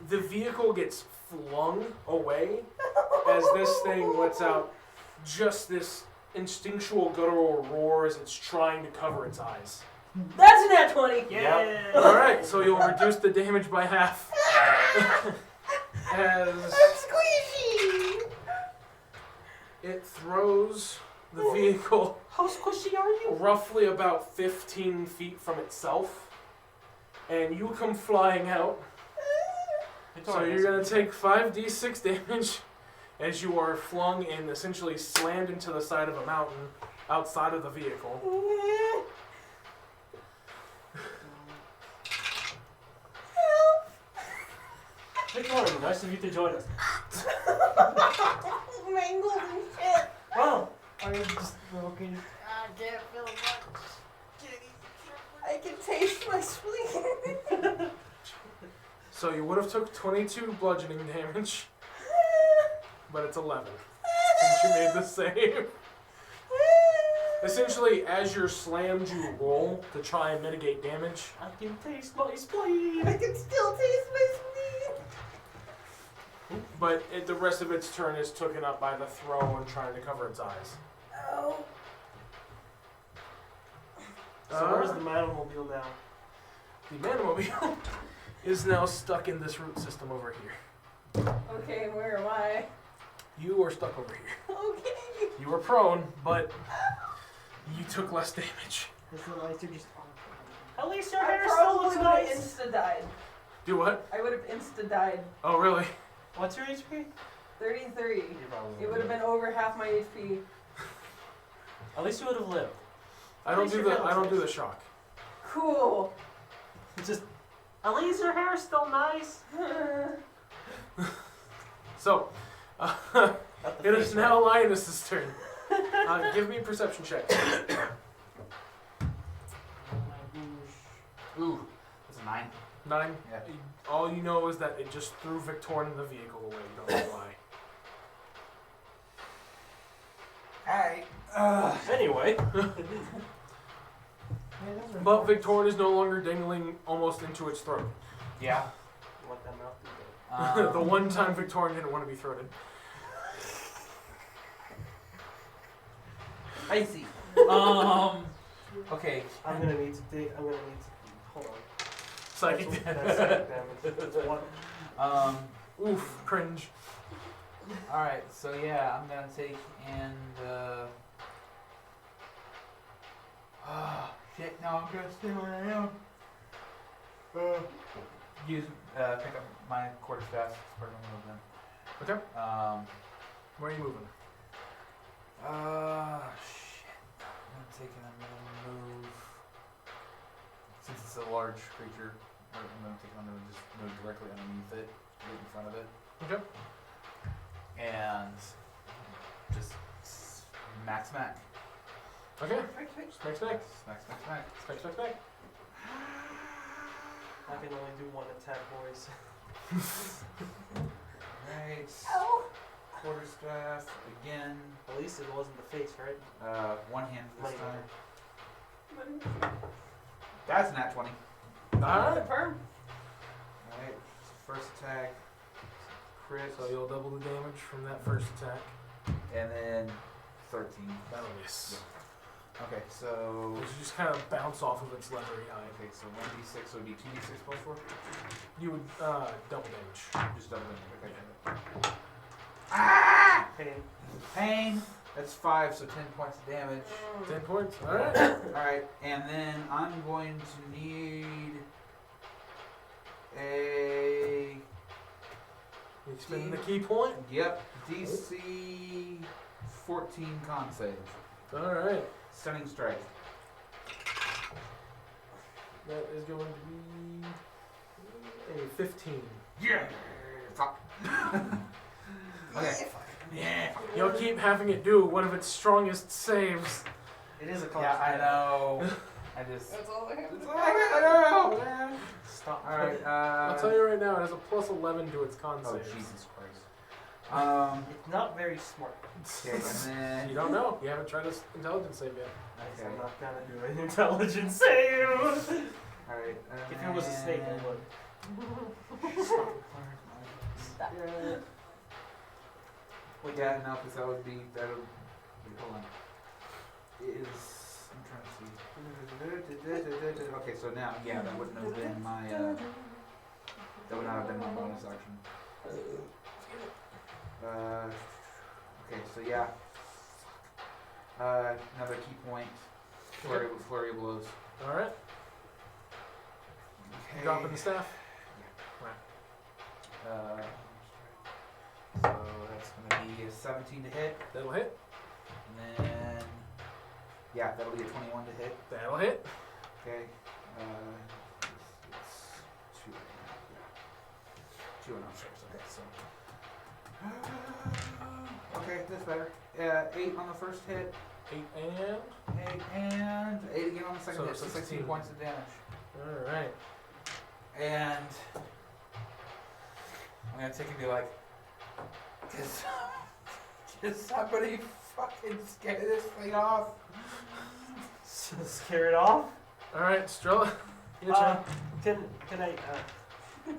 [SPEAKER 1] The vehicle gets flung away as this thing lets out just this instinctual guttural roar as it's trying to cover its eyes.
[SPEAKER 5] That's a nat 20.
[SPEAKER 3] Yeah.
[SPEAKER 1] Alright, so you'll reduce the damage by half. As
[SPEAKER 5] I'm squeezy.
[SPEAKER 1] it throws the vehicle
[SPEAKER 3] How squishy are you?
[SPEAKER 1] roughly about 15 feet from itself, and you come flying out. So you're going to take 5d6 damage as you are flung and essentially slammed into the side of a mountain outside of the vehicle.
[SPEAKER 3] Victoria, nice of you to join us.
[SPEAKER 5] Mangled and shit.
[SPEAKER 3] Wow.
[SPEAKER 6] Are you just broken?
[SPEAKER 5] I can't feel much. I can taste my spleen.
[SPEAKER 1] So you would have took 22 bludgeoning damage, but it's 11 since you made the save. Essentially, as you're slammed, you roll to try and mitigate damage.
[SPEAKER 3] I can taste my spleen.
[SPEAKER 5] I can still taste my spleen.
[SPEAKER 1] But the rest of its turn is taken up by the throw and trying to cover its eyes.
[SPEAKER 5] Oh.
[SPEAKER 3] So where's the Manmobile now?
[SPEAKER 1] The Manmobile is now stuck in this root system over here.
[SPEAKER 5] Okay, where am I?
[SPEAKER 1] You are stuck over here.
[SPEAKER 5] Okay.
[SPEAKER 1] You were prone, but you took less damage.
[SPEAKER 6] Because the lights are just on.
[SPEAKER 3] At least your
[SPEAKER 5] I
[SPEAKER 3] hair still looks
[SPEAKER 5] probably would have
[SPEAKER 3] nice.
[SPEAKER 5] insta-died.
[SPEAKER 1] Do what?
[SPEAKER 5] I would have insta died.
[SPEAKER 1] Oh, really?
[SPEAKER 3] What's your HP?
[SPEAKER 5] 33.
[SPEAKER 3] You probably
[SPEAKER 5] It would have been over half my HP.
[SPEAKER 3] At least you would have lived.
[SPEAKER 1] I don't
[SPEAKER 3] least
[SPEAKER 1] do
[SPEAKER 3] your
[SPEAKER 1] the
[SPEAKER 3] health
[SPEAKER 1] I don't
[SPEAKER 3] is-
[SPEAKER 1] do the shock.
[SPEAKER 5] Cool.
[SPEAKER 3] Just. At least your hair is still nice.
[SPEAKER 1] So,
[SPEAKER 3] Not the
[SPEAKER 1] it
[SPEAKER 3] face,
[SPEAKER 1] is now Linus's turn. Give me a perception check.
[SPEAKER 2] Ooh, that's a 9.
[SPEAKER 1] 9.
[SPEAKER 2] Yeah.
[SPEAKER 1] All you know is that it just threw Victorine in the vehicle away. You don't know why.
[SPEAKER 2] Alright.
[SPEAKER 3] right? Anyway.
[SPEAKER 6] Man, those are
[SPEAKER 1] But
[SPEAKER 6] hard.
[SPEAKER 1] Victorine is no longer dangling almost into its throat.
[SPEAKER 2] Yeah.
[SPEAKER 3] Let that mouth be good.
[SPEAKER 1] The one time Victorine didn't want to be throated.
[SPEAKER 2] I see. Okay.
[SPEAKER 3] I'm gonna need to dig. I'm gonna need to. Hold on.
[SPEAKER 1] Psychic.
[SPEAKER 3] That's psychic damage. That's one.
[SPEAKER 1] Oof, cringe.
[SPEAKER 2] Alright, so yeah, I'm gonna take and shit, no, I'm gonna stay where I am. Use pick up my quarterstaff as part of my movement.
[SPEAKER 1] Okay. Where are you moving?
[SPEAKER 2] Shit. I'm gonna take and I'm gonna move. Since it's a large creature, I'm gonna take and I'm gonna just move directly underneath it, right in front of it.
[SPEAKER 1] Okay.
[SPEAKER 2] And just smack.
[SPEAKER 1] Okay. Smack, smack.
[SPEAKER 2] Smack.
[SPEAKER 1] Smack, smack, smack.
[SPEAKER 3] I can only do one attack, boys.
[SPEAKER 2] Right.
[SPEAKER 5] Ow.
[SPEAKER 2] Quarterstaff again.
[SPEAKER 3] At least it wasn't the face, right?
[SPEAKER 2] One hand this
[SPEAKER 3] Money
[SPEAKER 2] time. That's nat 20.
[SPEAKER 1] Alright.
[SPEAKER 5] Confirm.
[SPEAKER 2] Alright. First attack. Crit.
[SPEAKER 1] So you'll double the damage from that first attack.
[SPEAKER 2] And then 13.
[SPEAKER 1] That'll miss.
[SPEAKER 2] Okay, so.
[SPEAKER 1] You just kind of bounce off of its leathery eye.
[SPEAKER 2] Okay, so 1d6 would be 2d6 plus 4?
[SPEAKER 1] You would double damage.
[SPEAKER 2] Just double it. Okay.
[SPEAKER 3] Pain.
[SPEAKER 2] Pain. That's 5, so 10 points of damage.
[SPEAKER 1] 10 points. Alright.
[SPEAKER 2] Alright, and then I'm going to need a.
[SPEAKER 1] You spend the key point.
[SPEAKER 2] Yep, DC 14 con save.
[SPEAKER 1] Alright.
[SPEAKER 2] Stunning strike.
[SPEAKER 1] That is going to be a 15.
[SPEAKER 2] Yeah! Fuck. Okay. Yeah.
[SPEAKER 1] You'll keep having it do one of its strongest saves.
[SPEAKER 3] It is a class.
[SPEAKER 2] Yeah, I know. I just.
[SPEAKER 5] That's all I have to
[SPEAKER 2] It's
[SPEAKER 5] do.
[SPEAKER 2] all I know, man.
[SPEAKER 3] Stop.
[SPEAKER 2] Alright,
[SPEAKER 1] I'll tell you right now, it has a plus 11 to its con
[SPEAKER 2] Oh,
[SPEAKER 1] saves.
[SPEAKER 2] Jesus Christ.
[SPEAKER 3] It's not very smart.
[SPEAKER 2] Okay, and then.
[SPEAKER 1] You don't know. You haven't tried this intelligence save yet.
[SPEAKER 3] So
[SPEAKER 2] Okay.
[SPEAKER 3] I'm not gonna do an intelligence save.
[SPEAKER 2] Alright.
[SPEAKER 3] If it was a snake, I would.
[SPEAKER 2] Well, yeah, no, because that would be. Wait, hold on. Is. I'm trying to see. Okay, so now, yeah, that wouldn't have been my. That would not have been my bonus action. Okay, so yeah. Another key point. Flurry of blows.
[SPEAKER 1] Alright.
[SPEAKER 2] Okay.
[SPEAKER 1] Dropping the staff.
[SPEAKER 2] So that's gonna be a 17 to hit,
[SPEAKER 1] That'll hit.
[SPEAKER 2] and then yeah, that'll be a 21 to hit.
[SPEAKER 1] That'll hit.
[SPEAKER 2] Okay. It's 2 right now. Yeah. 2 and strikes. Okay, so. Okay, that's better. 8 on the first hit.
[SPEAKER 1] 8 and.
[SPEAKER 2] 8 and 8 again on the second
[SPEAKER 1] So
[SPEAKER 2] hit. So 16
[SPEAKER 1] 16.
[SPEAKER 2] points of damage.
[SPEAKER 1] Alright.
[SPEAKER 2] And I'm gonna take and be like, can somebody fucking scare this thing off?
[SPEAKER 3] Scare it off.
[SPEAKER 1] Alright, Strella. Your turn.
[SPEAKER 3] Can I?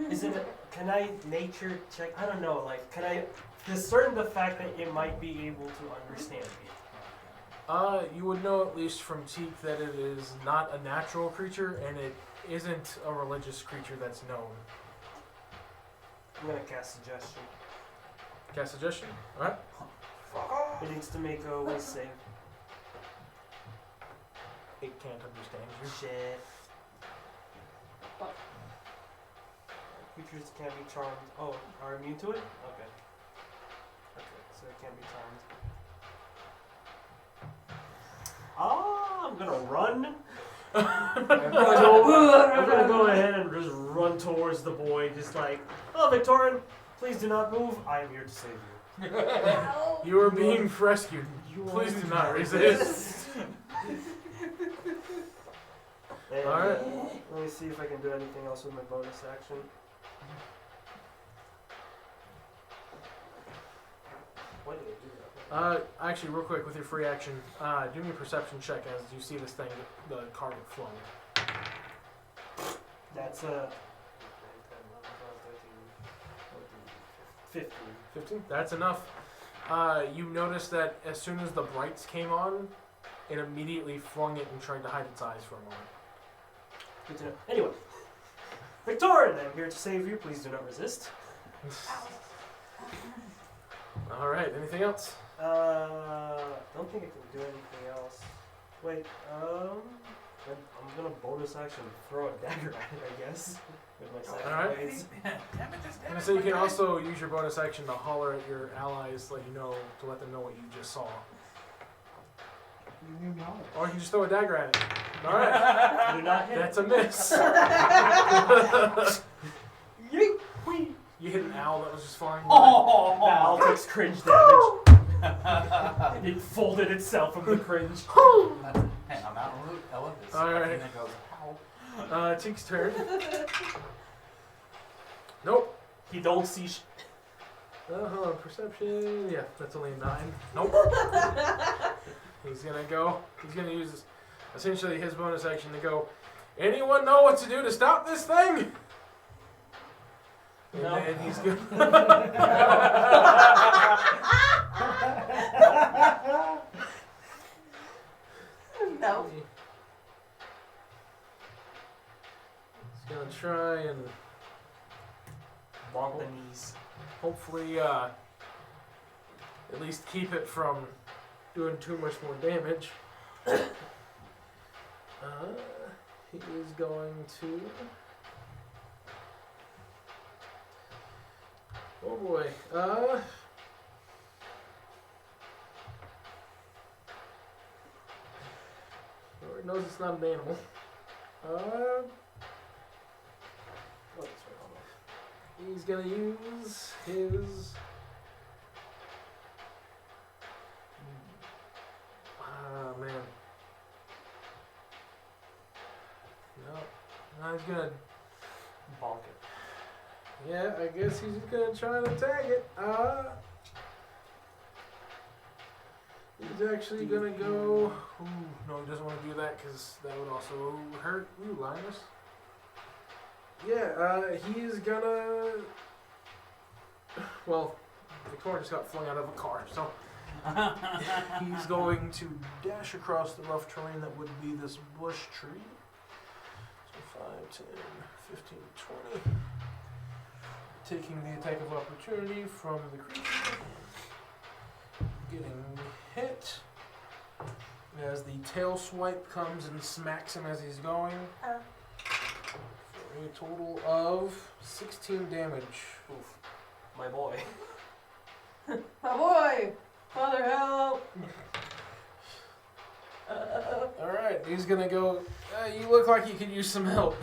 [SPEAKER 3] Is it? Can I nature check? I don't know. Like, can I discern the fact that it might be able to understand me?
[SPEAKER 1] You would know at least from Teak that it is not a natural creature and it isn't a religious creature that's known.
[SPEAKER 3] I'm gonna cast suggestion.
[SPEAKER 1] Cast suggestion. Alright.
[SPEAKER 3] It needs to make a will save.
[SPEAKER 1] It can't understand you.
[SPEAKER 3] Shit. Creatures can't be charmed. Oh, are immune to it? Okay. Okay, so it can't be charmed. Ah, I'm gonna run. I'm gonna go ahead and just run towards the boy, just like, oh, Victorian, please do not move. I am here to save you.
[SPEAKER 1] You are being rescued. Please do not resist.
[SPEAKER 3] And,
[SPEAKER 1] Alright.
[SPEAKER 3] Let me see if I can do anything else with my bonus action. Why did I do that?
[SPEAKER 1] Actually, real quick, with your free action, do me a perception check as you see this thing, the card get flung.
[SPEAKER 3] That's 15.
[SPEAKER 1] 15? That's enough. You notice that as soon as the brights came on, it immediately flung it and tried to hide its eyes for a moment.
[SPEAKER 3] Good to know. Anyway, Victorian, I'm here to save you. Please do not resist.
[SPEAKER 1] Alright, anything else?
[SPEAKER 3] Don't think I can do anything else. Wait, I'm gonna bonus action throw a dagger at it, I guess. With my second
[SPEAKER 1] Alright.
[SPEAKER 3] phase.
[SPEAKER 1] And so you can also use your bonus action to holler at your allies, let them know what you just saw.
[SPEAKER 6] You knew knowledge.
[SPEAKER 1] Or you can just throw a dagger at it. Alright,
[SPEAKER 3] Do not hit.
[SPEAKER 1] that's a miss.
[SPEAKER 3] Yeet! Whee!
[SPEAKER 1] You hit an owl that was just flying by.
[SPEAKER 3] Val takes cringe damage. It folded itself from the cringe.
[SPEAKER 2] Hang on, that Ellen is.
[SPEAKER 1] Alright.
[SPEAKER 2] And it goes, ow.
[SPEAKER 1] Cheek's turn. Nope.
[SPEAKER 3] He don't see
[SPEAKER 1] Hold on, perception. Yeah, that's only a 9. Nope. He's gonna use essentially his bonus action to go, anyone know what to do to stop this thing? And
[SPEAKER 3] No.
[SPEAKER 1] then he's gonna
[SPEAKER 5] No.
[SPEAKER 1] he's gonna try and
[SPEAKER 3] bonk the knees.
[SPEAKER 1] hopefully at least keep it from doing too much more damage. He is going to. Oh boy. Lord knows it's not an animal.
[SPEAKER 3] Oh, that's right, hold on.
[SPEAKER 1] He's gonna use his. Ah man. No, he's gonna.
[SPEAKER 3] Bonk it.
[SPEAKER 1] Yeah, I guess he's just gonna try and attack it. He's actually gonna go. Ooh, no, he doesn't want to do that because that would also hurt you, Linus. Yeah, he's gonna. Well, Victoria just got flung out of a car, so he's going to dash across the rough terrain that would be this bush tree. So 5, 10, 15, 20. Taking the attack of opportunity from the creature. Getting hit. As the tail swipe comes and smacks him as he's going. For a total of 16 damage.
[SPEAKER 3] Oof. My boy.
[SPEAKER 5] My boy! Father, help!
[SPEAKER 1] Alright, he's gonna go. You look like you could use some help.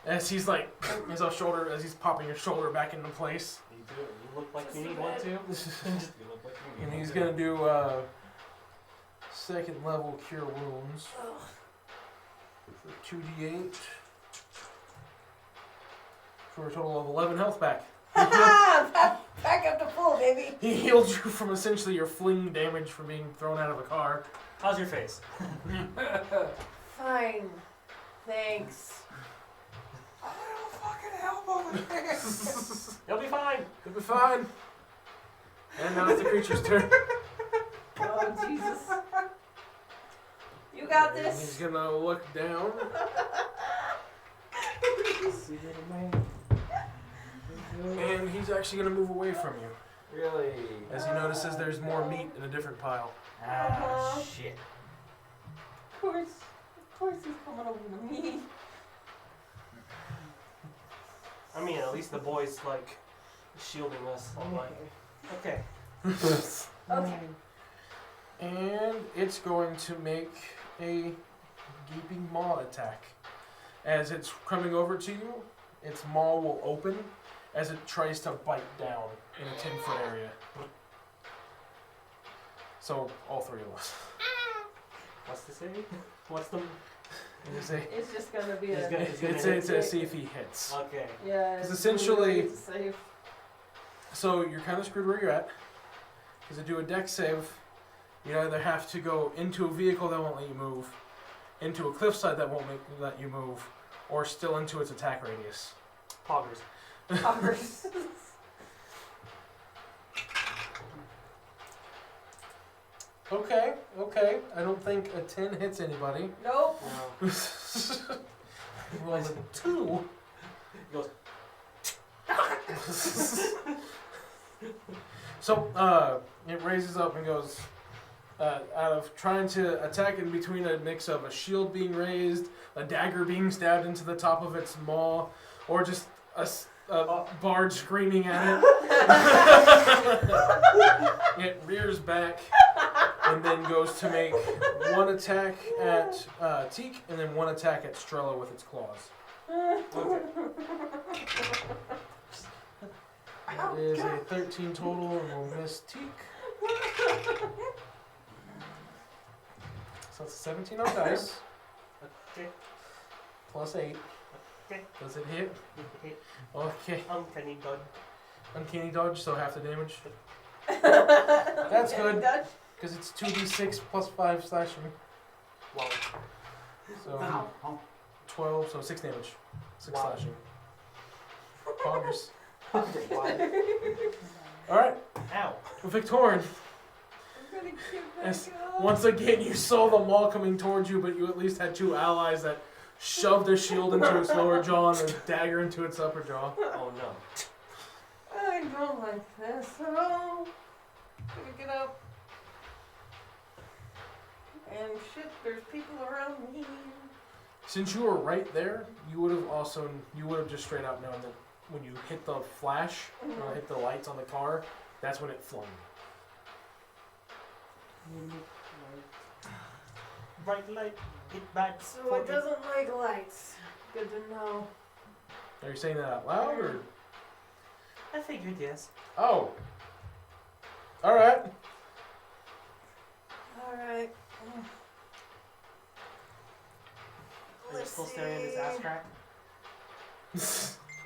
[SPEAKER 1] As he's like, his shoulder, as he's popping your shoulder back into place.
[SPEAKER 3] You do. You look like you need one too. You look like you need
[SPEAKER 1] And he's
[SPEAKER 3] one,
[SPEAKER 1] gonna do second level cure wounds for 2d8 for a total of 11 health back.
[SPEAKER 5] Back up to full, baby!
[SPEAKER 1] He healed you from essentially your fling damage from being thrown out of a car.
[SPEAKER 3] How's your face?
[SPEAKER 5] Fine. Thanks.
[SPEAKER 3] You'll be fine.
[SPEAKER 1] You'll be fine. And now it's the creature's turn.
[SPEAKER 5] Oh, Jesus. You got
[SPEAKER 1] And
[SPEAKER 5] this.
[SPEAKER 1] he's gonna look down.
[SPEAKER 6] Secret of man.
[SPEAKER 1] And he's actually gonna move away from you.
[SPEAKER 2] Really?
[SPEAKER 1] As he notices there's more meat in a different pile.
[SPEAKER 2] Ah, shit.
[SPEAKER 5] Of course he's coming over to me.
[SPEAKER 3] I mean, at least the boy's like shielding us. I'm like, okay.
[SPEAKER 5] Okay.
[SPEAKER 1] And it's going to make a gaping maw attack. As it's coming over to you, its maw will open as it tries to bite down in a 10-foot area. So, all three of us.
[SPEAKER 3] What's the saving? What's the?
[SPEAKER 1] It's a,
[SPEAKER 5] It's just gonna be
[SPEAKER 3] It's
[SPEAKER 5] a.
[SPEAKER 3] gonna-
[SPEAKER 1] it's to see if he hits.
[SPEAKER 3] Okay.
[SPEAKER 5] Yeah.
[SPEAKER 1] It's
[SPEAKER 5] it's
[SPEAKER 1] essentially-
[SPEAKER 5] really safe.
[SPEAKER 1] So you're kind of screwed where you're at. Because to do a dex save, you either have to go into a vehicle that won't let you move, into a cliffside that won't let you move, or still into its attack radius.
[SPEAKER 3] Poggers.
[SPEAKER 5] Converse.
[SPEAKER 1] Okay, okay. I don't think a 10 hits anybody.
[SPEAKER 5] Nope.
[SPEAKER 3] No.
[SPEAKER 1] Roll a 2.
[SPEAKER 3] He goes.
[SPEAKER 1] So, it raises up and goes, out of trying to attack in between a mix of a shield being raised, a dagger being stabbed into the top of its maw, or just a bard screaming at it. It rears back and then goes to make one attack at Teak and then one attack at Strella with its claws.
[SPEAKER 3] Okay.
[SPEAKER 1] It is a 13 total and will miss Teak. So it's 17 on dice.
[SPEAKER 3] Okay.
[SPEAKER 1] Plus 8.
[SPEAKER 3] Okay.
[SPEAKER 1] Does it hit?
[SPEAKER 3] Okay.
[SPEAKER 1] Okay.
[SPEAKER 3] Uncanny dodge.
[SPEAKER 1] Uncanny dodge, so half the damage.
[SPEAKER 5] That's
[SPEAKER 1] good. Because it's 2d6 plus 5 slashing.
[SPEAKER 3] Wow.
[SPEAKER 1] So 12, so 6 damage. 6
[SPEAKER 3] Wow.
[SPEAKER 1] slashing. Poggers.
[SPEAKER 3] Wow.
[SPEAKER 1] Alright,
[SPEAKER 3] Ow.
[SPEAKER 1] Victorin.
[SPEAKER 5] I'm gonna get back
[SPEAKER 1] Yes,
[SPEAKER 5] up.
[SPEAKER 1] once again, you saw the maul coming towards you, but you at least had 2 allies that shoved a shield into its lower jaw and a dagger into its upper jaw.
[SPEAKER 3] Oh no.
[SPEAKER 5] I don't like this at all. Gonna get up. And shit, there's people around me.
[SPEAKER 1] Since you were right there, you would have just straight out known that when you hit the flash, or hit the lights on the car, that's when it flung.
[SPEAKER 3] Bright light. Hit back.
[SPEAKER 5] So it doesn't like lights. Good to know.
[SPEAKER 1] Are you saying that out loud, or?
[SPEAKER 3] I figured yes.
[SPEAKER 1] Oh. Alright.
[SPEAKER 5] Alright.
[SPEAKER 3] Are you still staring at his ass crack?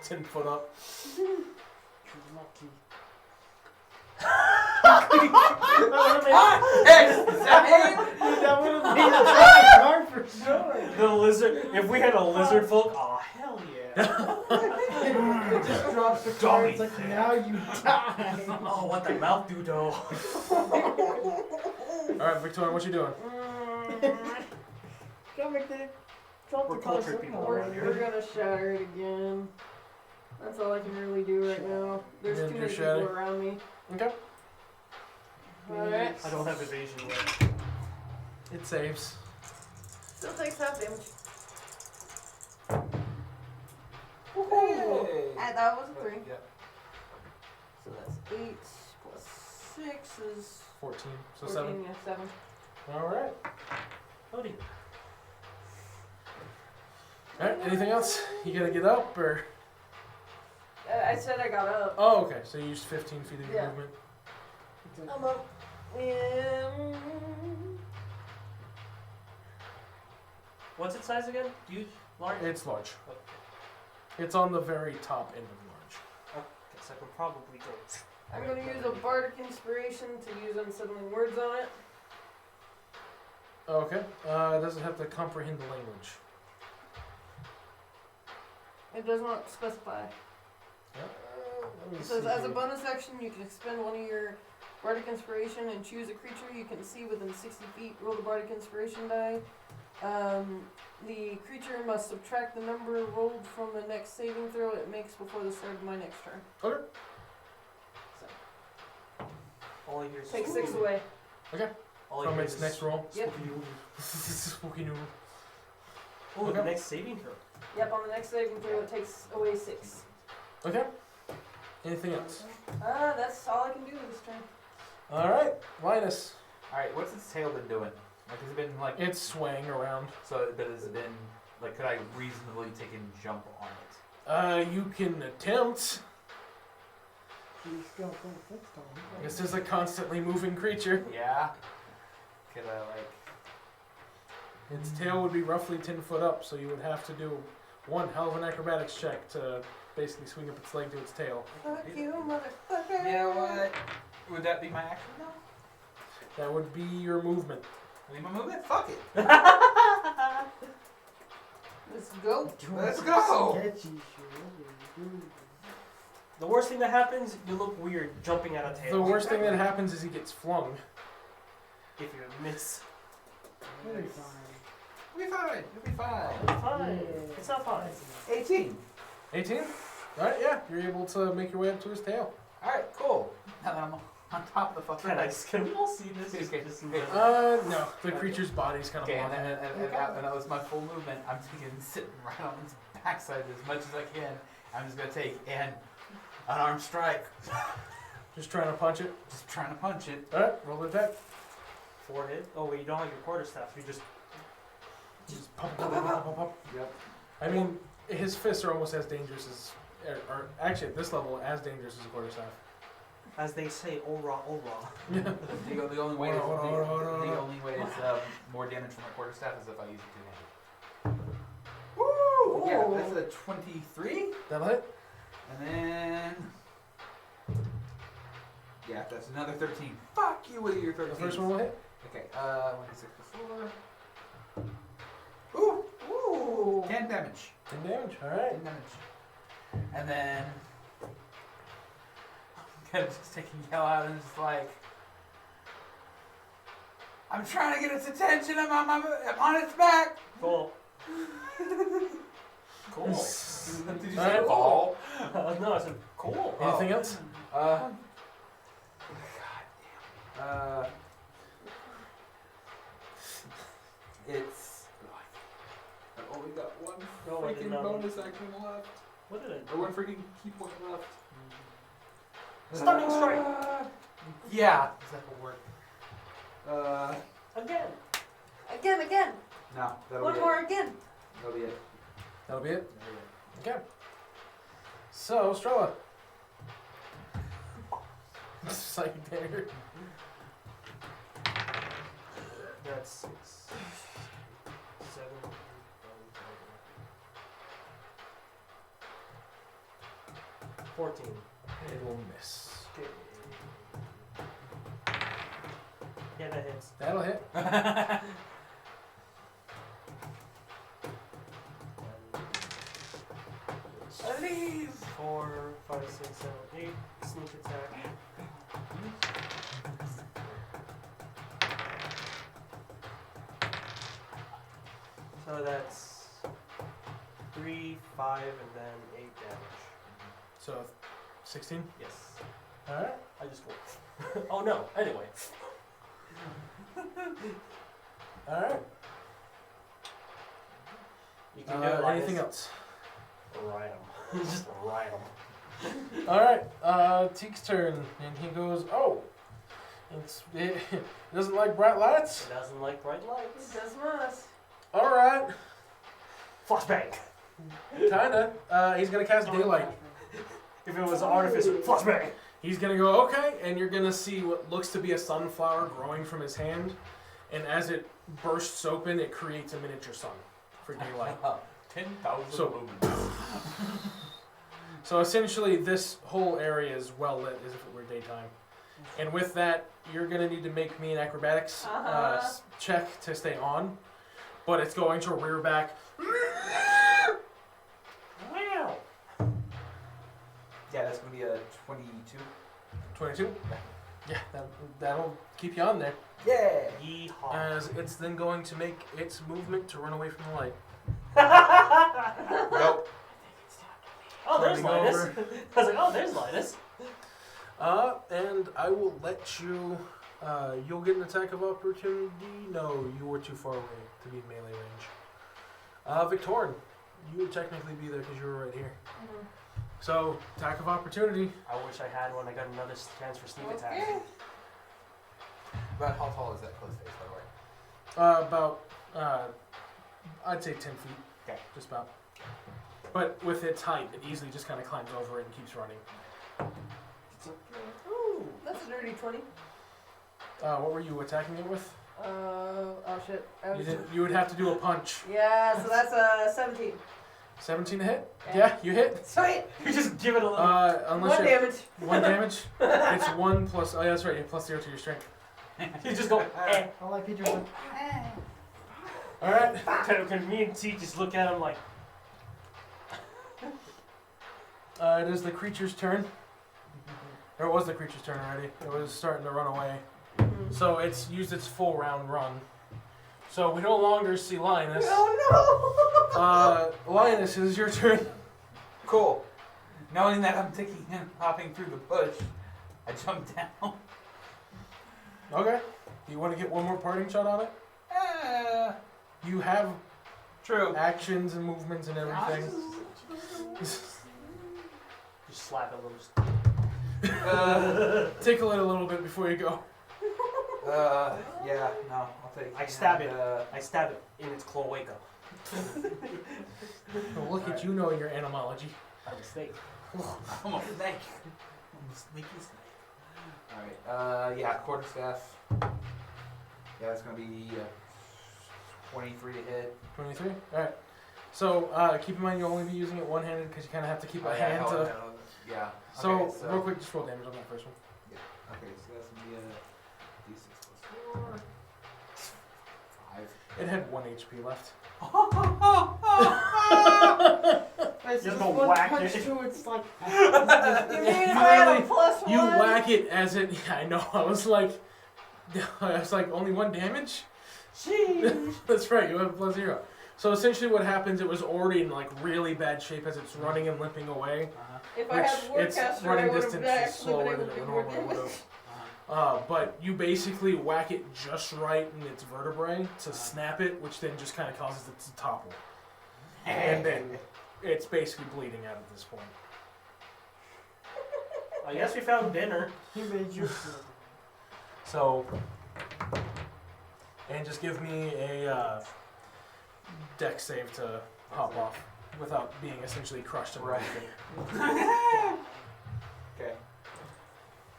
[SPEAKER 1] 10 foot up.
[SPEAKER 6] Lucky.
[SPEAKER 3] That would have
[SPEAKER 6] Made it hard for sure.
[SPEAKER 3] the lizard. If we had a lizard folk, oh hell yeah.
[SPEAKER 6] It just drops the car. It's like,
[SPEAKER 3] Dummy.
[SPEAKER 6] now you die.
[SPEAKER 3] Oh, what the mouth do though?
[SPEAKER 1] Alright, Victoria, what you doing?
[SPEAKER 6] Gotta make the drop
[SPEAKER 3] We're
[SPEAKER 6] the car
[SPEAKER 3] cultured people
[SPEAKER 6] somehow.
[SPEAKER 3] around here.
[SPEAKER 5] We're gonna shatter it again. That's all I can really do right now. There's
[SPEAKER 1] You're
[SPEAKER 5] too
[SPEAKER 1] gonna
[SPEAKER 5] many
[SPEAKER 1] do shatter?
[SPEAKER 5] people around me.
[SPEAKER 1] Okay.
[SPEAKER 5] Alright.
[SPEAKER 3] I don't have evasion yet.
[SPEAKER 1] It saves.
[SPEAKER 5] Still takes half damage.
[SPEAKER 2] Hey.
[SPEAKER 5] And that was a 3.
[SPEAKER 2] Yeah.
[SPEAKER 5] So that's 8 plus 6 is
[SPEAKER 1] 14. So
[SPEAKER 5] 14,
[SPEAKER 1] 7.
[SPEAKER 5] yeah, 7.
[SPEAKER 1] Alright.
[SPEAKER 3] Howdy.
[SPEAKER 1] Alright, anything else? You gotta get up, or?
[SPEAKER 5] I said I got up.
[SPEAKER 1] Oh, okay. So you used 15 feet of your
[SPEAKER 5] Yeah.
[SPEAKER 1] movement.
[SPEAKER 6] It's like,
[SPEAKER 5] I'm up. And
[SPEAKER 3] What's its size again? Huge? Large?
[SPEAKER 1] It's large.
[SPEAKER 3] Okay.
[SPEAKER 1] It's on the very top end of large.
[SPEAKER 3] Guess I can probably go.
[SPEAKER 5] I'm gonna use a bardic inspiration to use unsettling words on it.
[SPEAKER 1] Okay. It doesn't have to comprehend the language.
[SPEAKER 5] It does not specify.
[SPEAKER 1] Let me
[SPEAKER 5] It says,
[SPEAKER 1] see
[SPEAKER 5] as a
[SPEAKER 1] here.
[SPEAKER 5] bonus action, you can expend one of your bardic inspiration and choose a creature you can see within 60 feet. Roll the bardic inspiration die. The creature must subtract the number rolled from the next saving throw it makes before the start of my next turn.
[SPEAKER 1] Okay.
[SPEAKER 5] So,
[SPEAKER 3] All I hear is
[SPEAKER 5] take 6 away.
[SPEAKER 3] All I
[SPEAKER 1] From
[SPEAKER 3] hear
[SPEAKER 1] its
[SPEAKER 3] is
[SPEAKER 1] next roll.
[SPEAKER 5] Yep.
[SPEAKER 1] Spooky noodle.
[SPEAKER 3] Oh, the
[SPEAKER 1] Okay.
[SPEAKER 3] next saving throw.
[SPEAKER 5] Yep, on the next saving throw, it takes away 6.
[SPEAKER 1] Okay. Anything else?
[SPEAKER 5] That's all I can do this turn.
[SPEAKER 1] All right, Linus.
[SPEAKER 2] Alright, what's its tail been doing? Like, has it been like.
[SPEAKER 1] It's swaying around.
[SPEAKER 2] So, but has it been. Like, could I reasonably take a jump on it?
[SPEAKER 1] You can attempt.
[SPEAKER 6] He's got full fixed on him.
[SPEAKER 1] This is a constantly moving creature.
[SPEAKER 2] Yeah? Could I, like.
[SPEAKER 1] Its tail would be roughly 10 foot up, so you would have to do one hell of an acrobatics check to basically swing up its leg to its tail.
[SPEAKER 5] Fuck you, motherfucker.
[SPEAKER 2] Yeah, what? Would that be my action though?
[SPEAKER 1] That would be your movement.
[SPEAKER 2] Leave my movement? Fuck it.
[SPEAKER 5] Let's go.
[SPEAKER 2] Let's go.
[SPEAKER 6] Sketchy shit.
[SPEAKER 3] The worst thing that happens, you look weird jumping out of tail.
[SPEAKER 1] The worst thing that happens is he gets flung.
[SPEAKER 3] If you miss.
[SPEAKER 6] It'll be fine.
[SPEAKER 2] It'll be fine. It'll be fine.
[SPEAKER 3] It's fine.
[SPEAKER 6] Yeah.
[SPEAKER 3] It's not fine.
[SPEAKER 2] 18.
[SPEAKER 1] 18? Alright, yeah, you're able to make your way up to his tail.
[SPEAKER 2] Alright, cool. Now that I'm on top of the fucking.
[SPEAKER 3] Can we all see this?
[SPEAKER 2] Okay,
[SPEAKER 3] Just
[SPEAKER 2] okay.
[SPEAKER 1] No, the creature's body's kind of
[SPEAKER 2] Okay, and
[SPEAKER 1] blocking.
[SPEAKER 2] that was my full movement. I'm taking sitting right on its backside as much as I can. I'm just gonna take an unarmed strike.
[SPEAKER 1] Just trying to punch it.
[SPEAKER 2] Just trying to punch it.
[SPEAKER 1] Alright, roll the attack.
[SPEAKER 3] 4 hit. Oh wait, you don't have your quarterstaff. You just.
[SPEAKER 1] Just pop, pop, pop, pop, pop, pop.
[SPEAKER 2] Yep.
[SPEAKER 1] I mean, his fists are almost as dangerous as, or actually at this level, as dangerous as a quarterstaff.
[SPEAKER 3] As they say, ora ora.
[SPEAKER 1] Yeah.
[SPEAKER 2] The only way
[SPEAKER 1] Hold on.
[SPEAKER 2] the only way it's more damage from my quarterstaff is if I use it two-handed.
[SPEAKER 5] Woo!
[SPEAKER 2] Yeah, that's a 23.
[SPEAKER 1] That'll hit.
[SPEAKER 2] And then. Yeah, that's another 13. Fuck you with your 13.
[SPEAKER 1] The first one will hit.
[SPEAKER 2] Okay, 1d6 before. Ooh!
[SPEAKER 5] Ooh.
[SPEAKER 2] 10 damage.
[SPEAKER 1] 10 damage. Alright.
[SPEAKER 2] 10 damage. And then. I'm gonna just take a yell out and just like. I'm trying to get its attention. I'm on its back.
[SPEAKER 3] Cool. Cool.
[SPEAKER 2] Did you say
[SPEAKER 1] Alright.
[SPEAKER 2] fall?
[SPEAKER 3] No, I said cool.
[SPEAKER 1] Anything else?
[SPEAKER 2] God damn. It's. I've only got one
[SPEAKER 3] No, I did
[SPEAKER 2] freaking
[SPEAKER 3] not.
[SPEAKER 2] bonus action left.
[SPEAKER 3] What did I
[SPEAKER 2] Or one freaking key point left.
[SPEAKER 3] Stunning strike.
[SPEAKER 2] Yeah. Does that will work?
[SPEAKER 3] Again.
[SPEAKER 5] Again.
[SPEAKER 2] No, that'll
[SPEAKER 5] One
[SPEAKER 2] be
[SPEAKER 5] more again.
[SPEAKER 2] it. That'll be it.
[SPEAKER 1] That'll be it.
[SPEAKER 2] That'll be it.
[SPEAKER 1] Okay. So, Strella. Psychic dagger.
[SPEAKER 3] That's 6, 7, 14.
[SPEAKER 1] It will miss.
[SPEAKER 3] Okay. Yeah, that hits.
[SPEAKER 1] That'll hit.
[SPEAKER 2] Leave.
[SPEAKER 3] 4, 5, 6, 7, 8. Sneak attack. So that's 3, 5, and then 8 damage.
[SPEAKER 1] So, 16.
[SPEAKER 3] Yes.
[SPEAKER 1] Alright.
[SPEAKER 3] I just rolled. Oh no. Anyway.
[SPEAKER 1] Alright.
[SPEAKER 3] You can do it like
[SPEAKER 1] Anything
[SPEAKER 3] this.
[SPEAKER 1] else?
[SPEAKER 3] Ride 'em. Just ride 'em.
[SPEAKER 1] Alright. Teek's turn. And he goes, oh. It doesn't like bright lights?
[SPEAKER 3] It doesn't like bright lights.
[SPEAKER 5] It does not.
[SPEAKER 1] Alright.
[SPEAKER 3] Flashbang.
[SPEAKER 1] Kinda. He's gonna cast daylight.
[SPEAKER 3] If it was an artificer, flashbang.
[SPEAKER 1] He's gonna go, okay, and you're gonna see what looks to be a sunflower growing from his hand. And as it bursts open, it creates a miniature sun for daylight.
[SPEAKER 2] 10,000
[SPEAKER 1] So-
[SPEAKER 2] lumens.
[SPEAKER 1] So essentially, this whole area is well lit as if it were daytime. And with that, you're gonna need to make me an acrobatics check to stay on. But it's going to rear back.
[SPEAKER 3] Wow.
[SPEAKER 2] Yeah, that's gonna be a 22.
[SPEAKER 1] 22? Yeah, that'll keep you on there.
[SPEAKER 2] Yeah.
[SPEAKER 3] Yeehaw.
[SPEAKER 1] As it's then going to make its movement to run away from the light.
[SPEAKER 2] Nope.
[SPEAKER 3] Oh, there's
[SPEAKER 1] Turning
[SPEAKER 3] Linus.
[SPEAKER 1] over.
[SPEAKER 3] I was like, oh, there's Linus.
[SPEAKER 1] And I will let you. You'll get an attack of opportunity. No, you were too far away to be in melee range. Victorin, you would technically be there because you were right here. So, attack of opportunity.
[SPEAKER 3] I wish I had one. I got another chance for sneak attack.
[SPEAKER 5] Okay.
[SPEAKER 2] About how tall is that close face, by the way?
[SPEAKER 1] About, I'd say 10 feet.
[SPEAKER 2] Okay.
[SPEAKER 1] Just about. But with its height, it easily just kind of climbs over it and keeps running.
[SPEAKER 5] Ooh, that's a dirty 20.
[SPEAKER 1] What were you attacking it with?
[SPEAKER 5] Oh shit. I was-
[SPEAKER 1] You would have to do a punch.
[SPEAKER 5] Yeah, so that's a 17.
[SPEAKER 1] 17 to hit?
[SPEAKER 5] Okay.
[SPEAKER 1] Yeah, you hit.
[SPEAKER 5] Sweet.
[SPEAKER 3] You just give it a little.
[SPEAKER 1] Unless
[SPEAKER 5] One
[SPEAKER 1] you're
[SPEAKER 5] damage.
[SPEAKER 1] 1 damage. It's 1 plus. Oh, yeah, that's right. You plus 0 to your strength.
[SPEAKER 3] You just go. Eh.
[SPEAKER 6] I like Peter's like,
[SPEAKER 1] All right.
[SPEAKER 3] Can me and T just look at him like?
[SPEAKER 1] It is the creature's turn. Or it was the creature's turn already. It was starting to run away.
[SPEAKER 5] Mhm.
[SPEAKER 1] So it's used its full round run. So we no longer see Linus.
[SPEAKER 5] Oh
[SPEAKER 1] Linus, it is your turn.
[SPEAKER 2] Cool. Knowing that I'm taking him hopping through the bush, I jump down.
[SPEAKER 1] Okay. You want to get one more parting shot on it? You have
[SPEAKER 2] True.
[SPEAKER 1] actions and movements and everything.
[SPEAKER 3] Just slap it a little.
[SPEAKER 1] Tickle it a little bit before you go.
[SPEAKER 2] Yeah, no, I'll take.
[SPEAKER 3] I stab it. I stab it in its cloaca.
[SPEAKER 1] Well, look at you knowing your animology.
[SPEAKER 3] I'm a snake.
[SPEAKER 2] I'm a snake. I'm a sneaky snake. Alright, yeah, quarterstaff. Yeah, that's gonna be 23 to hit.
[SPEAKER 1] 23? Alright. So, keep in mind you'll only be using it one-handed because you kind of have to keep a
[SPEAKER 2] yeah,
[SPEAKER 1] hand to...
[SPEAKER 2] yeah.
[SPEAKER 1] So,
[SPEAKER 2] Okay,
[SPEAKER 1] real quick, just roll damage on that first one.
[SPEAKER 2] Okay, so that's gonna be a d6 plus 4. 5.
[SPEAKER 1] It had 1 HP left.
[SPEAKER 6] it's
[SPEAKER 3] Just
[SPEAKER 6] just
[SPEAKER 3] go
[SPEAKER 6] one
[SPEAKER 3] whack
[SPEAKER 6] punch
[SPEAKER 3] it.
[SPEAKER 6] to it's like,
[SPEAKER 5] no! You mean if I had a +1?
[SPEAKER 1] You whack it as it... Yeah, I know. I was like... only 1 damage?
[SPEAKER 3] Jeez.
[SPEAKER 1] That's right, you have +0. So essentially what happens, it was already in like really bad shape as it's running and limping away.
[SPEAKER 5] If I had
[SPEAKER 1] Which its
[SPEAKER 5] Warcaster, I
[SPEAKER 1] running
[SPEAKER 5] would have
[SPEAKER 1] distance is
[SPEAKER 5] actually
[SPEAKER 1] slower
[SPEAKER 5] been
[SPEAKER 1] than
[SPEAKER 5] able to
[SPEAKER 1] it
[SPEAKER 5] do more
[SPEAKER 1] normally would
[SPEAKER 5] damage.
[SPEAKER 1] have. But you basically whack it just right in its vertebrae to snap it, which then just kind of causes it to topple. And then it's basically bleeding out at this point.
[SPEAKER 3] I guess we found dinner.
[SPEAKER 6] he made you.
[SPEAKER 1] So, and just give me a deck save to hop off without being essentially crushed and
[SPEAKER 2] Right.
[SPEAKER 1] broken.
[SPEAKER 2] Okay.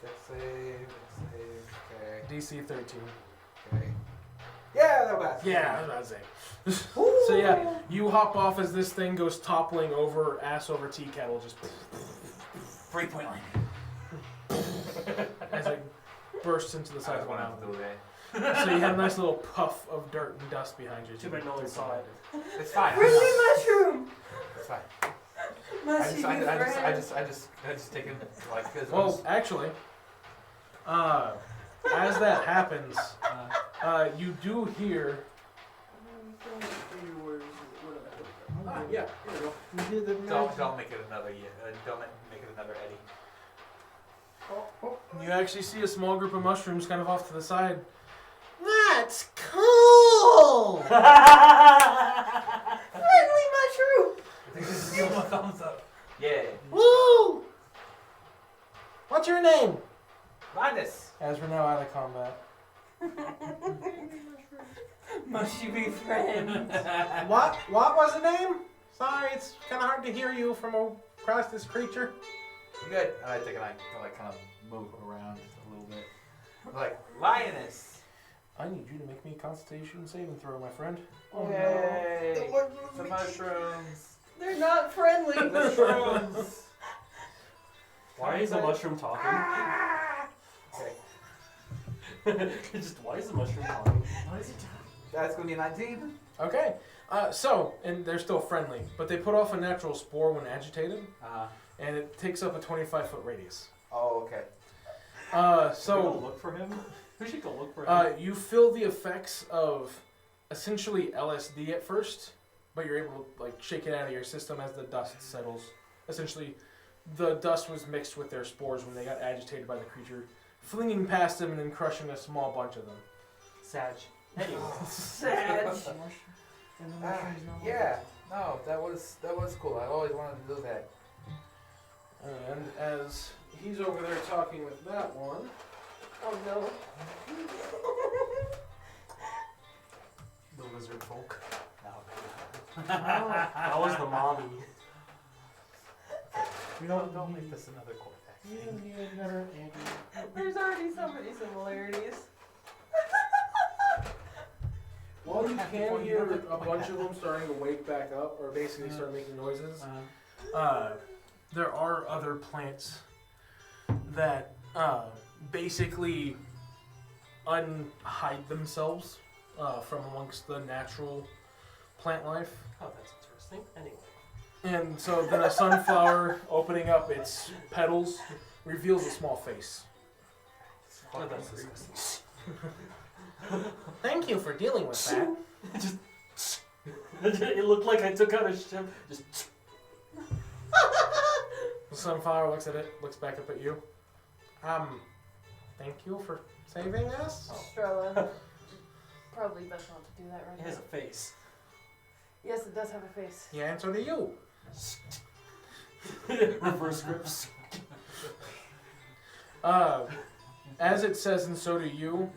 [SPEAKER 2] Dex save, okay.
[SPEAKER 1] DC 13.
[SPEAKER 2] Okay. Yeah, that'll pass.
[SPEAKER 1] Yeah, I was about to say. So yeah, you hop off as this thing goes toppling over, ass over tea kettle, just
[SPEAKER 2] 3-point line.
[SPEAKER 1] as it bursts into the side of the mountain.
[SPEAKER 2] do that.
[SPEAKER 1] So you have a nice little puff of dirt and dust behind you.
[SPEAKER 3] Too bad no one saw it.
[SPEAKER 2] It's fine.
[SPEAKER 5] Friendly mushroom!
[SPEAKER 2] It's fine.
[SPEAKER 5] Must you be
[SPEAKER 2] I
[SPEAKER 5] friends?
[SPEAKER 2] just take it like this.
[SPEAKER 1] Well, actually, as that happens, you do hear. Yeah, here we go.
[SPEAKER 6] We did the magic.
[SPEAKER 2] don't make it another don't make it another Eddie.
[SPEAKER 1] You actually see a small group of mushrooms kind of off to the side. That's cool!
[SPEAKER 5] Friendly mushroom!
[SPEAKER 2] Give him a thumbs up. Yeah.
[SPEAKER 1] Woo! What's your name?
[SPEAKER 2] Linus.
[SPEAKER 1] As we're now out of combat.
[SPEAKER 5] Must you be friends?
[SPEAKER 1] What? What was the name? Sorry, it's kind of hard to hear you from across this creature.
[SPEAKER 2] You good? And I think I kind of move around a little bit. Like Linus.
[SPEAKER 1] I need you to make me a Constitution saving throw, my friend.
[SPEAKER 5] Oh,
[SPEAKER 2] Yay.
[SPEAKER 5] no.
[SPEAKER 2] The mushrooms.
[SPEAKER 5] They're not friendly.
[SPEAKER 2] Mushrooms.
[SPEAKER 3] Why is the mushroom talking?
[SPEAKER 2] Okay.
[SPEAKER 3] Just why is the mushroom talking?
[SPEAKER 6] What is he talking?
[SPEAKER 2] That's gonna be a 19.
[SPEAKER 1] Okay. And they're still friendly, but they put off a natural spore when agitated, and it takes up a 25-foot radius.
[SPEAKER 2] Oh, okay.
[SPEAKER 3] Should we go look for him? We should go look for him.
[SPEAKER 1] You feel the effects of essentially LSD at first, but you're able to like shake it out of your system as the dust settles. Essentially, the dust was mixed with their spores when they got agitated by the creature, flinging past them and then crushing a small bunch of them.
[SPEAKER 3] Sag. Anyway.
[SPEAKER 5] Sad.
[SPEAKER 6] And the mushrooms know.
[SPEAKER 2] Yeah. No, that was cool. I always wanted to do that.
[SPEAKER 1] And as he's over there talking with that one,
[SPEAKER 5] Oh no.
[SPEAKER 3] The lizard folk.
[SPEAKER 2] No.
[SPEAKER 3] That was the mommy.
[SPEAKER 6] We
[SPEAKER 2] Don't make this another Cortex.
[SPEAKER 6] We don't need another Andy.
[SPEAKER 5] There's already so many similarities.
[SPEAKER 1] while you can hear a bunch of them starting to wake back up, or basically start making noises, there are other plants that basically unhide themselves from amongst the natural plant life.
[SPEAKER 3] Oh, that's interesting. Anyway.
[SPEAKER 1] And so then a sunflower opening up its petals reveals a small face.
[SPEAKER 3] Oh, that's disgusting.
[SPEAKER 1] Thank you for dealing with that.
[SPEAKER 3] Just. It looked like I took out a ship. Just.
[SPEAKER 1] The sunflower looks at it, looks back up at you. Thank you for saving us.
[SPEAKER 5] Strella. Probably best not to do that right
[SPEAKER 3] It has
[SPEAKER 5] now.
[SPEAKER 3] a face.
[SPEAKER 5] Yes, it does have a face.
[SPEAKER 1] Yeah, and so do you.
[SPEAKER 3] Reverse grips.
[SPEAKER 1] As it says, and so do you,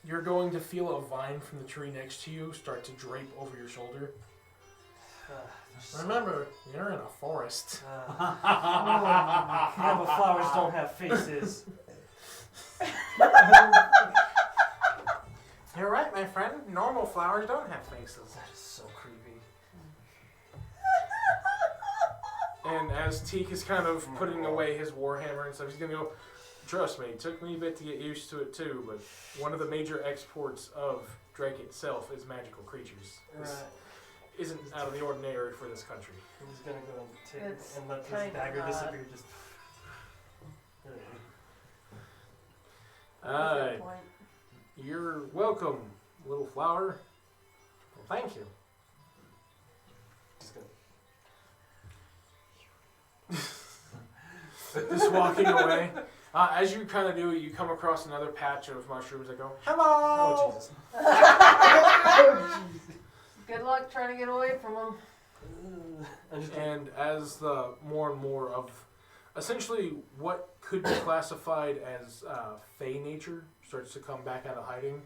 [SPEAKER 1] you're going to feel a vine from the tree next to you start to drape over your shoulder. Remember, you're in a forest.
[SPEAKER 3] Yeah, but flowers don't have faces.
[SPEAKER 1] You're right, my friend. Normal flowers don't have faces.
[SPEAKER 3] That is so creepy.
[SPEAKER 1] And as Teak is kind of putting away his warhammer and stuff, he's gonna go, trust me, it took me a bit to get used to it too, but one of the major exports of Drake itself is magical creatures. This
[SPEAKER 3] Right.
[SPEAKER 1] isn't out of the ordinary for this country.
[SPEAKER 3] I'm just gonna go and take
[SPEAKER 5] It's
[SPEAKER 3] and let this
[SPEAKER 5] kinda
[SPEAKER 3] dagger
[SPEAKER 5] not.
[SPEAKER 3] disappear. Just.
[SPEAKER 5] Good point.
[SPEAKER 1] You're welcome, little flower. Well, thank you.
[SPEAKER 3] Just gonna.
[SPEAKER 1] Just walking away. As you kind of do it, you come across another patch of mushrooms that go, hello!
[SPEAKER 3] Oh Jesus.
[SPEAKER 6] Oh, jeez.
[SPEAKER 5] Good luck trying to get away from them.
[SPEAKER 3] I'm just
[SPEAKER 1] And as the more and more of essentially what could be classified as fey nature starts to come back out of hiding,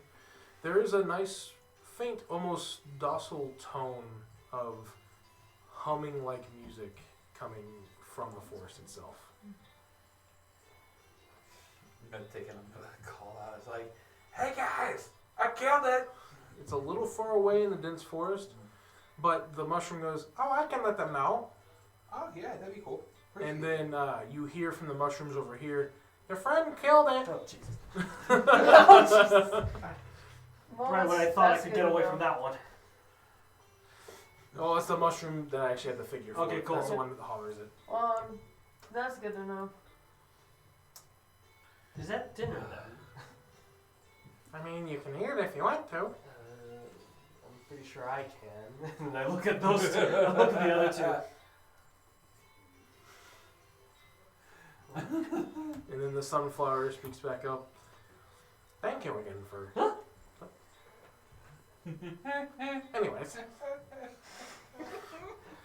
[SPEAKER 1] there is a nice, faint, almost docile tone of humming like music coming from the forest itself.
[SPEAKER 2] I'm gonna take another call out. It's like, hey guys, I killed it.
[SPEAKER 1] It's a little far away in the dense forest, but the mushroom goes, oh, I can let them know.
[SPEAKER 2] Oh yeah, that'd be cool.
[SPEAKER 1] And then you hear from the mushrooms over here, your friend killed it.
[SPEAKER 3] Oh Jesus.
[SPEAKER 5] Well,
[SPEAKER 3] Right when I
[SPEAKER 5] that's-
[SPEAKER 3] thought I
[SPEAKER 5] that's
[SPEAKER 3] could
[SPEAKER 5] good
[SPEAKER 3] get
[SPEAKER 5] to
[SPEAKER 3] away
[SPEAKER 5] know.
[SPEAKER 3] from that one.
[SPEAKER 1] Oh, it's the mushroom that I actually have the figure for.
[SPEAKER 3] Okay, cool.
[SPEAKER 1] That's the one that hollers it.
[SPEAKER 5] That's good to know.
[SPEAKER 3] Is that dinner then?
[SPEAKER 1] I mean, you can eat it if you want to.
[SPEAKER 3] I'm pretty sure I can. And I look at those two. I look at the other two.
[SPEAKER 1] And then the sunflower speaks back up. Thank you again for. Anyways,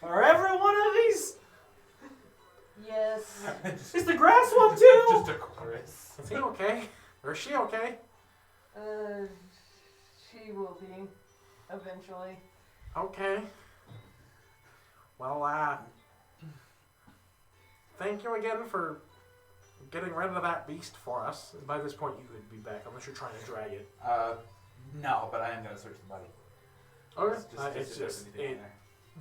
[SPEAKER 3] Are every one of these?
[SPEAKER 5] Yes.
[SPEAKER 3] Is the grass one too?
[SPEAKER 2] Just a chorus.
[SPEAKER 1] is he okay? Or is she okay?
[SPEAKER 5] She will be. Eventually.
[SPEAKER 1] Okay. Well, thank you again for getting rid of that beast for us. By this point, you could be back, unless you're trying to drag it.
[SPEAKER 2] No, but I am gonna search the body.
[SPEAKER 1] Okay.
[SPEAKER 2] Just
[SPEAKER 1] It's
[SPEAKER 2] if there's
[SPEAKER 1] just
[SPEAKER 2] anything in there.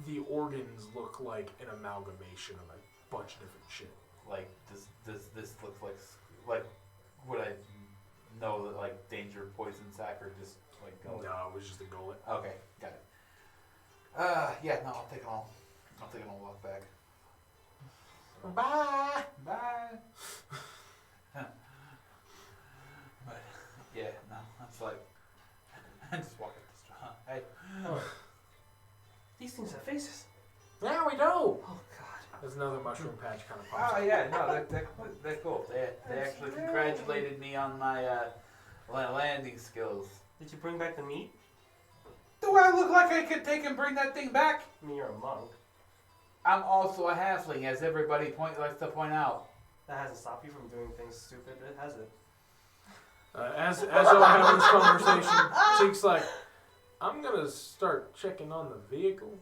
[SPEAKER 1] the organs look like an amalgamation of a bunch of different shit.
[SPEAKER 2] Like, does this look like would I know that like danger, poison, sac, or just like go?
[SPEAKER 1] No, it was just a gullet.
[SPEAKER 2] Okay, got it. Yeah, no, I'll take it all. I'll take it all walk back.
[SPEAKER 1] Bye.
[SPEAKER 2] Bye. But yeah, no, that's like I just walk up the street. Hey.
[SPEAKER 3] These things have faces.
[SPEAKER 1] Yeah, we do.
[SPEAKER 3] Oh God.
[SPEAKER 1] There's another mushroom patch kind of pops
[SPEAKER 2] Oh
[SPEAKER 1] up.
[SPEAKER 2] yeah, no, they're cool. They actually congratulated me on my landing skills.
[SPEAKER 3] Did you bring back the meat?
[SPEAKER 2] Do I look like I could take and bring that thing back?
[SPEAKER 3] I mean, you're a monk.
[SPEAKER 2] I'm also a halfling, as everybody likes to point out.
[SPEAKER 3] That hasn't stopped you from doing things stupid, has it?
[SPEAKER 1] As y'all are having this conversation, Cheek's like, I'm gonna start checking on the vehicle.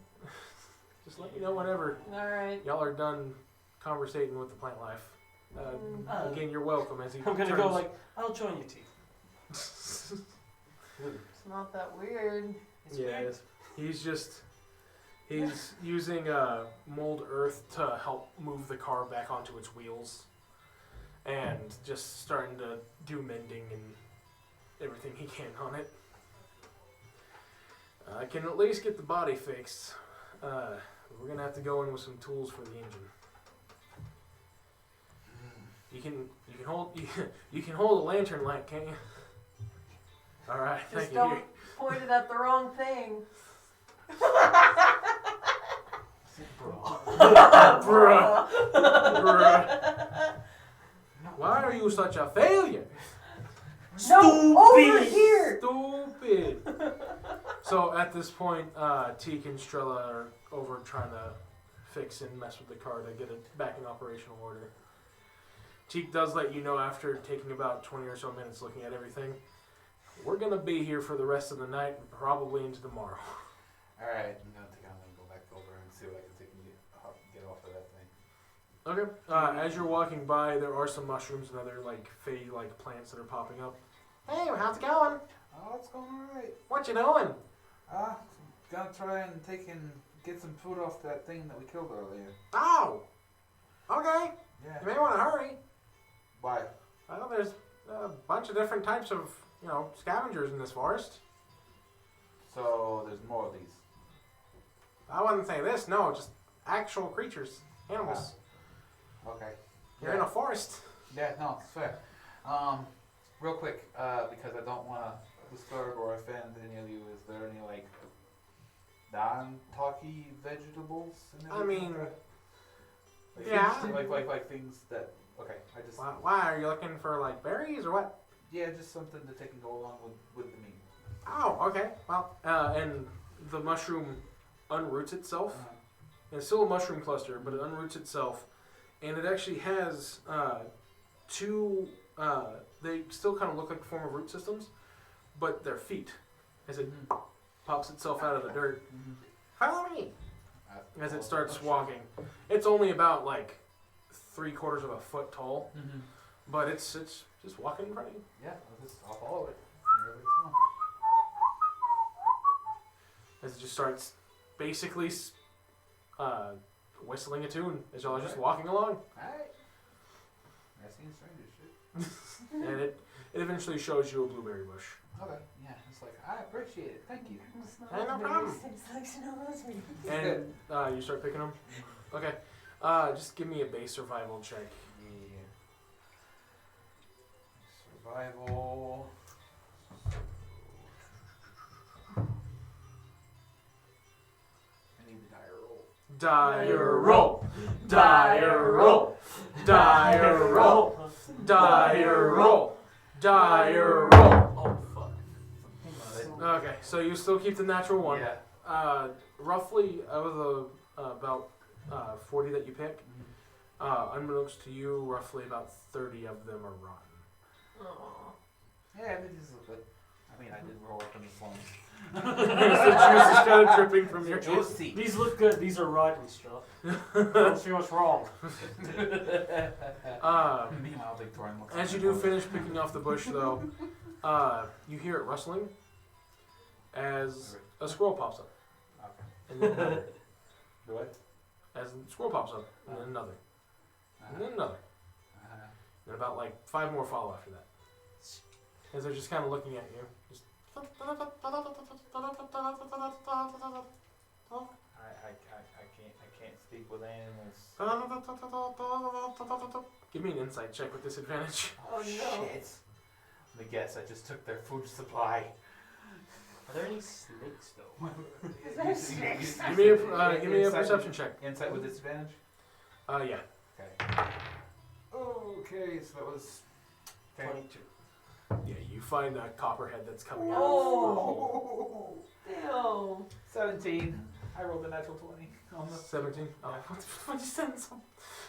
[SPEAKER 1] Just let me know whenever
[SPEAKER 5] Alright.
[SPEAKER 1] y'all are done conversating with the plant life. Again, you're welcome. As he
[SPEAKER 3] I'm gonna
[SPEAKER 1] turns,
[SPEAKER 3] go like, I'll join you, T.
[SPEAKER 5] It's not that weird.
[SPEAKER 3] It's
[SPEAKER 1] yeah,
[SPEAKER 3] weird.
[SPEAKER 1] he's using mold earth to help move the car back onto its wheels, and just starting to do mending and everything he can on it. I can at least get the body fixed. We're gonna have to go in with some tools for the engine. You can hold a lantern light, can't you? All right,
[SPEAKER 5] Just
[SPEAKER 1] thank you.
[SPEAKER 5] don't point it at the wrong thing.
[SPEAKER 1] Bruh. Bruh. Why are you such a failure?
[SPEAKER 5] No, over here!
[SPEAKER 1] Stupid. So at this point, Teak and Strella are over trying to fix and mess with the car to get it back in operational order. Teak does let you know after taking about 20 or so minutes looking at everything, we're going to be here for the rest of the night and probably into tomorrow.
[SPEAKER 2] Alright, I'm gonna go back over and see what I can take and get off of that thing.
[SPEAKER 1] Okay. As you're walking by, there are some mushrooms and other like fey-like plants that are popping up. Hey, how's it going?
[SPEAKER 2] Oh, it's going alright.
[SPEAKER 1] What you doing?
[SPEAKER 2] Gonna try and get some food off that thing that we killed earlier.
[SPEAKER 1] Oh, okay.
[SPEAKER 2] Yeah.
[SPEAKER 1] You may want to hurry.
[SPEAKER 2] Why?
[SPEAKER 1] Well, there's a bunch of different types of, scavengers in this forest.
[SPEAKER 2] So there's more of these.
[SPEAKER 1] I wouldn't say this, no, just actual creatures, animals.
[SPEAKER 2] Okay.
[SPEAKER 1] You're in a forest.
[SPEAKER 2] Yeah, no, it's fair. Real quick, because I don't want to disturb or offend any of you, is there any, like, non-talky vegetables? And
[SPEAKER 1] I
[SPEAKER 2] everything
[SPEAKER 1] mean,
[SPEAKER 2] like that?
[SPEAKER 1] yeah.
[SPEAKER 2] Things, like things that, okay, I just,
[SPEAKER 1] Why, are you looking for, like, berries or what?
[SPEAKER 2] yeah, just something that they can go along with the meat.
[SPEAKER 1] Oh, okay. Well, and the mushroom unroots itself. It's still a mushroom cluster, but it unroots itself. And it actually has two, they still kind of look like a form of root systems, but they're feet, as it pops itself out of the dirt. Follow me! As it starts walking. It's only about like 3/4 of a foot tall, but it's just walking in front of you.
[SPEAKER 2] Yeah, I'll follow it. Wherever it's going.
[SPEAKER 1] As it just starts basically whistling a tune as y'all are just walking along.
[SPEAKER 2] Alright. I've seen stranger shit.
[SPEAKER 1] And it eventually shows you a blueberry bush.
[SPEAKER 2] Okay, yeah, it's like, I appreciate it, thank you.
[SPEAKER 1] Hey, no problem. And you start picking them? Okay. Just give me a base survival check.
[SPEAKER 2] Yeah. Survival. I need the dire roll.
[SPEAKER 1] Dire roll! Dire roll! Dire roll! Dire roll! Dire roll!
[SPEAKER 2] Oh, fuck.
[SPEAKER 1] Okay, so you still keep the natural one.
[SPEAKER 2] Yeah.
[SPEAKER 1] Roughly out of the about 40 that you pick, unbeknownst to you, roughly about 30 of them are rotten.
[SPEAKER 2] Yeah, I mean, this is good. I mean, I did roll up in the slums.
[SPEAKER 1] The juice is kind of dripping from your hand.
[SPEAKER 2] Juicy.
[SPEAKER 3] These look good. These are rotten, Straw. I don't see what's wrong.
[SPEAKER 2] Meanwhile, Victorian looks
[SPEAKER 1] As you
[SPEAKER 2] like
[SPEAKER 1] do
[SPEAKER 2] a boy.
[SPEAKER 1] finish picking off the bush, though, you hear it rustling as a squirrel pops up.
[SPEAKER 2] Okay.
[SPEAKER 1] And then another.
[SPEAKER 2] Do it?
[SPEAKER 1] As a squirrel pops up, and then another. And then another. And about like 5 more follow after that. As they're just kind of looking at you. Just
[SPEAKER 2] I can't speak with animals.
[SPEAKER 1] Give me an insight check with disadvantage.
[SPEAKER 5] Oh no.
[SPEAKER 2] Shit. Let me guess, I just took their food supply.
[SPEAKER 3] Are there any snakes though?
[SPEAKER 1] Give me a perception check.
[SPEAKER 2] Insight with disadvantage?
[SPEAKER 1] Yeah.
[SPEAKER 2] Okay. Okay, so that was
[SPEAKER 3] 22.
[SPEAKER 1] Yeah, you find a copperhead that's coming out.
[SPEAKER 5] Oh. Damn.
[SPEAKER 2] 17. I rolled a natural 20 on the.
[SPEAKER 1] 17. Oh, what you said?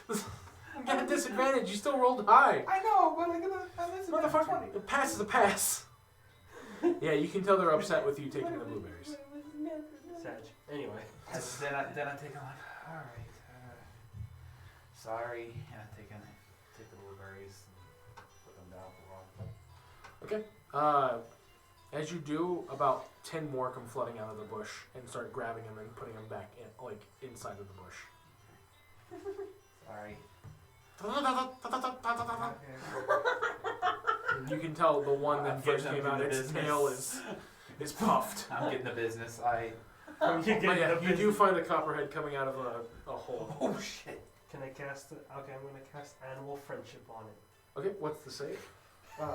[SPEAKER 1] You got a disadvantage. You still rolled high.
[SPEAKER 2] I know, but I missed a natural 20.
[SPEAKER 1] Motherfucker, a pass is a pass. Yeah, you can tell they're upset with you taking the blueberries.
[SPEAKER 3] Sag. Anyway.
[SPEAKER 2] Then I take them like, all right, sorry, and I take the blueberries and put them down for a while.
[SPEAKER 1] As you do, about 10 more come flooding out of the bush and start grabbing them and putting them back in, like inside of the bush.
[SPEAKER 2] Sorry.
[SPEAKER 1] You can tell the one that
[SPEAKER 2] I'm
[SPEAKER 1] first
[SPEAKER 2] getting
[SPEAKER 1] came
[SPEAKER 2] up
[SPEAKER 1] out,
[SPEAKER 2] to the
[SPEAKER 1] its
[SPEAKER 2] business.
[SPEAKER 1] tail is puffed.
[SPEAKER 2] I'm getting the business.
[SPEAKER 1] But yeah, you do find a copperhead coming out of a hole.
[SPEAKER 2] Oh shit.
[SPEAKER 3] Can I cast it? Okay, I'm gonna cast Animal Friendship on it.
[SPEAKER 1] Okay, what's the save?
[SPEAKER 3] One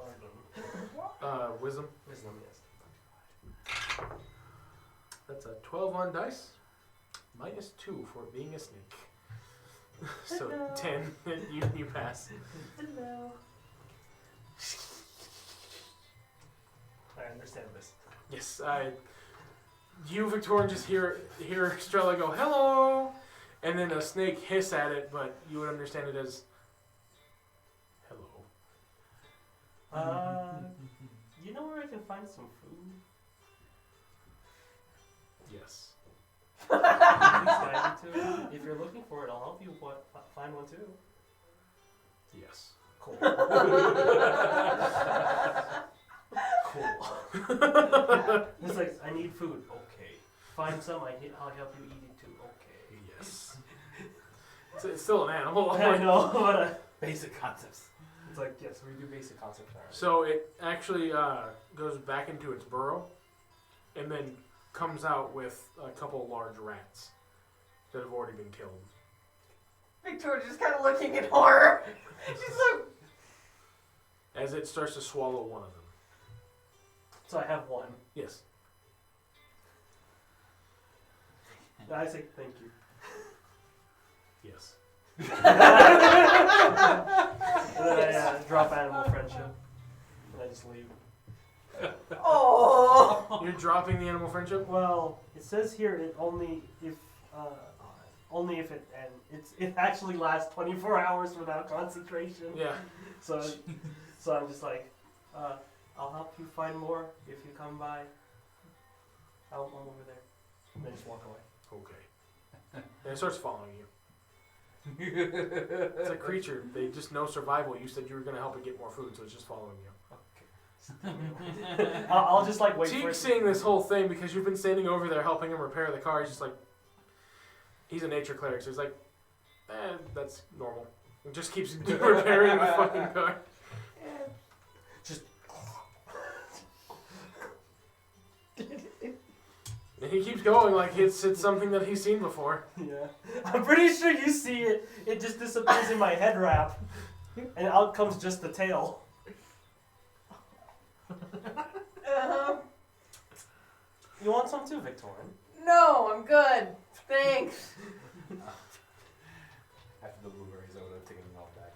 [SPEAKER 3] of them.
[SPEAKER 1] Wisdom.
[SPEAKER 3] Wisdom, yes.
[SPEAKER 1] That's a 12 on dice. Minus 2 for being a snake. So
[SPEAKER 3] Hello.
[SPEAKER 1] 10. You pass.
[SPEAKER 3] Hello. I understand this.
[SPEAKER 1] Yes, you, Victorian, just hear Strella go, hello! And then a snake hiss at it, but you would understand it as, hello.
[SPEAKER 3] You know where I can find some food?
[SPEAKER 1] Yes.
[SPEAKER 3] Please guide me to it. If you're looking for it, I'll help you find one too.
[SPEAKER 1] Yes.
[SPEAKER 3] Cool.
[SPEAKER 1] Cool.
[SPEAKER 3] It's like, I need food. Okay. Find some, I'll help you eat it too. Okay.
[SPEAKER 1] Yes. It's still an animal.
[SPEAKER 3] I know, but
[SPEAKER 2] Basic concepts.
[SPEAKER 3] it's like, yes, we do basic concepts now.
[SPEAKER 1] So it actually goes back into its burrow and then comes out with a couple large rats that have already been killed.
[SPEAKER 5] Victoria's just kind of looking in horror. She's like,
[SPEAKER 1] As it starts to swallow one of them.
[SPEAKER 3] So I have one.
[SPEAKER 1] Yes.
[SPEAKER 3] I say thank you.
[SPEAKER 1] Yes.
[SPEAKER 3] And then I drop Animal Friendship. And I just leave.
[SPEAKER 5] oh.
[SPEAKER 1] You're dropping the animal friendship?
[SPEAKER 3] Well, it says here it only if it and it actually lasts 24 hours without concentration.
[SPEAKER 1] Yeah.
[SPEAKER 3] So I'm just like, I'll help you find more if you come by. I'm over there. And then just walk away.
[SPEAKER 1] Okay. And it starts following you. It's a creature. They just know survival. You said you were going to help it get more food, so it's just following you.
[SPEAKER 3] I'll just like wait for
[SPEAKER 1] Teek's
[SPEAKER 3] it.
[SPEAKER 1] seeing this whole thing because you've been standing over there helping him repair the car. He's just like, he's a nature cleric, so he's like, that's normal. And just keeps repairing the fucking car.
[SPEAKER 3] Just
[SPEAKER 1] And he keeps going like it's something that he's seen before.
[SPEAKER 3] yeah. I'm pretty sure you see it. It just disappears in my head wrap, and out comes just the tail. You want some too, Victorian?
[SPEAKER 5] No, I'm good. Thanks.
[SPEAKER 2] After the blueberries, I would have taken them all back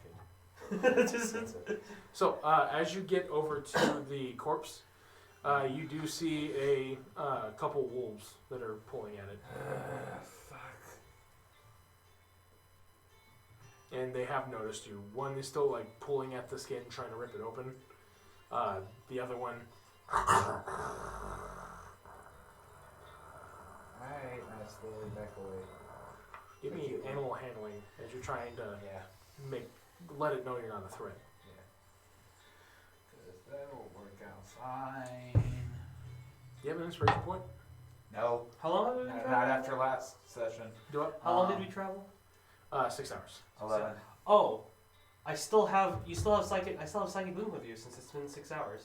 [SPEAKER 2] and.
[SPEAKER 1] So as you get over to the corpse, you do see a couple wolves that are pulling at it.
[SPEAKER 2] Fuck.
[SPEAKER 1] And they have noticed you. One is still like pulling at the skin, trying to rip it open. The other one.
[SPEAKER 2] Alright, I slowly back away.
[SPEAKER 1] Give me animal handling as you're trying to
[SPEAKER 2] Yeah.
[SPEAKER 1] let it know you're not a threat.
[SPEAKER 2] Yeah. Because that'll work out fine.
[SPEAKER 1] Do you have an inspiration point?
[SPEAKER 2] No,
[SPEAKER 3] How long have we been
[SPEAKER 2] not
[SPEAKER 3] traveling?
[SPEAKER 2] after last session.
[SPEAKER 1] Do it.
[SPEAKER 3] How long did we travel?
[SPEAKER 1] 6 hours.
[SPEAKER 2] 11.
[SPEAKER 3] Oh, you still have psychic. I still have psychic bloom with you since it's been 6 hours.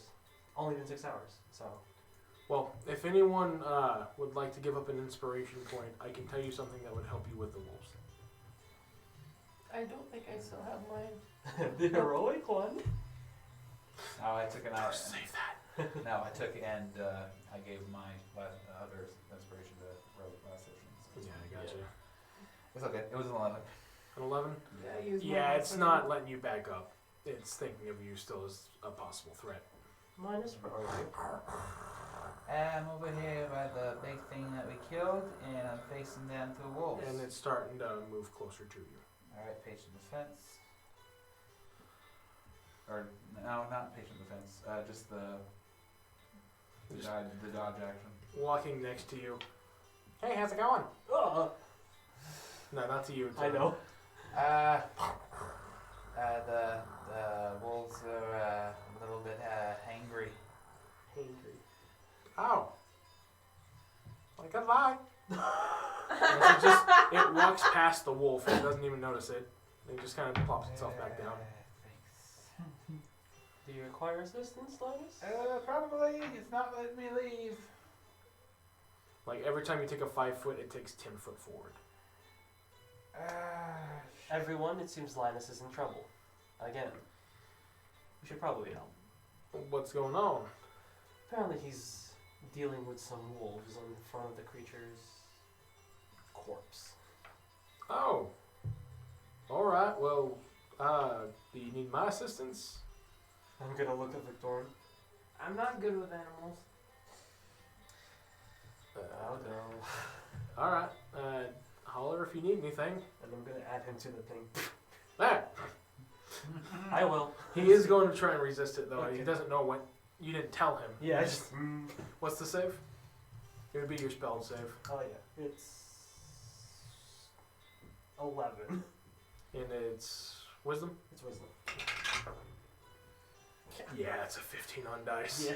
[SPEAKER 3] Only been 6 hours. So
[SPEAKER 1] Well, if anyone would like to give up an inspiration point, I can tell you something that would help you with the wolves.
[SPEAKER 5] I don't think I still have mine.
[SPEAKER 3] the heroic one.
[SPEAKER 2] No, I took an hour.
[SPEAKER 1] Save that.
[SPEAKER 2] No, I took and I gave my other inspiration to Rogue last session. So
[SPEAKER 1] Yeah, I got you.
[SPEAKER 2] it's okay. It was an 11.
[SPEAKER 1] An 11?
[SPEAKER 5] I used
[SPEAKER 1] Yeah,
[SPEAKER 5] mine
[SPEAKER 1] it's
[SPEAKER 5] for
[SPEAKER 1] not letting you back up. It's thinking of you still as a possible threat.
[SPEAKER 3] Minus heroic.
[SPEAKER 2] I'm over here by have the big thing that we killed, and I'm facing down to the wolves.
[SPEAKER 1] And it's starting to move closer to you.
[SPEAKER 2] Alright, patient defense. Or, no, not patient defense. Just the dodge action.
[SPEAKER 1] Walking next to you. Hey, how's it going?
[SPEAKER 3] Oh,
[SPEAKER 1] No, not to you. To
[SPEAKER 3] I know.
[SPEAKER 2] The wolves are a little bit hangry.
[SPEAKER 3] Angry.
[SPEAKER 1] Oh. Like a lie. It walks past the wolf and it doesn't even notice it. It just kind of plops itself back down.
[SPEAKER 2] Thanks.
[SPEAKER 3] Do you require assistance, Linus?
[SPEAKER 2] Probably. It's not letting me leave.
[SPEAKER 1] Like every time you take a 5 foot, it takes 10 foot forward.
[SPEAKER 3] Everyone, it seems Linus is in trouble. Again. We should probably help.
[SPEAKER 1] What's going on?
[SPEAKER 3] Apparently he's dealing with some wolves in front of the creature's corpse.
[SPEAKER 1] Oh. Alright, well, do you need my assistance?
[SPEAKER 3] I'm gonna look at Victorin.
[SPEAKER 5] I'm not good with animals.
[SPEAKER 3] I'll go.
[SPEAKER 1] Alright, holler if you need anything.
[SPEAKER 3] And I'm gonna add him to the thing.
[SPEAKER 1] Ah,
[SPEAKER 3] I will.
[SPEAKER 1] he is going to try and resist it though. He
[SPEAKER 3] Okay.
[SPEAKER 1] doesn't know when. You didn't tell him.
[SPEAKER 3] Yeah, I just.
[SPEAKER 1] What's the save? It would be your spell save.
[SPEAKER 3] Oh yeah, it's 11.
[SPEAKER 1] And it's wisdom?
[SPEAKER 3] It's wisdom.
[SPEAKER 1] Yeah, it's a 15 on dice.
[SPEAKER 3] Yeah.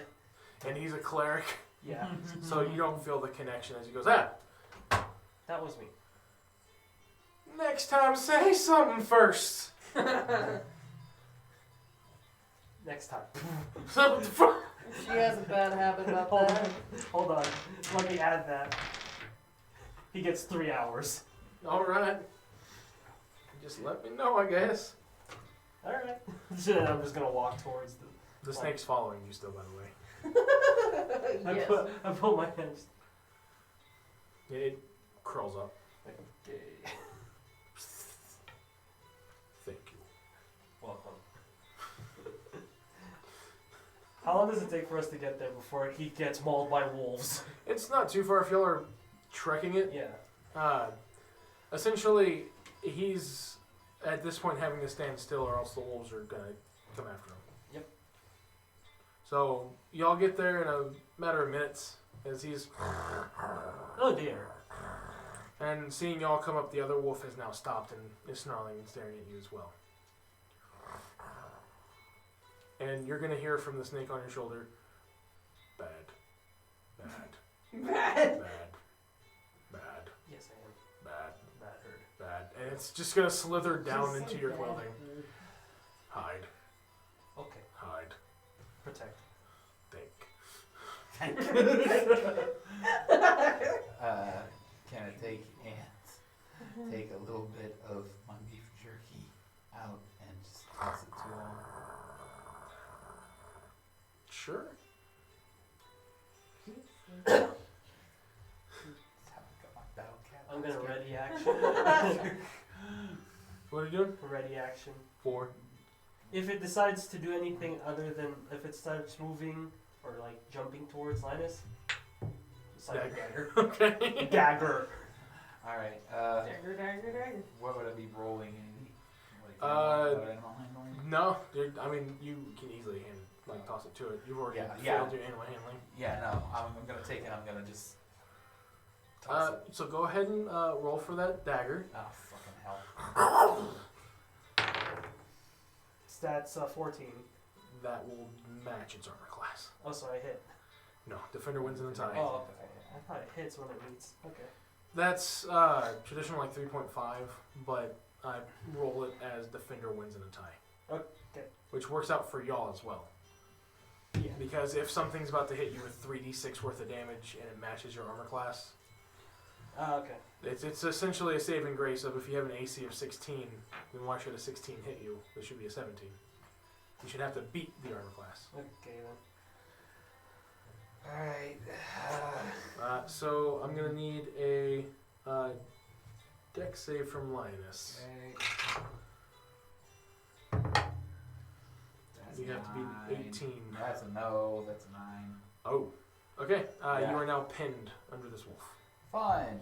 [SPEAKER 1] And he's a cleric,
[SPEAKER 3] Yeah.
[SPEAKER 1] so you don't feel the connection as he goes, ah!
[SPEAKER 3] That was me.
[SPEAKER 1] Next time, say something first.
[SPEAKER 3] Next time.
[SPEAKER 1] What the fuck?
[SPEAKER 5] She has a bad habit about
[SPEAKER 3] Hold
[SPEAKER 5] that.
[SPEAKER 3] on. Hold on. Let me add that. He gets 3 hours.
[SPEAKER 1] Alright. Just let me know, I guess.
[SPEAKER 3] Alright. So I'm just gonna walk towards the.
[SPEAKER 1] The snake's following you still, by the way.
[SPEAKER 5] Yes.
[SPEAKER 3] I put my hands.
[SPEAKER 1] It curls up.
[SPEAKER 3] Okay.
[SPEAKER 1] Thank you.
[SPEAKER 3] Welcome. How long does it take for us to get there before he gets mauled by wolves?
[SPEAKER 1] It's not too far if y'all are trekking it.
[SPEAKER 3] Yeah.
[SPEAKER 1] Essentially, he's at this point having to stand still, or else the wolves are gonna come after him.
[SPEAKER 3] Yep.
[SPEAKER 1] So y'all get there in a matter of minutes as he's,
[SPEAKER 3] Oh dear.
[SPEAKER 1] and seeing y'all come up, the other wolf has now stopped and is snarling and staring at you as well. And you're gonna hear from the snake on your shoulder, bad, bad,
[SPEAKER 5] Bad.
[SPEAKER 1] bad, bad,
[SPEAKER 3] Yes, I am.
[SPEAKER 1] bad,
[SPEAKER 3] That hurt.
[SPEAKER 1] bad, and it's just gonna slither down
[SPEAKER 6] She's
[SPEAKER 1] into
[SPEAKER 6] so
[SPEAKER 1] your
[SPEAKER 6] bad.
[SPEAKER 1] clothing. Hide,
[SPEAKER 3] Okay.
[SPEAKER 1] hide,
[SPEAKER 3] Protect.
[SPEAKER 1] think.
[SPEAKER 2] Can I take a little bit of my beef jerky out and just toss it to him?
[SPEAKER 1] Sure.
[SPEAKER 2] That's how I got my battle cat.
[SPEAKER 3] I'm gonna ready action.
[SPEAKER 1] What are you doing?
[SPEAKER 3] Ready action.
[SPEAKER 1] 4.
[SPEAKER 3] If it decides to do anything other than if it starts moving or like jumping towards Linus, cyber dagger.
[SPEAKER 1] Okay.
[SPEAKER 3] Dagger.
[SPEAKER 2] Alright,
[SPEAKER 5] Dagger, dagger, dagger.
[SPEAKER 2] what would I be rolling in? Like, animal handling?
[SPEAKER 1] No, dude, I mean, you can easily toss it to it. You've already
[SPEAKER 2] Yeah.
[SPEAKER 1] failed your animal handling.
[SPEAKER 2] Yeah, no, I'm gonna take it, I'm gonna just toss it.
[SPEAKER 1] So go ahead and roll for that dagger.
[SPEAKER 2] Oh, fucking hell.
[SPEAKER 3] Stats 14.
[SPEAKER 1] That will match its armor class.
[SPEAKER 3] Oh, so I hit.
[SPEAKER 1] No, defender wins in the tie.
[SPEAKER 3] Oh, okay. I thought it hits when it meets. Okay.
[SPEAKER 1] That's traditional 3.5, but I roll it as defender wins in a tie.
[SPEAKER 3] Okay.
[SPEAKER 1] Which works out for y'all as well.
[SPEAKER 3] Yeah.
[SPEAKER 1] Because if something's about to hit you with 3d6 worth of damage and it matches your armor class,
[SPEAKER 3] Okay.
[SPEAKER 1] it's essentially a saving grace of if you have an AC of 16, then why should a 16 hit you? It should be a 17. You should have to beat the armor class.
[SPEAKER 3] Okay then.
[SPEAKER 2] Alright.
[SPEAKER 1] So I'm gonna need a dex save from Linus.
[SPEAKER 2] That's
[SPEAKER 1] You have to be 18.
[SPEAKER 2] That's a no, that's a 9.
[SPEAKER 1] Oh, Okay,
[SPEAKER 2] Yeah.
[SPEAKER 1] you are now pinned under this wolf.
[SPEAKER 2] Fine.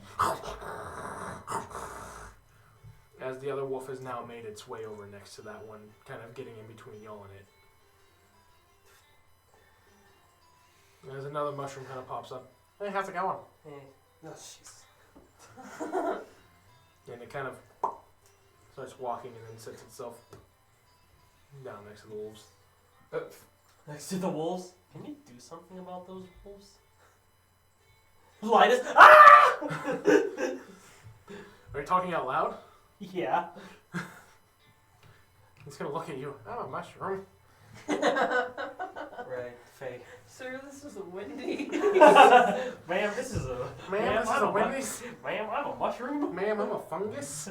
[SPEAKER 1] As the other wolf has now made its way over next to that one, kind of getting in between y'all and it. As another mushroom kind of pops up. Hey, how's it going?
[SPEAKER 3] Hey. Oh, jeez.
[SPEAKER 1] And it kind of starts walking and then sits itself down next to the wolves.
[SPEAKER 3] Next to the wolves. Can you do something about those wolves? Linus. Ah!
[SPEAKER 1] Are you talking out loud?
[SPEAKER 3] Yeah.
[SPEAKER 1] He's gonna look at you. I'm a mushroom.
[SPEAKER 3] Right. Faye.
[SPEAKER 5] Sir, this is a windy.
[SPEAKER 3] Ma'am, this is a.
[SPEAKER 1] Ma'am, this is
[SPEAKER 3] I'm
[SPEAKER 1] a
[SPEAKER 3] mu-
[SPEAKER 1] Wendy's.
[SPEAKER 3] Ma'am, I'm a mushroom.
[SPEAKER 1] Ma'am, I'm a fungus.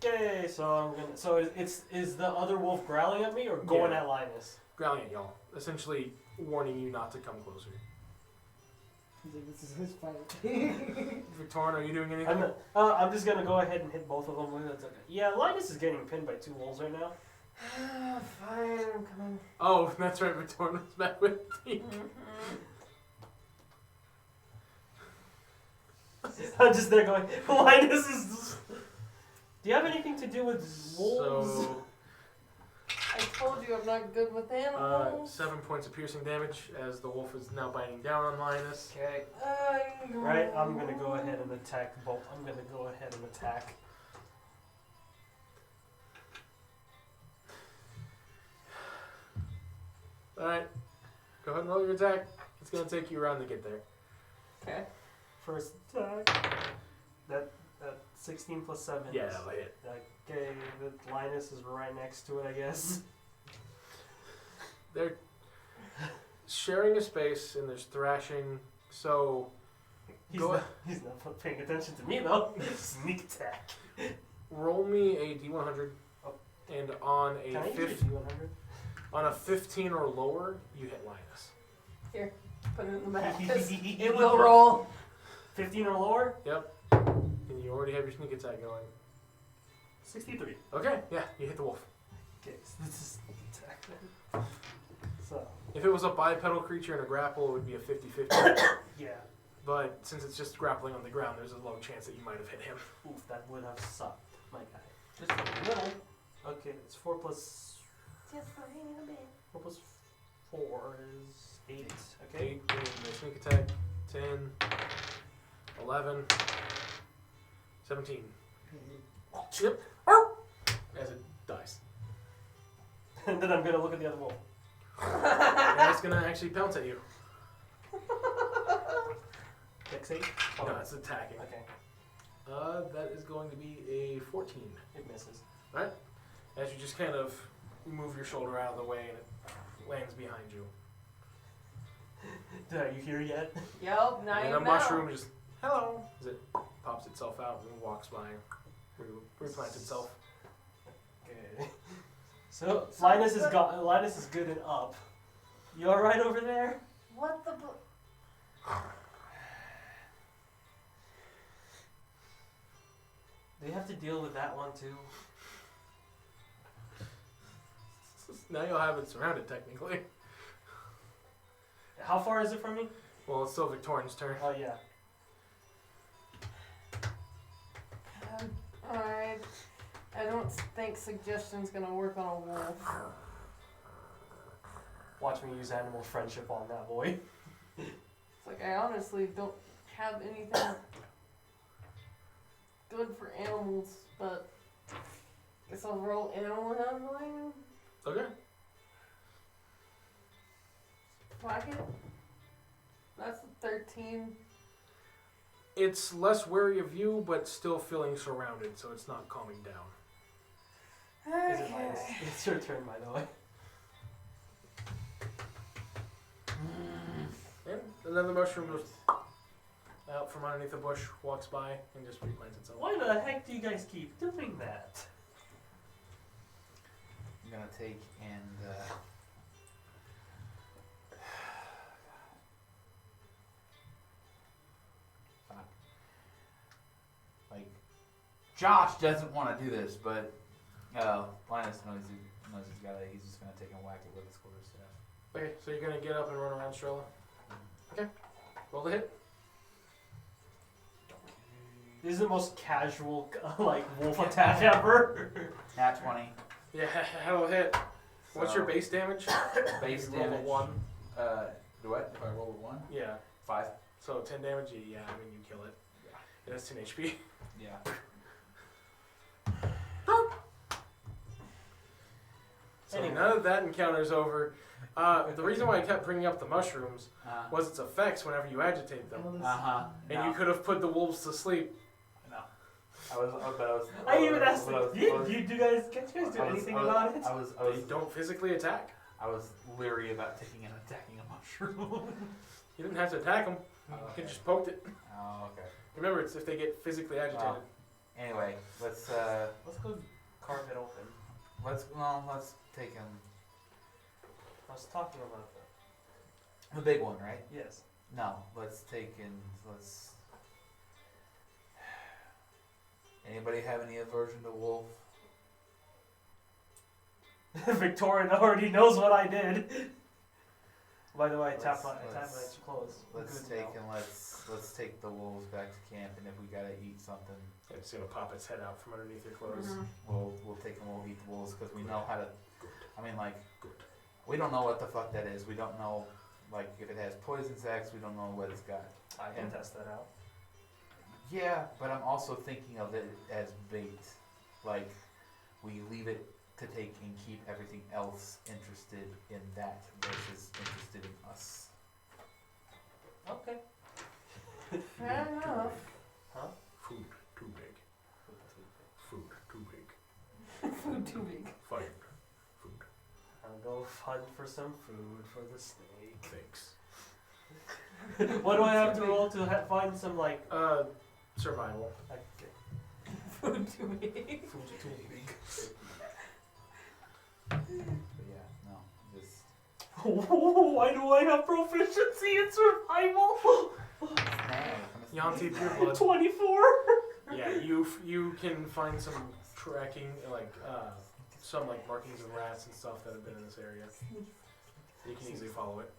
[SPEAKER 3] Okay, so I'm gonna. So is the other wolf growling at me or going
[SPEAKER 1] Yeah.
[SPEAKER 3] at Linus?
[SPEAKER 1] Growling at y'all, essentially warning you not to come closer.
[SPEAKER 6] He's like, this is his fight.
[SPEAKER 1] Victorin, are you doing anything?
[SPEAKER 3] I'm just gonna go ahead and hit both of them. It's okay. Yeah, Linus is getting pinned by 2 wolves right now.
[SPEAKER 5] Fine, I'm coming.
[SPEAKER 1] Oh, that's right, Victorin was back with me.
[SPEAKER 3] I'm just there going. Linus is. Do you have anything to do with wolves?
[SPEAKER 1] So,
[SPEAKER 5] I told you I'm not good with animals.
[SPEAKER 1] 7 points of piercing damage as the wolf is now biting down on Linus.
[SPEAKER 3] Okay.
[SPEAKER 5] I
[SPEAKER 3] Right, I'm gonna go ahead and attack both. I'm gonna go ahead and attack.
[SPEAKER 1] Alright, go ahead and roll your attack. It's going to take you a round to get there.
[SPEAKER 5] Okay.
[SPEAKER 3] First attack. That 16 plus 7.
[SPEAKER 1] Yeah, that'll hit.
[SPEAKER 3] Okay, the Linus is right next to it, I guess.
[SPEAKER 1] They're sharing a space and there's thrashing, so
[SPEAKER 3] He's not paying attention to me though. Sneak attack.
[SPEAKER 1] roll me a d100,
[SPEAKER 3] Oh.
[SPEAKER 1] and on
[SPEAKER 3] Can I
[SPEAKER 1] a,
[SPEAKER 3] use your
[SPEAKER 1] 15,
[SPEAKER 3] 100?
[SPEAKER 1] on a 15 or lower, you hit Linus.
[SPEAKER 5] Put it in the back. 'Cause it will roll.
[SPEAKER 3] 15 or lower?
[SPEAKER 1] Yep. And you already have your sneak attack going.
[SPEAKER 3] 63.
[SPEAKER 1] Okay, yeah, you hit the wolf.
[SPEAKER 3] Okay, so this is sneak attack then. So,
[SPEAKER 1] If it was a bipedal creature and a grapple, it would be a 50-50.
[SPEAKER 3] yeah.
[SPEAKER 1] But since it's just grappling on the ground, there's a low chance that you might have hit him.
[SPEAKER 3] Oof, that would have sucked, my guy. Just a little. Okay, it's 4 plus
[SPEAKER 5] Just a little bit.
[SPEAKER 3] 4 plus 4 is 8. Okay.
[SPEAKER 1] 8, and the sneak attack, 10, 11, 17. Chip. As it dies.
[SPEAKER 3] And then I'm gonna look at the other wolf.
[SPEAKER 1] And it's gonna actually pounce at you.
[SPEAKER 3] Dex 8?
[SPEAKER 1] No, it's attacking.
[SPEAKER 3] Okay,
[SPEAKER 1] That is going to be a 14.
[SPEAKER 3] it misses.
[SPEAKER 1] As you just kind of move your shoulder out of the way and it lands behind you.
[SPEAKER 3] Are you here yet?
[SPEAKER 5] Yup, now
[SPEAKER 1] And
[SPEAKER 5] you
[SPEAKER 1] a
[SPEAKER 5] know.
[SPEAKER 1] mushroom just, hello, as it pops itself out and walks by, replants itself.
[SPEAKER 3] Okay. So Linus is Linus is good and up. You alright over there?
[SPEAKER 5] What the bu-
[SPEAKER 3] Do you have to deal with that one too?
[SPEAKER 1] Now you'll have it surrounded, technically.
[SPEAKER 3] How far is it from me?
[SPEAKER 1] Well, it's still Victorian's turn.
[SPEAKER 3] Oh yeah.
[SPEAKER 5] Alright. I don't think suggestion's gonna work on a wolf.
[SPEAKER 3] Watch me use animal friendship on that boy.
[SPEAKER 5] It's like I honestly don't have anything good for animals, but guess I'll roll animal handling.
[SPEAKER 1] Okay.
[SPEAKER 5] Whack it. That's a 13.
[SPEAKER 1] It's less wary of you, but still feeling surrounded, so it's not calming down.
[SPEAKER 3] Is it Linus? It's your turn, by the way.
[SPEAKER 1] And another mushroom goes out from underneath the bush, walks by, and just replants itself.
[SPEAKER 3] Why the heck do you guys keep doing that?
[SPEAKER 2] I'm gonna take and fuck. Like Josh doesn't want to do this, but Linus knows he's got it. He's just gonna take and whack it with his quarterstaff.
[SPEAKER 1] Okay, so you're gonna get up and run around Strella. Okay, roll the hit.
[SPEAKER 3] This is the most casual, like, wolf attack ever.
[SPEAKER 2] Nat 20.
[SPEAKER 1] Yeah, that'll hit. What's your
[SPEAKER 2] So,
[SPEAKER 1] base damage?
[SPEAKER 2] base
[SPEAKER 1] You roll a
[SPEAKER 2] damage?
[SPEAKER 1] 1.
[SPEAKER 2] Do what? If I roll a 1?
[SPEAKER 1] Yeah.
[SPEAKER 2] 5.
[SPEAKER 1] So 10 damage. Yeah, I mean you kill it. It has 10 HP.
[SPEAKER 2] Yeah.
[SPEAKER 1] So
[SPEAKER 3] Anyway.
[SPEAKER 1] now that that encounter's over, the reason why I kept bringing up the mushrooms was its effects whenever you agitate them.
[SPEAKER 2] Uh-huh.
[SPEAKER 1] And you could have put the wolves to sleep.
[SPEAKER 2] No. I was.
[SPEAKER 3] I even asked,
[SPEAKER 2] I was-
[SPEAKER 3] can't you guys do anything about it?
[SPEAKER 2] I was
[SPEAKER 1] They don't physically attack.
[SPEAKER 2] leery about taking and attacking a mushroom.
[SPEAKER 1] You didn't have to attack them. You could just poked it.
[SPEAKER 2] Oh, okay.
[SPEAKER 1] Remember, it's if they get physically agitated.
[SPEAKER 2] Anyway, let's
[SPEAKER 3] Let's go carve it open.
[SPEAKER 2] let's take him.
[SPEAKER 3] I was talking about that.
[SPEAKER 2] The big one, right?
[SPEAKER 3] Yes.
[SPEAKER 2] No, let's take and let's. Anybody have any aversion to wolf?
[SPEAKER 3] Victorian already knows what I did. By the way, I tapped my
[SPEAKER 2] Let's-
[SPEAKER 3] clothes.
[SPEAKER 2] Let's
[SPEAKER 3] Good
[SPEAKER 2] take
[SPEAKER 3] now.
[SPEAKER 2] and let's take the wolves back to camp, and if we gotta eat something,
[SPEAKER 1] It's gonna pop its head out from underneath your clothes.
[SPEAKER 5] Mhm.
[SPEAKER 2] we'll take and we'll eat the wolves because we know how to. I mean, like, we don't know what the fuck that is. We don't know, like, if it has poison sacs. We don't know what it's got.
[SPEAKER 3] I can
[SPEAKER 2] And-
[SPEAKER 3] test that out.
[SPEAKER 2] Yeah, but I'm also thinking of it as bait. Like, we leave it to take and keep everything else interested in that versus interested in us.
[SPEAKER 3] Okay.
[SPEAKER 5] Fair enough.
[SPEAKER 1] Food too big. Food too big.
[SPEAKER 5] Food too big.
[SPEAKER 1] Fire. Food.
[SPEAKER 3] I'll go hunt for some food for the snake.
[SPEAKER 1] Thanks.
[SPEAKER 3] What do I have to roll to find some, like,
[SPEAKER 1] Survival.
[SPEAKER 3] okay.
[SPEAKER 5] Food too big.
[SPEAKER 1] Food too big.
[SPEAKER 2] But yeah, no, just
[SPEAKER 3] Why do I have proficiency in survival?
[SPEAKER 1] Yanti pure blood.
[SPEAKER 3] 24.
[SPEAKER 1] Yeah, you can find some tracking, like some like markings of rats and stuff that have been in this area. You can easily follow it.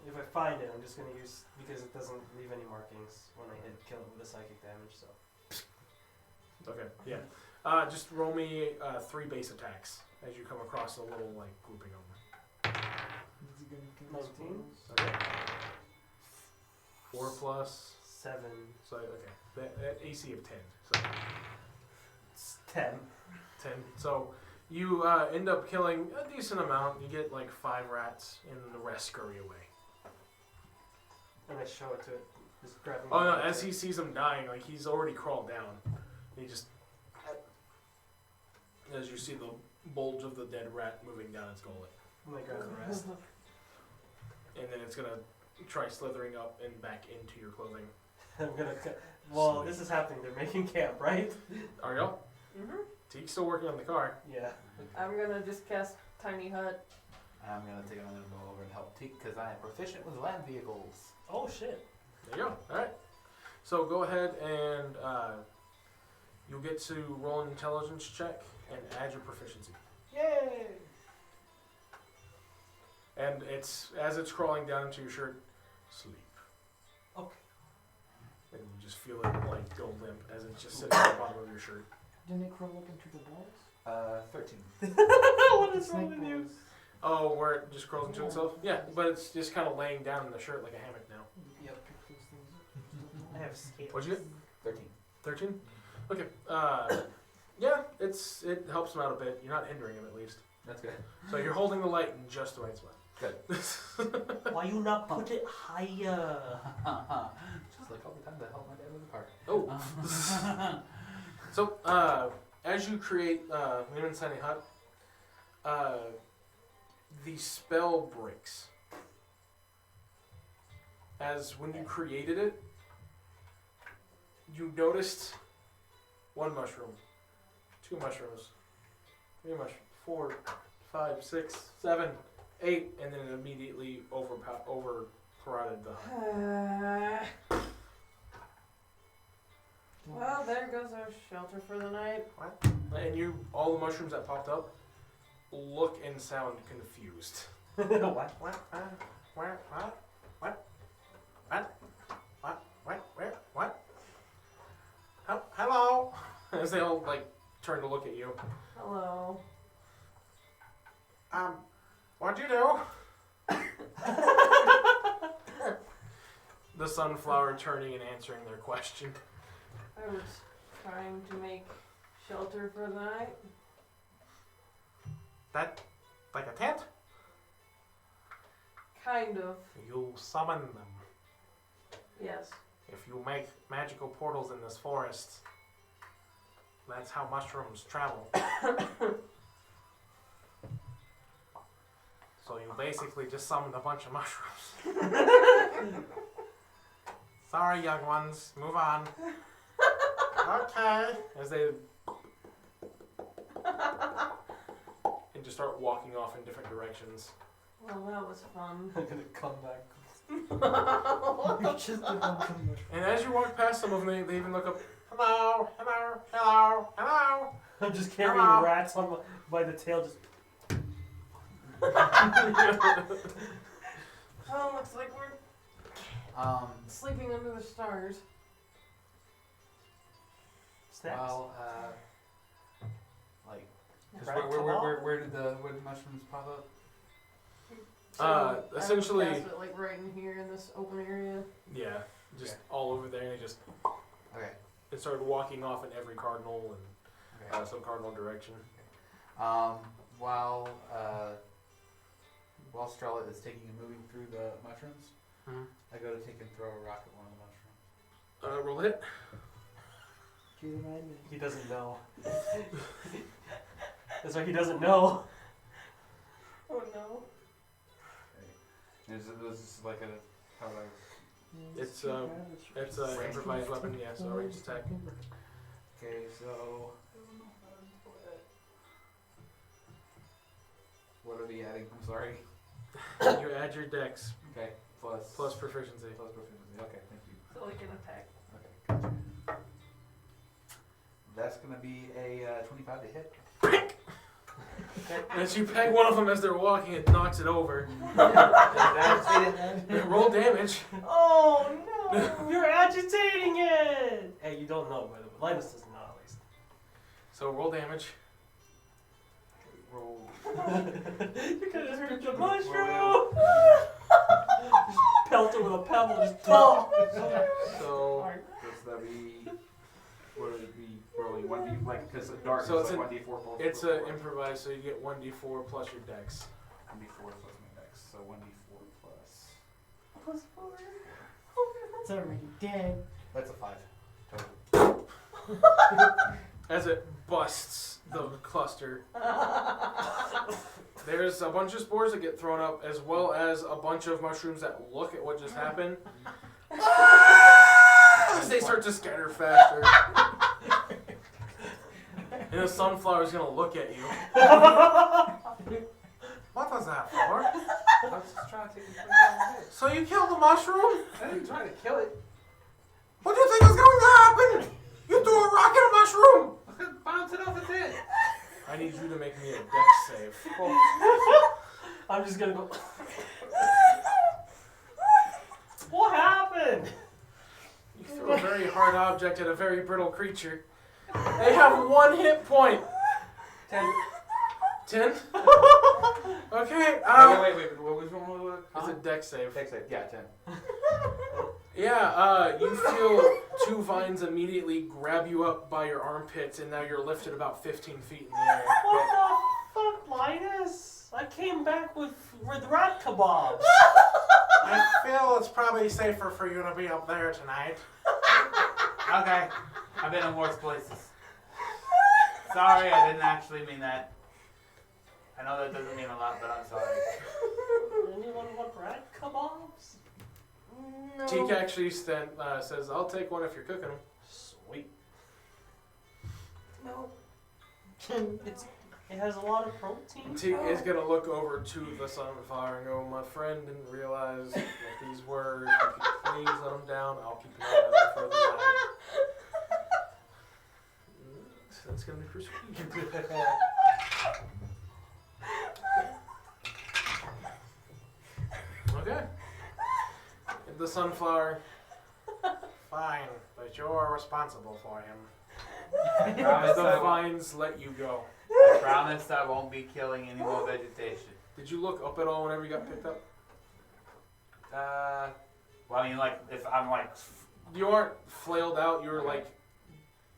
[SPEAKER 3] If I find it, I'm just gonna use, because it doesn't leave any markings when I kill it with a psychic damage. So
[SPEAKER 1] Okay. Yeah. Just roll me 3 base attacks as you come across a little like grouping of them.
[SPEAKER 6] Is he gonna kill his
[SPEAKER 3] 19?
[SPEAKER 6] foes?
[SPEAKER 1] Okay. 4 plus.
[SPEAKER 3] 7,
[SPEAKER 1] So okay. That AC of 10. So
[SPEAKER 3] 10.
[SPEAKER 1] 10. So you end up killing a decent amount. You get like 5 rats, and the rest scurry away.
[SPEAKER 3] And I show it to it, just grabbing.
[SPEAKER 1] Oh
[SPEAKER 3] the
[SPEAKER 1] no!
[SPEAKER 3] bag.
[SPEAKER 1] As he sees them dying, like he's already crawled down. He just, as you see the bulge of the dead rat moving down its gullet,
[SPEAKER 3] I'm gonna grab the rest.
[SPEAKER 1] and then it's gonna try slithering up and back into your clothing.
[SPEAKER 3] I'm gonna. Well, this is happening. They're making camp, right?
[SPEAKER 1] Ariel,
[SPEAKER 5] Mhm.
[SPEAKER 1] Teek's still working on the car.
[SPEAKER 3] Yeah.
[SPEAKER 5] I'm gonna just cast Tiny Hut.
[SPEAKER 2] I'm gonna go over and help Teak because I am proficient with land vehicles.
[SPEAKER 3] Oh shit.
[SPEAKER 1] There you go. All right. So go ahead and you'll get to roll an intelligence check and add your proficiency.
[SPEAKER 3] Yay!
[SPEAKER 1] And it's as it's crawling down into your shirt, sleep.
[SPEAKER 3] Okay.
[SPEAKER 1] And you just feel it like go limp as it's just sitting at the bottom of your shirt.
[SPEAKER 6] Didn't it crawl up into the balls?
[SPEAKER 2] 13.
[SPEAKER 3] What is
[SPEAKER 6] The
[SPEAKER 3] wrong
[SPEAKER 6] snake
[SPEAKER 3] with you?
[SPEAKER 6] balls.
[SPEAKER 1] Oh, where it just crawls into itself? Yeah, but it's just kind of laying down in the shirt like a hammock now.
[SPEAKER 3] Yep.
[SPEAKER 6] Pick those things up.
[SPEAKER 3] I have scales.
[SPEAKER 1] What'd you get?
[SPEAKER 2] 13.
[SPEAKER 1] 13? Okay. Yeah, it helps him out a bit. You're not hindering him at least.
[SPEAKER 2] That's good.
[SPEAKER 1] So you're holding the light in just the right spot.
[SPEAKER 2] Good.
[SPEAKER 3] Why you not put it higher?
[SPEAKER 2] Just like all the time to help my dad with the car.
[SPEAKER 1] Oh. So, as you create Lehman's Tiny Hut, the spell breaks. As when you created it, you noticed 1 mushroom, 2 mushrooms, 3 mushrooms, 4, 5, 6, 7, 8, and then it immediately overcrowded the hut.
[SPEAKER 5] Well, there goes our shelter for the night.
[SPEAKER 1] And all the mushrooms that popped up look and sound confused.
[SPEAKER 3] What?
[SPEAKER 1] What? Hello? As they all like turn to look at you.
[SPEAKER 5] Hello.
[SPEAKER 1] What'd you do? The sunflower turning and answering their question.
[SPEAKER 5] I was trying to make shelter for the night.
[SPEAKER 1] That, like a tent?
[SPEAKER 5] Kind of.
[SPEAKER 1] You summon them.
[SPEAKER 5] Yes.
[SPEAKER 1] If you make magical portals in this forest, that's how mushrooms travel. So you basically just summoned a bunch of mushrooms. Sorry, young ones. Move on. Okay. As they and just start walking off in different directions.
[SPEAKER 5] Well, that was fun.
[SPEAKER 3] I'm gonna come back.
[SPEAKER 6] You just did one from
[SPEAKER 1] And as you walk past some of them, they even look up. Hello, hello, hello, hello.
[SPEAKER 3] I'm just carrying
[SPEAKER 1] Hello.
[SPEAKER 3] rats on by the tail, just.
[SPEAKER 5] Oh, looks like we're sleeping under the stars.
[SPEAKER 3] Snacks.
[SPEAKER 2] Well, like, 'cause
[SPEAKER 3] Rat
[SPEAKER 2] where did the mushrooms pop up?
[SPEAKER 1] Essentially-
[SPEAKER 5] I would cast it, like right in here in this open area.
[SPEAKER 1] Yeah, just
[SPEAKER 2] Okay.
[SPEAKER 1] all over there, and they just
[SPEAKER 2] Okay.
[SPEAKER 1] it started walking off in every cardinal and
[SPEAKER 2] Okay.
[SPEAKER 1] some cardinal direction.
[SPEAKER 2] While Strella is taking and moving through the mushrooms, I go to take and throw a rock at one of the mushrooms.
[SPEAKER 1] Roll hit.
[SPEAKER 6] Cue the madman.
[SPEAKER 3] He doesn't know. That's why he doesn't know.
[SPEAKER 5] Oh no.
[SPEAKER 2] Is this like a how do I?
[SPEAKER 6] Yeah,
[SPEAKER 1] It's,
[SPEAKER 6] too
[SPEAKER 1] um,
[SPEAKER 6] bad
[SPEAKER 1] It's an improvised weapon, yeah, so range attack.
[SPEAKER 2] Okay, so what are we adding? I'm sorry.
[SPEAKER 1] You add your dex
[SPEAKER 2] Okay,
[SPEAKER 1] plus proficiency.
[SPEAKER 2] plus proficiency. Okay, thank you.
[SPEAKER 5] So like an attack.
[SPEAKER 2] Okay, gotcha. That's gonna be a 25 to hit.
[SPEAKER 1] And as you peg one of them as they're walking, it knocks it over. Roll damage.
[SPEAKER 3] Oh no! You're agitating it! Hey, you don't know, by the way. Linus doesn't know, at least.
[SPEAKER 1] So roll damage.
[SPEAKER 2] Roll.
[SPEAKER 3] You could have hurt the
[SPEAKER 2] Roll
[SPEAKER 3] mushroom! Just pelt it with a pebble, just pelt!
[SPEAKER 1] So
[SPEAKER 2] Does that be? What would it be rolling? 1d like because dark
[SPEAKER 1] So
[SPEAKER 2] is
[SPEAKER 1] it's
[SPEAKER 2] like
[SPEAKER 1] an-
[SPEAKER 2] 1d4 plus.
[SPEAKER 1] it's improvised, so you get 1d4 plus your dex.
[SPEAKER 2] 1d4 plus my dex, so 1d4 plus.
[SPEAKER 5] Plus 4.
[SPEAKER 6] It's already dead.
[SPEAKER 2] That's a 5 total.
[SPEAKER 1] As it busts the cluster, there's a bunch of spores that get thrown up, as well as a bunch of mushrooms that look at what just happened. As they start to scatter faster. And the sunflower's gonna look at you. What was that for?
[SPEAKER 2] I was just trying to take the out of it.
[SPEAKER 1] So you killed the mushroom?
[SPEAKER 2] I didn't try to kill it.
[SPEAKER 1] What do you think was going to happen? You threw a rock at a mushroom!
[SPEAKER 2] Bounce it off its head.
[SPEAKER 1] I need you to make me a dex save.
[SPEAKER 3] I'm just gonna go. What happened?
[SPEAKER 1] You threw a very hard object at a very brittle creature. They have 1 hit point.
[SPEAKER 2] 10.
[SPEAKER 1] 10? Okay,
[SPEAKER 2] Wait. What was wrong with it?
[SPEAKER 1] it's a dex save.
[SPEAKER 2] Dex save. Yeah, 10.
[SPEAKER 1] Yeah, you feel 2 vines immediately grab you up by your armpits, and now you're lifted about 15 feet in the air.
[SPEAKER 3] What the fuck, Linus? I came back with rat kebabs.
[SPEAKER 1] I feel it's probably safer for you to be up there tonight.
[SPEAKER 2] Okay. I've been in worse places. Sorry, I didn't actually mean that. I know that doesn't mean a lot, but I'm sorry.
[SPEAKER 3] Anyone want rat kebabs?
[SPEAKER 5] No.
[SPEAKER 1] Teak actually says, I'll take one if you're cooking them.
[SPEAKER 3] Sweet.
[SPEAKER 5] No.
[SPEAKER 3] It has a lot of protein.
[SPEAKER 1] Teak is going to look over to the sunflower and go, my friend didn't realize what these were. If you could please let them down, I'll keep an eye on them for the night. So that's going to be persuasion. the sunflower. Fine, but you're responsible for him.
[SPEAKER 2] I
[SPEAKER 1] As
[SPEAKER 2] promise,
[SPEAKER 1] the
[SPEAKER 2] I won't,
[SPEAKER 1] vines let you go.
[SPEAKER 2] I promise I won't be killing any more vegetation.
[SPEAKER 1] Did you look up at all whenever you got picked up?
[SPEAKER 2] Well, I mean, like, if I'm like,
[SPEAKER 1] You aren't flailed out. You were like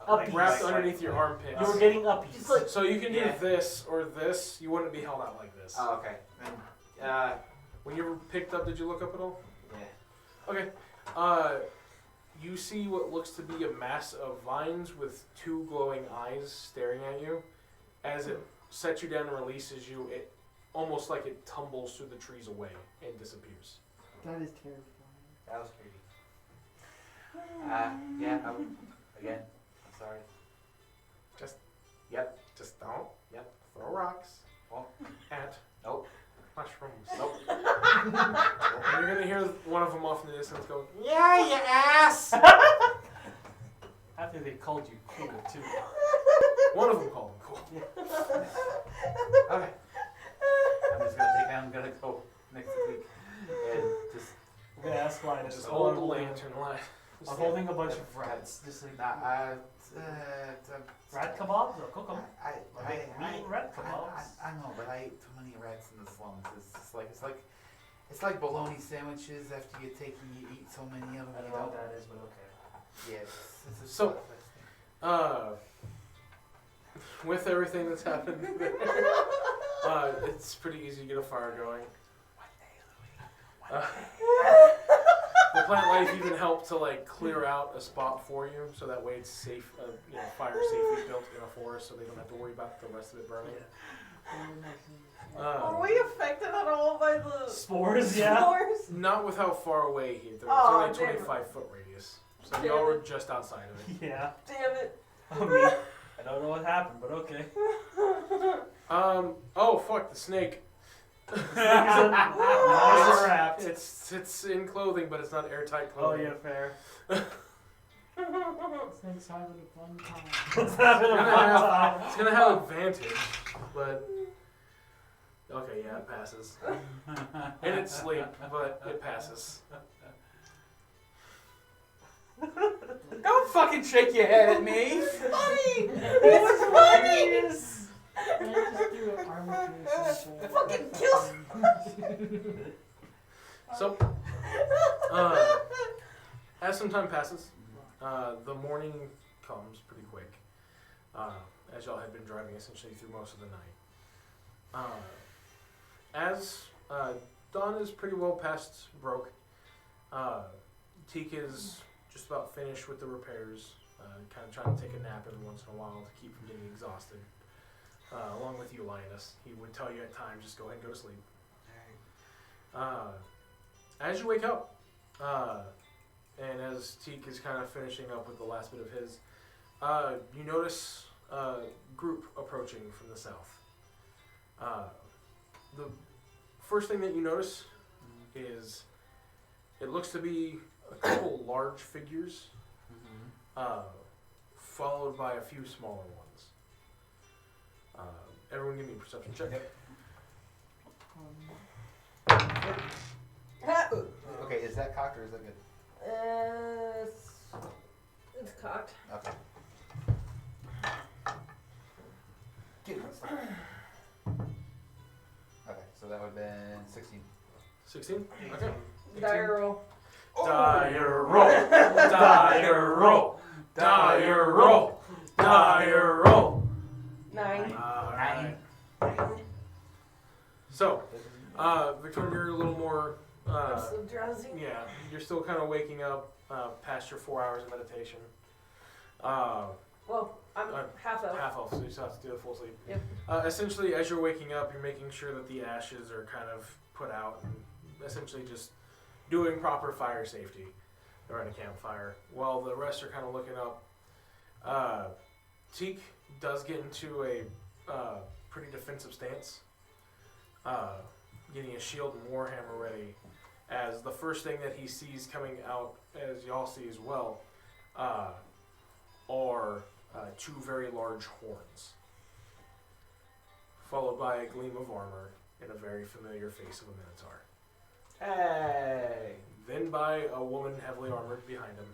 [SPEAKER 3] Uppies.
[SPEAKER 1] wrapped
[SPEAKER 2] Like-
[SPEAKER 1] underneath your armpits.
[SPEAKER 3] You were getting uppies.
[SPEAKER 5] Just like-
[SPEAKER 1] So you can do
[SPEAKER 2] Yeah.
[SPEAKER 1] this or this. You wouldn't be held out like this.
[SPEAKER 2] oh, okay, then,
[SPEAKER 1] When you were picked up, did you look up at all?
[SPEAKER 2] yeah.
[SPEAKER 1] Okay. You see what looks to be a mass of vines with two glowing eyes staring at you. As it sets you down and releases you, it almost like it tumbles through the trees away and disappears.
[SPEAKER 6] That is terrifying.
[SPEAKER 2] That was creepy. Yeah, again, I'm sorry.
[SPEAKER 1] Just don't. Yep. Throw rocks.
[SPEAKER 2] Well,
[SPEAKER 1] At.
[SPEAKER 2] Nope.
[SPEAKER 1] Mushrooms.
[SPEAKER 2] Nope.
[SPEAKER 1] And you're gonna hear one of them off in the distance go, "Yeah, you ass."
[SPEAKER 3] After they called you cool too.
[SPEAKER 1] One of them called him cool.
[SPEAKER 2] Okay. I'm gonna go next week and just.
[SPEAKER 3] I'm gonna ask Linus.
[SPEAKER 1] Just
[SPEAKER 3] I'm
[SPEAKER 1] hold the
[SPEAKER 3] holding-
[SPEAKER 1] lantern light.
[SPEAKER 3] I'm holding a bunch of rats. Just like rat kebabs or cook 'em. Mean rat kebabs.
[SPEAKER 2] I know, but I ate too many rats in the slums. It's just like it's like bologna sandwiches. After you eat so many of them.
[SPEAKER 3] I don't
[SPEAKER 2] you
[SPEAKER 3] know what that is, but okay.
[SPEAKER 2] Yeah, it's a
[SPEAKER 1] So-
[SPEAKER 2] thing.
[SPEAKER 1] With everything that's happened there, it's pretty easy to get a fire going. The plant life even helped to like clear out a spot for you, so that way it's safe. Fire safely built in a forest, so they don't have to worry about the rest of it burning.
[SPEAKER 5] Are we affected at all by the
[SPEAKER 3] Spores, yeah.
[SPEAKER 5] spores?
[SPEAKER 1] Not with how far away he threw. It's
[SPEAKER 5] Oh,
[SPEAKER 1] only a
[SPEAKER 5] damn it.
[SPEAKER 1] 25-foot radius, so
[SPEAKER 5] Damn
[SPEAKER 1] y'all were
[SPEAKER 5] it.
[SPEAKER 1] just outside of it.
[SPEAKER 3] Yeah.
[SPEAKER 5] Damn it.
[SPEAKER 3] I mean, I don't know what happened, but okay.
[SPEAKER 1] Oh fuck the snake.
[SPEAKER 3] Nice wrapped.
[SPEAKER 1] It's in clothing, but it's not airtight
[SPEAKER 3] Oh
[SPEAKER 1] clothing.
[SPEAKER 3] yeah, fair.
[SPEAKER 6] Snake's having a fun time.
[SPEAKER 3] It's having a fun time.
[SPEAKER 1] It's gonna have advantage, but okay, yeah, it passes. In its sleep, but it passes.
[SPEAKER 2] Don't fucking shake your head at me.
[SPEAKER 5] Funny! It's funny!
[SPEAKER 6] Can I just do an armor piercing for
[SPEAKER 5] Fucking
[SPEAKER 6] that's
[SPEAKER 5] kill-
[SPEAKER 6] fine.
[SPEAKER 1] So, as some time passes, the morning comes pretty quick. As y'all had been driving essentially through most of the night. As dawn is pretty well past broke, Teak is just about finished with the repairs, kind of trying to take a nap every once in a while to keep from getting exhausted. Along with you, Linus. He would tell you at times, just go ahead and go to sleep. As you wake up, and as Teak is kind of finishing up with the last bit of his, you notice a group approaching from the south. The first thing that you notice is it looks to be a couple large figures, followed by a few smaller ones. Everyone give me a perception check.
[SPEAKER 2] Yep. Okay, is that cocked or is that good?
[SPEAKER 5] It's cocked.
[SPEAKER 2] Okay. Get it. Okay, so that would have been 16.
[SPEAKER 1] 16? Okay.
[SPEAKER 5] Dire roll.
[SPEAKER 1] Dire roll! Dire roll! Dire roll! Dire roll!
[SPEAKER 5] 9.
[SPEAKER 1] Alright. So, Victoria, you're a little more,
[SPEAKER 5] I'm so drowsy.
[SPEAKER 1] yeah, you're still kind of waking up past your 4 hours of meditation. Uh,
[SPEAKER 5] Well, I'm half elf.
[SPEAKER 1] half elf, so you still have to do a full sleep.
[SPEAKER 5] Yep.
[SPEAKER 1] Essentially, as you're waking up, you're making sure that the ashes are kind of put out and essentially just doing proper fire safety around a campfire, while the rest are kind of looking up. Teak does get into a pretty defensive stance, getting a shield and warhammer ready, as the first thing that he sees coming out, as y'all see as well, are two very large horns, followed by a gleam of armor and a very familiar face of a minotaur.
[SPEAKER 2] Hey!
[SPEAKER 1] Then then by a woman heavily armored behind him.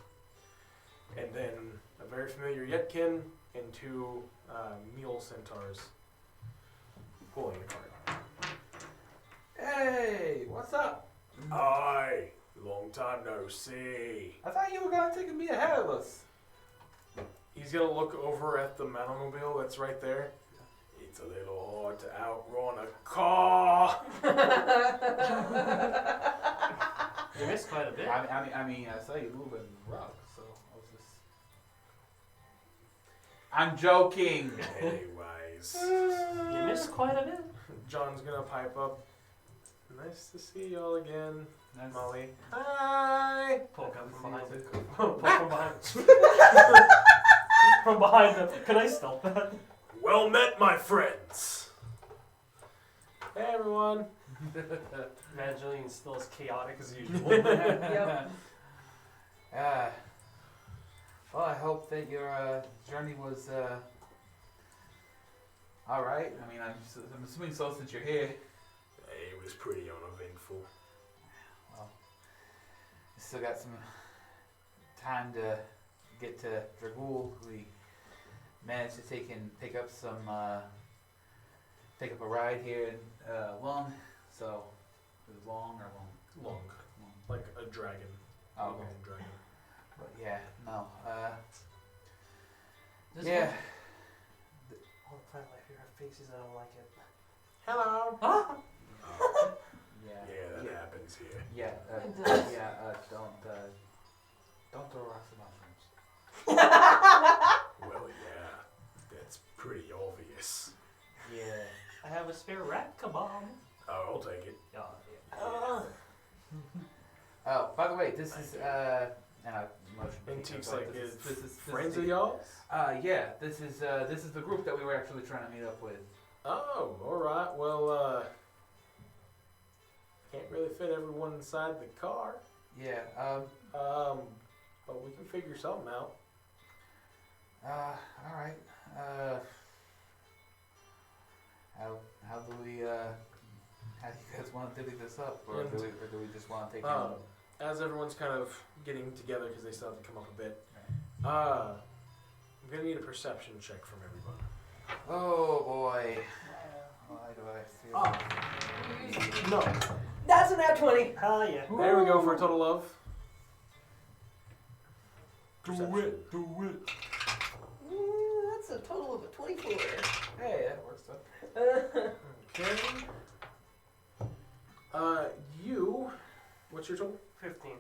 [SPEAKER 1] And then a very familiar Yetkin and two mule centaurs pulling the cart.
[SPEAKER 2] Hey, what's up?
[SPEAKER 1] Aye, long time no see.
[SPEAKER 2] I thought you were gonna take me ahead of us.
[SPEAKER 1] He's gonna look over at the Metalmobile that's right there. It's a little hard to outrun a car.
[SPEAKER 3] You missed quite a bit.
[SPEAKER 2] I mean, I saw you moving rocks, so I was just. I'm joking.
[SPEAKER 1] Anyways,
[SPEAKER 3] You missed quite a bit.
[SPEAKER 1] John's gonna pipe up. Nice to see y'all again,
[SPEAKER 2] That's-
[SPEAKER 1] Molly. Hi.
[SPEAKER 3] Poke up from behind the Poke from behind. From behind the. Can I stealth that?
[SPEAKER 1] Well met, my friends. Hey, everyone.
[SPEAKER 3] Evangeline still as chaotic as usual.
[SPEAKER 5] Yep.
[SPEAKER 2] Well, I hope that your journey was all right. I mean, I'm assuming so since you're here.
[SPEAKER 1] It was pretty uneventful.
[SPEAKER 2] Well, you still got some time to get to Dragul. We managed to pick up a ride here in Lung. So it was long or long?
[SPEAKER 1] Long, like a dragon.
[SPEAKER 2] Oh,
[SPEAKER 1] Long
[SPEAKER 2] okay.
[SPEAKER 1] dragon.
[SPEAKER 2] But yeah, no.
[SPEAKER 3] This
[SPEAKER 2] Yeah.
[SPEAKER 3] one- All the plant life here have faces. I don't like it.
[SPEAKER 1] Hello.
[SPEAKER 3] Ah!
[SPEAKER 1] Yeah, that happens here.
[SPEAKER 2] Yeah,
[SPEAKER 5] It does.
[SPEAKER 2] don't throw rocks at mushrooms.
[SPEAKER 1] Well, yeah, that's pretty obvious.
[SPEAKER 3] Yeah. I have a spare rat kebab.
[SPEAKER 1] Oh, I'll take it.
[SPEAKER 2] Oh, by the way, this is and I motion.
[SPEAKER 1] Antique's
[SPEAKER 2] but
[SPEAKER 1] like
[SPEAKER 2] this is
[SPEAKER 1] friends of y'all?
[SPEAKER 2] Yeah, this is the group that we were actually trying to meet up with.
[SPEAKER 1] Oh, all right. Well, can't really fit everyone inside the car.
[SPEAKER 2] Yeah.
[SPEAKER 1] But we can figure something out.
[SPEAKER 2] All right. How do we how do you guys want to divvy this up, or do we just want to take?
[SPEAKER 1] As everyone's kind of getting together because they still have to come up a bit, I'm gonna need a perception check from everybody.
[SPEAKER 2] Oh boy. Why do I feel?
[SPEAKER 3] No.
[SPEAKER 5] That's an at 20.
[SPEAKER 3] Hell yeah.
[SPEAKER 1] There we go for a total of. Perception.
[SPEAKER 2] Do it.
[SPEAKER 5] That's a total of a 24.
[SPEAKER 2] Hey, that works though.
[SPEAKER 1] Okay. You. What's your total?
[SPEAKER 3] 15.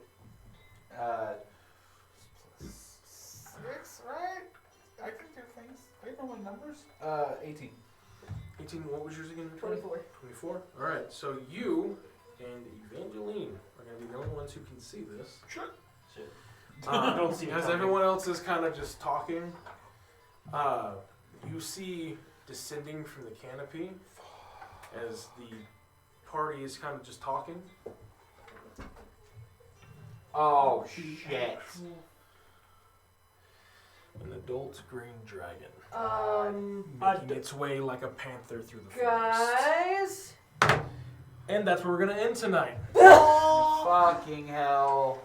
[SPEAKER 2] 6, right? I can do things. I know my numbers. 18.
[SPEAKER 1] 18. What was yours again?
[SPEAKER 5] 24.
[SPEAKER 1] 24. All right. So you and Evangeline are gonna be the only ones who can see this.
[SPEAKER 3] Shit. Don't see it
[SPEAKER 1] As
[SPEAKER 3] coming.
[SPEAKER 1] everyone else is kind of just talking, you see descending from the canopy as the party is kind of just talking.
[SPEAKER 2] Oh shit.
[SPEAKER 1] An adult green dragon making its way like a panther through the forest.
[SPEAKER 5] Guys.
[SPEAKER 1] And that's where we're gonna end tonight.
[SPEAKER 2] Fucking hell.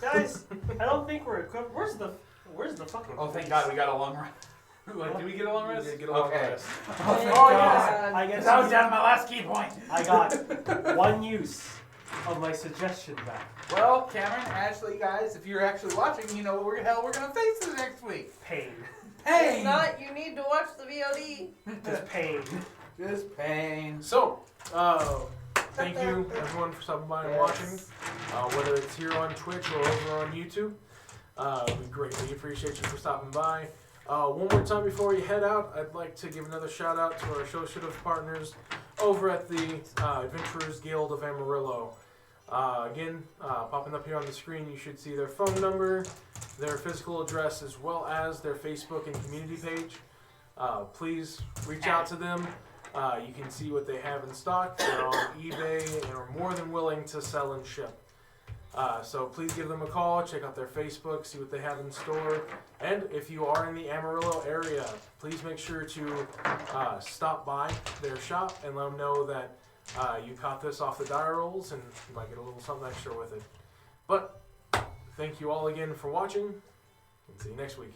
[SPEAKER 3] Guys, I don't think we're equipped. Where's the fucking?
[SPEAKER 2] Oh, thank God we got a long rest. Like, did we get a long
[SPEAKER 1] You
[SPEAKER 2] rest?
[SPEAKER 1] did get a long
[SPEAKER 2] Okay.
[SPEAKER 1] rest.
[SPEAKER 2] Oh, thank
[SPEAKER 3] Oh,
[SPEAKER 2] God.
[SPEAKER 3] yes. I guess
[SPEAKER 2] I was down to my last key point.
[SPEAKER 3] I got one use of my suggestion back.
[SPEAKER 2] Well, Cameron, Ashley, guys, if you're actually watching, you know what we're gonna face this next week.
[SPEAKER 3] Pain.
[SPEAKER 2] Pain.
[SPEAKER 5] If not, you need to watch the VOD.
[SPEAKER 3] Just pain.
[SPEAKER 2] Just pain.
[SPEAKER 1] So, thank you everyone for stopping by and watching. Whether it's here on Twitch or over on YouTube, we greatly appreciate you for stopping by. One more time before you head out, I'd like to give another shout out to our associative partners over at the Adventurers Guild of Amarillo. Again, popping up here on the screen, you should see their phone number, their physical address, as well as their Facebook and community page. Please reach out to them. You can see what they have in stock. They're on eBay and are more than willing to sell and ship. So please give them a call, check out their Facebook, see what they have in store. And if you are in the Amarillo area, please make sure to stop by their shop and let them know that you caught this off the die rolls, and you might get a little something extra with it. But thank you all again for watching, and see you next week.